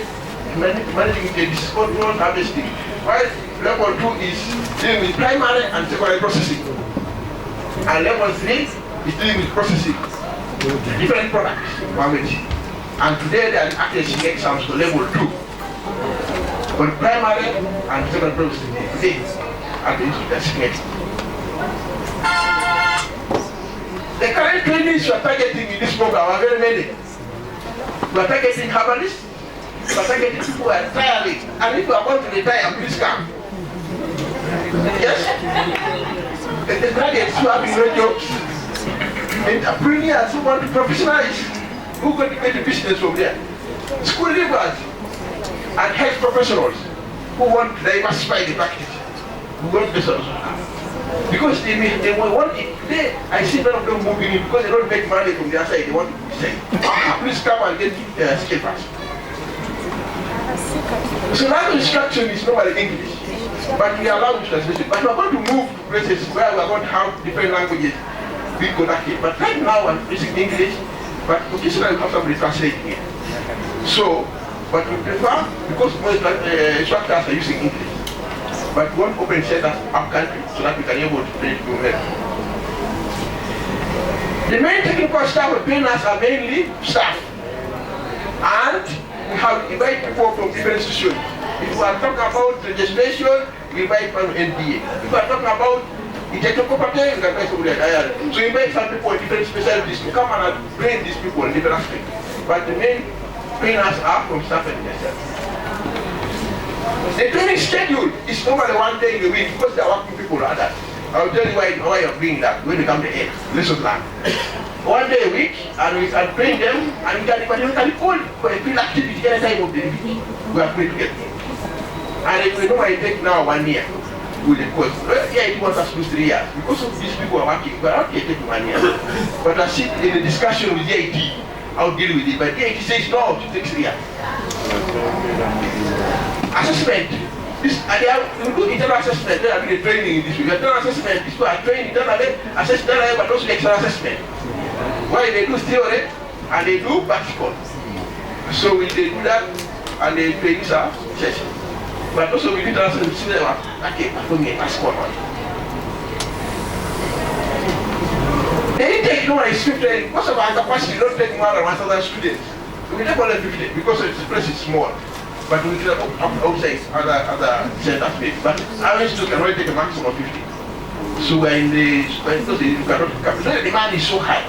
managing the disease control, harvesting. While level 2 is dealing with primary and secondary processing. And level 3 is dealing with processing different products. And today they are actually exams for level 2. For primary and secondary processing today at the Institute. The current trainees you are targeting in this program are very many. We are targeting herbalists, we are targeting people who are retiring, and if you are going to retire, please come. Yes? The graduates who have been jobs, entrepreneurs who want to professionalize, who are going to get a business from there, school leavers, and health professionals who want to diversify the practice, who want business. Because they want it. I see none of them moving in because they don't make money from their side. They want to say, please come and get skill fast. So language instruction is normally English, but we are language translation. But we are going to move to places where we are going to have different languages being connected. But right now I'm using English, but occasionally we have somebody translating it. So, but we prefer, because most instructors are using English. But we want open centers up country so that we can be able to train people well. The main technical staff of trainers are mainly staff. And we have invited people from different institutions. If we are talking about registration, we invite from NDA. If we are talking about intellectual property, we can invite somebody at IR. So we invite some people in different specialties to come and train these people in different aspects. But the main trainers are from staff and themselves. The training schedule is normally 1 day in a week because they are working people like that. I'll tell you why you're doing that when we come to end. Lesson plan. 1 day a week, and we can train them, and we can call for a field activity any time of the week. We are free to get. And we normally take now 1 year with the course. Yeah, it wants us to 3 years. Because of these people are working, but I can't take 1 year. But I sit in a discussion with the IT, I'll deal with it. But the IT says no, it takes 3 years. Assessment. We do internal assessment, there have been training in this week. Internal assessment, people are trained internally, assess internally, but also external assessment. Why they do theory and they do practical. So they do that and they train our session. But also we do internal assessment, okay, perform a practical one. The intake no is 50, most of our capacity don't take more than 1,000 students. We take only 50 because the place is small. But we can outside other centers maybe. But our institute can only take a maximum of 50. So we're in the because you cannot the demand is so high.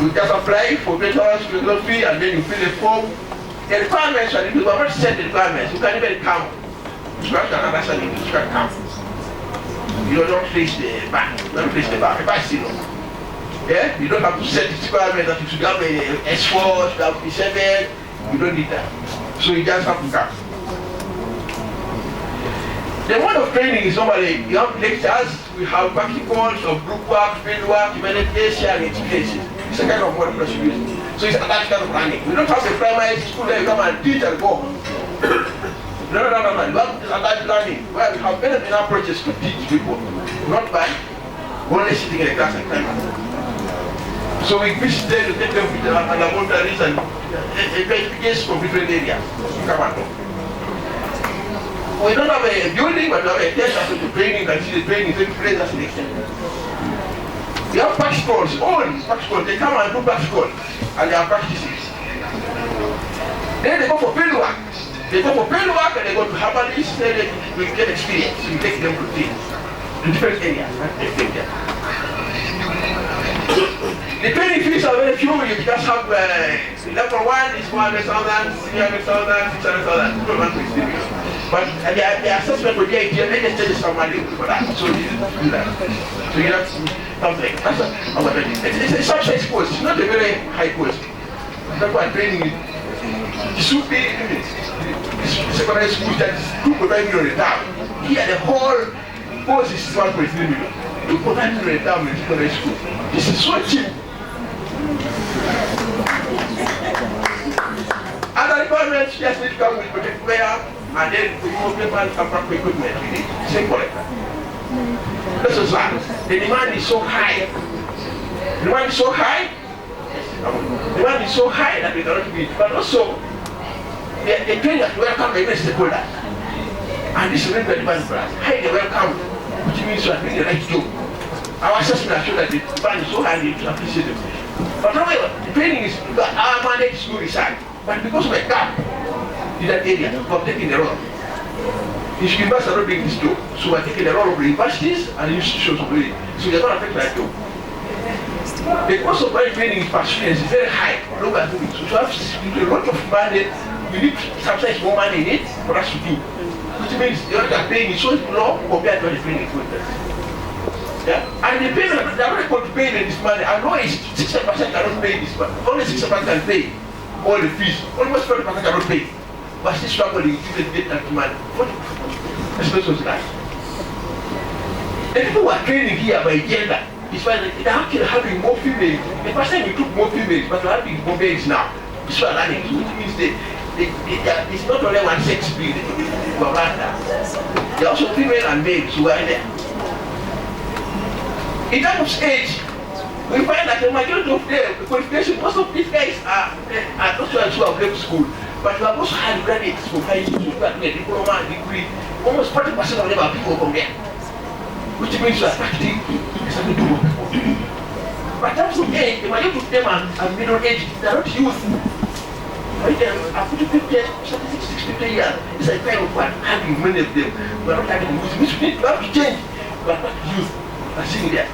You just apply for bachelor's philosophy and then you fill a form. The requirements are you have not set the requirements. You can even come. You have to understand it, you can come. You don't face the back. You don't face the back. The back is zero. Yeah? You don't have to set the requirement that you should have a S4, you should have P7, you don't need that. So you just have to come. The mode of training is normally, you have lectures, we have practicals of group work, field work, humanitarian and experiences. It's a kind of mode of procedure. So it's a that kind of running. We don't have a primary school where you come and teach and go. No. You have that learning where we have many approaches to teach people, not by only sitting in a class and time. So we visit them to take them with the laboratories and investigations from different areas. Come on. We don't have a building, but we have a test after the training, and see the training taking place as an extent. We have practicals, all these practicals, they come and do practicals, and they are practices. Then they go for field work. They go for field work and they go to herbalists, then they will get experience. We take them to different areas. The training fees are very few. You just have level 1 is 100,000, 300,000, 600,000. But the assessment for the idea, they just tell some money for that. So you do that. So you have something. That's our training. It's a subsidized course. It's not a very high course. That's why training it should be secondary school that is 2.5 million a term. Here the whole course is 1.3 million. 2.5 million a term in secondary school. This is so cheap. Other requirements just need to come with protect wear, and then we complement and equipment with it. Simple. This is that. The demand is so high. The demand is so high. The demand is so high that we cannot meet. But also, the training that welcome every stakeholder. And this is really the demand for us. Highly welcome, which means you are doing the right job. Our assessment has shown that the demand is so high that you appreciate it. But however, the training is, our mandate is to research. But because of a gap in that area, we are taking the role. Universities are not doing this job. So we are taking the role of the universities and institutions to do it. So they are not affected by that job. The cost of my training is very high. So to have a lot of money, we need sometimes more money in it for us to do. Which means the other paying is so low compared to the training equipment. Yeah? And the payment, they are not able to pay this money. I know it's 60% cannot pay this money. Only 60% can pay all the fees. Almost 40% cannot pay. But still struggling to get that money. Especially to that. The people who are training here by gender, it's why they're actually having more females. The first time we took more females, but we're having more males now. This is what I'm learning. Which means it's not only one sex breed. There are also female and males who are there. In terms of age, we find that the majority of them, the qualification, most of these guys are not sure who have left school, but we have also had graduates from high school, who have a diploma, degree. Almost 40% of them are people from there, which means we are attracting something to work for. But in terms of age, the majority of them are middle aged, they are not youth. Right there, after 50, 60 years, it's a kind of one, having many of them, we are not having youth, which means we have to change, we are not youth, we are sitting there.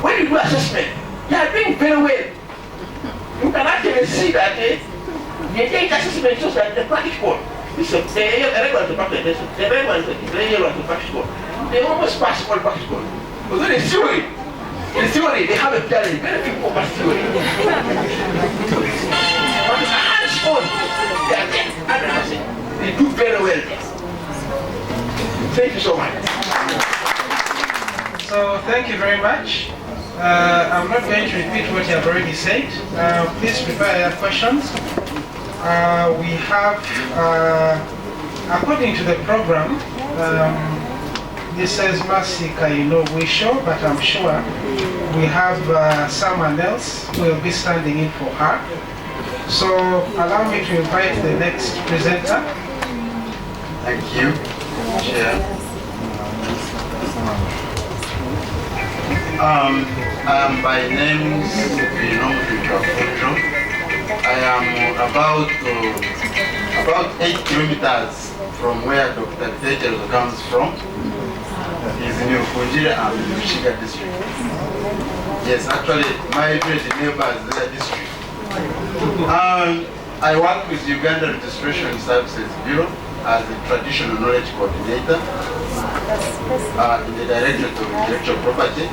When you do assessment, you are doing very well. You can actually see that the assessment shows that the practice score, the regular to practice, the regular to practice score, they almost pass all practice score. But then in theory, they have a challenge, very few people pass theory. But it's a hands-on, they are there, 100%. They do very well there. Thank you so much. So thank you very much. I'm not going to repeat what you have already said. Please prepare your questions. We have, according to the program, this says Masika Wisho, but I'm sure we have someone else who will be standing in for her. So allow me to invite the next presenter. Thank you, Chair. By name, I am about 8 kilometers from where Dr. Tetero comes from. He's in Uganda and Lushiga district. Yes, actually, my immediate neighbor is their district. I work with Uganda Registration Services Bureau as a traditional knowledge coordinator in the Directorate of Intellectual Property.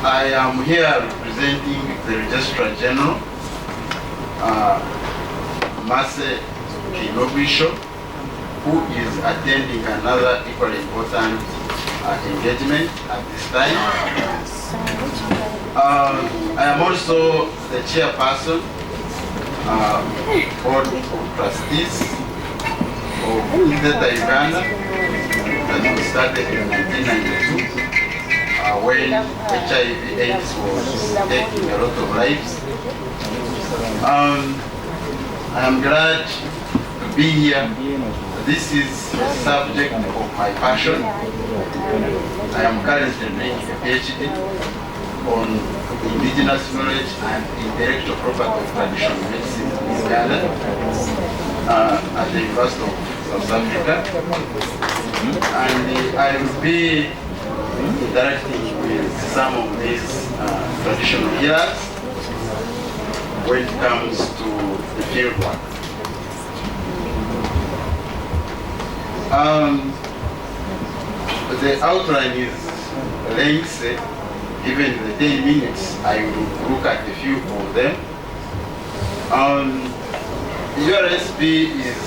I am here representing the Registrar General, Mase Kinobisho, who is attending another equally important engagement at this time. I am also the chairperson board of trustees of Indeta Uganda that was started in 1992 when HIV/AIDS was taking a lot of lives. I am glad to be here. This is a subject of my passion. I am currently doing a PhD on indigenous knowledge and intellectual property of traditional medicine in Uganda at the University of South Africa. And I will be interacting with some of these traditional healers when it comes to the field work. The outline is lengthy. Even the 10 minutes, I will look at a few of them. URSP is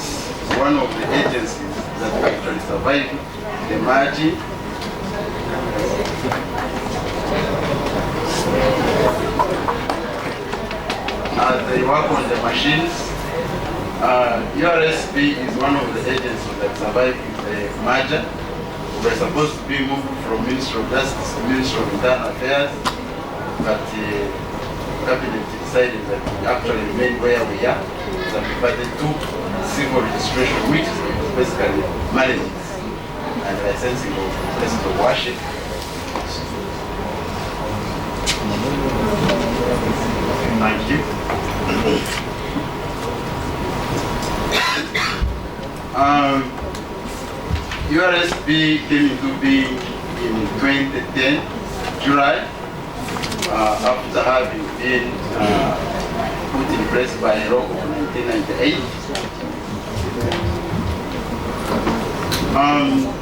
one of the agencies that actually survived the merging. As they work on the machines, URSP is one of the agencies that survived the merger. We were supposed to be moved from Ministry of Justice to Ministry of Internal Affairs, but the Cabinet decided that we actually remain where we are. But they took civil registration, which is basically management and licensing of places of worship. Thank you. URSP came into being in 2010, July, after having been put in place by law of 1998.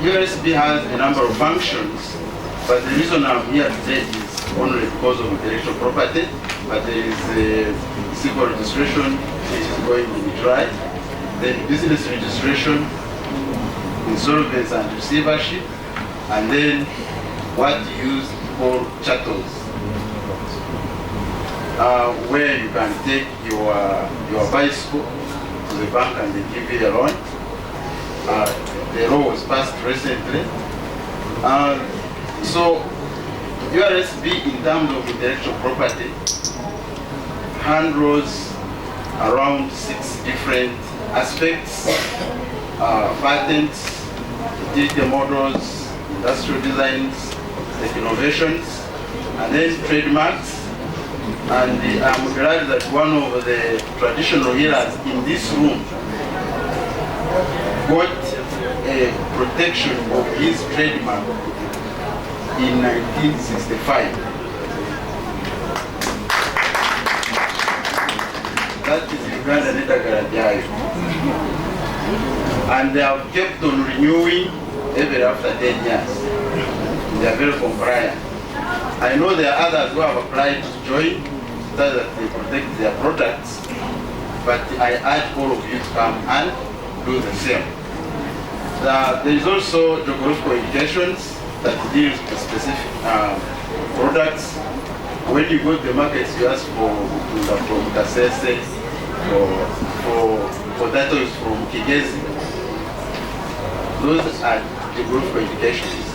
URSP has a number of functions, but the reason I'm here today is only because of intellectual property, but there is a civil registration which is going to be tried, then business registration, insolvency and receivership, and then what you use for chattels, where you can take your bicycle to the bank and they give you a loan. The law was passed recently. So URSP, in terms of intellectual property, handles around 6 different aspects: patents, utility models, industrial designs, tech innovations, and then trademarks. And I'm glad that one of the traditional healers in this room got a protection of his trademark in 1965. That is Uganda Netagarajayo. And they have kept on renewing every after 10 years. They are very compliant. I know there are others who have applied to join so that they protect their products, but I urge all of you to come and do the same. There is also geographical indications that deals with specific products. When you go to the markets, you ask for from Kasese, for potatoes from Kigezi. Those are geographical indications.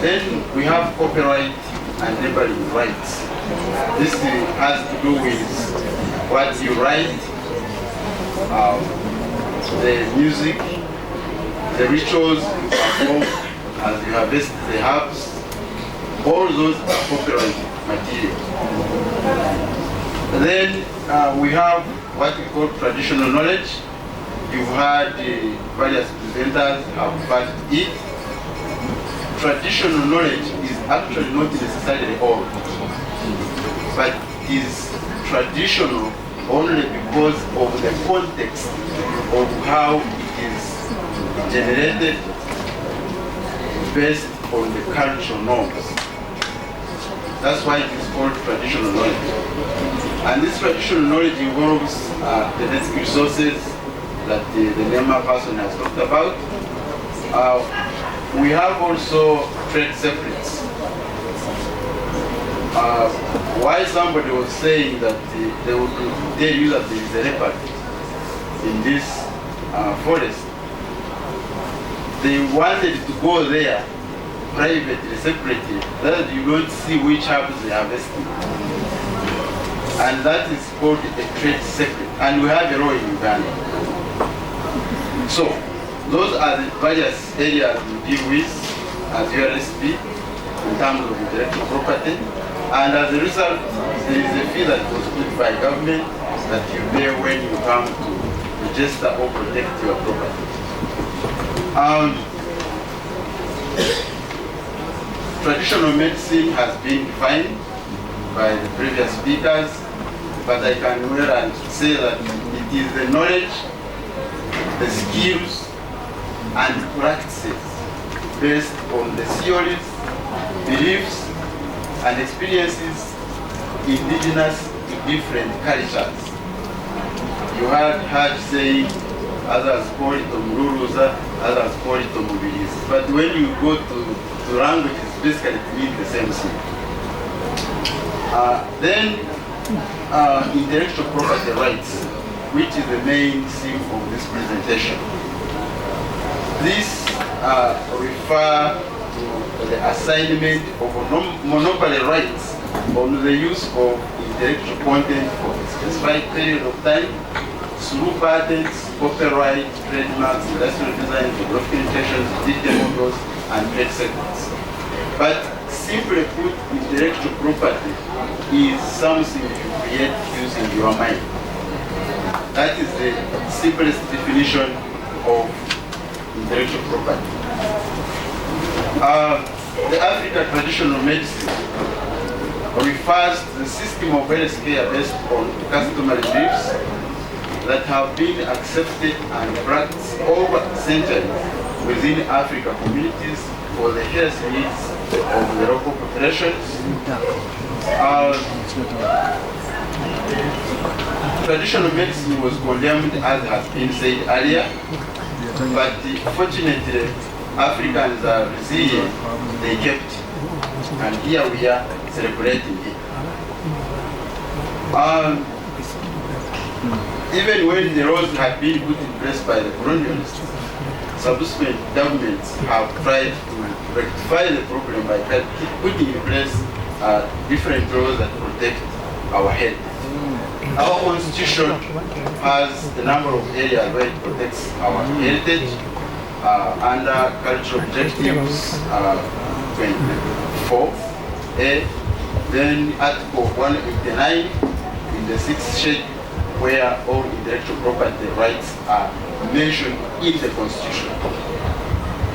Then we have copyright and neighboring rights. This has to do with what you write, the music, the rituals you perform as you harvest the herbs. All those are copyright material. Then we have what we call traditional knowledge. You've had various presenters have had it. Traditional knowledge is actually not necessarily old, but is traditional only because of the context of how it is generated based on the cultural norms. That's why it is called traditional knowledge. And this traditional knowledge involves genetic resources that the NEMA person has talked about. We have also trade secrets. Why somebody was saying that they would tell you that there is a leopard in this forest. They wanted to go there privately, separately, that you don't see which herbs they are harvesting. And that is called a trade secret. And we have a law in Uganda. So, those are the various areas we deal with as URSP in terms of intellectual property. And as a result, there is a fee that was put by government that you pay when you come to register or protect your property. Traditional medicine has been defined by the previous speakers, but I can well and say that it is the knowledge, the skills, and practices based on the theories, beliefs, and experiences indigenous to different cultures. You heard saying, others call it Omururuza, others call it Omubirizi. But when you go to languages, basically it means the same thing. Then intellectual property rights. which is the main theme of this presentation. This refer to the assignment of monopoly rights on the use of intellectual content for a specified period of time through patents, copyright, trademarks, industrial design, geographic limitations, detail models, and trade secrets. But simply put, intellectual property is something you create using your mind. That is the simplest definition of intellectual property. The African traditional medicine refers to the system of health care based on customary beliefs that have been accepted and practiced over centuries within African communities for the health needs of the local populations. Traditional medicine was condemned, as has been said earlier, but fortunately Africans are resilient, they kept it, and here we are celebrating it. Even when the laws had been put in place by the colonialists, subsequent governments have tried to rectify the problem by putting in place different laws that protect our heritage. Our constitution has a number of areas where it protects our heritage under cultural objectives 24A, then Article 189 in the 6th schedule, where all intellectual property rights are mentioned in the Constitution.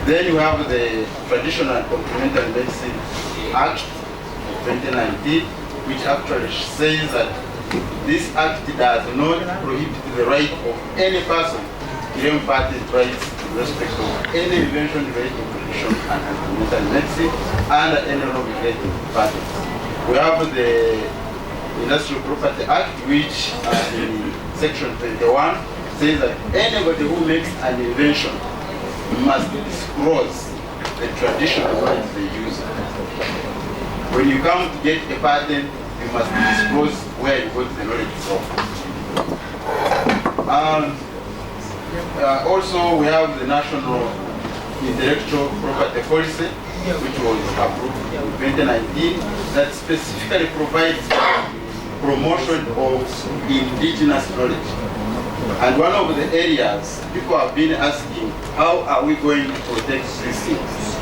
Then you have the Traditional and Complementary Medicine Act of 2019, which actually says that this act does not prohibit the right of any person to claim patent rights in respect of any invention related to traditional and complementary medicine under any law related to patents. We have the Industrial Property Act, which in section 21 says that anybody who makes an invention must disclose the traditional rights they use. When you come to get a patent, you must disclose where you got the knowledge from. Also, we have the National Intellectual Property Policy, which was approved in 2019, that specifically provides promotion of indigenous knowledge. And one of the areas people have been asking, how are we going to protect these things?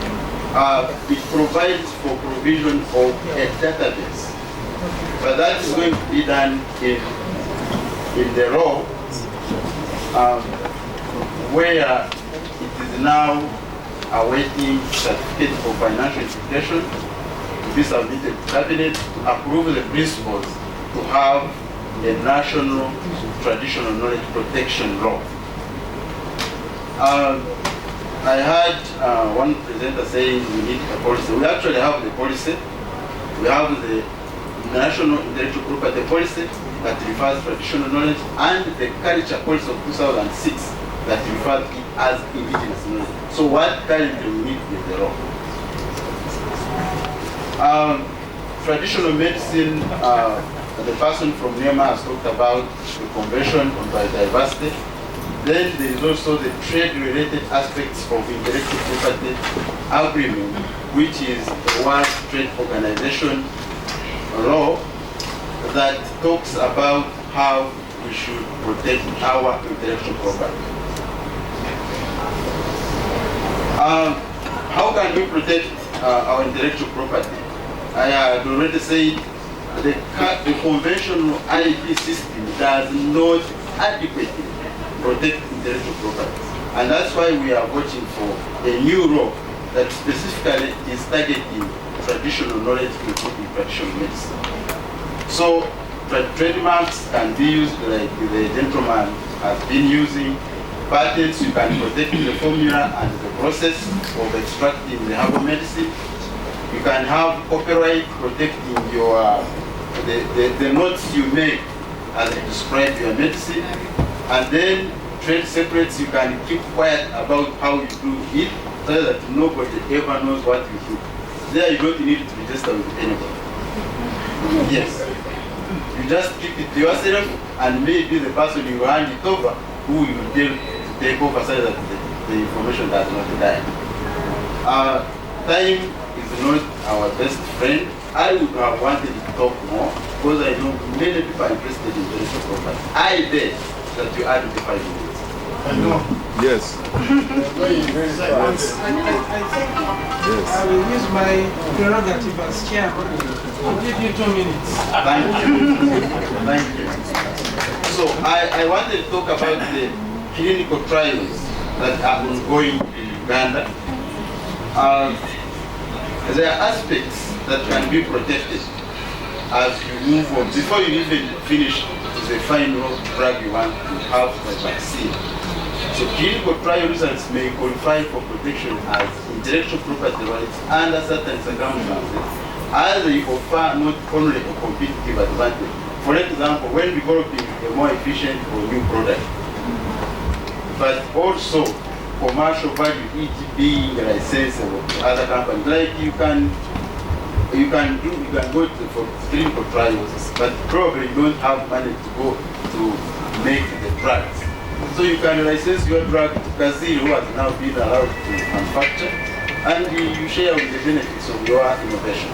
It provides for provision of a database. But that is going to be done in the law, where it is now awaiting certificate of financial implication to be submitted to Cabinet to approve the principles to have a national traditional knowledge protection law. I heard one presenter saying we need a policy. We actually have the policy. We have the National Intellectual Property Policy that refers to traditional knowledge, and the Culture Policy of 2006 that refers to it as indigenous knowledge. So what currently we need is the law. Traditional medicine, the person from NEMA has talked about the Convention on Biodiversity. Then there is also the trade-related aspects of intellectual property agreement, which is the World Trade Organization law that talks about how we should protect our intellectual property. How can we protect our intellectual property? I had already said the conventional IP system does not adequately protect intellectual property. And that's why we are watching for a new law that specifically is targeting traditional knowledge, including traditional medicine. So trademarks can be used like the gentleman has been using. Patents, you can protect the formula and the process of extracting the herbal medicine. You can have copyright protecting your the notes you make as you describe your medicine. And then trade secrets, you can keep quiet about how you do it so that nobody ever knows what you do. There you don't need to register with anybody. Yes. You just keep it to yourself. and maybe the person you hand it over who will take over so that the information does not die. Time is not our best friend. I would have wanted to talk more because I know many people are interested in intellectual property. I bet that you add the 5 minutes. Yes. I will use my prerogative as chairman. I'll give you 2 minutes. Thank you. Thank you. So I wanted to talk about the clinical trials that are ongoing in Uganda. There are aspects that can be protected as you move on. Before you even finish the final drug you want to have the vaccine. So clinical trial results may qualify for protection as intellectual property rights under certain circumstances, as they offer not only a competitive advantage. For example, when developing a more efficient or new product, but also commercial value, e.g. being licensable to other companies. Like you can go for clinical trials, but probably you don't have money to go to make the drugs. So you can license your drug to Brazil, who has now been allowed to manufacture, and you share with the benefits of your innovation.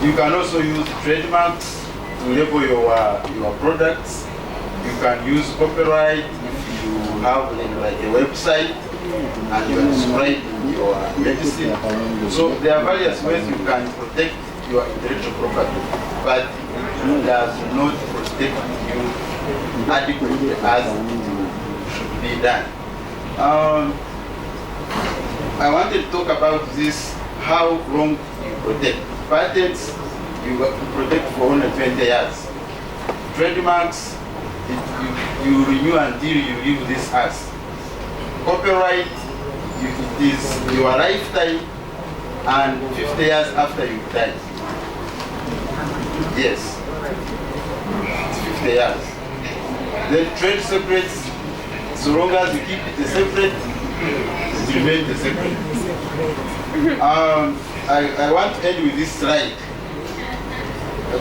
You can also use trademarks to label your products. You can use copyright if you have like a website and you are describing your medicine. So there are various ways you can protect your intellectual property, but it does not protect you adequately as it should be done. I wanted to talk about this, how long you protect. Patents, you protect for only 20 years. Trademarks, you renew until you leave this earth. Copyright, it is your lifetime and 50 years after you die. Yes, it's 50 years. Then trade secrets, so long as you keep it a secret, it remains a secret. I want to end with this slide,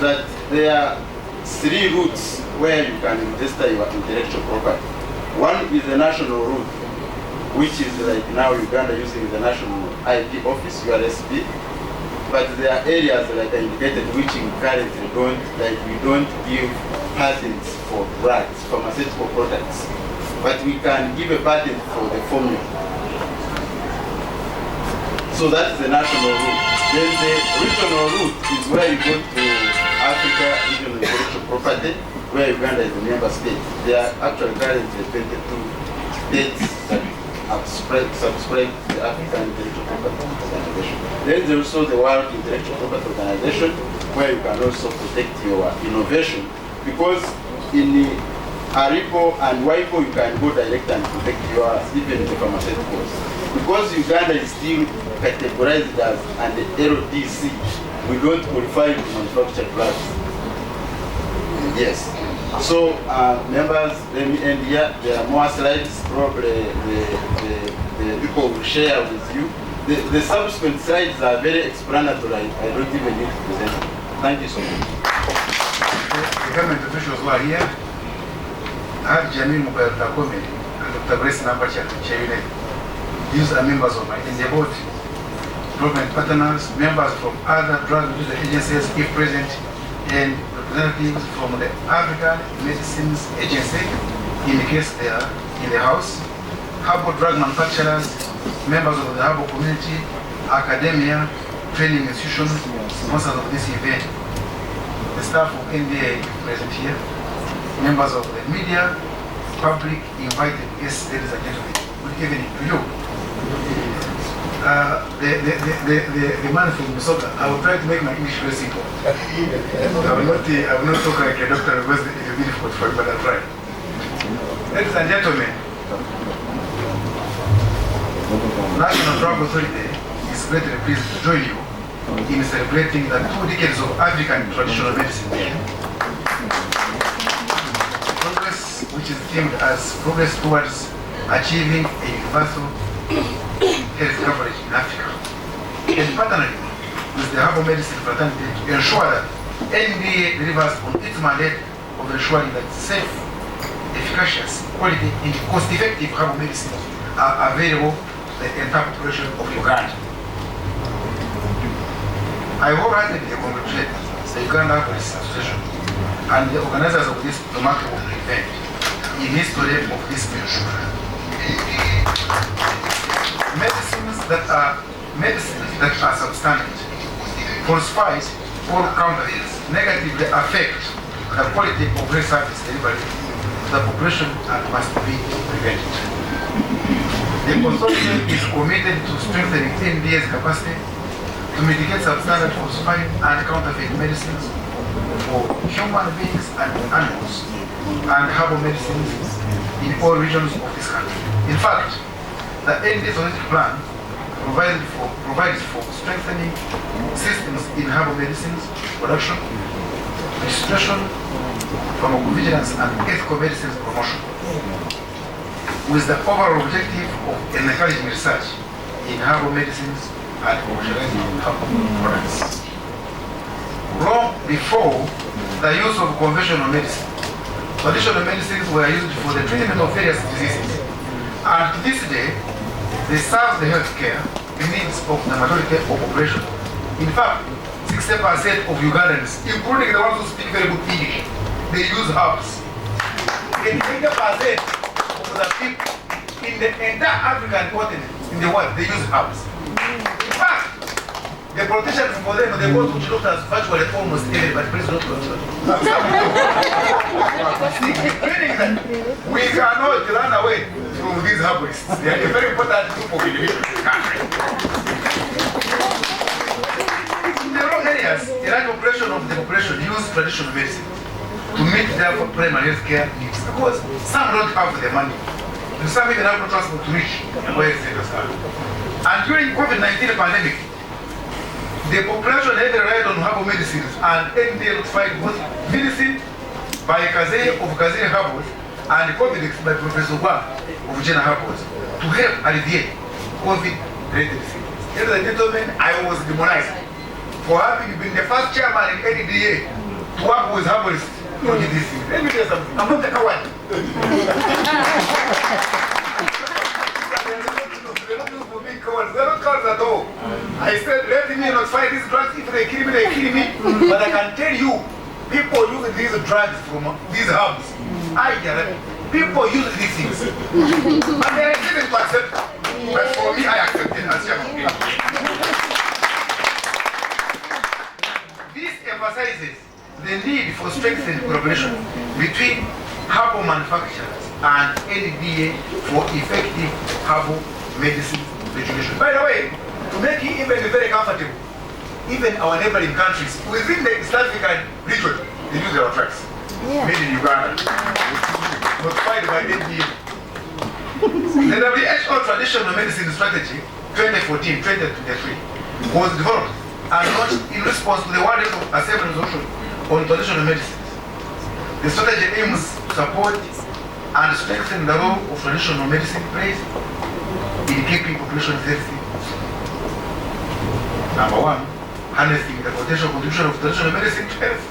that there are 3 routes where you can register your intellectual property. One is the national route, which is like now Uganda using the National IP Office, URSP. But there are areas like I indicated which we currently don't, like we don't give patents for drugs, pharmaceutical products. But we can give a patent for the formula. So that's the national route. Then the regional route is where you go to Africa Regional Intellectual Property, where Uganda is a member state. There are actually currently 22 states that have subscribed to the African Intellectual Property Organization. Then there's also the World Intellectual Property Organization, where you can also protect your innovation, because in the ARIPO and WIPO you can go direct and protect yours, even the pharmaceuticals. Because Uganda is still categorized as an LDC, we don't qualify to manufacture drugs. Yes. So, members, let me end here. There are more slides, probably the people will share with you. The subsequent slides are very explanatory. I don't even need to present them. Thank you so much. The government officials who are here, I have Jamil Mubarak and Dr. Grace Nabacha, Chairman. These are members of my board, government partners, members from other drug user agencies, if present, and representatives from the African Medicine Agency, in the case they are in the house, herbal drug manufacturers, members of the herbal community, academia, training institutions, sponsors of this event, the staff of NDA present here, members of the media, public, invited guests, ladies and gentlemen. Good evening to you. The man from Musoka, I will try to make my English very simple. I will not talk like a doctor because it is difficult for you, but I'll try. Ladies and gentlemen, National Drug Authority is greatly pleased to join you in celebrating the 2 decades of African traditional medicine. Progress, which is themed as progress towards achieving a universal health coverage in Africa, and partnering with the herbal medicine fraternity to ensure that NDA delivers on its mandate of of ensuring that safe, efficacious, quality, and cost-effective herbal medicines are available to the entire population of Uganda. I wholeheartedly congratulate the Uganda Herbal Association and the organizers of this remarkable event in history of this nation. Medicines that are substandard, falsified, or counterfeit negatively affect the quality of health service delivery to the population and must be prevented. The consortium is committed to strengthening NDA's capacity to mitigate substandard, falsified, and counterfeit medicines for human beings and animals, and herbal medicines in all regions of this country. In fact, the NDA strategic plan provides for strengthening systems in herbal medicines production, registration, pharmacovigilance, and ethical medicines promotion, with the overall objective of encouraging research in herbal medicines and commercializing herbal products. Long before the use of conventional medicine, traditional medicines were used for the treatment of various diseases, and to this day, they serve the healthcare needs of the majority of the population. In fact, 60% of Ugandans, including the ones who speak very good English, they use herbs. And 80% of the people in the entire African continent, in the world, they use herbs. In fact, the politicians for them, they go to doctors virtually almost everybody, please don't go to meaning that we cannot run away from these herbalists. They are a very important group of individuals in the country. In the rural areas, a large population of the population use traditional medicine to meet their primary health care needs, because some don't have the money, and some even have no transport to reach where the centers are. And during COVID-19 pandemic, the population heavily relied on herbal medicines, and NDA notified both medicine by Kazee of Kazee Herbals and Covidex by Professor Gwa of Jena Herbals to help alleviate COVID-related symptoms. Ladies and gentlemen, I was demonized for having been the first chairman in NDA to work with herbalists to do these things. Let me tell you something, I'm not the coward. They're not cowards at all. I said, let me notify these drugs. If they kill me, they kill me. But I can tell you, people use these drugs from these herbs. I get it. People use these things. And they are refusing to accept it. But for me, I accept it as chairman. This emphasizes the need for strengthened collaboration between herbal manufacturers and NDA for effective herbal medicine regulation. By the way, to make it even very comfortable, even our neighboring countries within the East African region, they use our drugs. Made in Uganda. Notified by NDA. The WHO Traditional Medicine Strategy 2014-2023 was developed and launched in response to the World Health Assembly resolution on traditional medicines. The strategy aims to support and strengthen the role of traditional medicine plays in keeping population healthy. Number one, harnessing the potential contribution of traditional medicine to health,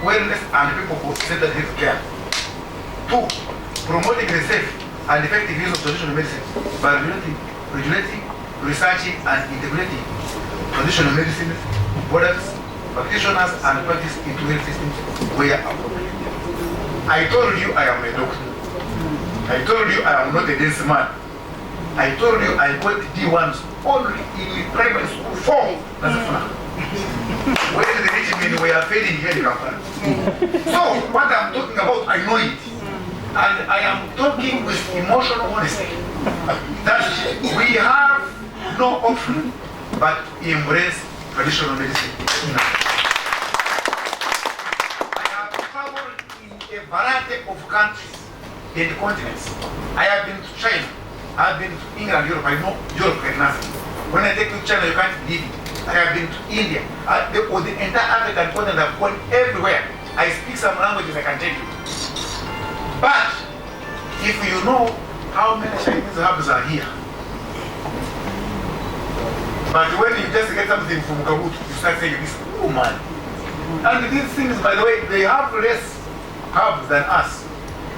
wellness, and people-centered health care. Two, promoting the safe and effective use of traditional medicine by regulating, researching, and integrating traditional medicine products, practitioners, and practice into health systems where appropriate. I told you I am a doctor. I told you I am not a dense man. I told you I got D1s only in primary school 4. That's a flag. Where the rich men were failing here in Kampala. So, what I'm talking about, I know it. And I am talking with emotional honesty. That we have no option but embrace traditional medicine. I have traveled in a variety of countries and continents. I have been to China. I've been to England, Europe. I know Europe like nothing. When I take you to China, you can't believe it. I have been to India. The entire African continent, I've gone everywhere. I speak some languages, I can tell you. But if you know how many Chinese herbs are here, but when you just get something from Kabutu, you start saying this, oh man. And these things, by the way, they have less herbs than us,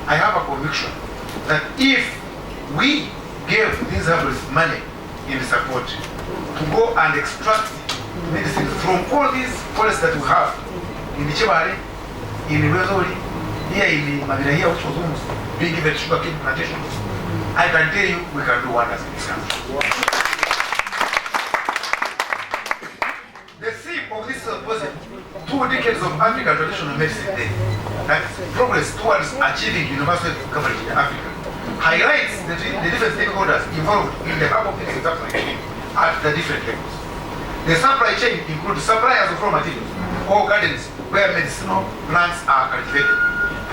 I have a conviction that if we gave these herbalists money in support to go and extract medicine from all these forests that we have in Chibale, in Rezoli, here in Mabira, here which was almost being given sugarcane plantation, I can tell you we can do wonders in this country. The theme of this symposium, 2 decades of African traditional medicine day, that progress towards achieving universal coverage in Africa, highlights the different stakeholders involved in the herbal medicine supply chain at the different levels. The supply chain includes suppliers of raw materials or gardens where medicinal plants are cultivated,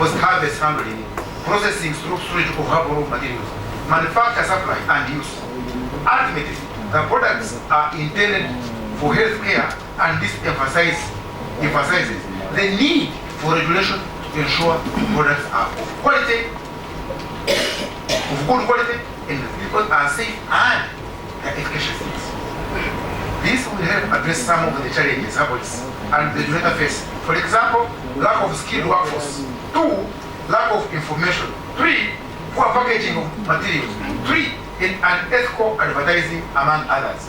post-harvest handling, processing through storage of herbal raw materials, manufacture, supply, and use. Ultimately, the products are intended for health care, and this emphasizes the need for regulation to ensure products are of quality, of good quality, and the people are safe and efficacious. This will help address some of the challenges herbalists and the regulator face. For example, lack of skilled workforce. 2, lack of information. 3, poor packaging of materials. 3, unethical advertising, among others.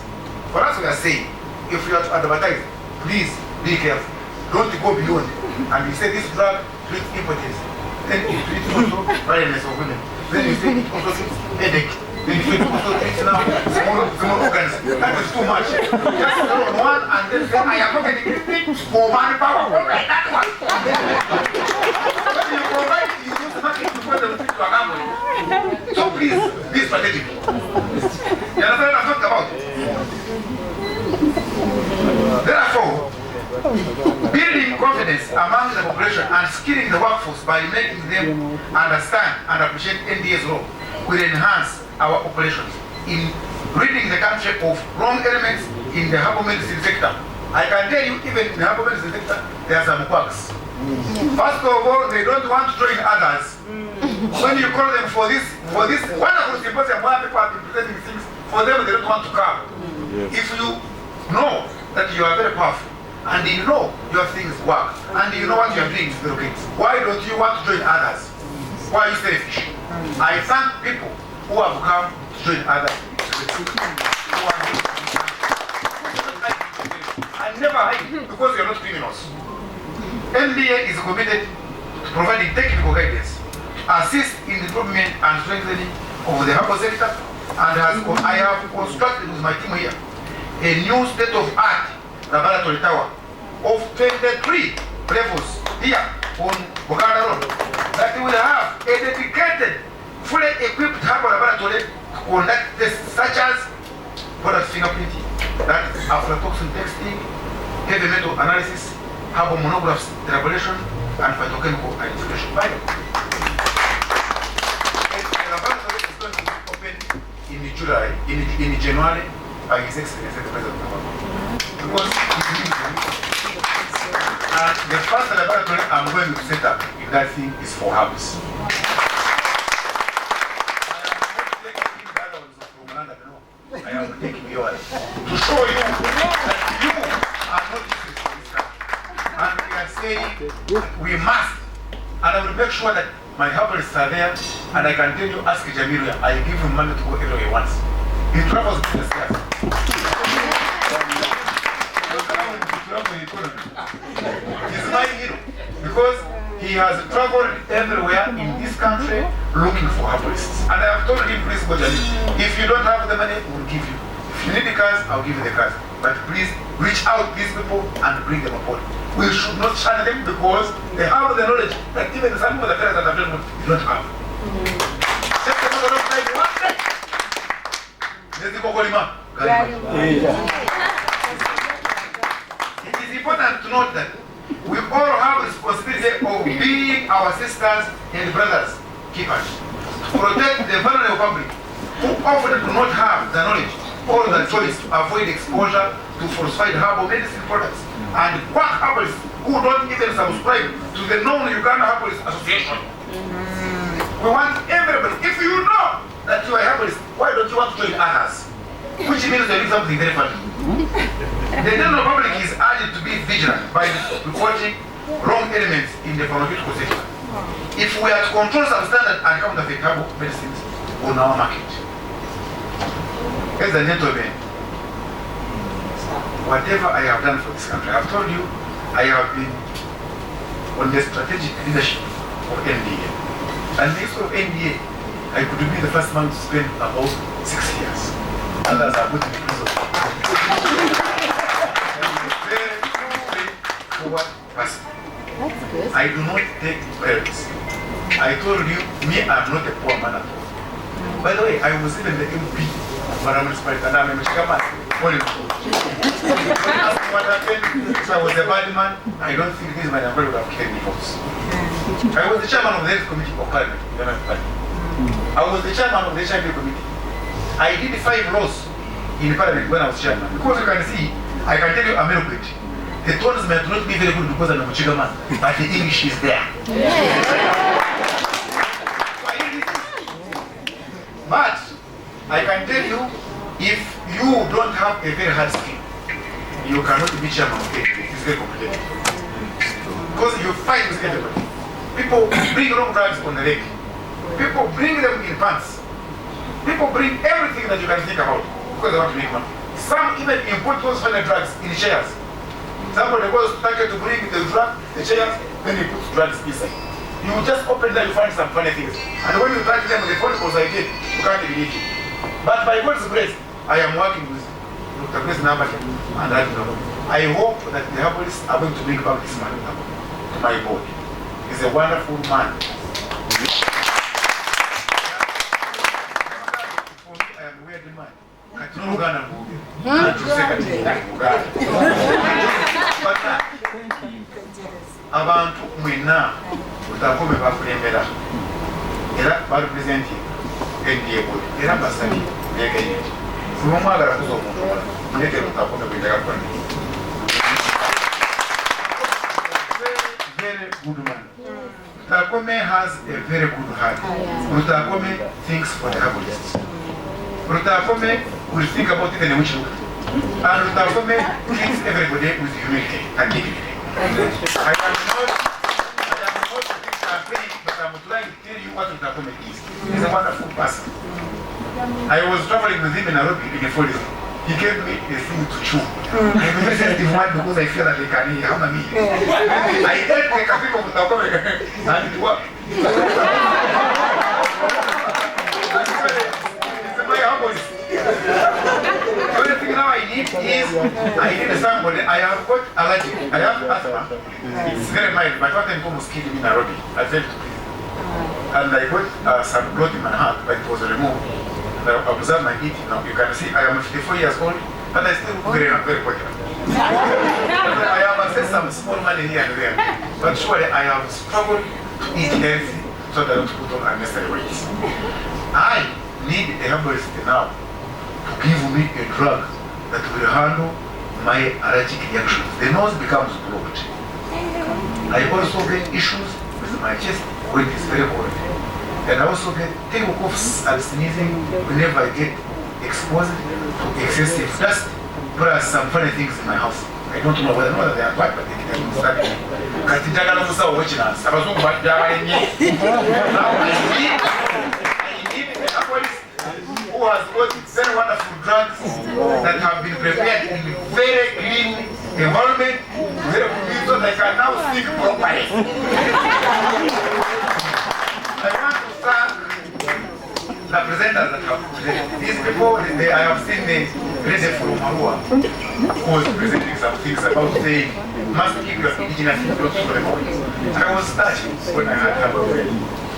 For us, we are saying, if you are to advertise, please be careful. Don't go beyond. And you say this drug treats impotence. Then it treats also barrenness of women. Then you say it also treats headache. Then you say it also treats now small organs. That is too much. Just go on one and then say, I am not getting anything for manpower. All right, that one. When you provide, you use market to put them to a company. So please, be strategic. You understand what I'm talking about? Therefore, building confidence among the population and skilling the workforce by making them understand and appreciate NDA's role will enhance our operations in ridding the country of wrong elements in the herbal medicine sector. I can tell you, even in the herbal medicine sector, there are some quacks. First of all, they don't want to join others. When you call them for this wonderful symposium where people have been presenting things, for them they don't want to come. If you know that you are very powerful, and you know your things work, and you know what you are doing is very good, why don't you want to join others? Why are you selfish? I thank people who have come to join others. I never hide because you are not criminals. NDA is committed to providing technical guidance, assist in the development and strengthening of the herbal sector, and I have constructed with my team here a new state-of-art laboratory tower of 23 levels here on Uganda Road that will have a dedicated, fully equipped herbal laboratory to conduct tests such as product fingerprinting, that aflatoxin testing, heavy metal analysis, herbal monographs elaboration, and phytochemical identification. The laboratory is going to be open in January by His Excellency the President of Uganda. Because the first laboratory I'm going to set up in that thing is for herbs. I am taking yours to show you that you are not useless in this country. And we are saying we must. And I will make sure that my herbalists are there. And I can tell you, ask Jamiru, I give him money to go everywhere he wants. He travels to the stairs. He's my hero because he has traveled everywhere in this country looking for herbalists. And I have told him, please go Jamiru, if you don't have the money, we'll give you. If you need the cars, I'll give you the cars. But please reach out to these people and bring them aboard. We should not shun them because they have the knowledge that even some of the fellows that have done what you don't have. It is important to note that we all have the responsibility of being our sisters and brothers keepers to protect the vulnerable public who often do not have the knowledge or the choice to avoid exposure to falsified herbal medicine products and quack herbalists who don't even subscribe to the known Uganda Herbalist Association. We want everybody, if you know that you are a herbalist, why don't you want to join others? Which means there is something very funny. The general public is urged to be vigilant by reporting wrong elements in the pharmaceutical sector. If we are to control substandard and counterfeit herbal medicines on our market, ladies and gentlemen, whatever I have done for this country, I have told you, I have been on the strategic leadership of NDA. And next of NDA, I could be the first man to spend about 6 years. Others are going to be prison. I'm a very straightforward person. That's good. I do not take bribes. I told you, me, I'm not a poor man at all. By the way, I was even the MP of Mara Municipality, and I'm a Michigan. What happened? So I was a bad man. I don't think this man would have carried me votes. I was the chairman of the health committee of Parliament. I was the chairman of the HIV committee. I did 5 laws in Parliament when I was chairman. Because you can see, I can tell you I'm eloquent. The tones may not be very good because I'm a Michigan man, but the English is there. But I can tell you, if you don't have a very hard skin, you cannot be chairman of it. It's very complicated. Because you fight with everybody. People bring wrong drugs on the leg. People bring them in pants. People bring everything that you can think about because they want to make money. Some even import those funny drugs in shares. Somebody goes to target to bring the drug, the shares, then he puts drugs inside. You just open there, you find some funny things. And when you track them with the phone calls I did, you can't believe it. But by God's grace, I am working with Dr. Grace Nambake and I hope that the herbalists are going to bring back this man to my board. He's a wonderful man. For me, I am a weird man. Uganda movie. Abantu mwena utakome bakulembera era barepresenting NDA body era basali negeye kuba mwagala kuzo omuntu muleke utakome kwendera kwa very good man. Utakome has a very good heart. Utakome thinks for the herbalists. Utakome will think about it in a which look. And Utakome treats everybody with humility and dignity. I am not campaigning, but I'm trying to tell you what Utakome is. He's a wonderful person. I was traveling with him in Nairobi in the forest. He gave me a thing to chew. I'm a very sensitive one because I feel that they can harm me. I ate the cafe of Utakome and it worked. The only thing now I need is somebody. I have got allergic. I have asthma. It's very mild, but what time almost killed me in Nairobi. I felt to breathe. And I got some blood in my heart, but it was removed. And I observed my eating. Now you can see I am 54 years old, but I still look very popular. I have accessed some small money here and there, but surely I have struggled to eat healthy so that I don't put on unnecessary weight. I need a herbalist now to give me a drug that will handle my allergic reactions. The nose becomes blocked. I also get issues with my chest when it is very cold. And I also get terrible coughs and sneezing whenever I get exposed to excessive dust, plus some funny things in my house. I don't know whether they are bad, but they can start. Who has got very wonderful drugs that have been prepared in a very clean environment, very clean, so they can now think properly. I want to thank the presenters that have presented. These people, I have seen the president from Marua who was presenting some things about saying, must keep your indigenous close to the body. I was touched when I heard about it.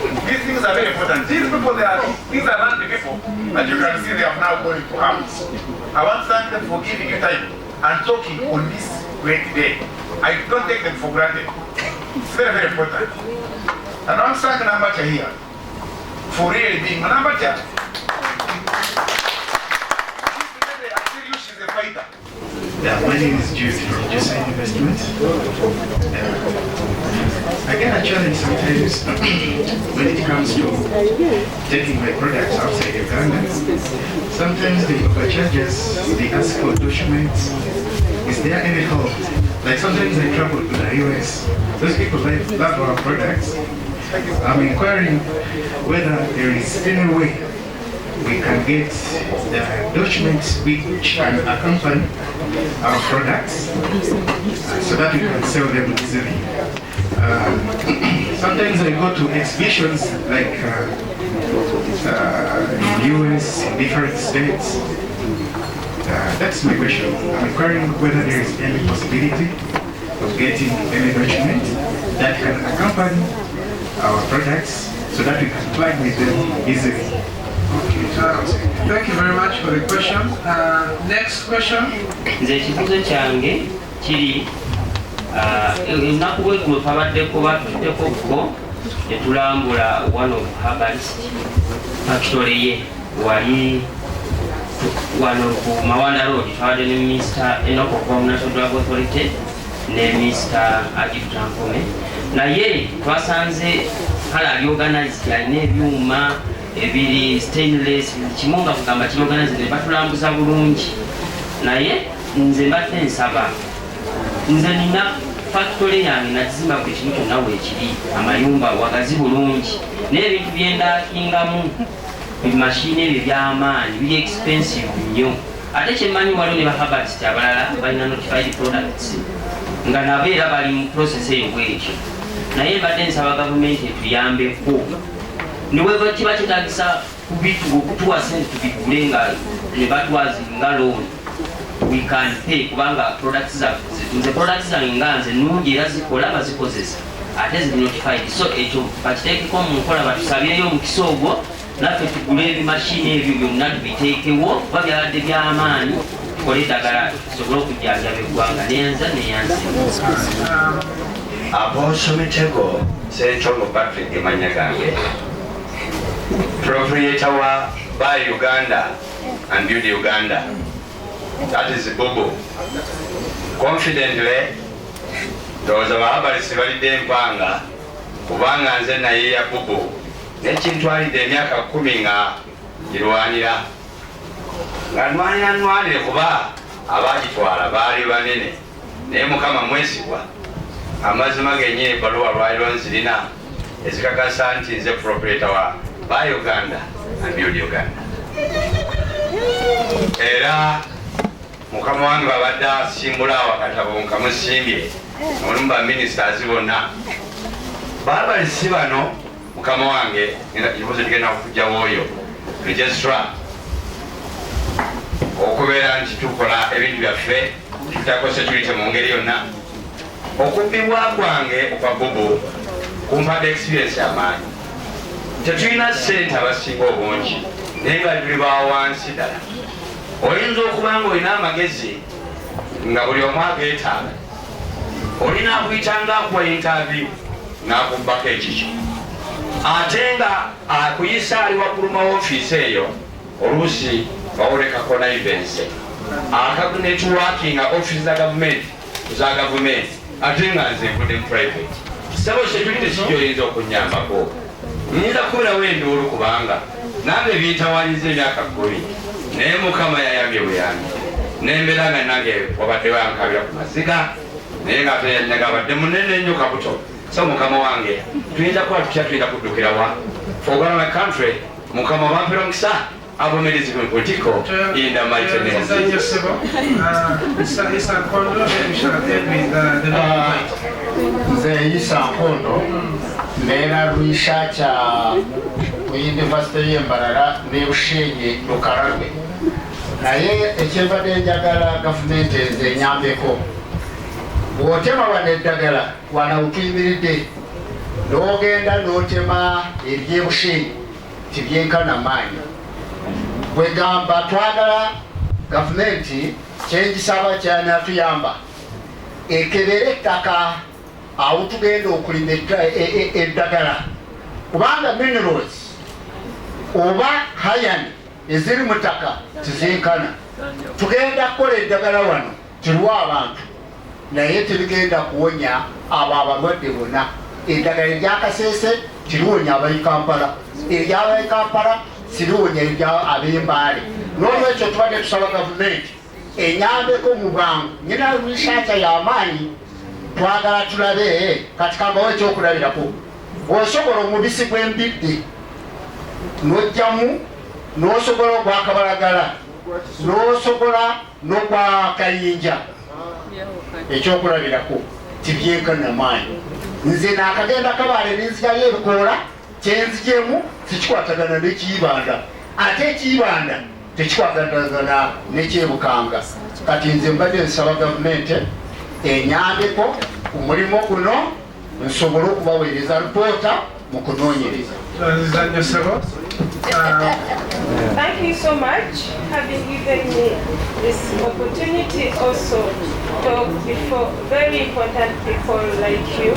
These things are very important. These people, these are not the people that you can see they have now gone into arms. I want to thank them for giving you time and talking on this great day. I don't take them for granted. It's very, very important. And I want to thank Nambacha here for really being Nambacha. I tell you, she's a fighter. Yeah, my name is Jude from Jusa Investment. I get a challenge sometimes when it comes to taking my products outside Uganda. Sometimes the overcharges, they ask for documents. Is there any help? Like sometimes I travel to the US. Those people love our products, I'm inquiring whether there is any way we can get the documents which can accompany our products so that we can sell them easily. Sometimes I go to exhibitions like in US, in different states. That's my question. I'm inquiring whether there is any possibility of getting any document that can accompany our products so that we can plug with them easily. Thank you very much for the question. Next question. Nze ekibuzo kyange kiri ennaku bweggulo twabaddeko batuddeko ko netulambula one of herbalist factory ye wali wano ku Mawanda Road twawadde ne Mr. Enoko from National Drug Authority ne Mr. Ajib Tampome naye twasanze kala aliorganized alina ebyuma ebiri stainless kimunga kugamba kiorganized ne batulambuza bulungi naye nze mbadde nsaba nze nina factory yange nakizimba buli kimu kyonna weekiri amayumba wagazi bulungi naye ebintu byendakingamu ebimashini ebyo by'amaanyi biri expensive nnyo ate kyemmanyi waliwo ne bahabalist abalala balina notified products nga nabo era bali mu process eyo bwekyo naye mbadde nsaba gavumenti etuyambeko niweva kiba kyetagisa okutuwa sente tubigule nga ne batwazi nga loan we can pay kubanga products zange nga nze nungi era zikola bazikozesa ate ziri notified so ekyo bakiteekeko mu nkola batusabyeyo omukisa ogwo naffe tugule ebimashini ebyo byonna tubiteekewo kuba byabadde by'amaanyi tukole eddagala tusobole okujjanjaba eggwanga neyanza neyanza Apostle Mitego Senchongo Patrick emanya gange proprietor wa Buy Uganda and Build Uganda. That is Bobo. Confidently, those of our balidde empanga kubanga nze naye ya Bobo nekintwalidde emyaka 10 nga girwanira nga nwanire kuba abagitwala baali banene naye Mukama mwesigwa amazima genye ebbaluwa lwaliro nzirina ezikakasa nti nze proprietor wa Buy Uganda and Build Uganda. Era Mukama wange babadde asimbula wakatabo nkamusimbye olumba ministers bonna babalisi bano Mukama wange ekibuzo kigenda okujjawo oyo registrar okubeera nti tukola ebintu byaffe tutako security mu ngeri yonna okubbibwa kwange okwa Bobo kumpadde experience y'amaanyi tetulina ssente abasinga obungi naye nga tuli bawansi ddala oyinza okuba nga olina amagezi nga buli omu ageetaaga olina akuyitanga akuwa interview n'akubbako ekikyo ate nga akuyisa ali waggulu ma ofiisi eyo oluusi bawolekako naivense akakunetworkinga ofiisi za gavumenti ate nga nze nvudde mu private sabo security sikyoyinza okunyambako nyinza kubirawo enduulu kubanga nange bintawanyiriza emyaka 10 naye Mukama yayambye buyambi nembeera nga nange wabadde wankabira ku maziga naye nga teyanyaga badde munene nnyo kabuto so Mukama wange tuyinza kuba tutya tuyinza kuddukira wa for my country Mukama wampira omukisa abomerezi mu politiko in the mighty name of Jesus. Nze Isa Nkondo mbeera researcher ku University y'Embarara ne Bushenyi Lukaragwe naye ekyembadde njagala gavumenti nze enyambeko bw'otema wano eddagala wano utuyimiridde n'ogenda n'otema ery'e Bushenyi tibyenkana maanyi bwe gamba twagala gavumenti kyengisaba kyanatuyamba ekebere ettaka awo tugenda okulima eddagala kubanga minerals oba iron eziri mu ttaka tizenkana tugenda kukola eddagala wano tiriwa abantu naye tebigenda kuwonya abo abalwadde bonna eddagala eryakaseese tiriwonya abayi Kampala eryabayi Kampala siriwonya ab'Embaale n'olwekyo tubadde tusaba gavumenti enyambeko mu bwangu nyina research y'amaanyi twagala tulabe kati kambawo ekyokulabirako osobola omubisi gw'embidde n'ojjamu n'osobola ogwakabalagala n'osobola n'ogwa kayinja ekyokulabirako tibyenkanamaanyi nze naakagenda kabaale nenzirayo ebikoola kyenzijemu sikikwatagana n'ekiyibanda ate ekiyibanda tekikwatagana n'ekyebukanga kati nze mbadde nsaba gavumenti enyambeko ku mulimu guno nsobole okubaweereza ripoota mu kunoonyereza. Thank you so much having given me this opportunity also to talk before very important people like you.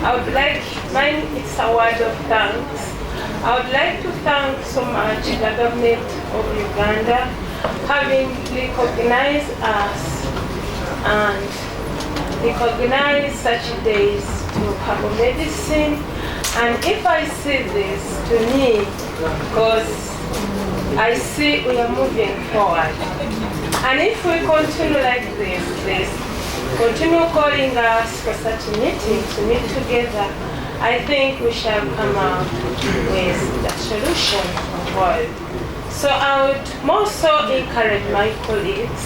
I would like, mine it's a word of thanks. I would like to thank so much the government of Uganda having recognized us and recognize such days to herbal medicine. And if I see this to me, because I see we are moving forward. And if we continue like this, continue calling us for such meetings to meet together, I think we shall come out with the solution of world. So I would more so encourage my colleagues,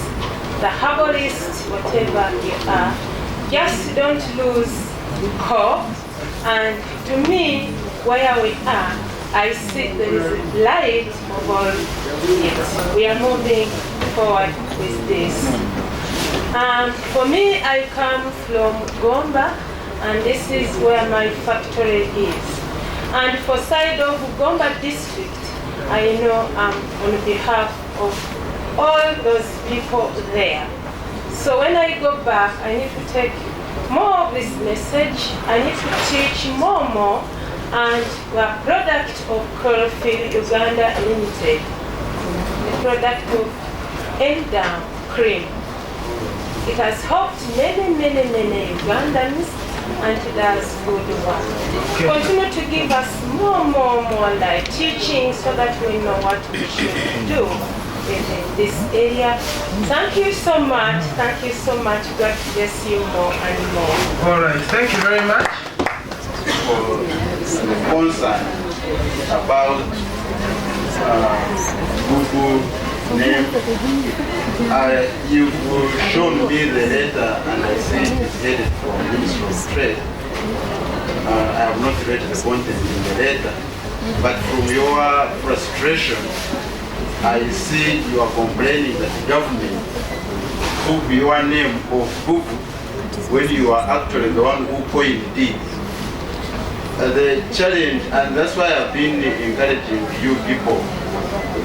the herbalists, whatever you are, just don't lose hope. And to me, where we are, I see there is light of all it. We are moving forward with this. For me, I come from Gomba, and this is where my factory is. And for side of Gomba district, I know I'm on behalf of all those people there. So when I go back, I need to take more of this message. I need to teach more. And the product of Chlorophyll Uganda Limited, the product of Endam cream. It has helped many Ugandans, and it does good work. Continue to give us more like teaching so that we know what we should do in this area. Thank you so much. Thank you so much. God bless you more and more. All right. Thank you very much for the concern about Google name. You've shown me the letter, and I see it's headed for Ministry of Trade. I have not read the content in the letter, but from your frustration, I see you are complaining that the government took your name of Google when you are actually the one who coined it. The challenge, and that's why I've been encouraging you people,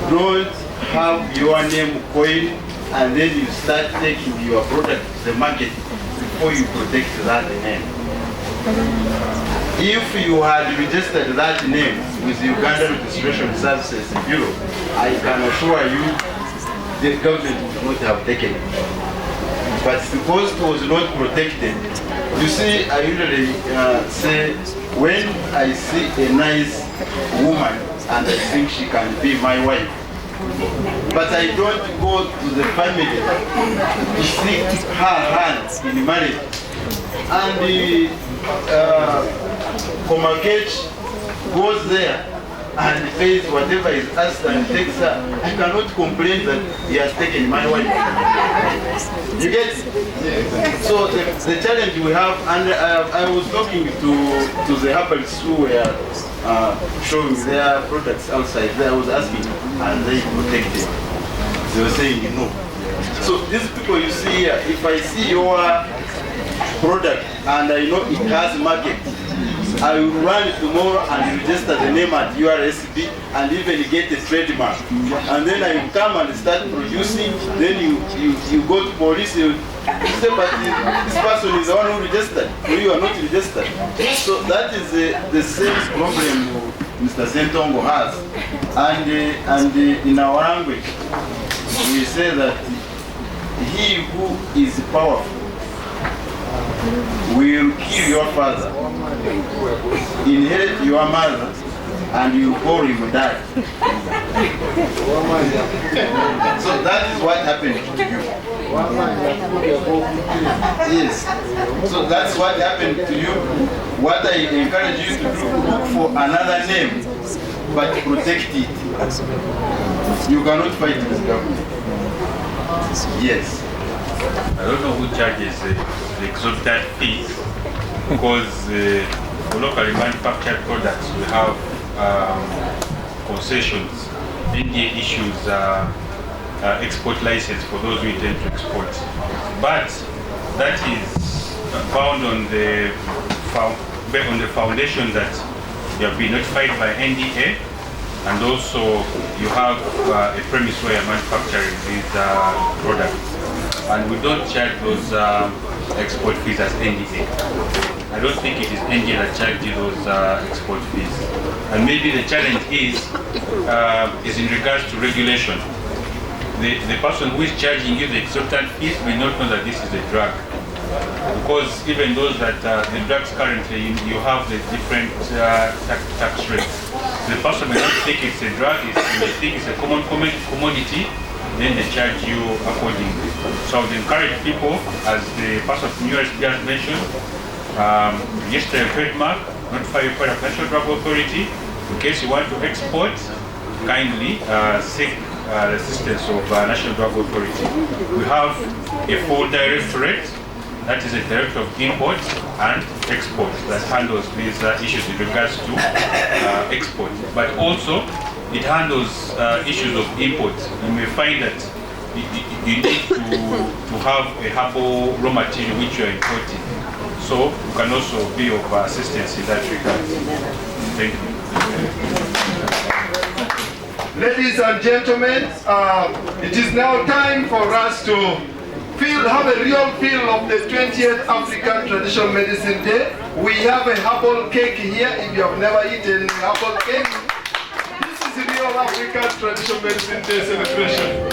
don't have your name coined and then you start taking your product to the market before you protect that name. If you had registered that name with the Uganda Registration Services Bureau, I can assure you the government would not have taken it. But because it was not protected, you see, I usually say, when I see a nice woman and I think she can be my wife, but I don't go to the family to seek her hand in marriage. And the Communicate goes there and pays whatever is asked and takes her. I cannot complain that he has taken my wife. You get it? So the challenge we have, and I was talking to the herbalists who were showing their products outside there. I was asking, are they protected? They were saying no. So these people you see here, if I see your product and I know it has market, I will run tomorrow and register the name at URSB and even get a trademark. And then I will come and start producing. Then you go to police, you say, but this person is the one who registered, so you are not registered. So that is the same problem Mr. Sentongo has. And in our language, we say that he who is powerful will kill your father, inherit your mother, and you call him dad. So that is what happened to you. Yes. So that's what happened to you. What I encourage you to do, look for another name, but protect it. You cannot fight with government. Yes. I don't know who charges the exorbitant fees, because for locally manufactured products we have concessions. India issues export license for those who intend to export. But that is found on the foundation that you have been notified by NDA, and also you have a premise where you're manufacturing these products. And we don't charge those export fees as NDA. I don't think it is NDA that charges those export fees. And maybe the challenge is in regards to regulation. The person who is charging you the exorbitant fees may not know that this is a drug. Because even those that, the drugs currently, you have the different tax rates. The person may not think it's a drug, they think it's a common commodity, then they charge you accordingly. So I would encourage people, as the person from USP has mentioned, register a trademark, notify your product National Drug Authority. In case you want to export, kindly seek the assistance of National Drug Authority. We have a full directorate, that is a director of import and export, that handles these issues in regards to export. But also, it handles issues of import. You may find that you need to have a herbal raw material which you are importing. So you can also be of assistance in that regard. Thank you. Ladies and gentlemen, it is now time for us to have a real feel of the 20th African Traditional Medicine Day. We have a herbal cake here. If you have never eaten herbal cake, this is the real African Traditional Medicine Day celebration.